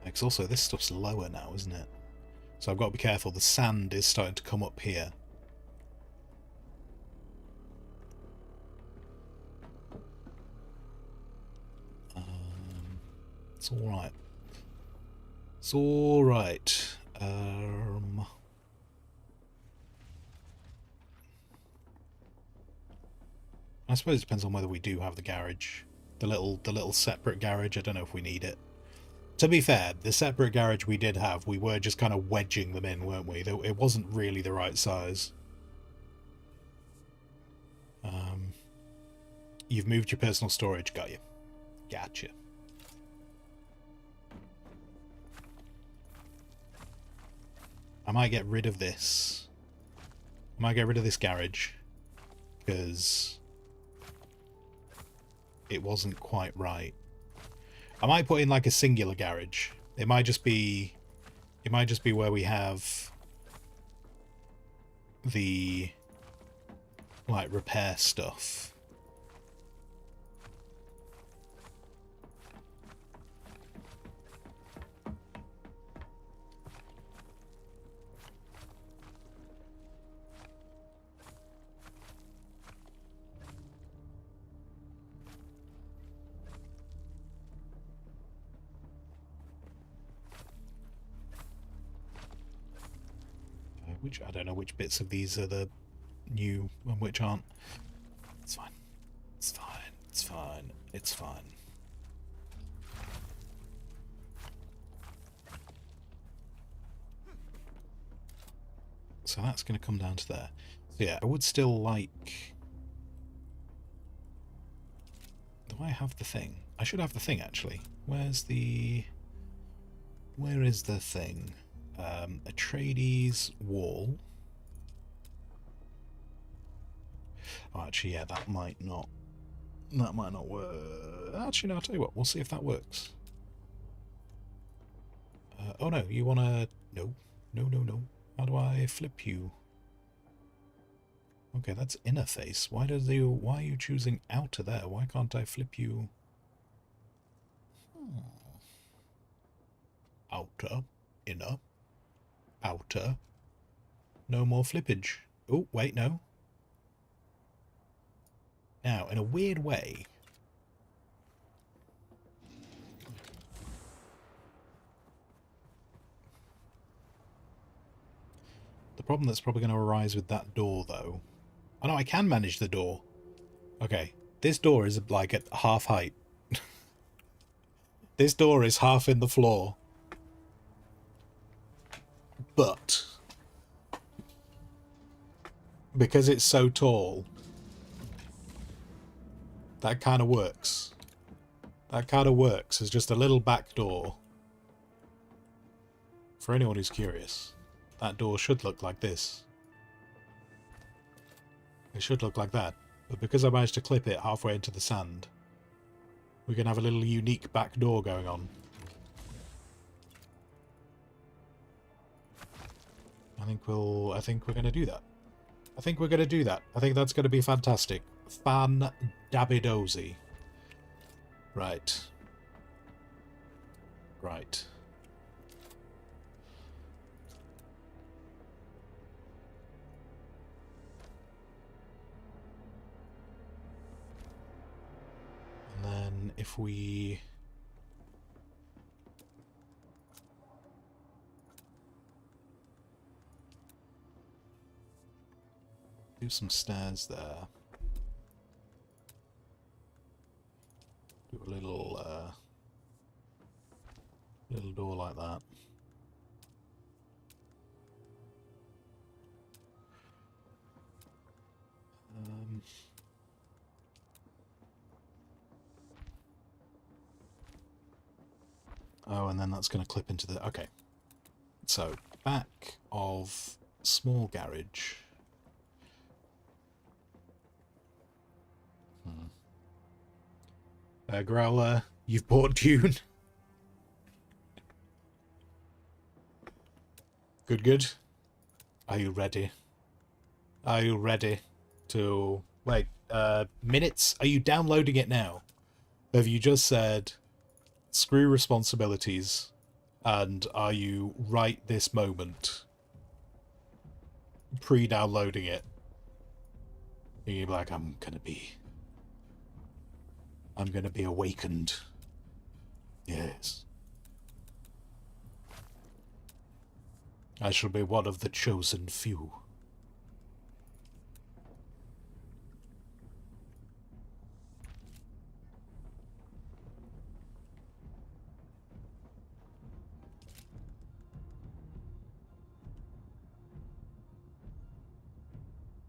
Because also this stuff's lower now, isn't it? So I've got to be careful. The sand is starting to come up here. It's alright. It's alright. I suppose it depends on whether we do have the garage. The little separate garage, I don't know if we need it. To be fair, the separate garage we did have, we were just kind of wedging them in, weren't we? It wasn't really the right size. You've moved your personal storage, got you. Gotcha. I might get rid of this. I might get rid of this garage, because it wasn't quite right. I might put in like a singular garage. It might just be where we have the like repair stuff. Which I don't know which bits of these are the new and which aren't. It's fine. It's fine. It's fine. It's fine. So that's going to come down to there. So yeah, I would still like... Do I have the thing? I should have the thing, actually. Where's the... Where is the thing? Atreides wall. Oh, actually, yeah, that might not work. Actually, no, I'll tell you what, we'll see if that works. Oh no, you wanna... No. How do I flip you? Okay, that's inner face. Why are you choosing outer there? Why can't I flip you? Outer, inner, outer. No more flippage. Oh, wait, no. Now, in a weird way... The problem that's probably going to arise with that door, though... Oh no, I can manage the door. Okay, this door is like at half height. This door is half in the floor. But... because it's so tall... that kind of works. That kind of works as just a little back door. For anyone who's curious, that door should look like this. It should look like that. But because I managed to clip it halfway into the sand, we can have a little unique back door going on. I think we're going to do that. I think we're going to do that. I think that's going to be fantastic. Fan-dabby-dozy. Right. Right. And then if we... do some stairs there. Do a little door like that. Oh, and then that's going to clip into the... Okay. So, back of small garage. Growler, you've bought Dune. Good. Are you ready? Are you ready to... Wait, minutes? Are you downloading it now? Have you just said, screw responsibilities, and are you right this moment pre-downloading it? And you're like, I'm gonna be awakened. Yes. I shall be one of the chosen few.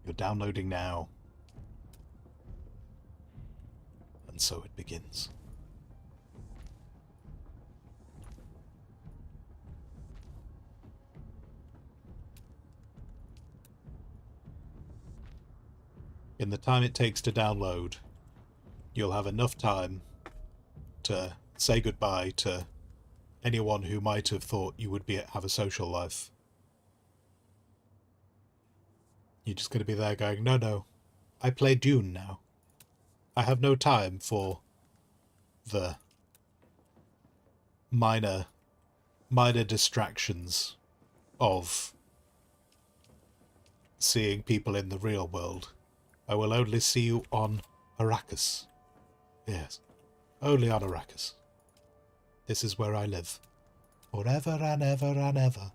You're downloading now. And so it begins. in the time it takes to download, you'll have enough time to say goodbye to anyone who might have thought you would have a social life. You're just going to be there going, no, no, I play Dune now. I have no time for the minor distractions of seeing people in the real world. I will only see you on Arrakis. Yes, only on Arrakis. This is where I live. Forever and ever and ever.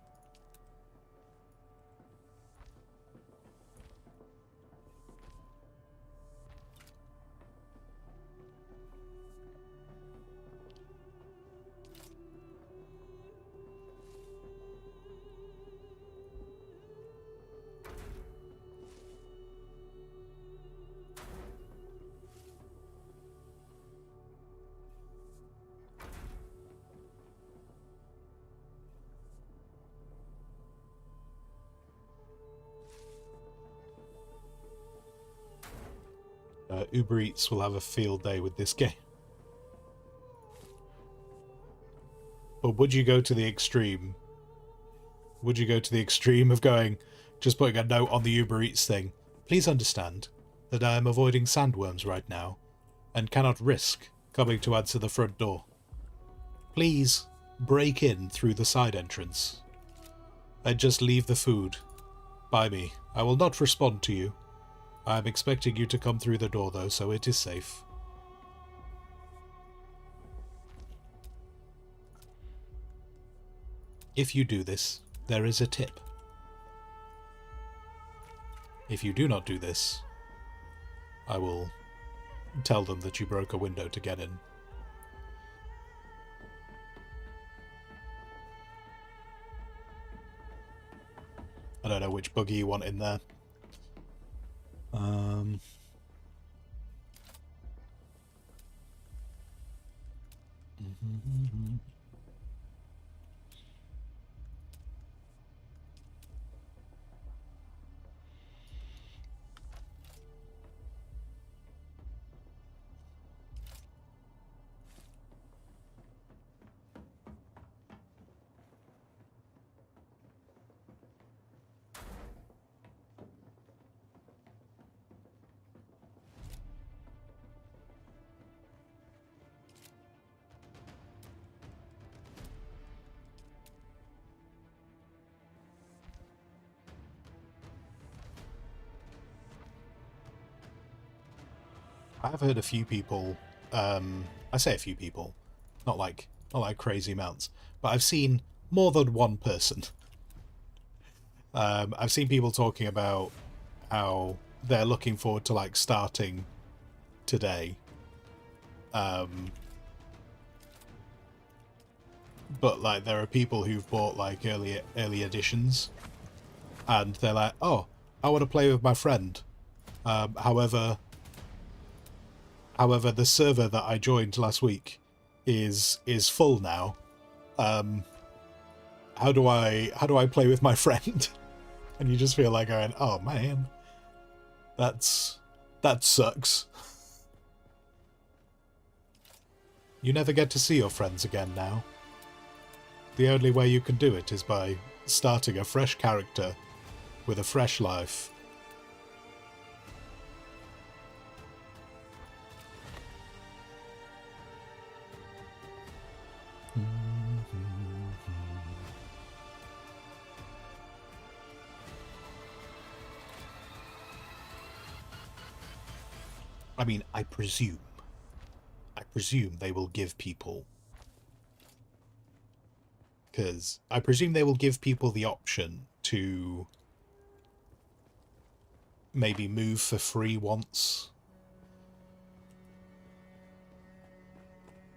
Uber Eats will have a field day with this game. But would you go to the extreme? Would you go to the extreme of going, just putting a note on the Uber Eats thing? Please understand that I am avoiding sandworms right now and cannot risk coming to answer the front door. Please break in through the side entrance and just leave the food by me. I will not respond to you. I am expecting you to come through the door, though, so it is safe. If you do this, there is a tip. If you do not do this, I will tell them that you broke a window to get in. I don't know which buggy you want in there. I've heard a few people, I say a few people, not like crazy amounts, but I've seen more than one person. I've seen people talking about how they're looking forward to like starting today. But like there are people who've bought like early editions and they're like, oh, I want to play with my friend. However, the server that I joined last week is full now. How do I play with my friend? And you just feel like going, oh man, that sucks. You never get to see your friends again now. The only way you can do it is by starting a fresh character with a fresh life. I mean, I presume they will give people, because I presume they will give people the option to maybe move for free once.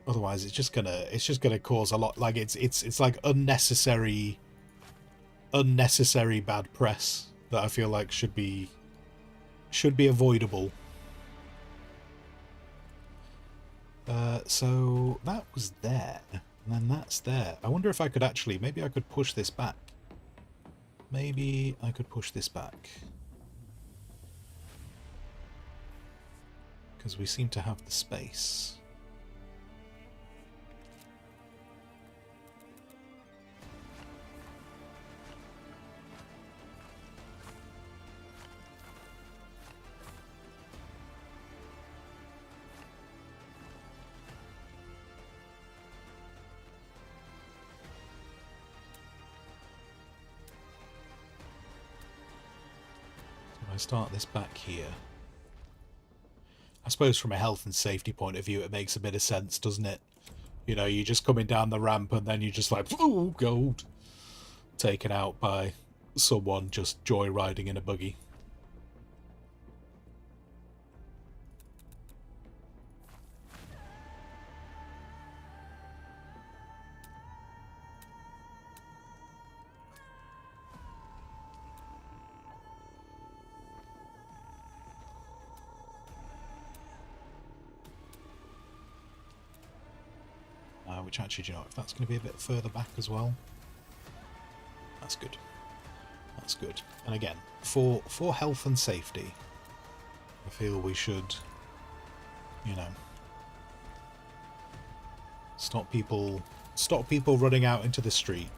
Otherwise, it's just gonna cause a lot. Like it's like unnecessary bad press that I feel like should be avoidable. So that was there, and then that's there. I wonder if I could actually, maybe I could push this back. Maybe I could push this back. Because we seem to have the space. I start this back here. I suppose from a health and safety point of view it makes a bit of sense, doesn't it? You know, you're just coming down the ramp and then you're just like, oh, gold. Taken out by someone just joyriding in a buggy. Which actually, do you know, if that's going to be a bit further back as well, that's good. That's good. And again, for health and safety, I feel we should, you know, stop people running out into the street.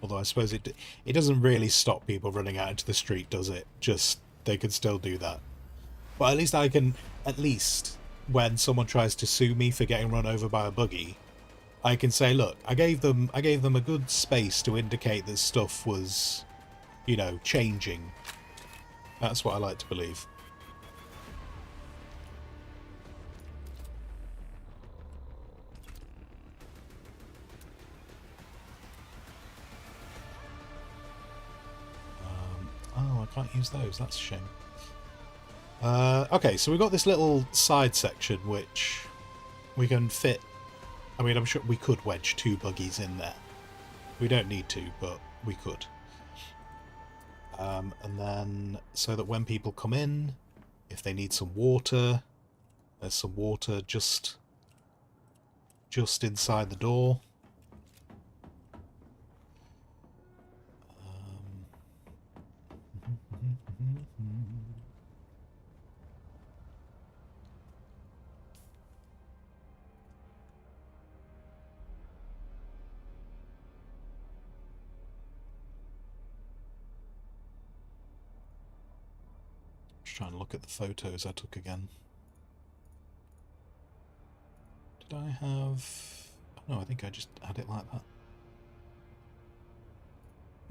Although I suppose it doesn't really stop people running out into the street, does it? Just they can still do that. But at least I can, when someone tries to sue me for getting run over by a buggy, I can say, look, I gave them a good space to indicate that stuff was, you know, changing. That's what I like to believe. Oh, I can't use those. That's a shame. Okay, so we've got this little side section which we can fit. I mean, I'm sure we could wedge 2 buggies in there. We don't need to, but we could. And then, so that when people come in, if they need some water, there's some water just inside the door. Trying to look at the photos I took again. Did I have... No, I think I just had it like that.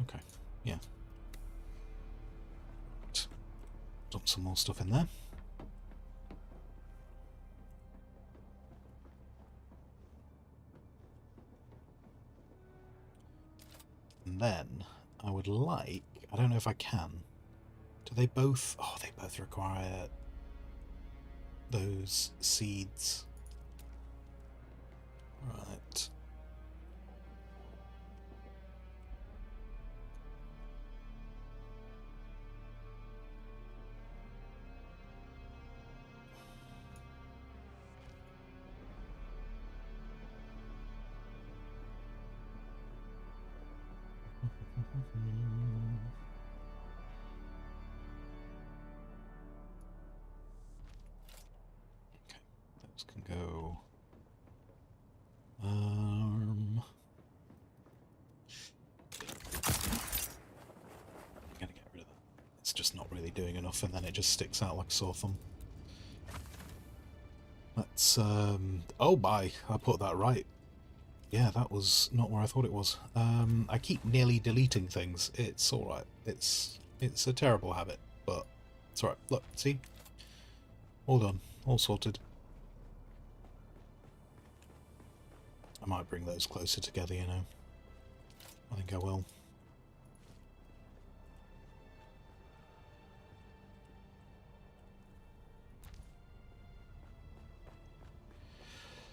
Okay, yeah. Right. Dump some more stuff in there. And then I would like... I don't know if I can. Do they both... Oh, they both require those seeds. Right. Can go. I'm gonna get rid of that. It's just not really doing enough, and then it just sticks out like a sore thumb. That's oh my! I put that right. Yeah, that was not where I thought it was. I keep nearly deleting things. It's all right. It's a terrible habit, but it's all right. Look, see, all done, all sorted. I might bring those closer together, you know. I think I will.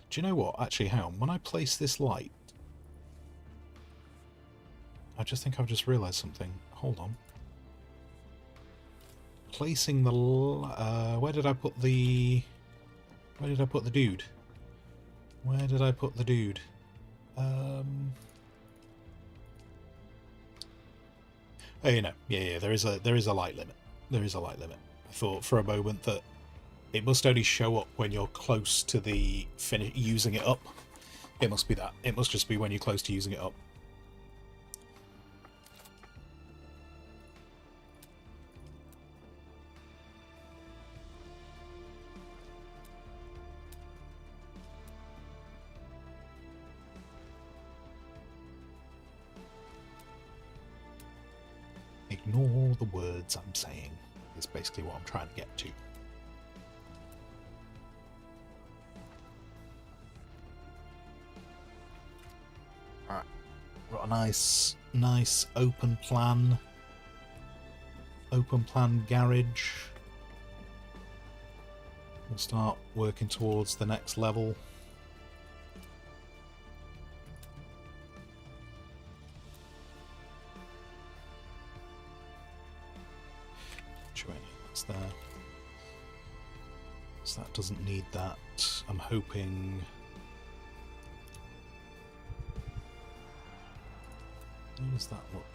Do you know what? Actually, hang on. When I place this light, I just think I've just realised something. Hold on. Placing the... where did I put the... Where did I put the dude? Oh, you know, yeah, there is a light limit. There is a light limit. I thought for a moment that it must only show up when you're close to the using it up. It must be that. It must just be when you're close to using it up. Ignore the words I'm saying, is basically what I'm trying to get to. Alright, got a nice open plan garage. We'll start working towards the next level. That's there. So that doesn't need that. I'm hoping... How does that look?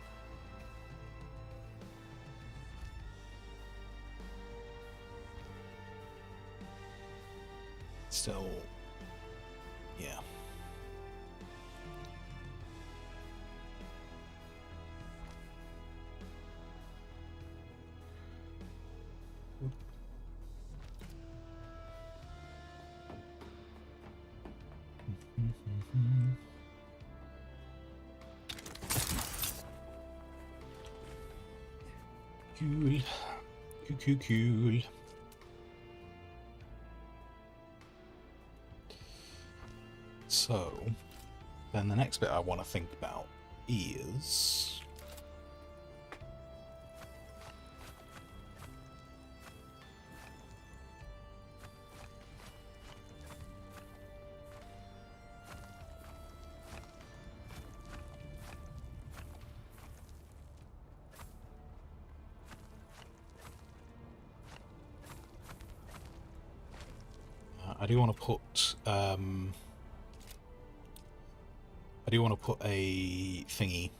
Still... yeah. Cool. Cool. So, then the next bit I want to think about is... I do want to put a thingy.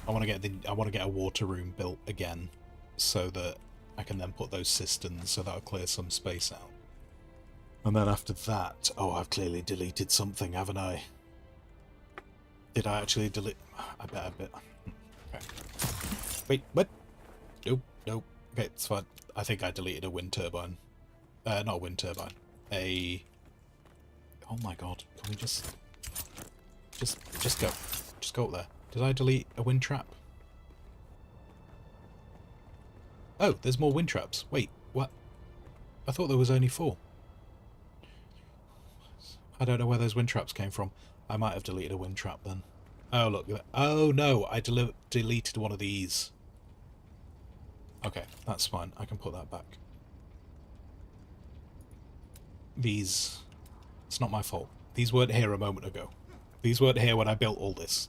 I want to get a water room built again, so that I can then put those cisterns, so that'll clear some space out. And then after that, oh, I've clearly deleted something, haven't I? Did I actually delete? I bet. Okay. Wait, what? Nope. Okay, it's fine. I think I deleted a wind turbine. Not a wind turbine. Oh my god, can we just go. Just go up there. Did I delete a wind trap? Oh, there's more wind traps. Wait, what? I thought there was only 4. I don't know where those wind traps came from. I might have deleted a wind trap then. Oh, look. Oh no, I deleted one of these. Okay, that's fine. I can put that back. These... It's not my fault. These weren't here a moment ago. These weren't here when I built all this.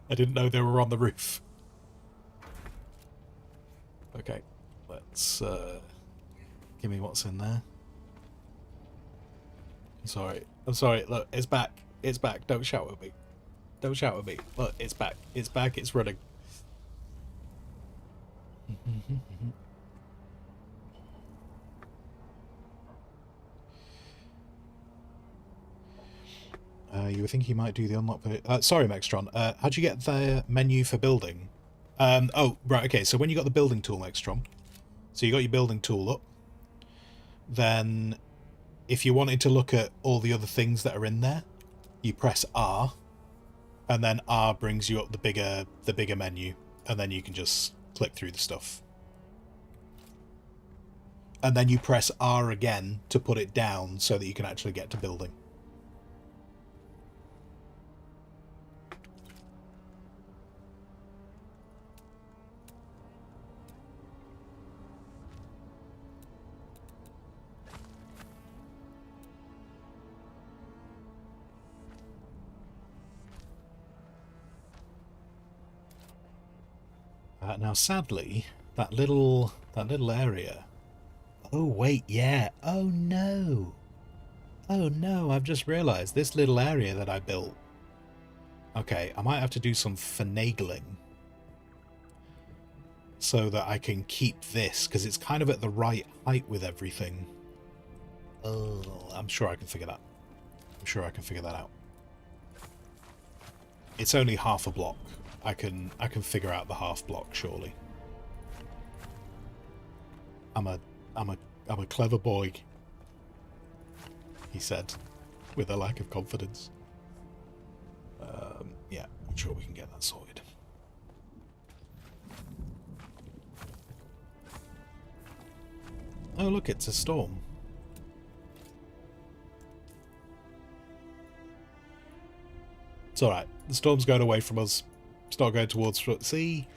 I didn't know they were on the roof. Okay, let's... give me what's in there. I'm sorry. Look, it's back. It's back. Don't shout at me. Don't shout at me. Look, it's back. It's back. It's running. You were thinking you might do the unlock... sorry, Mextron. How'd you get the menu for building? Oh, right, okay. So when you got the building tool, Mextron, so you got your building tool up, then if you wanted to look at all the other things that are in there, you press R, and then R brings you up the bigger menu, and then you can just click through the stuff. And then you press R again to put it down so that you can actually get to building. Now, sadly, that little area... Oh, wait, yeah. Oh, no. Oh, no, I've just realised this little area that I built Okay, I might have to do some finagling so that I can keep this, because it's kind of at the right height with everything. Oh, I'm sure I can figure that. I'm sure I can figure that out. It's only half a block. I can figure out the half block, surely. I'm a clever boy, he said, with a lack of confidence. Yeah, I'm sure we can get that sorted. Oh, look, it's a storm. It's alright. The storm's going away from us. It's not going towards... See?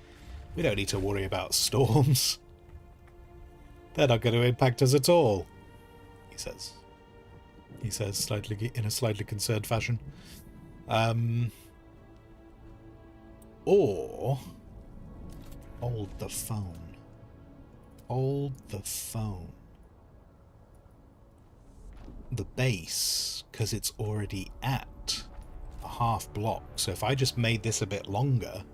We don't need to worry about storms. They're not going to impact us at all, he says. He says slightly in a slightly concerned fashion. Or... hold the phone. Hold the phone. The base, because it's already at a half block. So if I just made this a bit longer...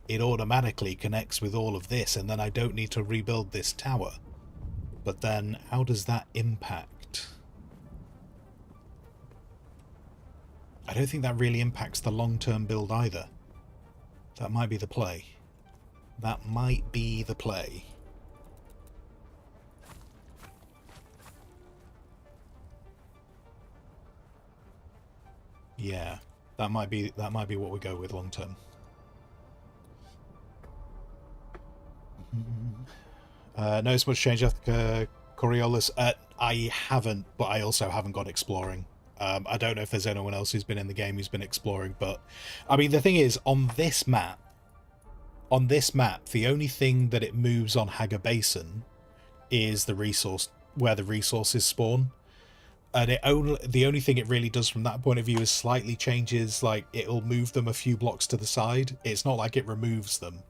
it automatically connects with all of this, and then I don't need to rebuild this tower. But then, how does that impact? I don't think that really impacts the long-term build either. That might be the play. That might be the play. Yeah, that might be what we go with long-term. Notice much change after Coriolis? I haven't, but I also haven't gone exploring. I don't know if there's anyone else who's been in the game who's been exploring, but I mean, the thing is, on this map, the only thing that it moves on Hagar Basin is the resource, where the resources spawn. And the only thing it really does from that point of view is slightly changes, like, it'll move them a few blocks to the side. It's not like it removes them.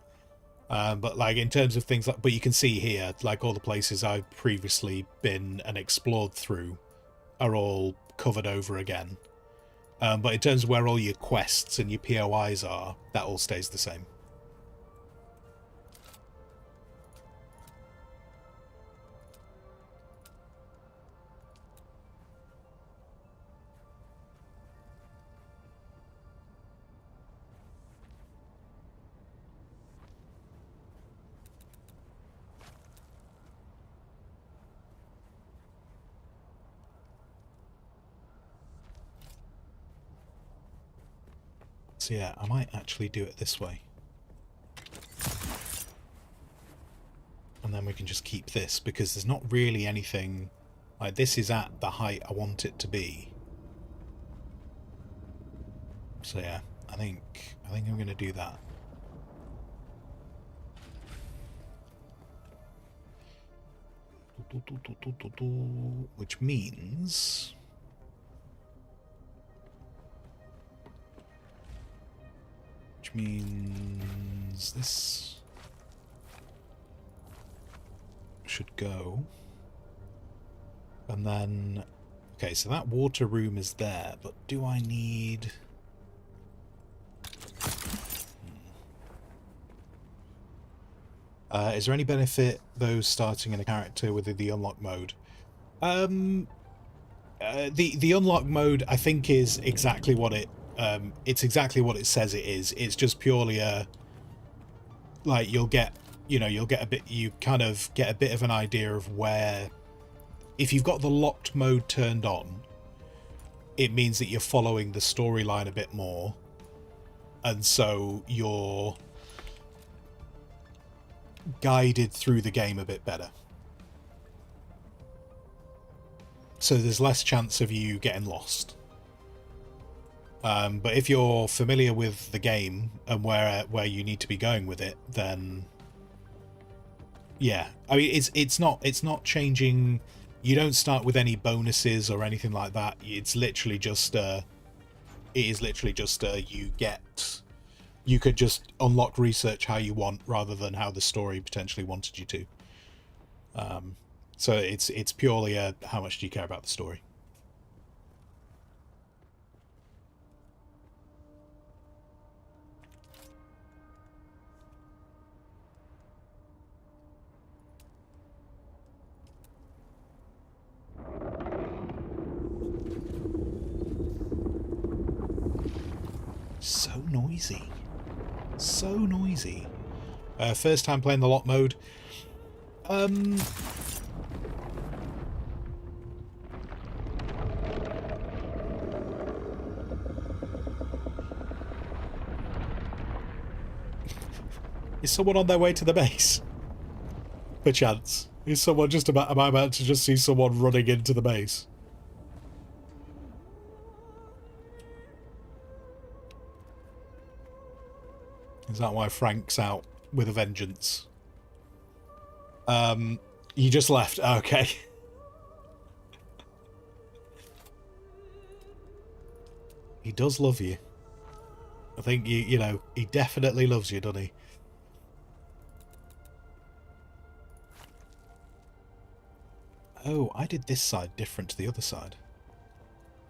But like in terms of things like, but you can see here, like all the places I've previously been and explored through are all covered over again. But in terms of where all your quests and your POIs are, that all stays the same. So yeah, I might actually do it this way. And then we can just keep this, because there's not really anything... Like, this is at the height I want it to be. So yeah, I think I'm going to do that. Which means... this should go. And then... Okay, so that water room is there, but do I need... is there any benefit, though, starting in a character with the unlock mode? The unlock mode, I think, is exactly what it... it's exactly what it says it is. It's just purely a... Like, you'll get... You know, you'll get a bit... You kind of get a bit of an idea of where... If you've got the locked mode turned on, it means that you're following the storyline a bit more. And so you're guided through the game a bit better. So there's less chance of you getting lost. But if you're familiar with the game and where you need to be going with it, then yeah, I mean it's not changing. You don't start with any bonuses or anything like that. It's literally just you could just unlock research how you want rather than how the story potentially wanted you to. So it's purely a how much do you care about the story. So noisy. So noisy. First time playing the lock mode. Is someone on their way to the base? Perchance. Is someone just about... Am I about to just see someone running into the base? Is that why Frank's out with a vengeance? You just left. Okay. He does love you. I think, you know, he definitely loves you, doesn't he? Oh, I did this side different to the other side.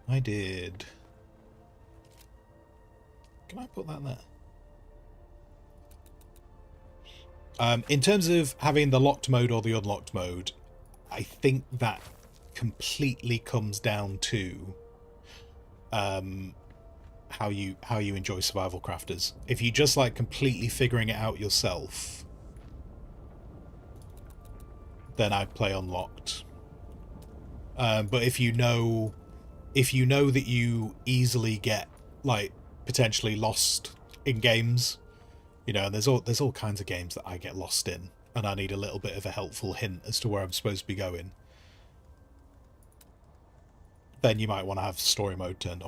I did... Can I put that there? In terms of having the locked mode or the unlocked mode, I think that completely comes down to how you enjoy survival crafters. If you just like completely figuring it out yourself, then I'd play unlocked. But if you know that you easily get like potentially lost in games, you know, and there's all kinds of games that I get lost in, and I need a little bit of a helpful hint as to where I'm supposed to be going, then you might want to have story mode turned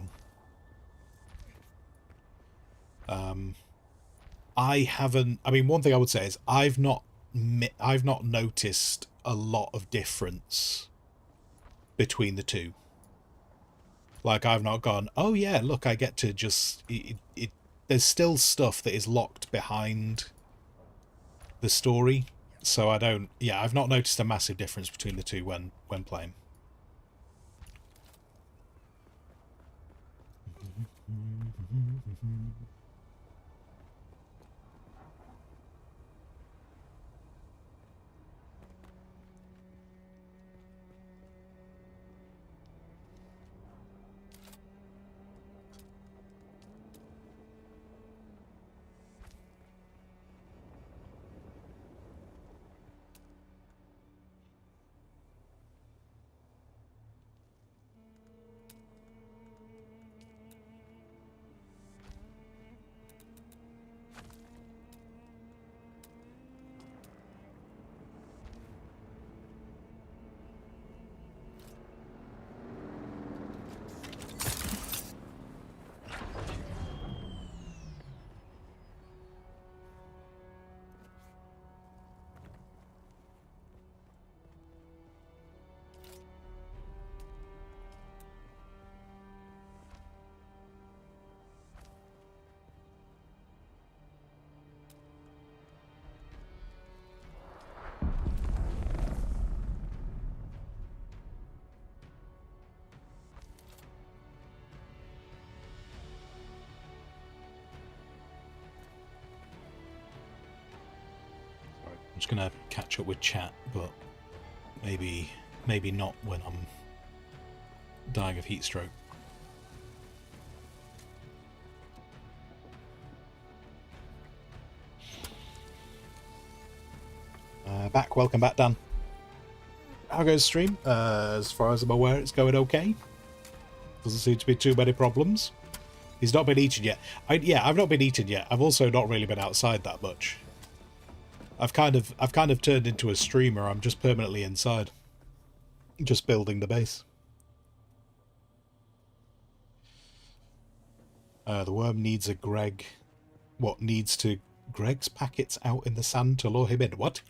on. I haven't... I mean, one thing I would say is I've not noticed a lot of difference between the two. Like, I've not gone, oh yeah, look, I get to just... There's still stuff that is locked behind the story, so I don't... Yeah, I've not noticed a massive difference between the two when playing. I'm just gonna catch up with chat, but maybe not when I'm dying of heat stroke. Welcome back, Dan. How goes stream? As far as I'm aware, it's going okay. Doesn't seem to be too many problems. He's not been eaten yet. I've not been eaten yet. I've also not really been outside that much. I've kind of turned into a streamer. I'm just permanently inside, just building the base. The worm needs a Greg. What needs to... Greg's packets out in the sand to lure him in. What?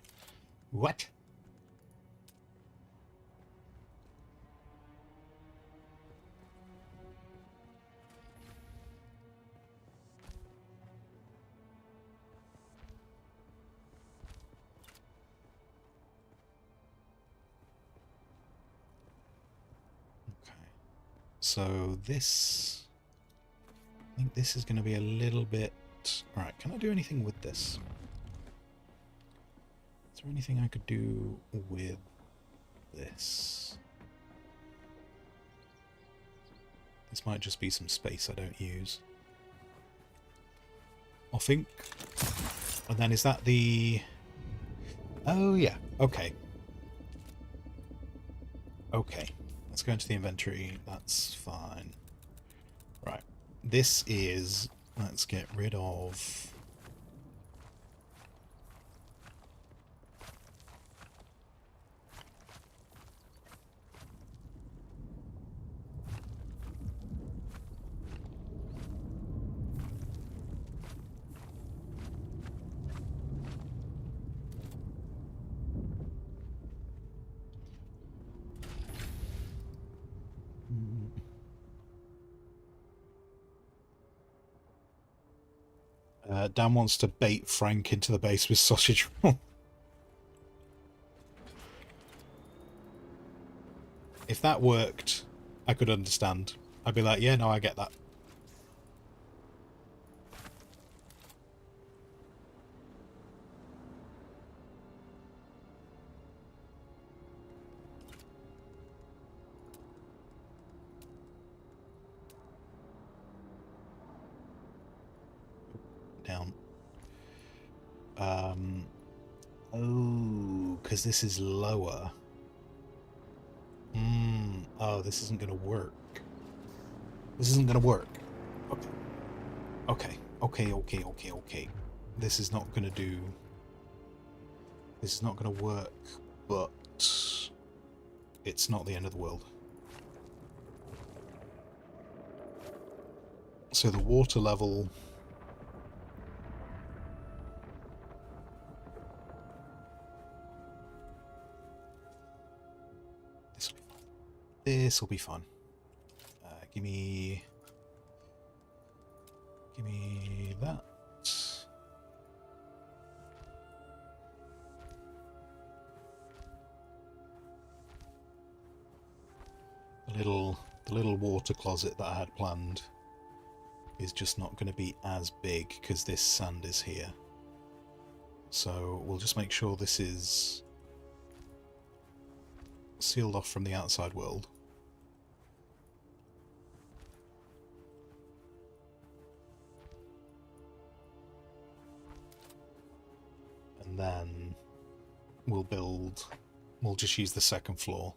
What? Okay. So this... I think this is going to be a little bit... Alright, can I do anything with this? Is there anything I could do with this? This might just be some space I don't use. I think. And then is that the... Oh, yeah. Okay. Okay. Let's go into the inventory. That's fine. Right. This is... Let's get rid of... Dan wants to bait Frank into the base with sausage roll. If that worked, I could understand. I'd be like, yeah, no, I get that. Down. Oh, because this is lower. Oh, this isn't going to work. This isn't going to work. Okay. This is not going to do... This is not going to work, but it's not the end of the world. So the water level... This will be fun. Give me that. The little water closet that I had planned is just not going to be as big because this sand is here. So we'll just make sure this is sealed off from the outside world. And then we'll just use the second floor.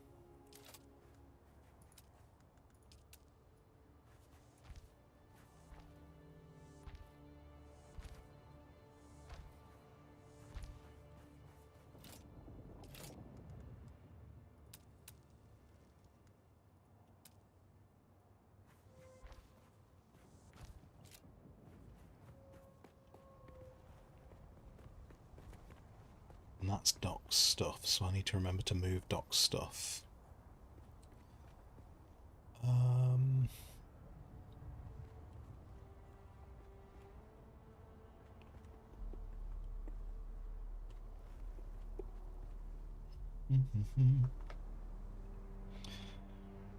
And that's Doc's stuff, so I need to remember to move Doc's stuff.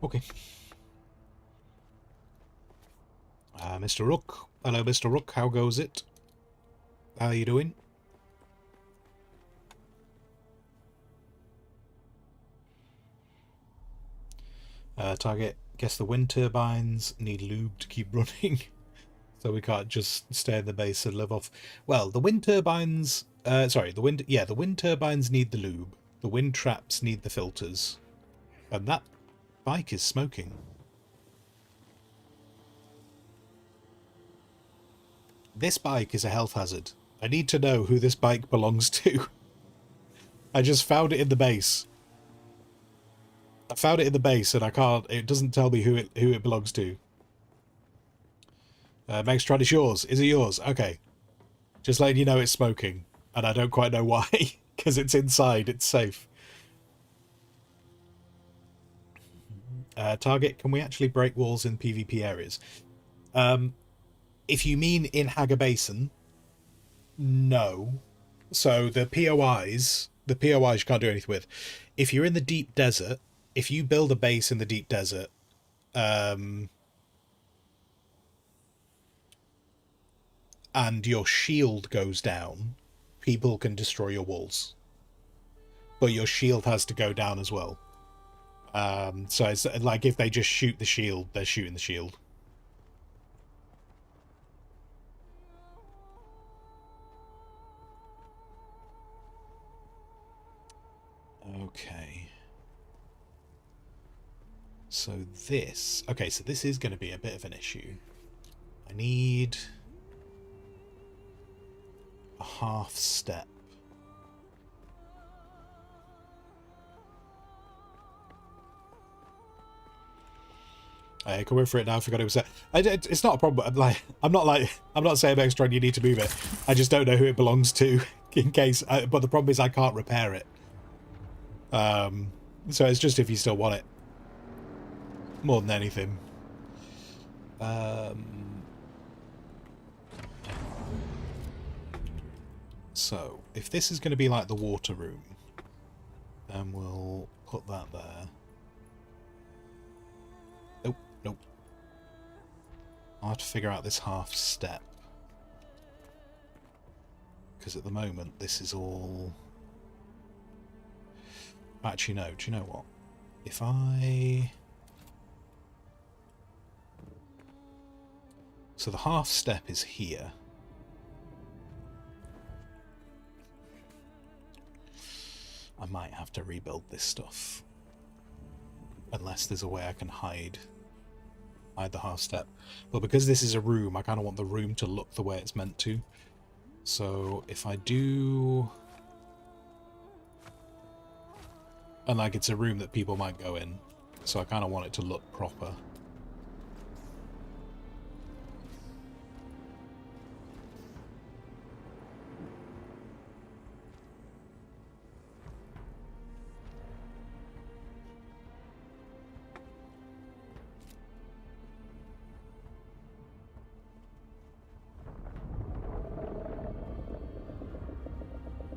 Okay. Mr. Rook. Hello, Mr. Rook. How goes it? How are you doing? Target. Guess the wind turbines need lube to keep running. So we can't just stay in the base and live off. Well, the wind turbines... the wind turbines need the lube. The wind traps need the filters. And that bike is smoking. This bike is a health hazard. I need to know who this bike belongs to. I just found it in the base. I found it in the base and I can't... It doesn't tell me who it belongs to. Megastron is yours. Is it yours? Okay. Just letting you know it's smoking. And I don't quite know why. Because it's inside. It's safe. Target, can we actually break walls in PvP areas? If you mean in Haga Basin, no. So the POIs you can't do anything with. If you're in the deep desert, if you build a base in the deep desert, and your shield goes down, people can destroy your walls. But your shield has to go down as well. So it's like if they just shoot the shield, they're shooting the shield. Okay. So this... Okay, so this is going to be a bit of an issue. I need a half step. I can wait for it now. I forgot it was there. It's not a problem. I'm not saying extra you need to move it. I just don't know who it belongs to in case. But the problem is I can't repair it. So it's just if you still want it. More than anything. So if this is going to be like the water room, then we'll put that there. Nope, nope. I'll have to figure out this half step. Because at the moment this is all... Actually no, do you know what? If I... So the half step is here. I might have to rebuild this stuff. Unless there's a way I can hide the half step. But because this is a room, I kind of want the room to look the way it's meant to. So if I do... And like it's a room that people might go in. So I kind of want it to look proper.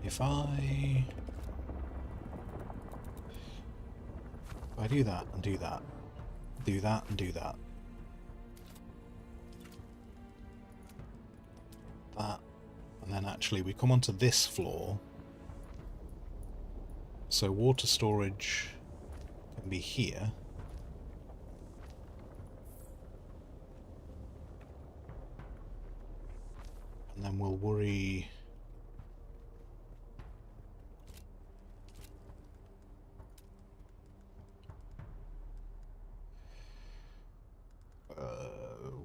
If I do that and do that, do that and do that, that, and then actually we come onto this floor, so water storage can be here. And then we'll worry...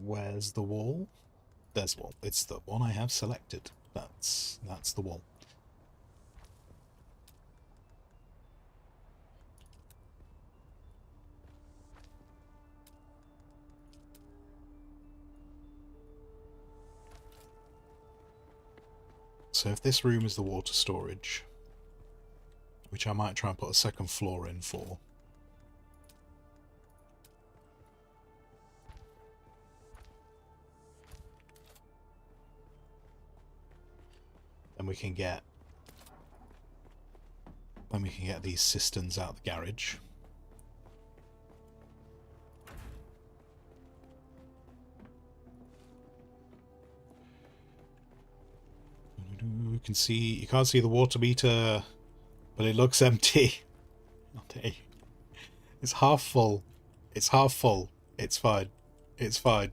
where's the wall? There's the wall. It's the one I have selected. That's the wall. So if this room is the water storage, which I might try and put a second floor in for, then we can get these cisterns out the garage. You can see, you can't see the water meter, but it looks empty. Okay. It's half full. It's half full. It's fine. It's fine.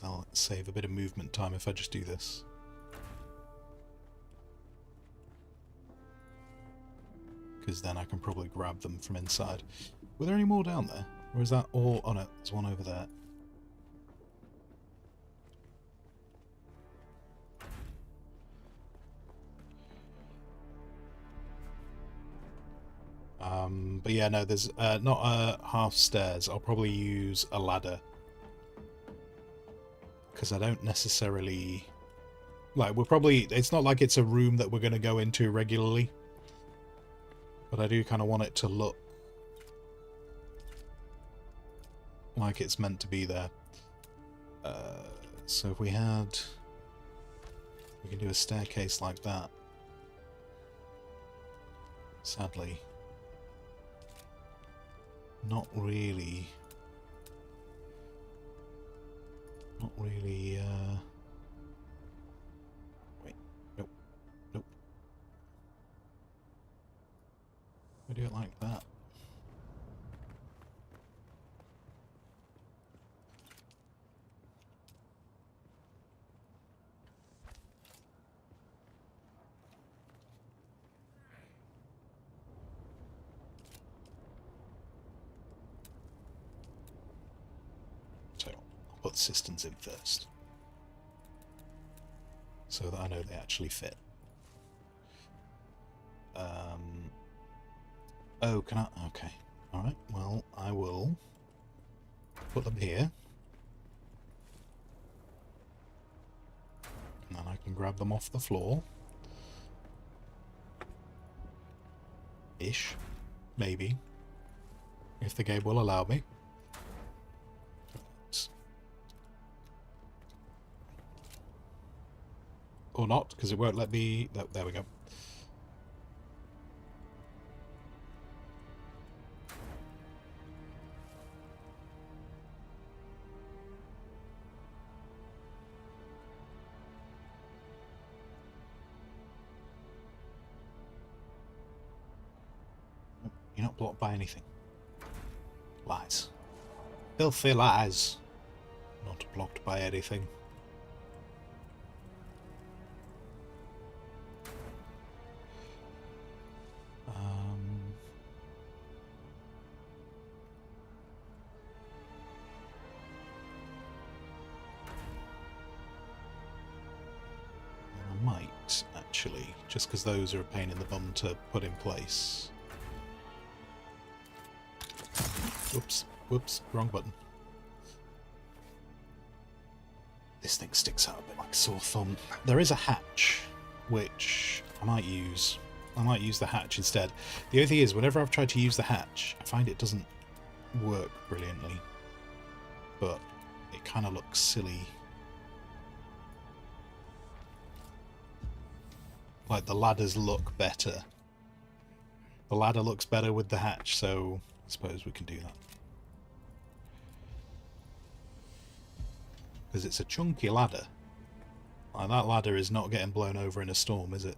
I'll save a bit of movement time if I just do this. Because then I can probably grab them from inside. Were there any more down there? Or is that all? Oh no, there's one over there. But yeah, no, there's not a half stairs. I'll probably use a ladder. Because I don't necessarily... Like, we're probably... It's not like it's a room that we're going to go into regularly. But I do kind of want it to look like it's meant to be there. So if we had We can do a staircase like that. Sadly. Not really. Not really, Wait. Nope. Nope. We do it like that. So, I'll put the cisterns in first. So that I know they actually fit. Oh, can I? Okay. Alright, well, I will put them here. And then I can grab them off the floor. Ish. Maybe. If the game will allow me. Or not, because it won't let me... Oh, there we go. You're not blocked by anything. Lies. Filthy lies. Not blocked by anything. I might, actually, just because those are a pain in the bum to put in place. Whoops, whoops, wrong button. This thing sticks out a bit like a sore thumb. There is a hatch, which I might use. I might use the hatch instead. The only thing is, whenever I've tried to use the hatch, I find it doesn't work brilliantly. But it kind of looks silly. Like, the ladders look better. The ladder looks better with the hatch, so I suppose we can do that. Because it's a chunky ladder. Like, that ladder is not getting blown over in a storm, is it?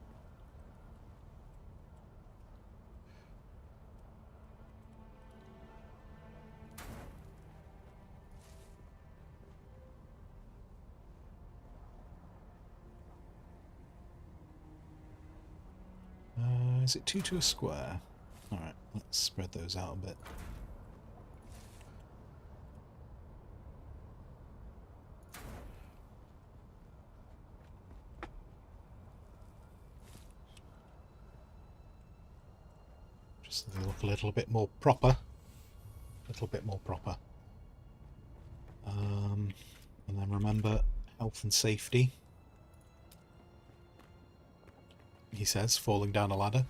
Is it 2 to a square? Alright, let's spread those out a bit. Just so they look a little bit more proper. A little bit more proper. And then remember, health and safety. He says, falling down a ladder.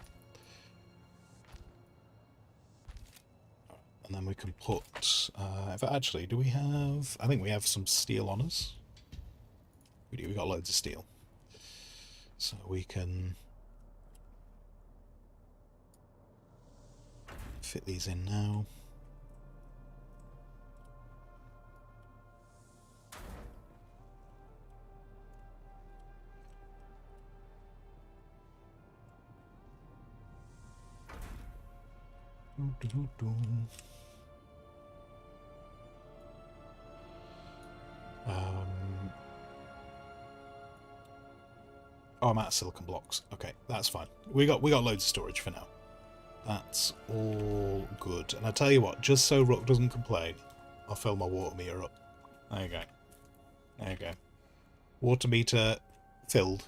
And then we can put... actually, do we have... I think we have some steel on us. We do, we got loads of steel. So we can... fit these in now. Oh, I'm at silicon blocks. Okay, that's fine. We got loads of storage for now. That's all good. And I tell you what, just so Rook doesn't complain, I'll fill my water meter up. There you go. There you go. Water meter filled.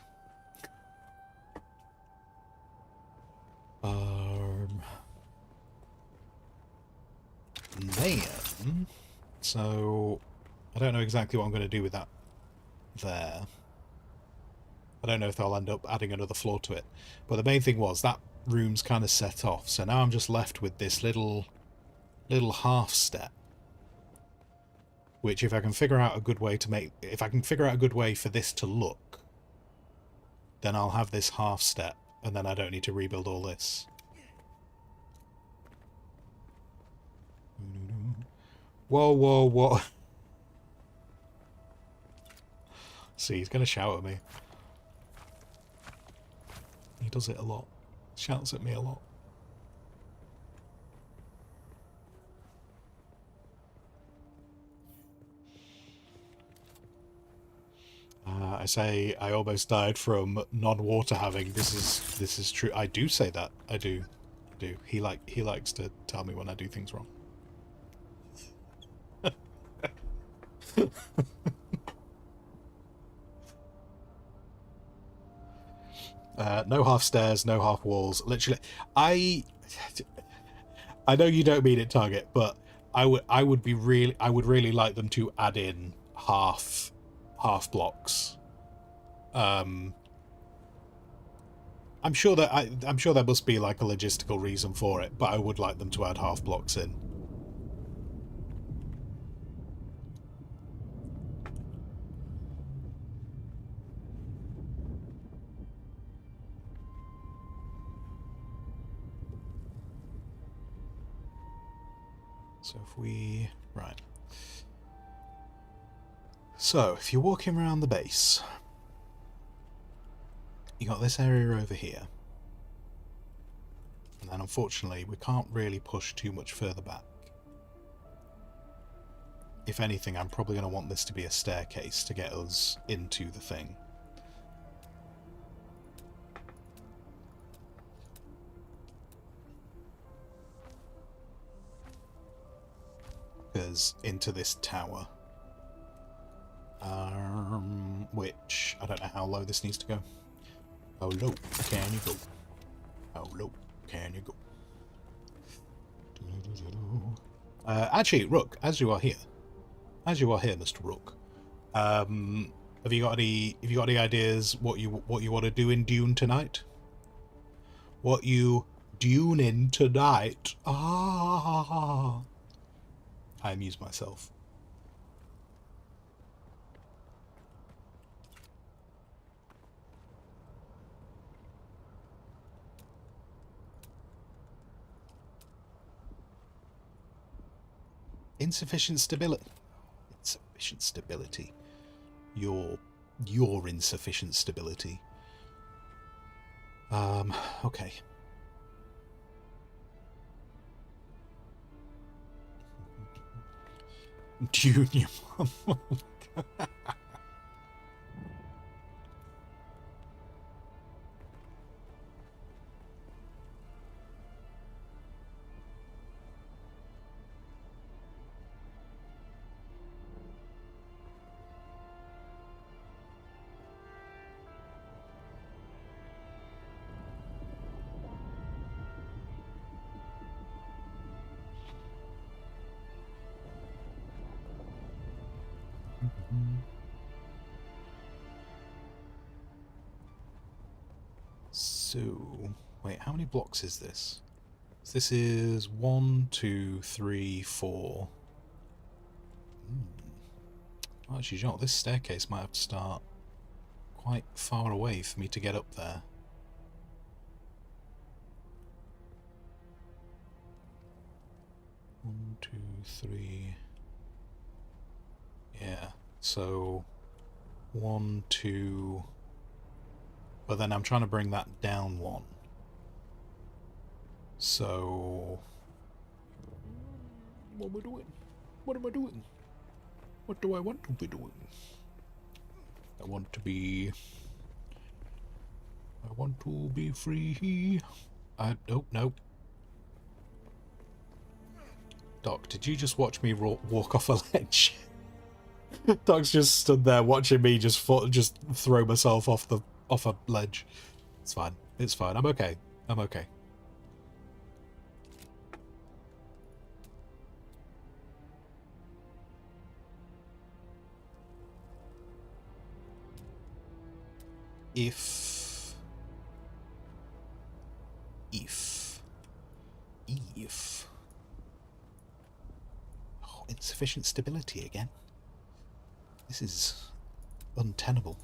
Then, so I don't know exactly what I'm going to do with that there. I don't know if I'll end up adding another floor to it. But the main thing was that room's kind of set off, so now I'm just left with this little half step. Which, if I can figure out a good way to make, if I can figure out a good way for this to look, then I'll have this half step, and then I don't need to rebuild all this. Whoa, whoa, whoa. See, he's going to shout at me. He does it a lot. Shouts at me a lot. I say I almost died from non-water having. This is true. I do say that. I do. He likes to tell me when I do things wrong. No half stairs, no half walls. Literally, I know you don't mean it, Target, but I would really like them to add in half blocks. I'm sure there must be like a logistical reason for it, but I would like them to add half blocks in. So if we... right. So, if you're walking around the base, you got this area over here. And then unfortunately, we can't really push too much further back. If anything, I'm probably going to want this to be a staircase to get us into the thing. Because into this tower. Which, I don't know how low this needs to go. How low can you go? How low can you go? Actually, Rook, as you are here, Mr. Rook, have you got any ideas what you want to do in Dune tonight? What you Dune-ing tonight? Ah, I amuse myself. Insufficient stability. Insufficient stability. Your insufficient stability. Okay. Junior. So, wait, how many blocks is this? This is 1, 2, 3, 4. Actually, you know what? This staircase might have to start quite far away for me to get up there. 1, 2, 3. Yeah, so 1, 2. But then I'm trying to bring that down 1. So what am I doing? What am I doing? What do I want to be doing? I want to be free. Nope. Doc, did you just watch me walk off a ledge? Doc's just stood there watching me just throw myself off a ledge. It's fine. It's fine. I'm okay. I'm okay. If oh, insufficient stability again. This is untenable.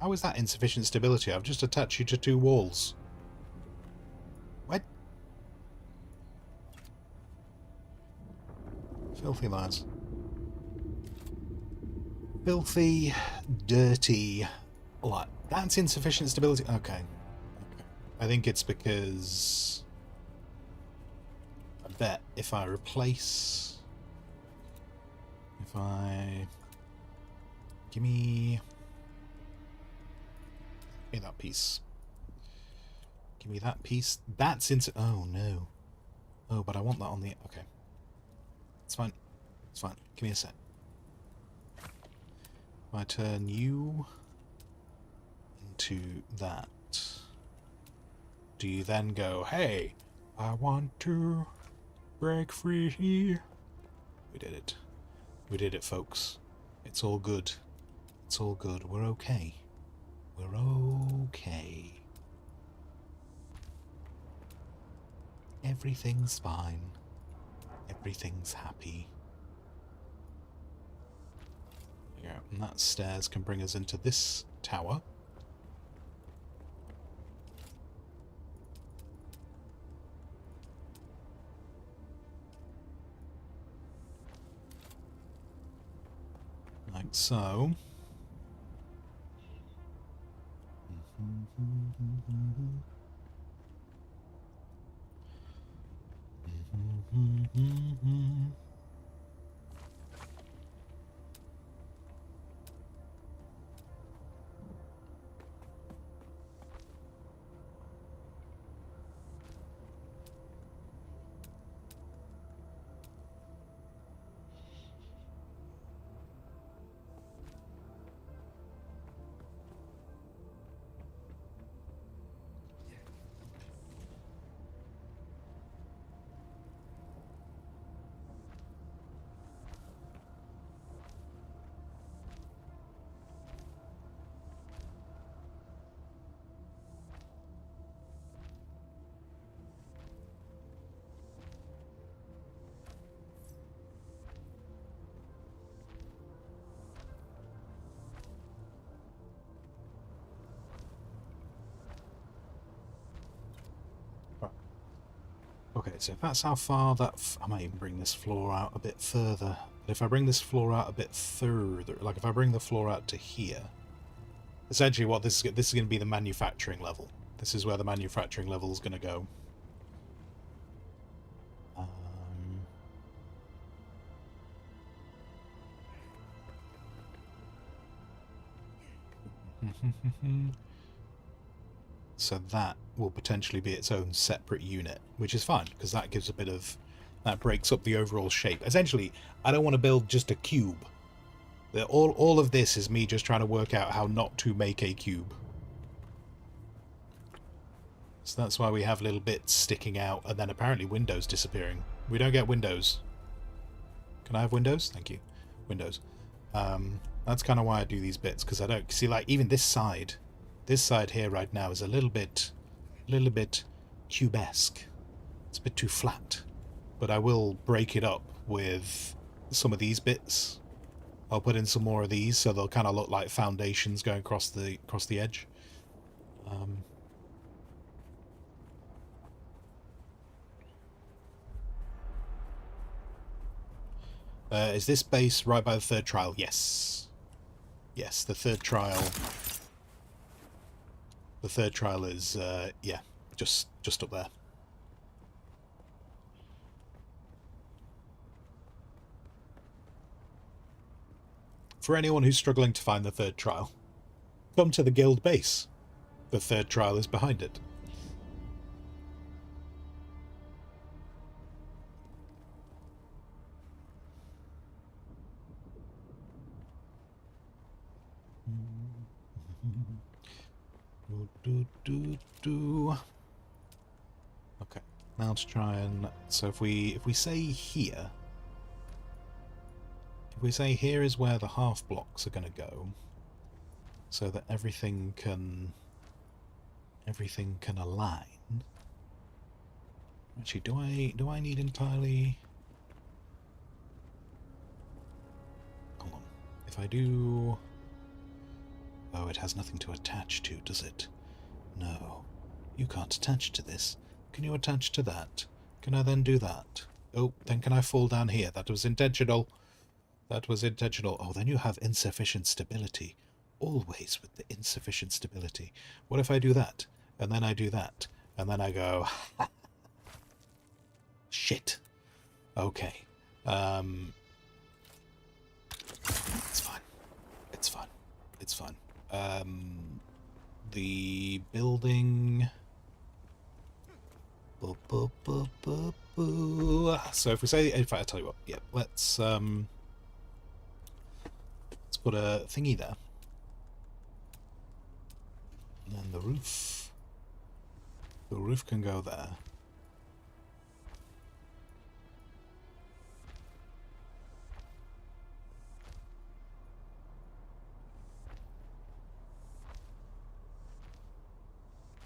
How is that insufficient stability? I've just attached you to 2 walls. What? Filthy lads. Filthy, dirty. Like, that's insufficient stability. Okay. I think it's because I bet if I replace, give me that piece. Give me that piece. That's into. Oh no. Oh, but I want that on the. Okay. It's fine. It's fine. Give me a sec. If I turn you into that, do you then go, hey, I want to break free? We did it. We did it, folks. It's all good. It's all good. We're okay. We're okay. Everything's fine. Everything's happy. Yeah, and that stairs can bring us into this tower. Like so. Okay, so if that's how far that... I might even bring this floor out a bit further. But if I bring this floor out a bit further, like if I bring the floor out to here, essentially what this is going to be the manufacturing level. This is where the manufacturing level is going to go. So that will potentially be its own separate unit, which is fine, because that gives a bit of... that breaks up the overall shape. Essentially, I don't want to build just a cube. All of this is me just trying to work out how not to make a cube. So that's why we have little bits sticking out, and then apparently windows disappearing. We don't get windows. Can I have windows? Thank you. Windows. That's kind of why I do these bits, because I don't... see, like, even this side here right now is a little bit cubesque. It's a bit too flat. But I will break it up with some of these bits. I'll put in some more of these so they'll kind of look like foundations going across the edge. Is this base right by the third trial? Yes. Yes, the third trial. The third trial is yeah, just up there. For anyone who's struggling to find the third trial, come to the guild base. The third trial is behind it. Okay, now to try and... so if we say here... if we say here is where the half blocks are going to go, so that everything can align. Actually, do I need entirely... hold on. If I do... Oh, it has nothing to attach to, does it? No. You can't attach to this. Can you attach to that? Can I then do that? Oh, then can I fall down here? That was intentional. That was intentional. Oh, then you have insufficient stability. Always with the insufficient stability. What if I do that? And then I do that. And then I go... Shit. Okay. It's fine. It's fine. It's fine. The building... So if we say... In fact, I'll tell you what. Yeah, let's put a thingy there. And then the roof. The roof can go there.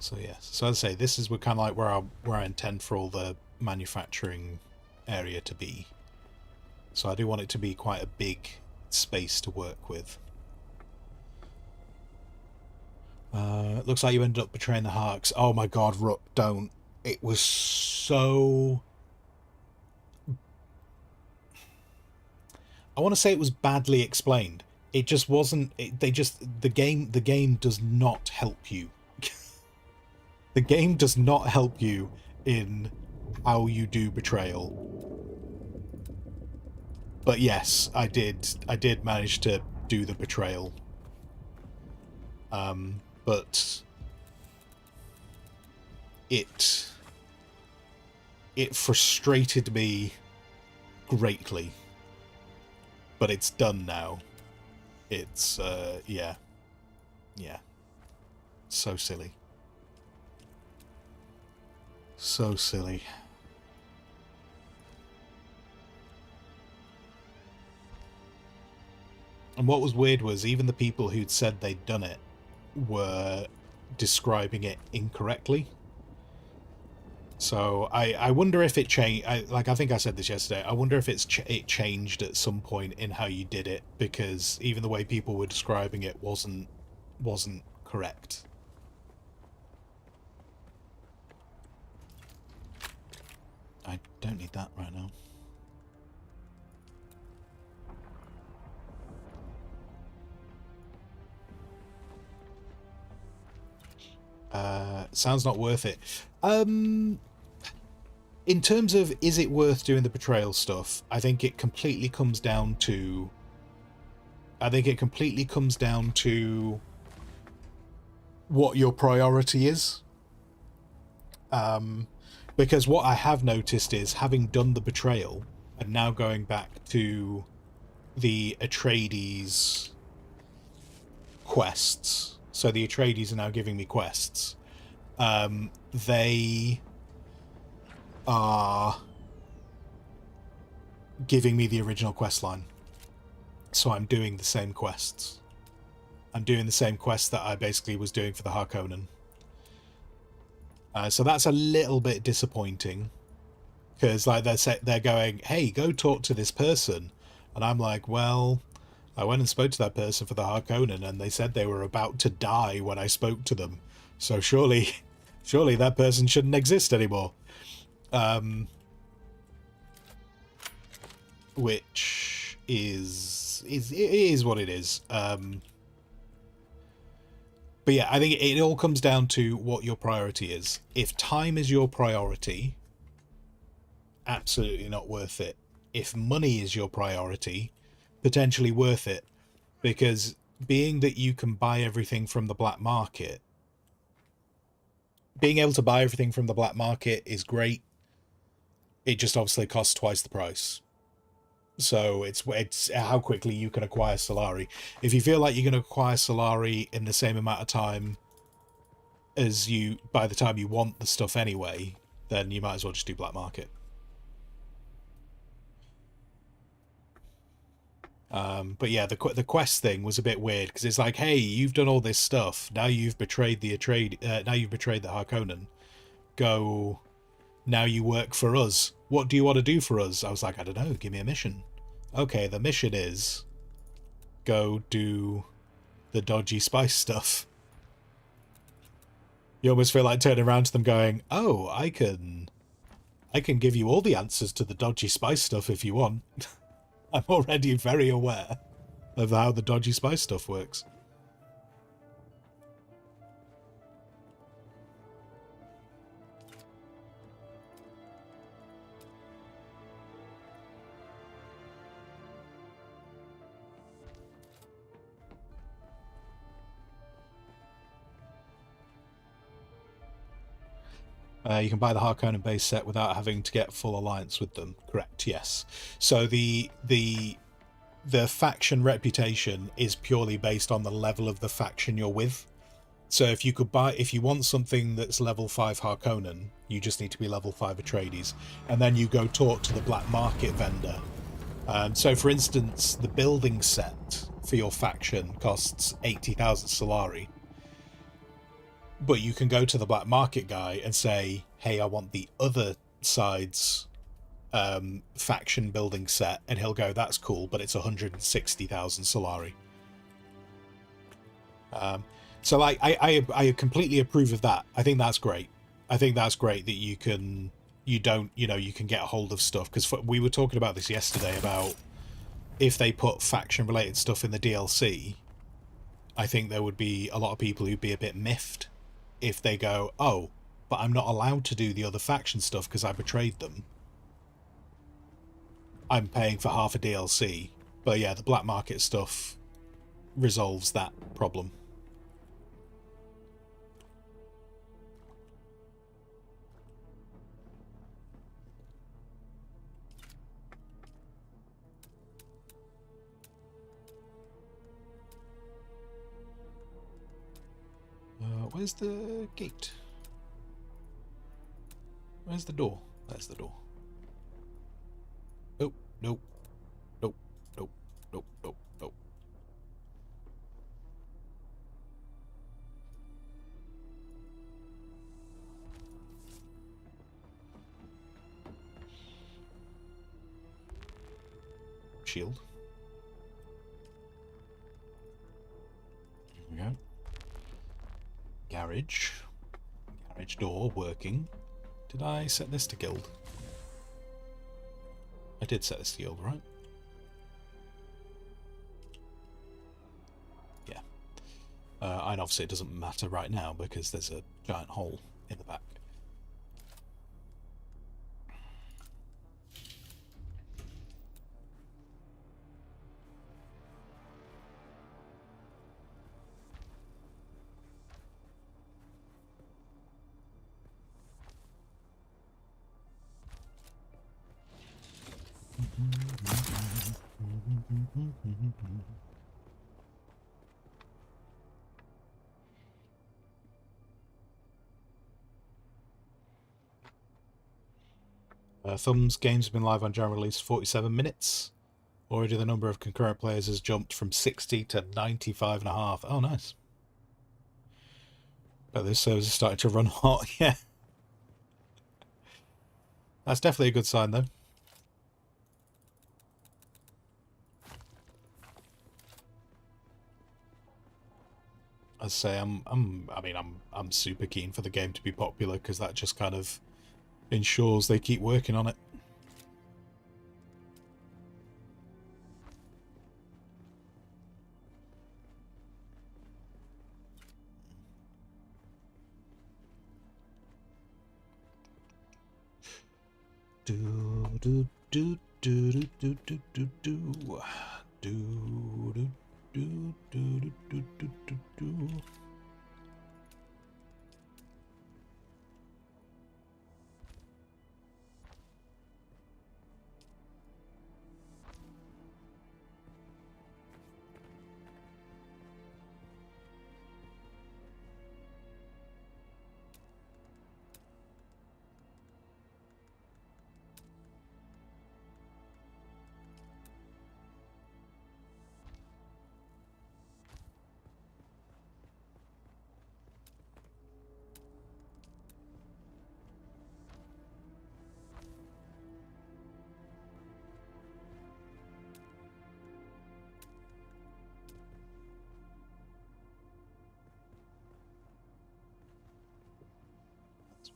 So yes, so I'd say this is kind of like where I intend for all the manufacturing area to be. So I do want it to be quite a big space to work with. Looks like you ended up betraying the Harks. Oh my god, Rook, don't. It was so... I want to say it was badly explained. It just wasn't... The game does not help you. The game does not help you in how you do betrayal. But yes, I did manage to do the betrayal. But it frustrated me greatly. But it's done now. It's yeah. So silly. So silly. And what was weird was even the people who'd said they'd done it were describing it incorrectly. So I wonder if it changed. Like I think I said this yesterday. I wonder if it changed at some point in how you did it, because even the way people were describing it wasn't correct. I don't need that right now. Sounds not worth it. In terms of is it worth doing the betrayal stuff, I think it completely comes down to what your priority is. Because what I have noticed is, having done the betrayal and now going back to the Atreides quests, so the Atreides are now giving me quests, they are giving me the original quest line. So I'm doing the same quests. I'm doing the same quests that I basically was doing for the Harkonnen. So that's a little bit disappointing, because like they're going, hey, go talk to this person, and I'm like, well, I went and spoke to that person for the Harkonnen, and they said they were about to die when I spoke to them, so surely that person shouldn't exist anymore. Which is what it is. But yeah, I think it all comes down to what your priority is. If time is your priority, absolutely not worth it. If money is your priority, potentially worth it. Because being that you can buy everything from the black market, being able to buy everything from the black market is great. It just obviously costs twice the price. So it's how quickly you can acquire Solari. If you feel like you're going to acquire Solari in the same amount of time as you, by the time you want the stuff anyway, then you might as well just do black market. But yeah, the quest thing was a bit weird, because it's like, hey, you've done all this stuff. Now you've betrayed the Harkonnen. Go. Now you work for us. What do you want to do for us? I was like, I don't know. Give me a mission. Okay, the mission is go do the dodgy spice stuff. You almost feel like turning around to them going, oh, I can give you all the answers to the dodgy spice stuff if you want. I'm already very aware of how the dodgy spice stuff works. You can buy the Harkonnen base set without having to get full alliance with them. Correct, yes. So the faction reputation is purely based on the level of the faction you're with. So if you want something that's level 5 Harkonnen, you just need to be level 5 Atreides. And then you go talk to the black market vendor. So for instance, the building set for your faction costs 80,000 Solari. But you can go to the black market guy and say, hey, I want the other side's faction building set, and he'll go, that's cool, but it's 160,000 Solari. So I completely approve of that. I think that's great. I think that's great that you can get a hold of stuff, because we were talking about this yesterday about if they put faction related stuff in the DLC, I think there would be a lot of people who'd be a bit miffed if they go, oh, but I'm not allowed to do the other faction stuff because I betrayed them. I'm paying for half a DLC. But yeah, the black market stuff resolves that problem. Where's the gate? Where's the door? There's the door. Oh, nope. Nope. Nope. Nope. Nope. Nope. Shield. Here we go. Garage. Garage door working. Did I set this to guild? I did set this to guild, right? Yeah. And obviously it doesn't matter right now because there's a giant hole in the back. Thumb's games have been live on general release 47 minutes. Already the number of concurrent players has jumped from 60 to 95.5. Oh, nice. But this server is starting to run hot, yeah. That's definitely a good sign, though. I'd say I'm super keen for the game to be popular because that just kind of ensures they keep working on it. Do do do do do do do do do do do do do do do.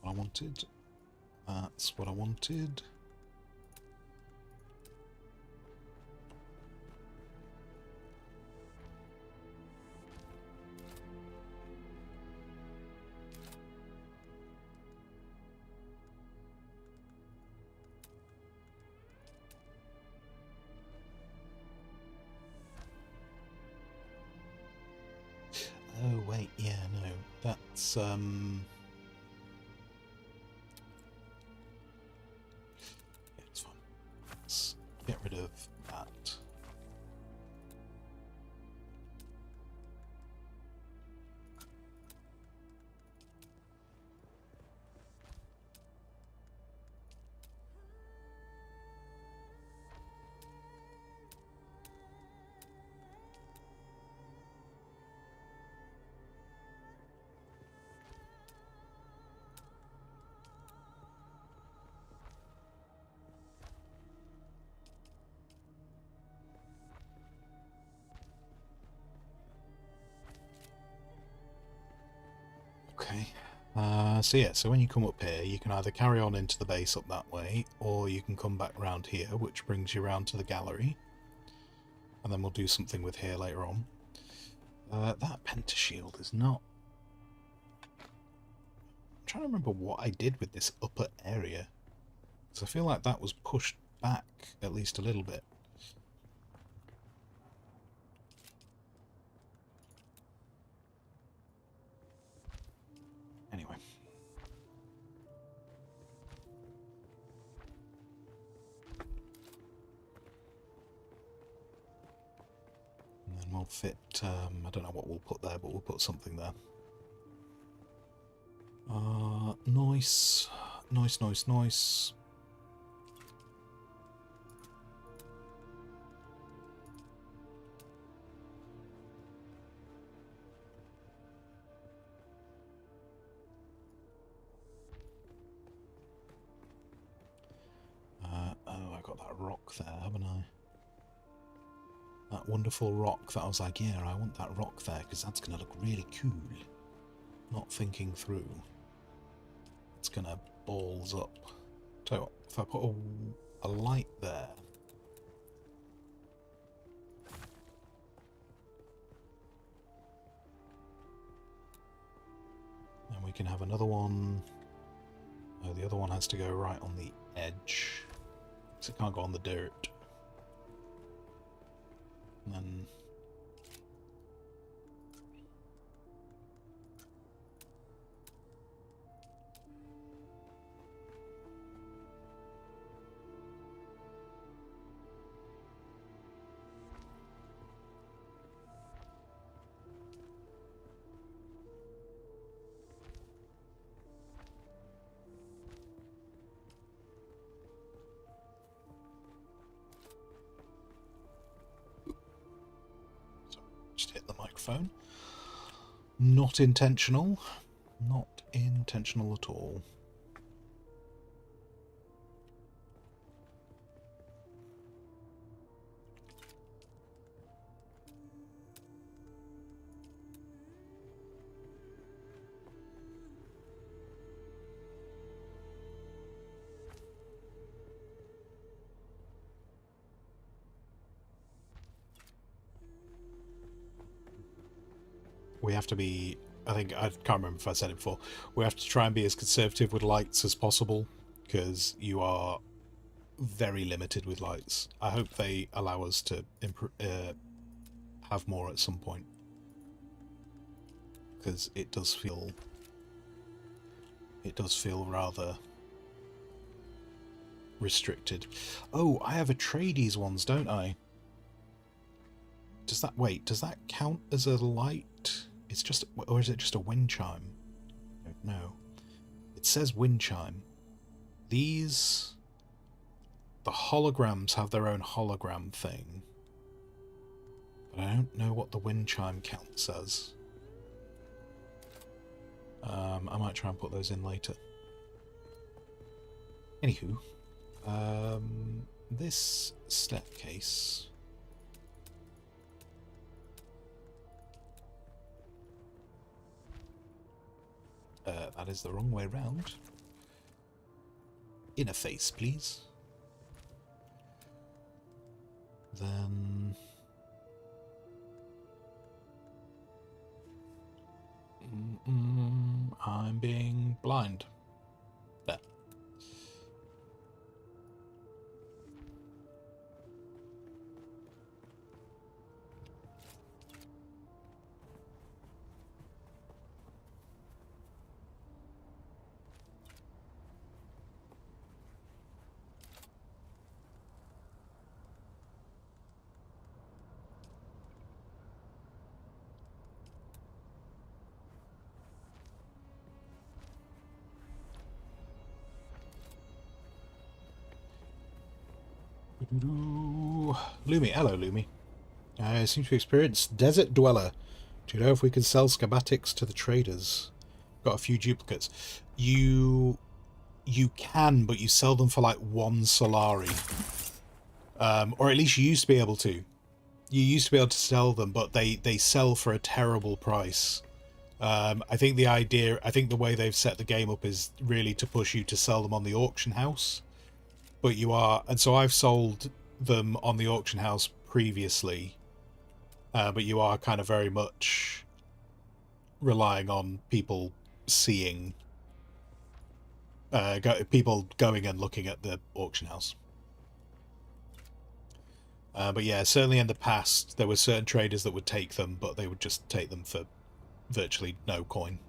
what I wanted. That's what I wanted. Oh wait, yeah, no, that's yeah, it's fine. Let's get rid of that. Okay. So yeah, so when you come up here, you can either carry on into the base up that way, or you can come back round here, which brings you round to the gallery. And then we'll do something with here later on. That pentashield is not... I'm trying to remember what I did with this upper area. Because I feel like that was pushed back at least a little bit. Anyway. And then we'll fit, I don't know what we'll put there, but we'll put something there. Nice. Nice, nice, nice. Oh, I got that rock there, haven't I? That wonderful rock that I was like, yeah, I want that rock there because that's going to look really cool. Not thinking through. It's going to balls up. Tell you what, if I put a light there. And we can have another one. Oh, the other one has to go right on the edge. So it can't go on the dirt. And then... just hit the microphone. Not intentional. Not intentional at all. We have to be, I think, I can't remember if I said it before, we have to try and be as conservative with lights as possible, because you are very limited with lights. I hope they allow us to have more at some point, because it does feel rather restricted. Oh, I have Atreides ones, don't I? Does that count as a light? It's just, or is it just a wind chime? I don't know. It says wind chime. These, the holograms have their own hologram thing, but I don't know what the wind chime counts as. I might try and put those in later. Anywho, this staircase. That is the wrong way round. interface, please. Then... I'm being blind. There. Lumi, hello Lumi. I seem to experience Desert Dweller. Do you know if we can sell schematics to the traders? Got a few duplicates. You can, but you sell them for like 1 Solari. Or at least you used to be able to. You used to be able to sell them, but they sell for a terrible price. I think the way they've set the game up is really to push you to sell them on the auction house. But and so I've sold them on the auction house previously, but you are kind of very much relying on people seeing, people going and looking at the auction house. But yeah, certainly in the past, there were certain traders that would take them, but they would just take them for virtually no coin.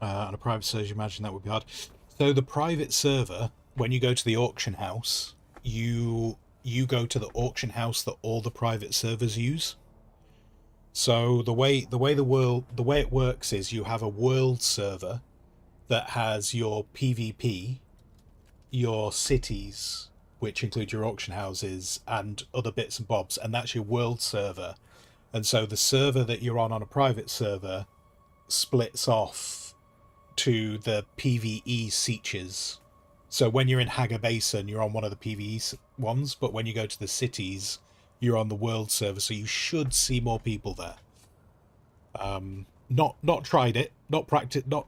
On a private server, you imagine that would be hard. So the private server, when you go to the auction house, you go to the auction house that all the private servers use. So the way it works is you have a world server that has your PvP, your cities, which include your auction houses and other bits and bobs, and that's your world server. And so the server that you're on a private server splits off to the PvE seaches. So when you're in Hagar Basin, you're on one of the PvE ones, but when you go to the cities, you're on the world server, so you should see more people there. Not tried it, not practiced, not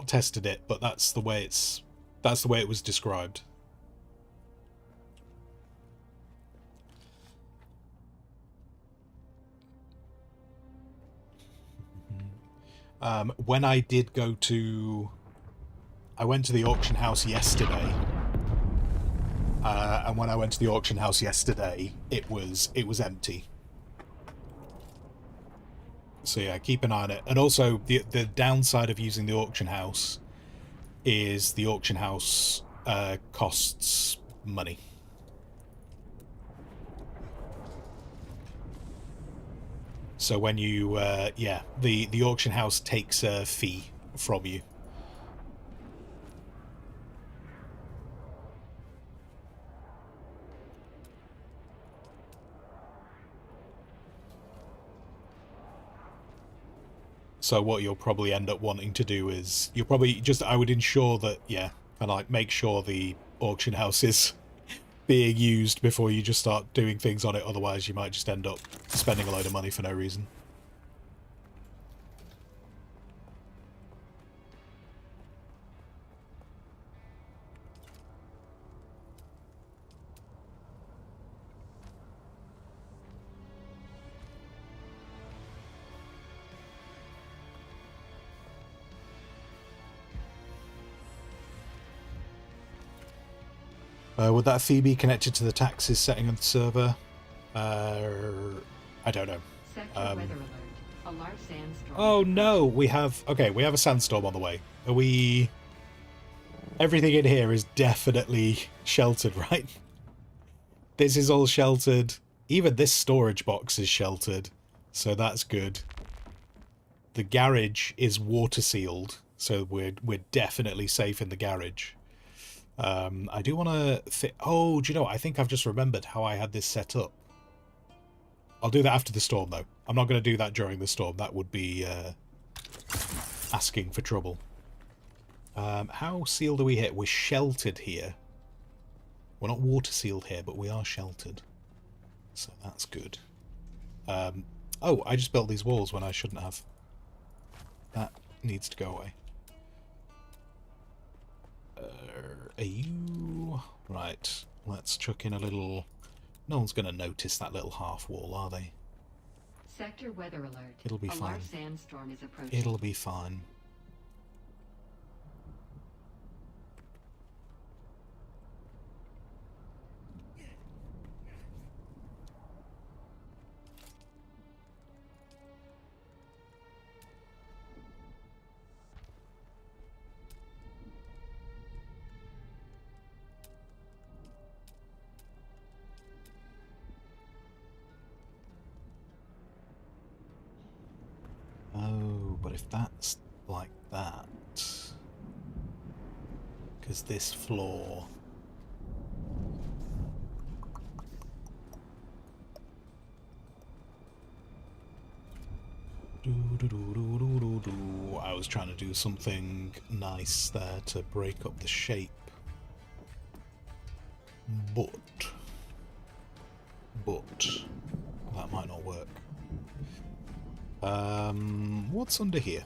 tested it, but that's the way it was described. When I did go to... I went to the auction house yesterday. And when I went to the auction house yesterday, it was empty. So yeah, keep an eye on it. And also, the downside of using the auction house is the auction house costs money. So when you, the auction house takes a fee from you. So what you'll probably end up wanting to do is, I would ensure that, kind of like make sure the auction house is being used before you just start doing things on it, otherwise you might just end up spending a load of money for no reason. Would that fee be connected to the taxes setting of the server? I don't know. Sector weather alert. A large sandstorm. Oh no, we have a sandstorm on the way. Are we... Everything in here is definitely sheltered, right? This is all sheltered. Even this storage box is sheltered, so that's good. The garage is water sealed, so we're definitely safe in the garage. I do want to fit... Oh, do you know what? I think I've just remembered how I had this set up. I'll do that after the storm, though. I'm not going to do that during the storm. That would be asking for trouble. How sealed are we here? We're sheltered here. We're not water sealed here, but we are sheltered. So that's good. Oh, I just built these walls when I shouldn't have. That needs to go away. Are you... Right, let's chuck in a little... No one's going to notice that little half wall, are they? Sector weather alert. It'll be A fine. large sandstorm is approaching. It'll be fine. Oh, but if that's like that... Because this floor... I was trying to do something nice there to break up the shape. But that might not work. What's under here?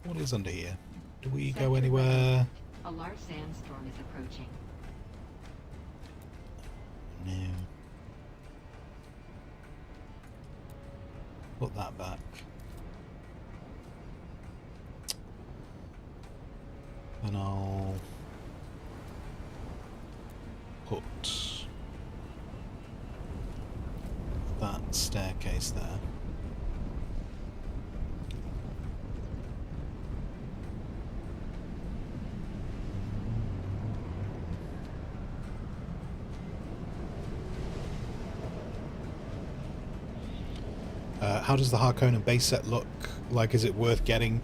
What is under here? Do we go anywhere? A large sandstorm is approaching. No. Put that back. And I'll put that staircase there. How does the Harkonnen base set look like? Is it worth getting?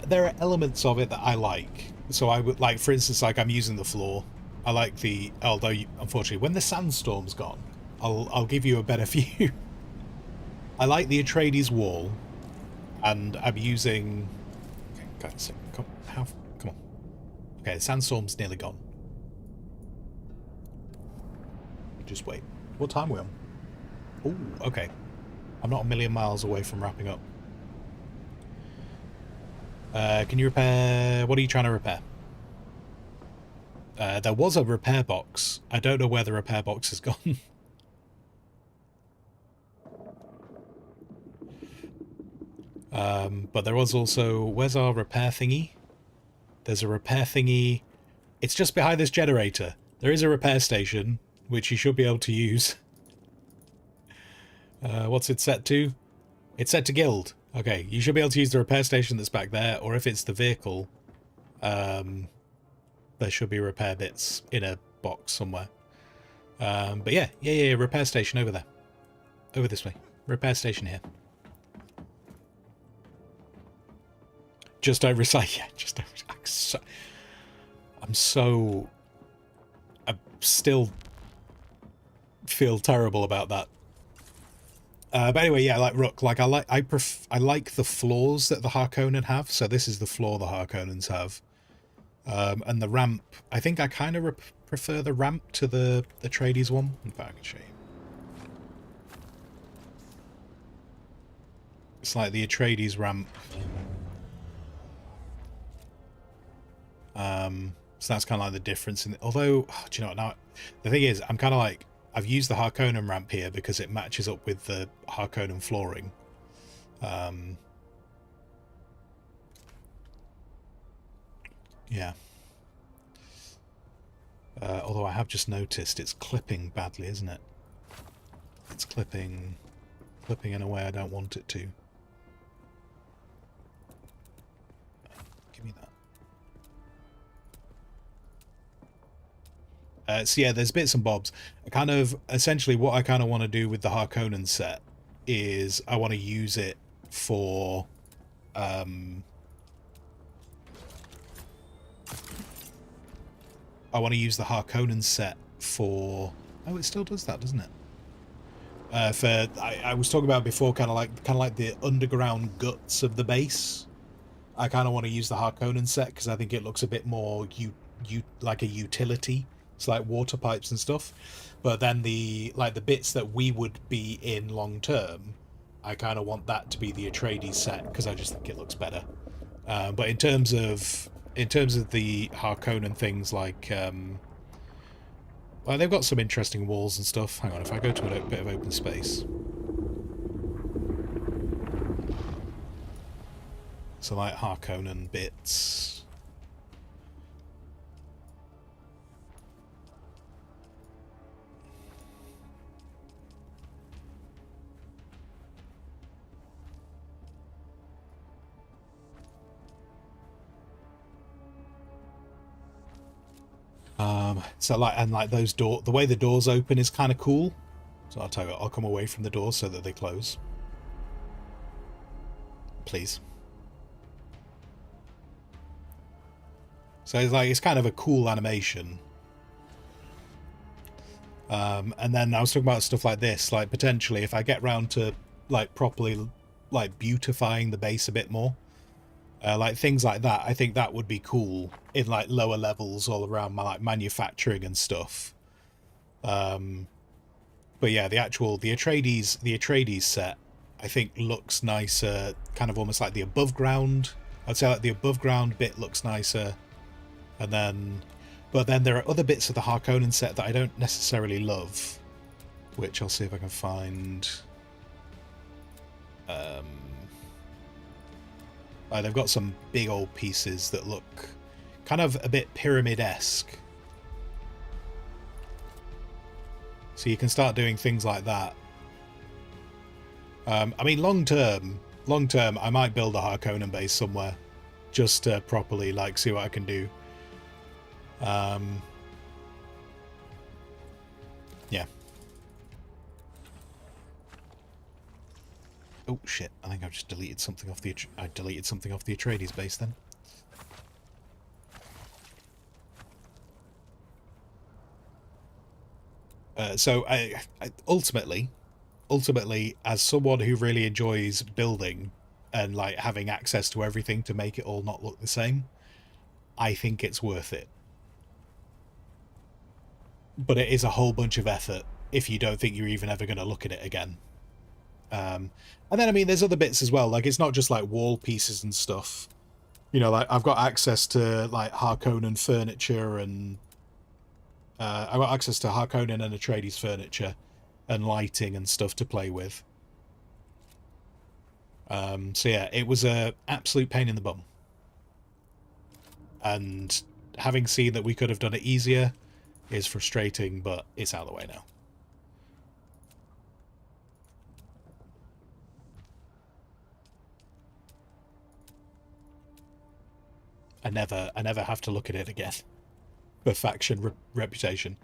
There are elements of it that I like. So I would like, for instance, like I'm using the floor. I like the, although unfortunately when the sandstorm's gone, I'll give you a better view. I like the Atreides wall, and I'm using. Okay, guys, come on. Okay, the sandstorm's nearly gone. Just wait. What time are we on? Oh, okay. I'm not a million miles away from wrapping up. Can you repair... What are you trying to repair? There was a repair box. I don't know where the repair box has gone. But there was also... Where's our repair thingy? There's a repair thingy. It's just behind this generator. There is a repair station, which you should be able to use. What's it set to? It's set to guild. Okay, you should be able to use the repair station that's back there, or if it's the vehicle, there should be repair bits in a box somewhere. But yeah, repair station over there. Over this way. Repair station here. Just don't recycle. Yeah, just don't recycle. I still feel terrible about that. But anyway, yeah, like Rook, like I like the floors that the Harkonnen have. So this is the floor the Harkonnens have, and the ramp. I think I kind of prefer the ramp to the Atreides one. In fact, I can show you. It's like the Atreides ramp. So that's kind of like the difference. Although, do you know what? Now the thing is, I'm kind of like, I've used the Harkonnen ramp here because it matches up with the Harkonnen flooring. Yeah. Although I have just noticed it's clipping badly, isn't it? It's clipping in a way I don't want it to. Give me that. So yeah, there's bits and bobs. Essentially what I kind of want to do with the Harkonnen set is I want to use it for I want to use the Harkonnen set for... Oh, it still does that, doesn't it? I was talking about before, kind of like the underground guts of the base. I kind of want to use the Harkonnen set because I think it looks a bit more like a utility. It's like water pipes and stuff. But then the bits that we would be in long term, I kind of want that to be the Atreides set because I just think it looks better. But in terms of the Harkonnen things, like well, they've got some interesting walls and stuff. Hang on, if I go to a bit of open space. So like Harkonnen bits. So like those the way the doors open is kind of cool. So I'll tell you what, I'll come away from the doors so that they close. Please. So it's kind of a cool animation. And then I was talking about stuff like this, like potentially if I get round to like properly like beautifying the base a bit more, like things like that, I think that would be cool in like lower levels all around my like manufacturing and stuff. But yeah, the Atreides set, I think looks nicer, kind of almost like the above ground. I'd say like the above ground bit looks nicer, and then, but then there are other bits of the Harkonnen set that I don't necessarily love, which I'll see if I can find. They've got some big old pieces that look kind of a bit pyramid-esque. So you can start doing things like that. I mean, long term, I might build a Harkonnen base somewhere, just to properly like see what I can do. Yeah. Oh shit! I think I've just deleted something off the. I deleted something off the Atreides base then. So I ultimately, as someone who really enjoys building and like having access to everything to make it all not look the same, I think it's worth it. But it is a whole bunch of effort if you don't think you're even ever going to look at it again. And then, I mean, there's other bits as well. Like, it's not just, like, wall pieces and stuff. You know, like, I've got access to, like, Harkonnen furniture and... I've got access to Harkonnen and Atreides furniture and lighting and stuff to play with. So, yeah, it was a absolute pain in the bum. And having seen that we could have done it easier is frustrating, but it's out of the way now. I never have to look at it again for faction reputation.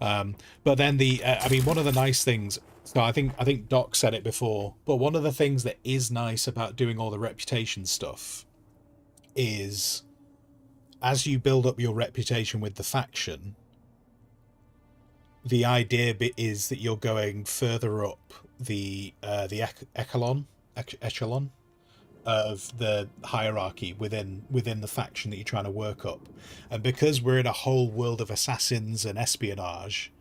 But then I mean, one of the nice things. So I think Doc said it before, but one of the things that is nice about doing all the reputation stuff is, as you build up your reputation with the faction, the idea is that you're going further up the echelon of the hierarchy within the faction that you're trying to work up. And because we're in a whole world of assassins and espionage,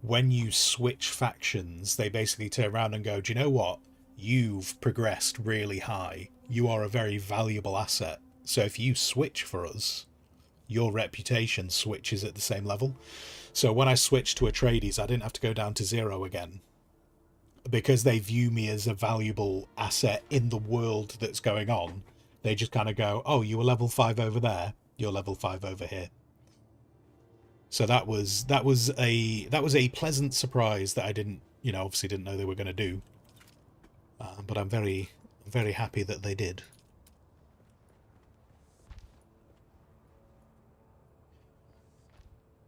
when you switch factions, they basically turn around and go, do you know what? You've progressed really high. You are a very valuable asset. So if you switch for us, your reputation switches at the same level. So when I switched to Atreides, I didn't have to go down to 0 again, because they view me as a valuable asset in the world that's going on. They just kind of go, oh, you were level 5 over there, you're level 5 over here. So that was a pleasant surprise that I didn't, obviously didn't know they were going to do. But I'm very, very happy that they did.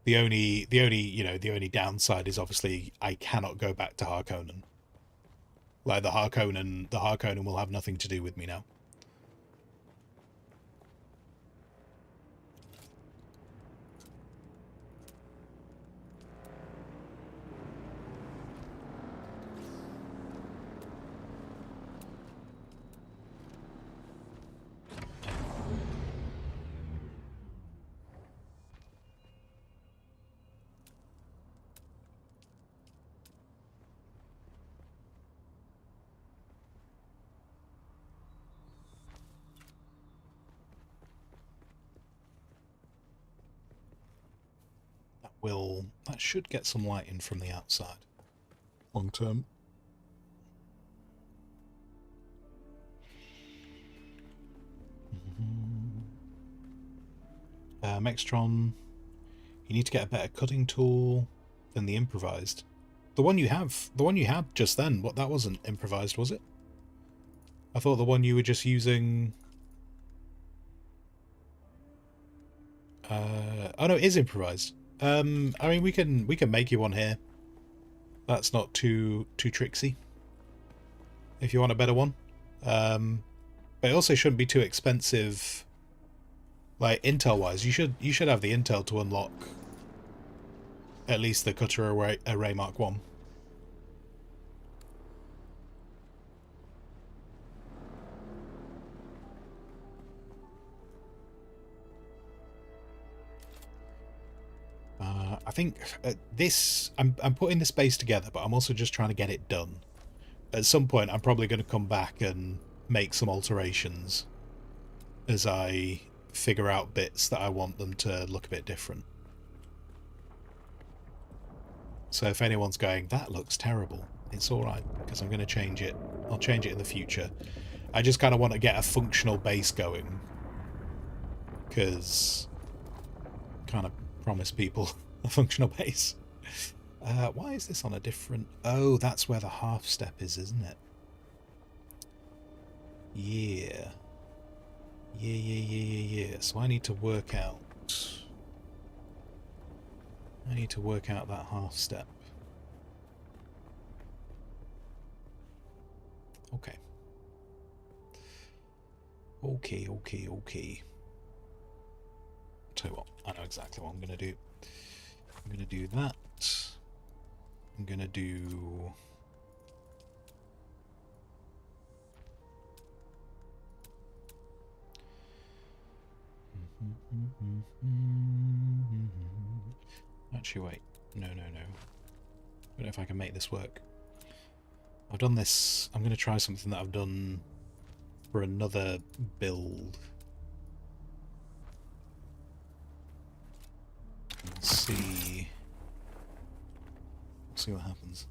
The only downside is obviously I cannot go back to Harkonnen. Like the Harkonnen will have nothing to do with me now. that should get some light in from the outside. Long term. Mextron, you need to get a better cutting tool than the improvised. The one you had just then, that wasn't improvised, was it? I thought the one you were just using... oh no, it is improvised. I mean, we can make you one here. That's not too tricksy. If you want a better one. But it also shouldn't be too expensive. Like intel wise, you should have the intel to unlock at least the Cutter Array Mark 1. I think I'm putting this base together, but I'm also just trying to get it done. At some point, I'm probably going to come back and make some alterations as I figure out bits that I want them to look a bit different. So if anyone's going, that looks terrible, it's alright, because I'm going to change it. I'll change it in the future. I just kind of want to get a functional base going, because kind of promise people a functional base. Why is this on a different... Oh, that's where the half step is, isn't it? Yeah. Yeah. So I need to work out... that half step. Okay. Okay. Tell you what, I know exactly what I'm going to do. I'm going to do that. I'm going to do... Actually, wait. No. I don't know if I can make this work. I've done this... I'm going to try something that I've done for another build. Let's see... We'll see what happens.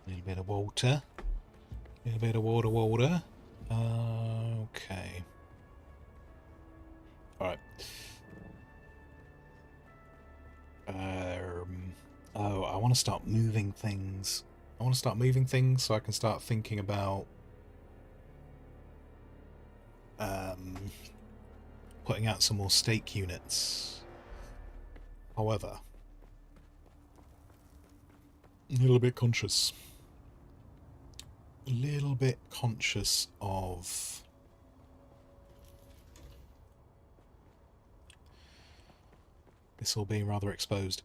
A little bit of water. A little bit of water. Okay. Alright. Oh, I want to start moving things. So I can start thinking about putting out some more stake units. However, a little bit conscious a little bit conscious of this all being rather exposed.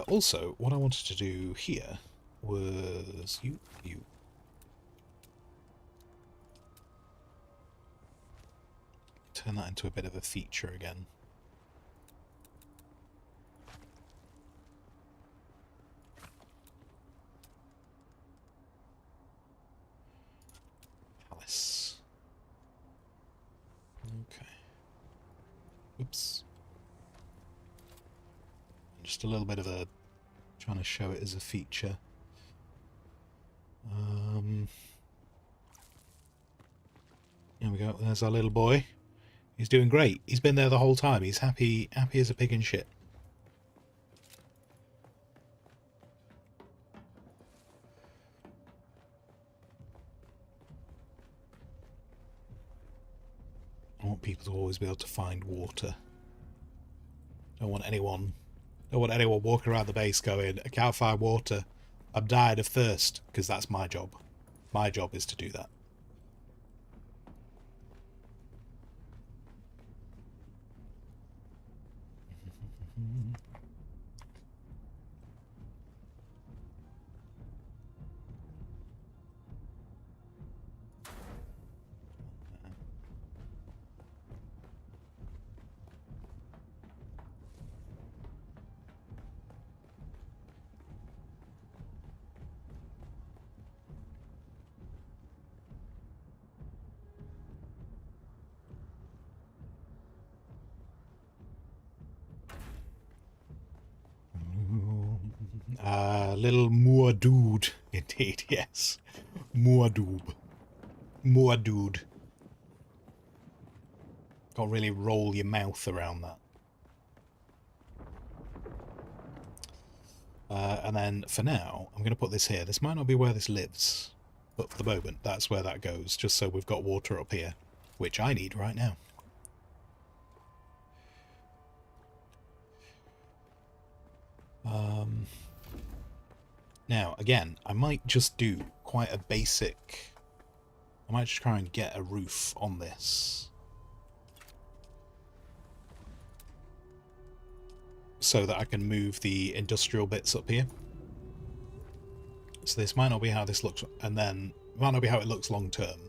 Also, what I wanted to do here was you. Turn that into a bit of a feature again. Palace. Okay. Oops. Just a little bit of a... trying to show it as a feature. There we go. There's our little boy. He's doing great. He's been there the whole time. He's happy as a pig in shit. I want people to always be able to find water. Don't want anyone walking around the base going, I can't find water. I'm dying of thirst, because that's my job. My job is to do that. Little Muad'Dib, indeed, yes. Muad'Dib. Muad'Dib. Can't really roll your mouth around that. And then, for now, I'm going to put this here. This might not be where this lives, but for the moment, that's where that goes, just so we've got water up here, which I need right now. Now, again, I might just do quite a basic... I might just try and get a roof on this. So that I can move the industrial bits up here. So this might not be how this looks, and then it might not be how it looks long term.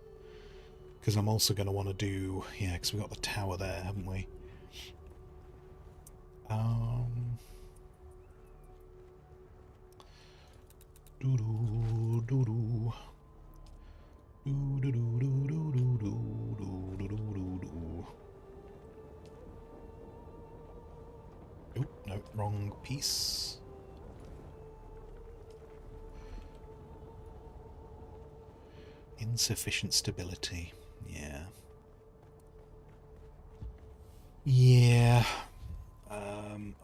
Because I'm also going to want to do... Yeah, because we've got the tower there, haven't we? Oh, no, wrong piece. Insufficient stability. Yeah. Yeah.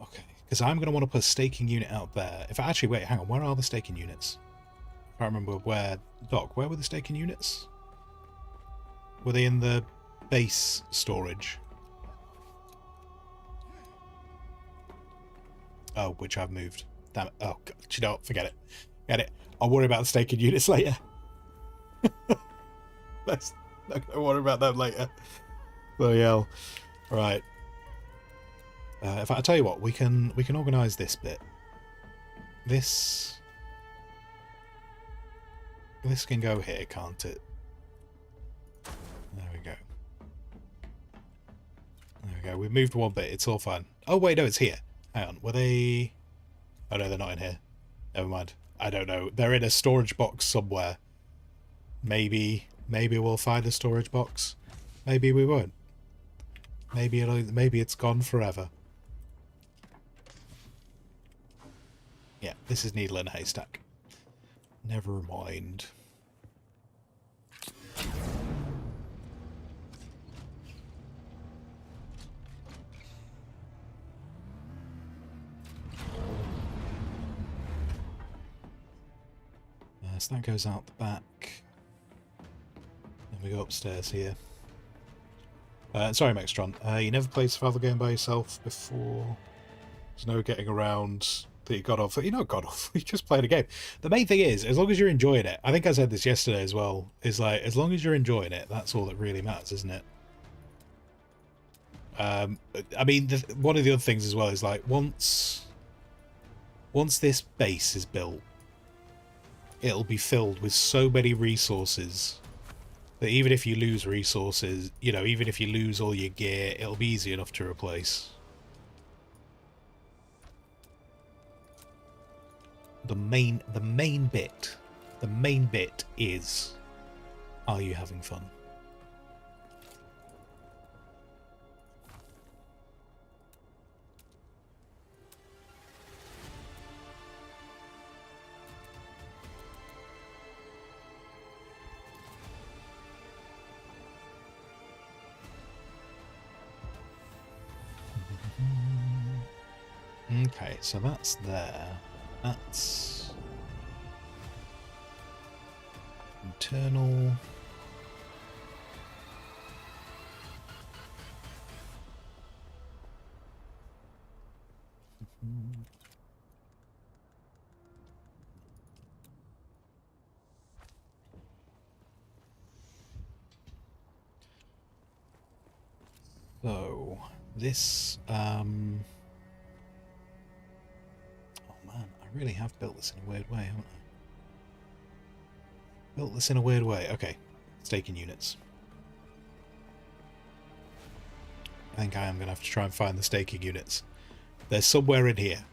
Okay. Because I'm going to want to put a staking unit out there. If I actually... Wait, hang on. Where are the staking units? I can't remember where... Doc, where were the staking units? Were they in the base storage? Oh, which I've moved. Damn it. Oh, God. You know what? Forget it. Get it. I'll worry about the staking units later. Let's not going to worry about them later. Bloody hell. Right. In fact, I'll tell you what. We can organise this bit. This can go here, can't it? There we go. There we go. We've moved one bit. It's all fine. Oh, wait, no, it's here. Hang on. Were they... Oh, no, they're not in here. Never mind. I don't know. They're in a storage box somewhere. Maybe we'll find a storage box. Maybe we won't. Maybe it's gone forever. Yeah, this is needle in a haystack. Never mind. So that goes out the back. Then we go upstairs here. Sorry, Mextron. You never played a survival game by yourself before? There's no getting around that you got off. You know, got off. You just played a game. The main thing is, as long as you're enjoying it, I think I said this yesterday as well, is like, as long as you're enjoying it, that's all that really matters, isn't it? I mean, one of the other things as well is like, once this base is built, it'll be filled with so many resources that even if you lose resources, you know, even if you lose all your gear, it'll be easy enough to replace. The main bit is, are you having fun? Okay, so that's there. That's internal. So this oh man, I really have built this in a weird way, haven't I? Built this in a weird way. Okay, staking units. I think I am going to have to try and find the staking units. They're somewhere in here.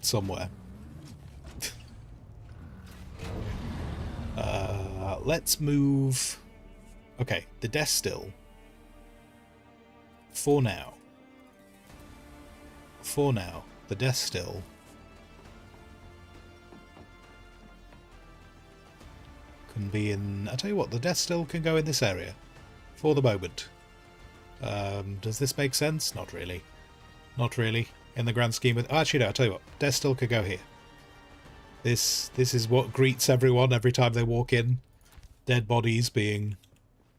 Somewhere. Let's move... Okay, the desk still. For now, the desk still can be in... I'll tell you what, the desk still can go in this area for the moment. Does this make sense? Not really. Not really. In the grand scheme of... Oh, actually, no, I'll tell you what, desk still could go here. This is what greets everyone every time they walk in. Dead bodies being...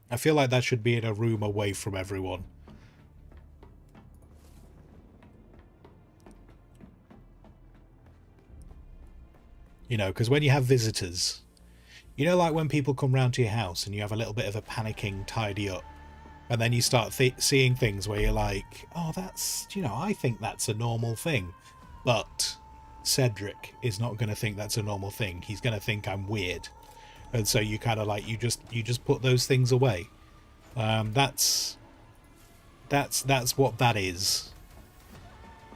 I feel like that should be in a room away from everyone. You know, because when you have visitors, you know, like when people come round to your house and you have a little bit of a panicking tidy up, and then you start seeing things where you're like, oh, that's, you know, I think that's a normal thing. But Cedric is not going to think that's a normal thing. He's going to think I'm weird. And so you kind of like, you just put those things away. That's what that is.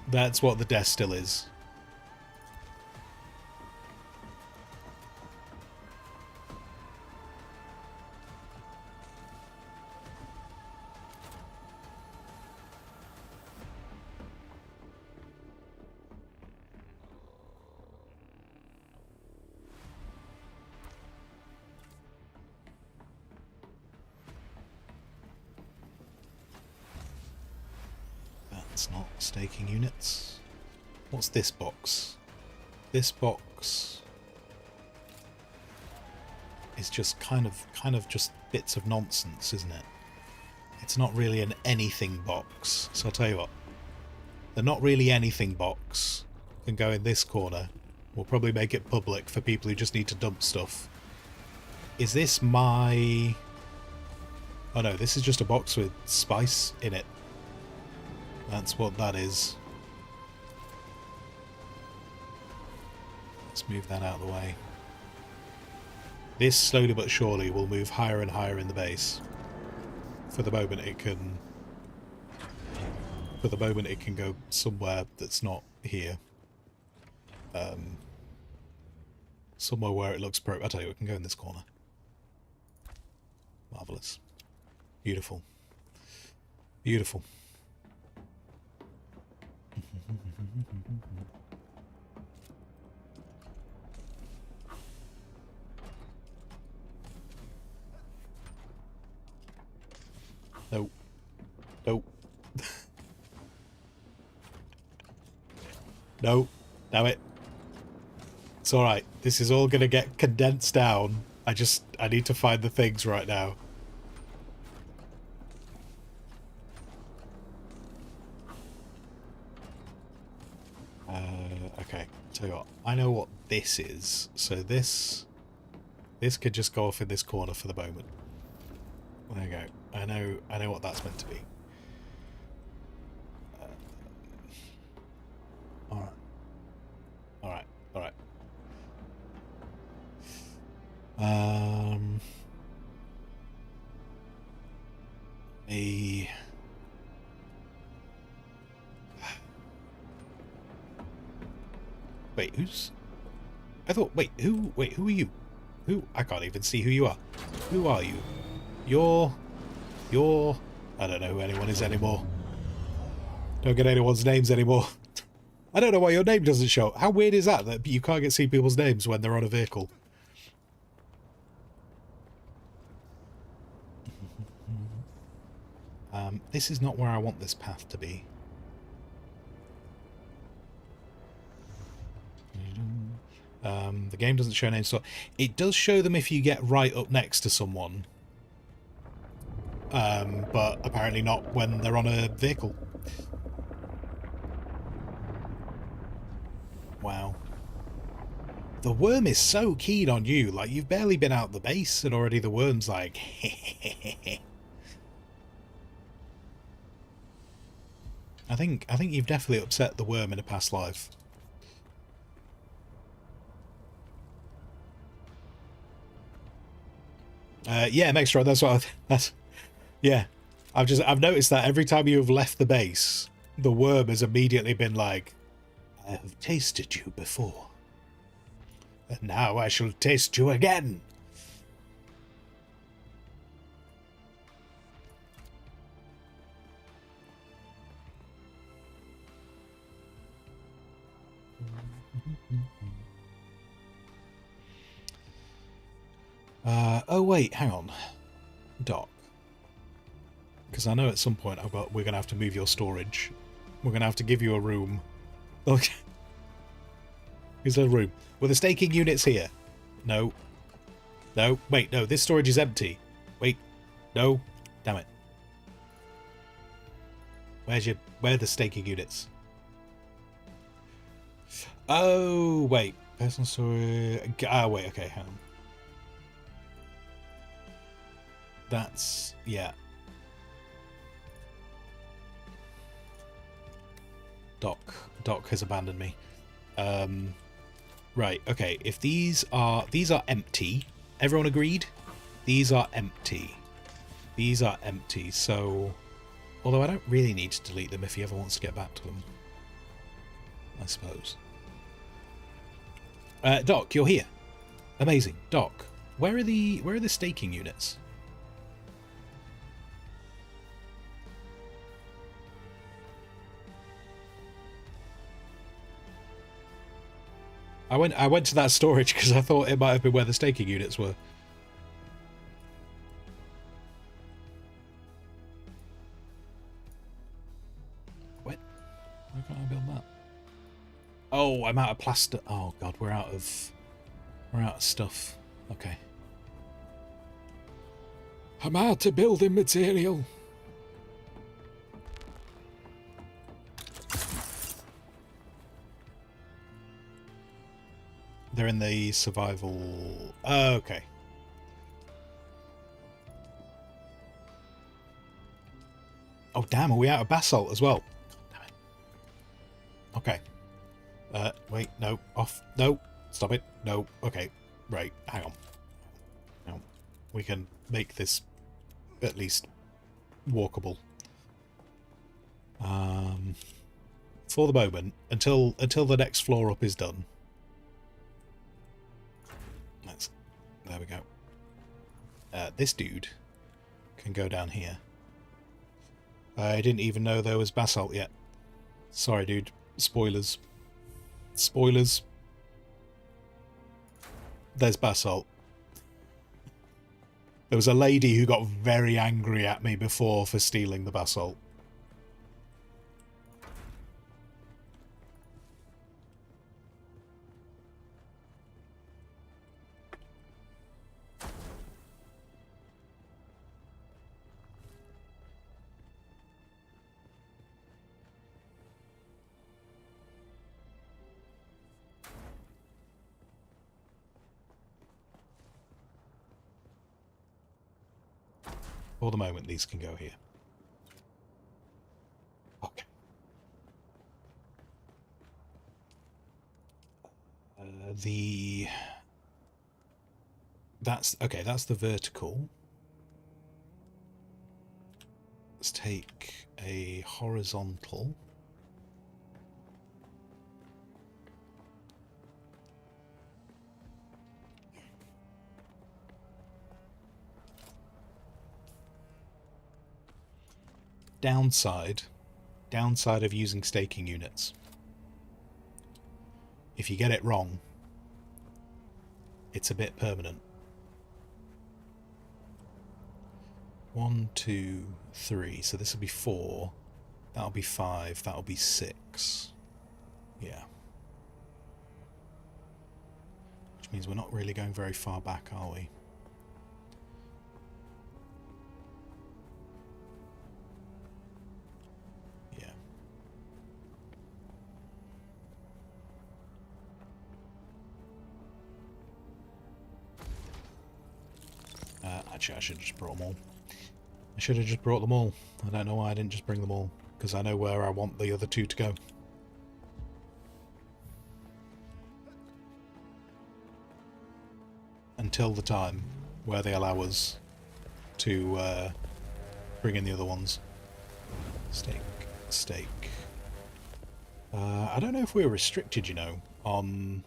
That's what the desk still is. That's not staking units. What's this box? This box is just kind of just bits of nonsense, isn't it? It's not really an anything box. So I'll tell you what. The not really anything box can go in this corner. We'll probably make it public for people who just need to dump stuff. Is this my... Oh no, this is just a box with spice in it. That's what that is. Let's move that out of the way. This, slowly but surely, will move higher and higher in the base. For the moment it can... For the moment it can go somewhere that's not here. Somewhere where it looks pro... I'll tell you, it can go in this corner. Marvellous. Beautiful. Beautiful. Nope. Nope. No. Damn it. It's alright. This is all gonna get condensed down. I need to find the things right now. Tell you what, I know what this is. So this could just go off in this corner for the moment. There you go. I know what that's meant to be. Alright. Alright, alright. Wait, who's... wait, who are you? Who? I can't even see who you are. Who are you? You're... I don't know who anyone is anymore. Don't get anyone's names anymore. I don't know why your name doesn't show. How weird is that you can't see people's names when they're on a vehicle? This is not where I want this path to be. The game doesn't show names, so it does show them if you get right up next to someone. But apparently not when they're on a vehicle. Wow. The worm is so keen on you, like you've barely been out the base and already the worm's like I think you've definitely upset the worm in a past life. Yeah, Mextron, that's what yeah. I've noticed that every time you have left the base, the worm has immediately been like, I have tasted you before. And now I shall taste you again. Oh wait, hang on. Doc. Because I know at some point we're going to have to move your storage. We're going to have to give you a room. Okay. Is there a room? Were the staking units here? No. No. Wait, no. This storage is empty. Wait. No. Damn it. Where are the staking units? Oh, wait. Personal storage. Ah, wait. Okay, hang on. That's... yeah. Doc has abandoned me. Right, okay. If these are empty. Everyone agreed? These are empty. These are empty, so... although I don't really need to delete them if he ever wants to get back to them. I suppose. Doc, you're here. Amazing. Doc, where are the staking units? I went to that storage because I thought it might have been where the staking units were. What? Why can't I build that? Oh, I'm out of plaster. Oh god, we're out of stuff. Okay. I'm out of building material. They're in the survival... oh, okay. Oh, damn, are we out of basalt as well? Damn it. Okay. Wait, no, off. No, stop it. No, okay. Right, hang on. No, we can make this at least walkable. For the moment, until the next floor up is done. There we go. This dude can go down here. I didn't even know there was basalt yet. Sorry, dude. Spoilers. Spoilers. There's basalt. There was a lady who got very angry at me before for stealing the basalt. For the moment, these can go here. Okay. That's the vertical. Let's take a horizontal. Downside of using staking units. If you get it wrong, it's a bit permanent. 1, 2, 3. So this will be 4. That'll be 5. That'll be 6. Yeah. Which means we're not really going very far back, are we? Yeah. Actually, I should have just brought them all. I should have just brought them all. I don't know why I didn't just bring them all, because I know where I want the other 2 to go. Until the time where they allow us to bring in the other ones. Steak. I don't know if we're restricted, you know, on...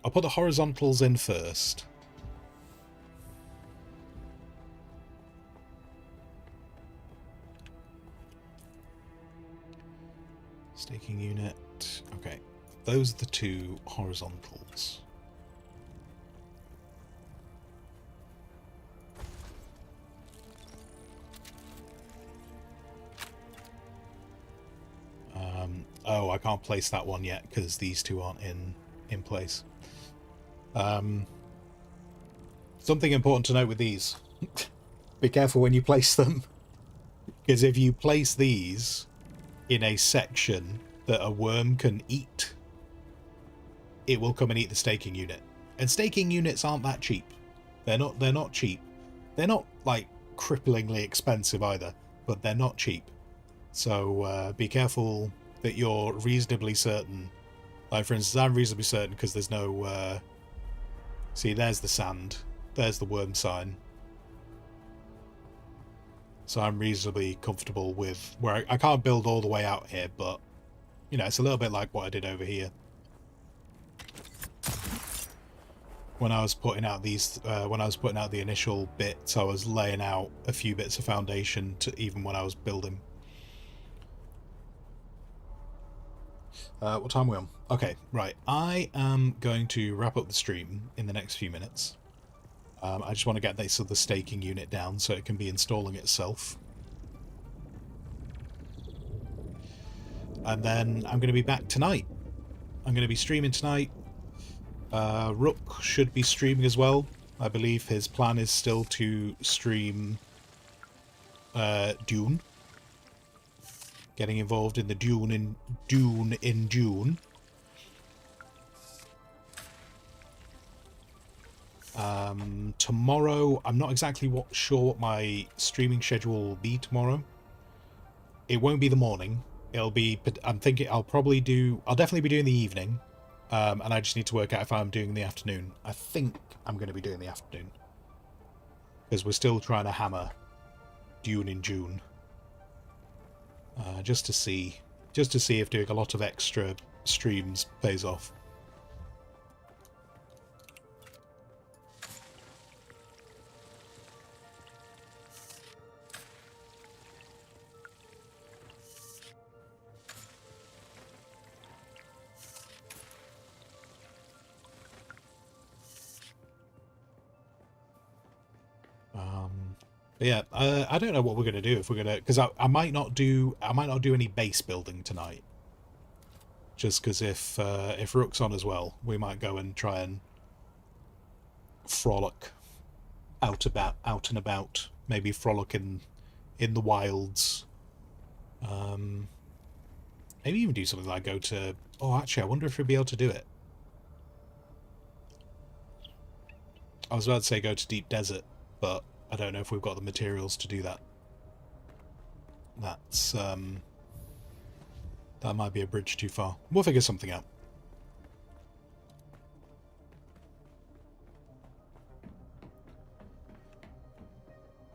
I'll put the horizontals in first. Staking unit. Okay, those are the 2 horizontals. Oh, I can't place that one yet because these 2 aren't in place. Something important to note with these. Be careful when you place them, because if you place these in a section that a worm can eat, it will come and eat the staking unit. And staking units aren't that cheap. They're not cheap. They're not like cripplingly expensive either, but they're not cheap. So be careful that you're reasonably certain. Like, for instance, I'm reasonably certain because there's no... see, there's the sand. There's the worm sign. So I'm reasonably comfortable with where I can't build all the way out here, but, you know, it's a little bit like what I did over here. When I was putting out these, when I was putting out the initial bits, I was laying out a few bits of foundation to even when I was building. What time are we on? Okay, right. I am going to wrap up the stream in the next few minutes. I just want to get this other staking unit down so it can be installing itself. And then I'm going to be back tonight. I'm going to be streaming tonight. Rook should be streaming as well. I believe his plan is still to stream Dune. Getting involved in the Dune in June. Tomorrow, I'm not exactly sure what my streaming schedule will be tomorrow. It won't be the morning. It'll be, I'm thinking I'll definitely be doing the evening. And I just need to work out if I'm doing the afternoon. I think I'm going to be doing the afternoon. Because we're still trying to hammer Dune in June. Just to see if doing a lot of extra streams pays off. But yeah, I don't know what we're gonna do if we're gonna, because I might not do any base building tonight. Just because if Rook's on as well, we might go and try and frolic out and about, maybe frolic in the wilds. Maybe even do something like go to. Oh, actually, I wonder if we'll be able to do it. I was about to say go to Deep Desert, but I don't know if we've got the materials to do that. That's that might be a bridge too far. We'll figure something out.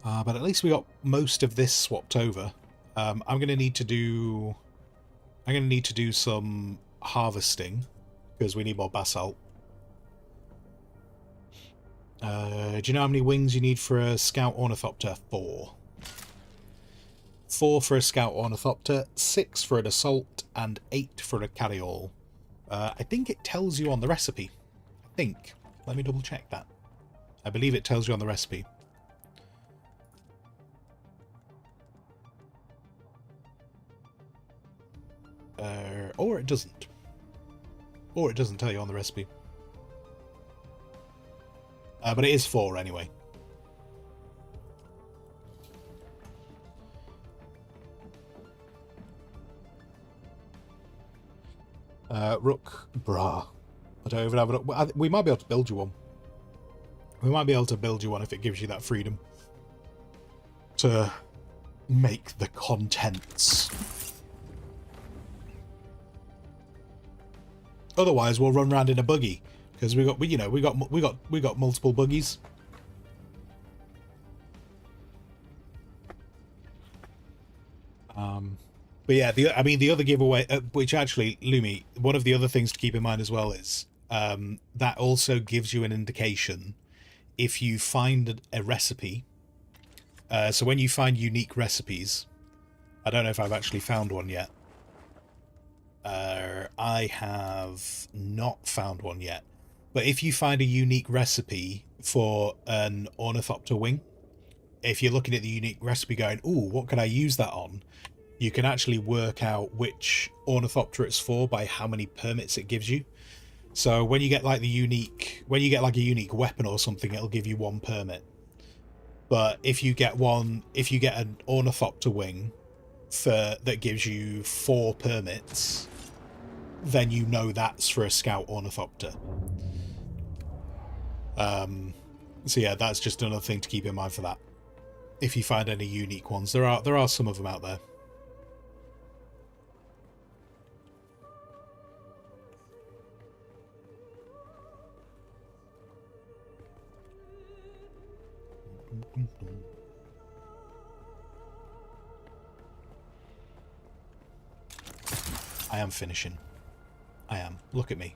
But at least we got most of this swapped over. I'm gonna need to do some harvesting because we need more basalt. Do you know how many wings you need for a scout ornithopter? 4. 4 for a scout ornithopter, 6 for an assault, and 8 for a carryall. I think it tells you on the recipe. I think. Let me double check that. I believe it tells you on the recipe. Or it doesn't. Or it doesn't tell you on the recipe. But it is 4 anyway. Rook, brah. I don't even have a... We might be able to build you one. We might be able to build you one if it gives you that freedom to make the contents. Otherwise, we'll run around in a buggy because we got multiple buggies. But yeah, the other giveaway, which actually, Lumi, one of the other things to keep in mind as well is that also gives you an indication if you find a recipe. So when you find unique recipes, I don't know if I've actually found one yet. I have not found one yet. But if you find a unique recipe for an ornithopter wing, if you're looking at the unique recipe going, ooh, what can I use that on? You can actually work out which ornithopter it's for by how many permits it gives you. So when you get like a unique weapon or something, it'll give you 1 permit. But if you get an ornithopter wing that gives you 4 permits, then you know that's for a scout ornithopter. So yeah, that's just another thing to keep in mind for that. If you find any unique ones, there are some of them out there. I am finishing. I am. Look at me.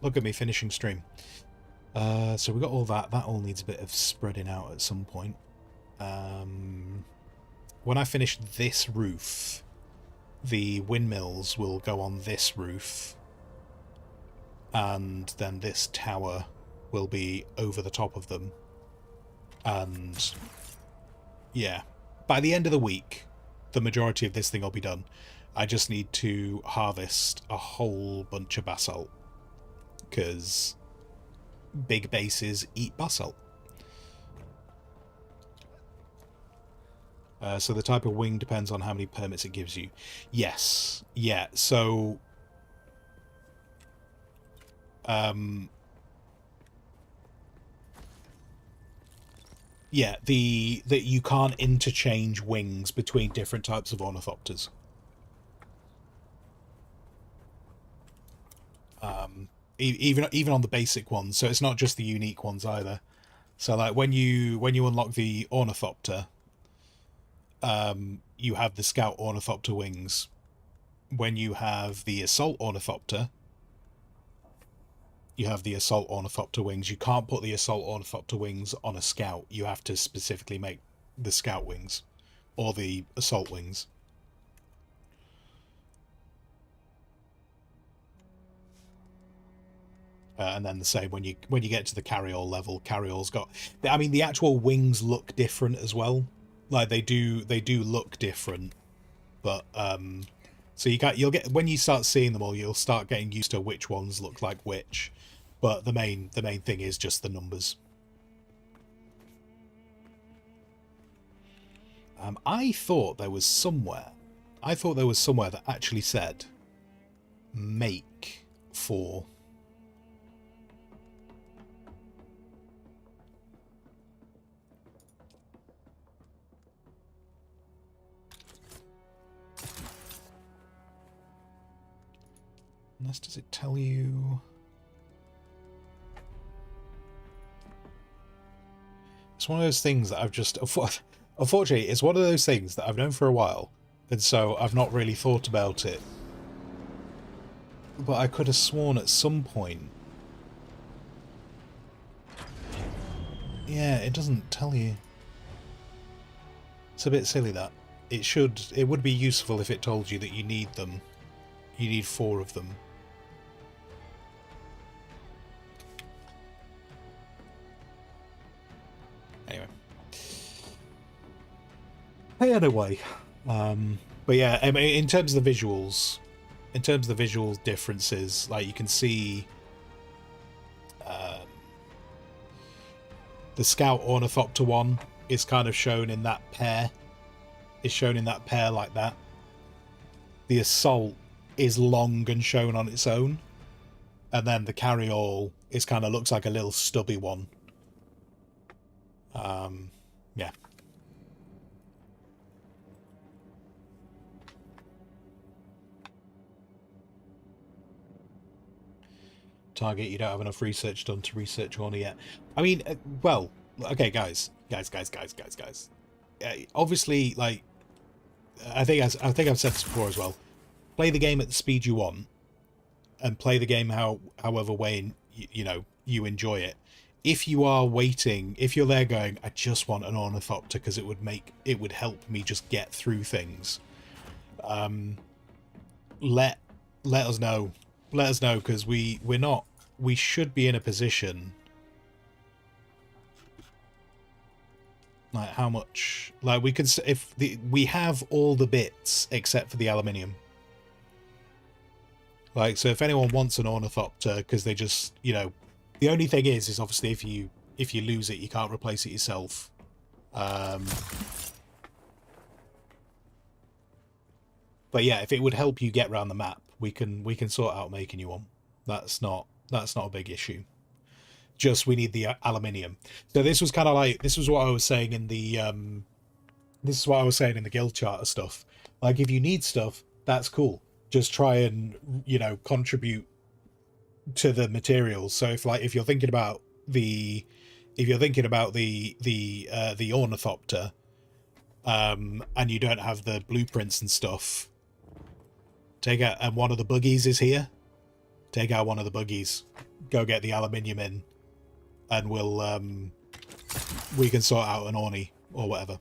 Look at me finishing stream. So we got all that. That all needs a bit of spreading out at some point. When I finish this roof, the windmills will go on this roof. And then this tower will be over the top of them. And yeah, by the end of the week, the majority of this thing will be done. I just need to harvest a whole bunch of basalt, because big bases eat basalt. So the type of wing depends on how many permits it gives you. Yes, yeah, so yeah, that you can't interchange wings between different types of ornithopters. Even on the basic ones, so it's not just the unique ones either. So like when you unlock the ornithopter, you have the scout ornithopter wings. When you have the assault ornithopter, you have the assault ornithopter wings. You can't put the assault ornithopter wings on a scout. You have to specifically make the scout wings or the assault wings. And then the same when you get to the carryall level. Carryall's got, I mean, the actual wings look different as well. Like they do look different, but so you'll get, when you start seeing them all, you'll start getting used to which ones look like which. But the main thing is just the numbers. I thought there was somewhere that actually said make for. Unless, does it tell you? It's one of those things that I've just... Unfortunately, it's one of those things that I've known for a while, and so I've not really thought about it. But I could have sworn at some point... Yeah, it doesn't tell you. It's a bit silly, that. It would be useful if it told you that you need them. You need 4 of them. Anyway. Anyway. But yeah, I mean, in terms of the visuals, differences, like you can see the Scout Ornithopter one is kind of shown in that pair. Is shown in that pair like that. The Assault is long and shown on its own. And then the Carry-All is kind of looks like a little stubby one. Yeah. Target, you don't have enough research done to research Horner yet. I mean, well, okay, guys. Obviously, like, I think I've said this before as well. Play the game at the speed you want, and play the game however way you enjoy it. If you are waiting, if you're there going, I just want an Ornithopter because it would help me just get through things. Let us know. Let us know, because we should be in a position, like, how much, like, we could, we have all the bits except for the aluminium. Like, so if anyone wants an Ornithopter, because they just, the only thing is obviously if you lose it, you can't replace it yourself. But yeah, if it would help you get around the map, we can sort out making you one. That's not a big issue. Just we need the aluminium. So this was kind of like, this was what I was saying in the guild charter stuff. Like, if you need stuff, that's cool. Just try and contribute to the materials. So if you're thinking about the Ornithopter, and you don't have the blueprints and stuff, take out, and one of the buggies is here. Take out one of the buggies, go get the aluminium in, and we can sort out an Orny or whatever.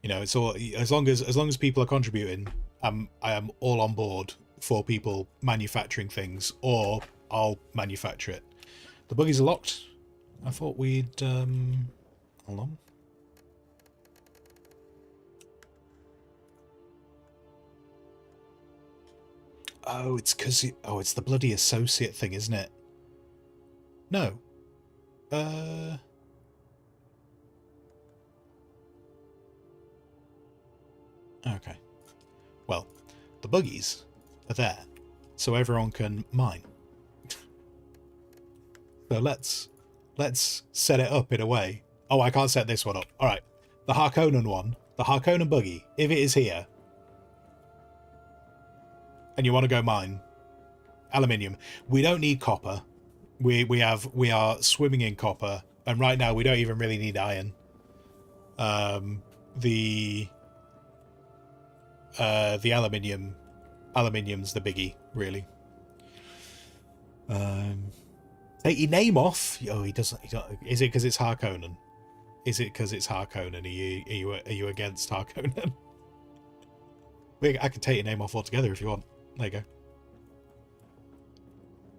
It's all, as long as people are contributing, I am all on board for people manufacturing things, or I'll manufacture it. The buggies are locked. I thought we'd hold on. Oh, it's because it's the bloody associate thing, isn't it? No. Okay. Well, the buggies are there, so everyone can mine. So let's set it up in a way. Oh, I can't set this one up. All right, the Harkonnen one, the Harkonnen buggy. If it is here, and you want to go mine, aluminium. We don't need copper. We are swimming in copper, and right now we don't even really need iron. The aluminium's the biggie, really. Take your name off. Oh, he doesn't. Is it because it's Harkonnen? Is it because it's Harkonnen? Are you against Harkonnen? I can take your name off altogether if you want. There you go.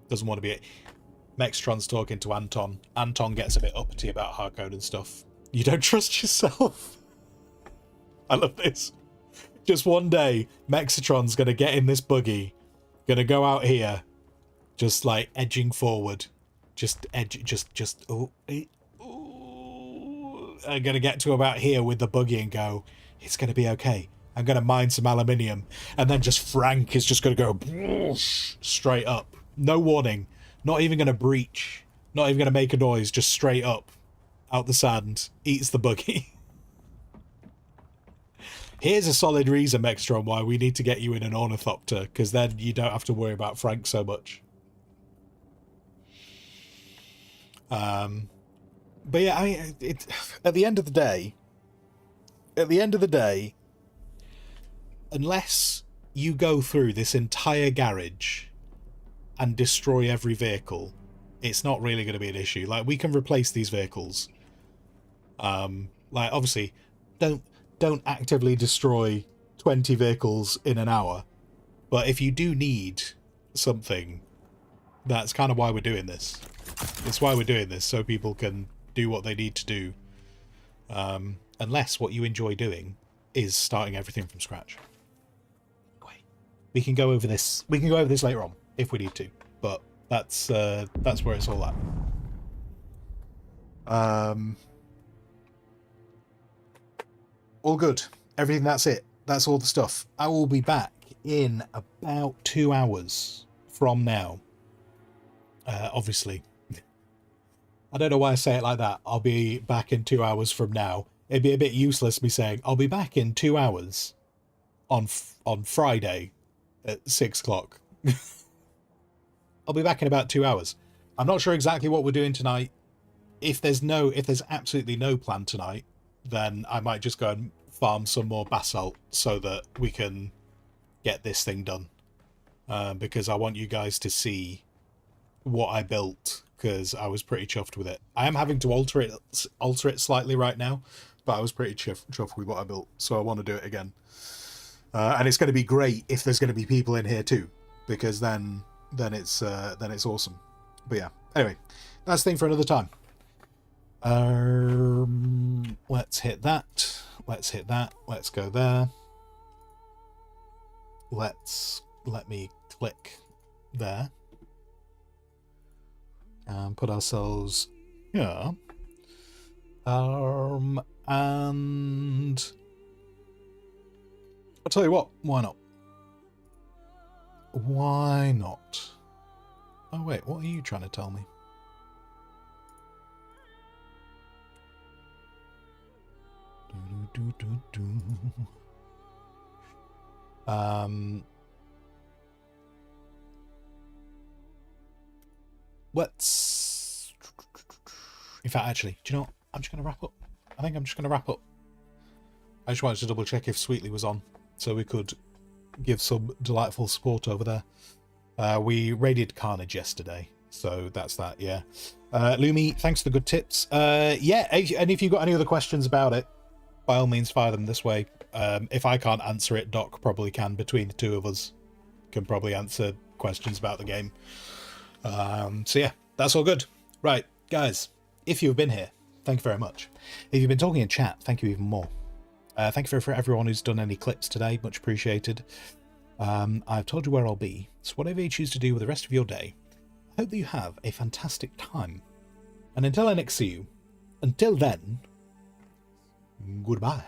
Doesn't want to be it. Mextron's talking to Anton. Anton gets a bit uppity about Harkonnen stuff. You don't trust yourself. I love this. Just one day, Mexitron's gonna get in this buggy, gonna go out here, just like edging forward, I'm gonna get to about here with the buggy and go, it's gonna be okay. I'm gonna mine some aluminium, and then just Frank is just gonna go straight up, no warning, not even gonna breach, not even gonna make a noise, just straight up, out the sand, eats the buggy. Here's a solid reason, Mextron, why we need to get you in an ornithopter, because then you don't have to worry about Frank so much. But yeah, at the end of the day, unless you go through this entire garage and destroy every vehicle, it's not really going to be an issue. Like, we can replace these vehicles. Like, obviously, don't actively destroy 20 vehicles in an hour. But if you do need something, that's kind of why we're doing this. It's why we're doing this, so people can do what they need to do. Unless what you enjoy doing is starting everything from scratch. We can go over this. We can go over this later on if we need to, but that's where it's all at. All good. Everything. That's it. That's all the stuff. I will be back in about 2 hours from now. Obviously, I don't know why I say it like that. I'll be back in 2 hours from now. It'd be a bit useless me saying I'll be back in 2 hours on Friday at 6 o'clock. I'll be back in about 2 hours. I'm not sure exactly what we're doing tonight. If there's absolutely no plan tonight, then I might just go and farm some more basalt so that we can get this thing done. Because I want you guys to see what I built, because I was pretty chuffed with it. I am having to alter it slightly right now, but I was pretty chuffed with what I built, so I want to do it again. And it's going to be great if there's going to be people in here too, because then it's awesome. But yeah, anyway, that's the thing for another time. Let's hit that. Let's hit that. Let's go there. Let me click there. And put ourselves here. And I'll tell you what, why not? Why not? Oh wait, what are you trying to tell me? Let's... In fact, actually, do you know what? I'm just going to wrap up. I think I'm just going to wrap up. I just wanted to double check if Sweetly was on, so we could give some delightful support over there. We raided Carnage yesterday, so that's that, yeah. Lumi, thanks for the good tips. Yeah, and if you've got any other questions about it, by all means fire them this way. If I can't answer it, Doc probably can. Between the two of us, can probably answer questions about the game. So yeah, that's all good. Right, guys, if you've been here, thank you very much. If you've been talking in chat, thank you even more. Thank you for everyone who's done any clips today, much appreciated. I've told you where I'll be, so whatever you choose to do with the rest of your day, I hope that you have a fantastic time. And until I next see you, until then, goodbye.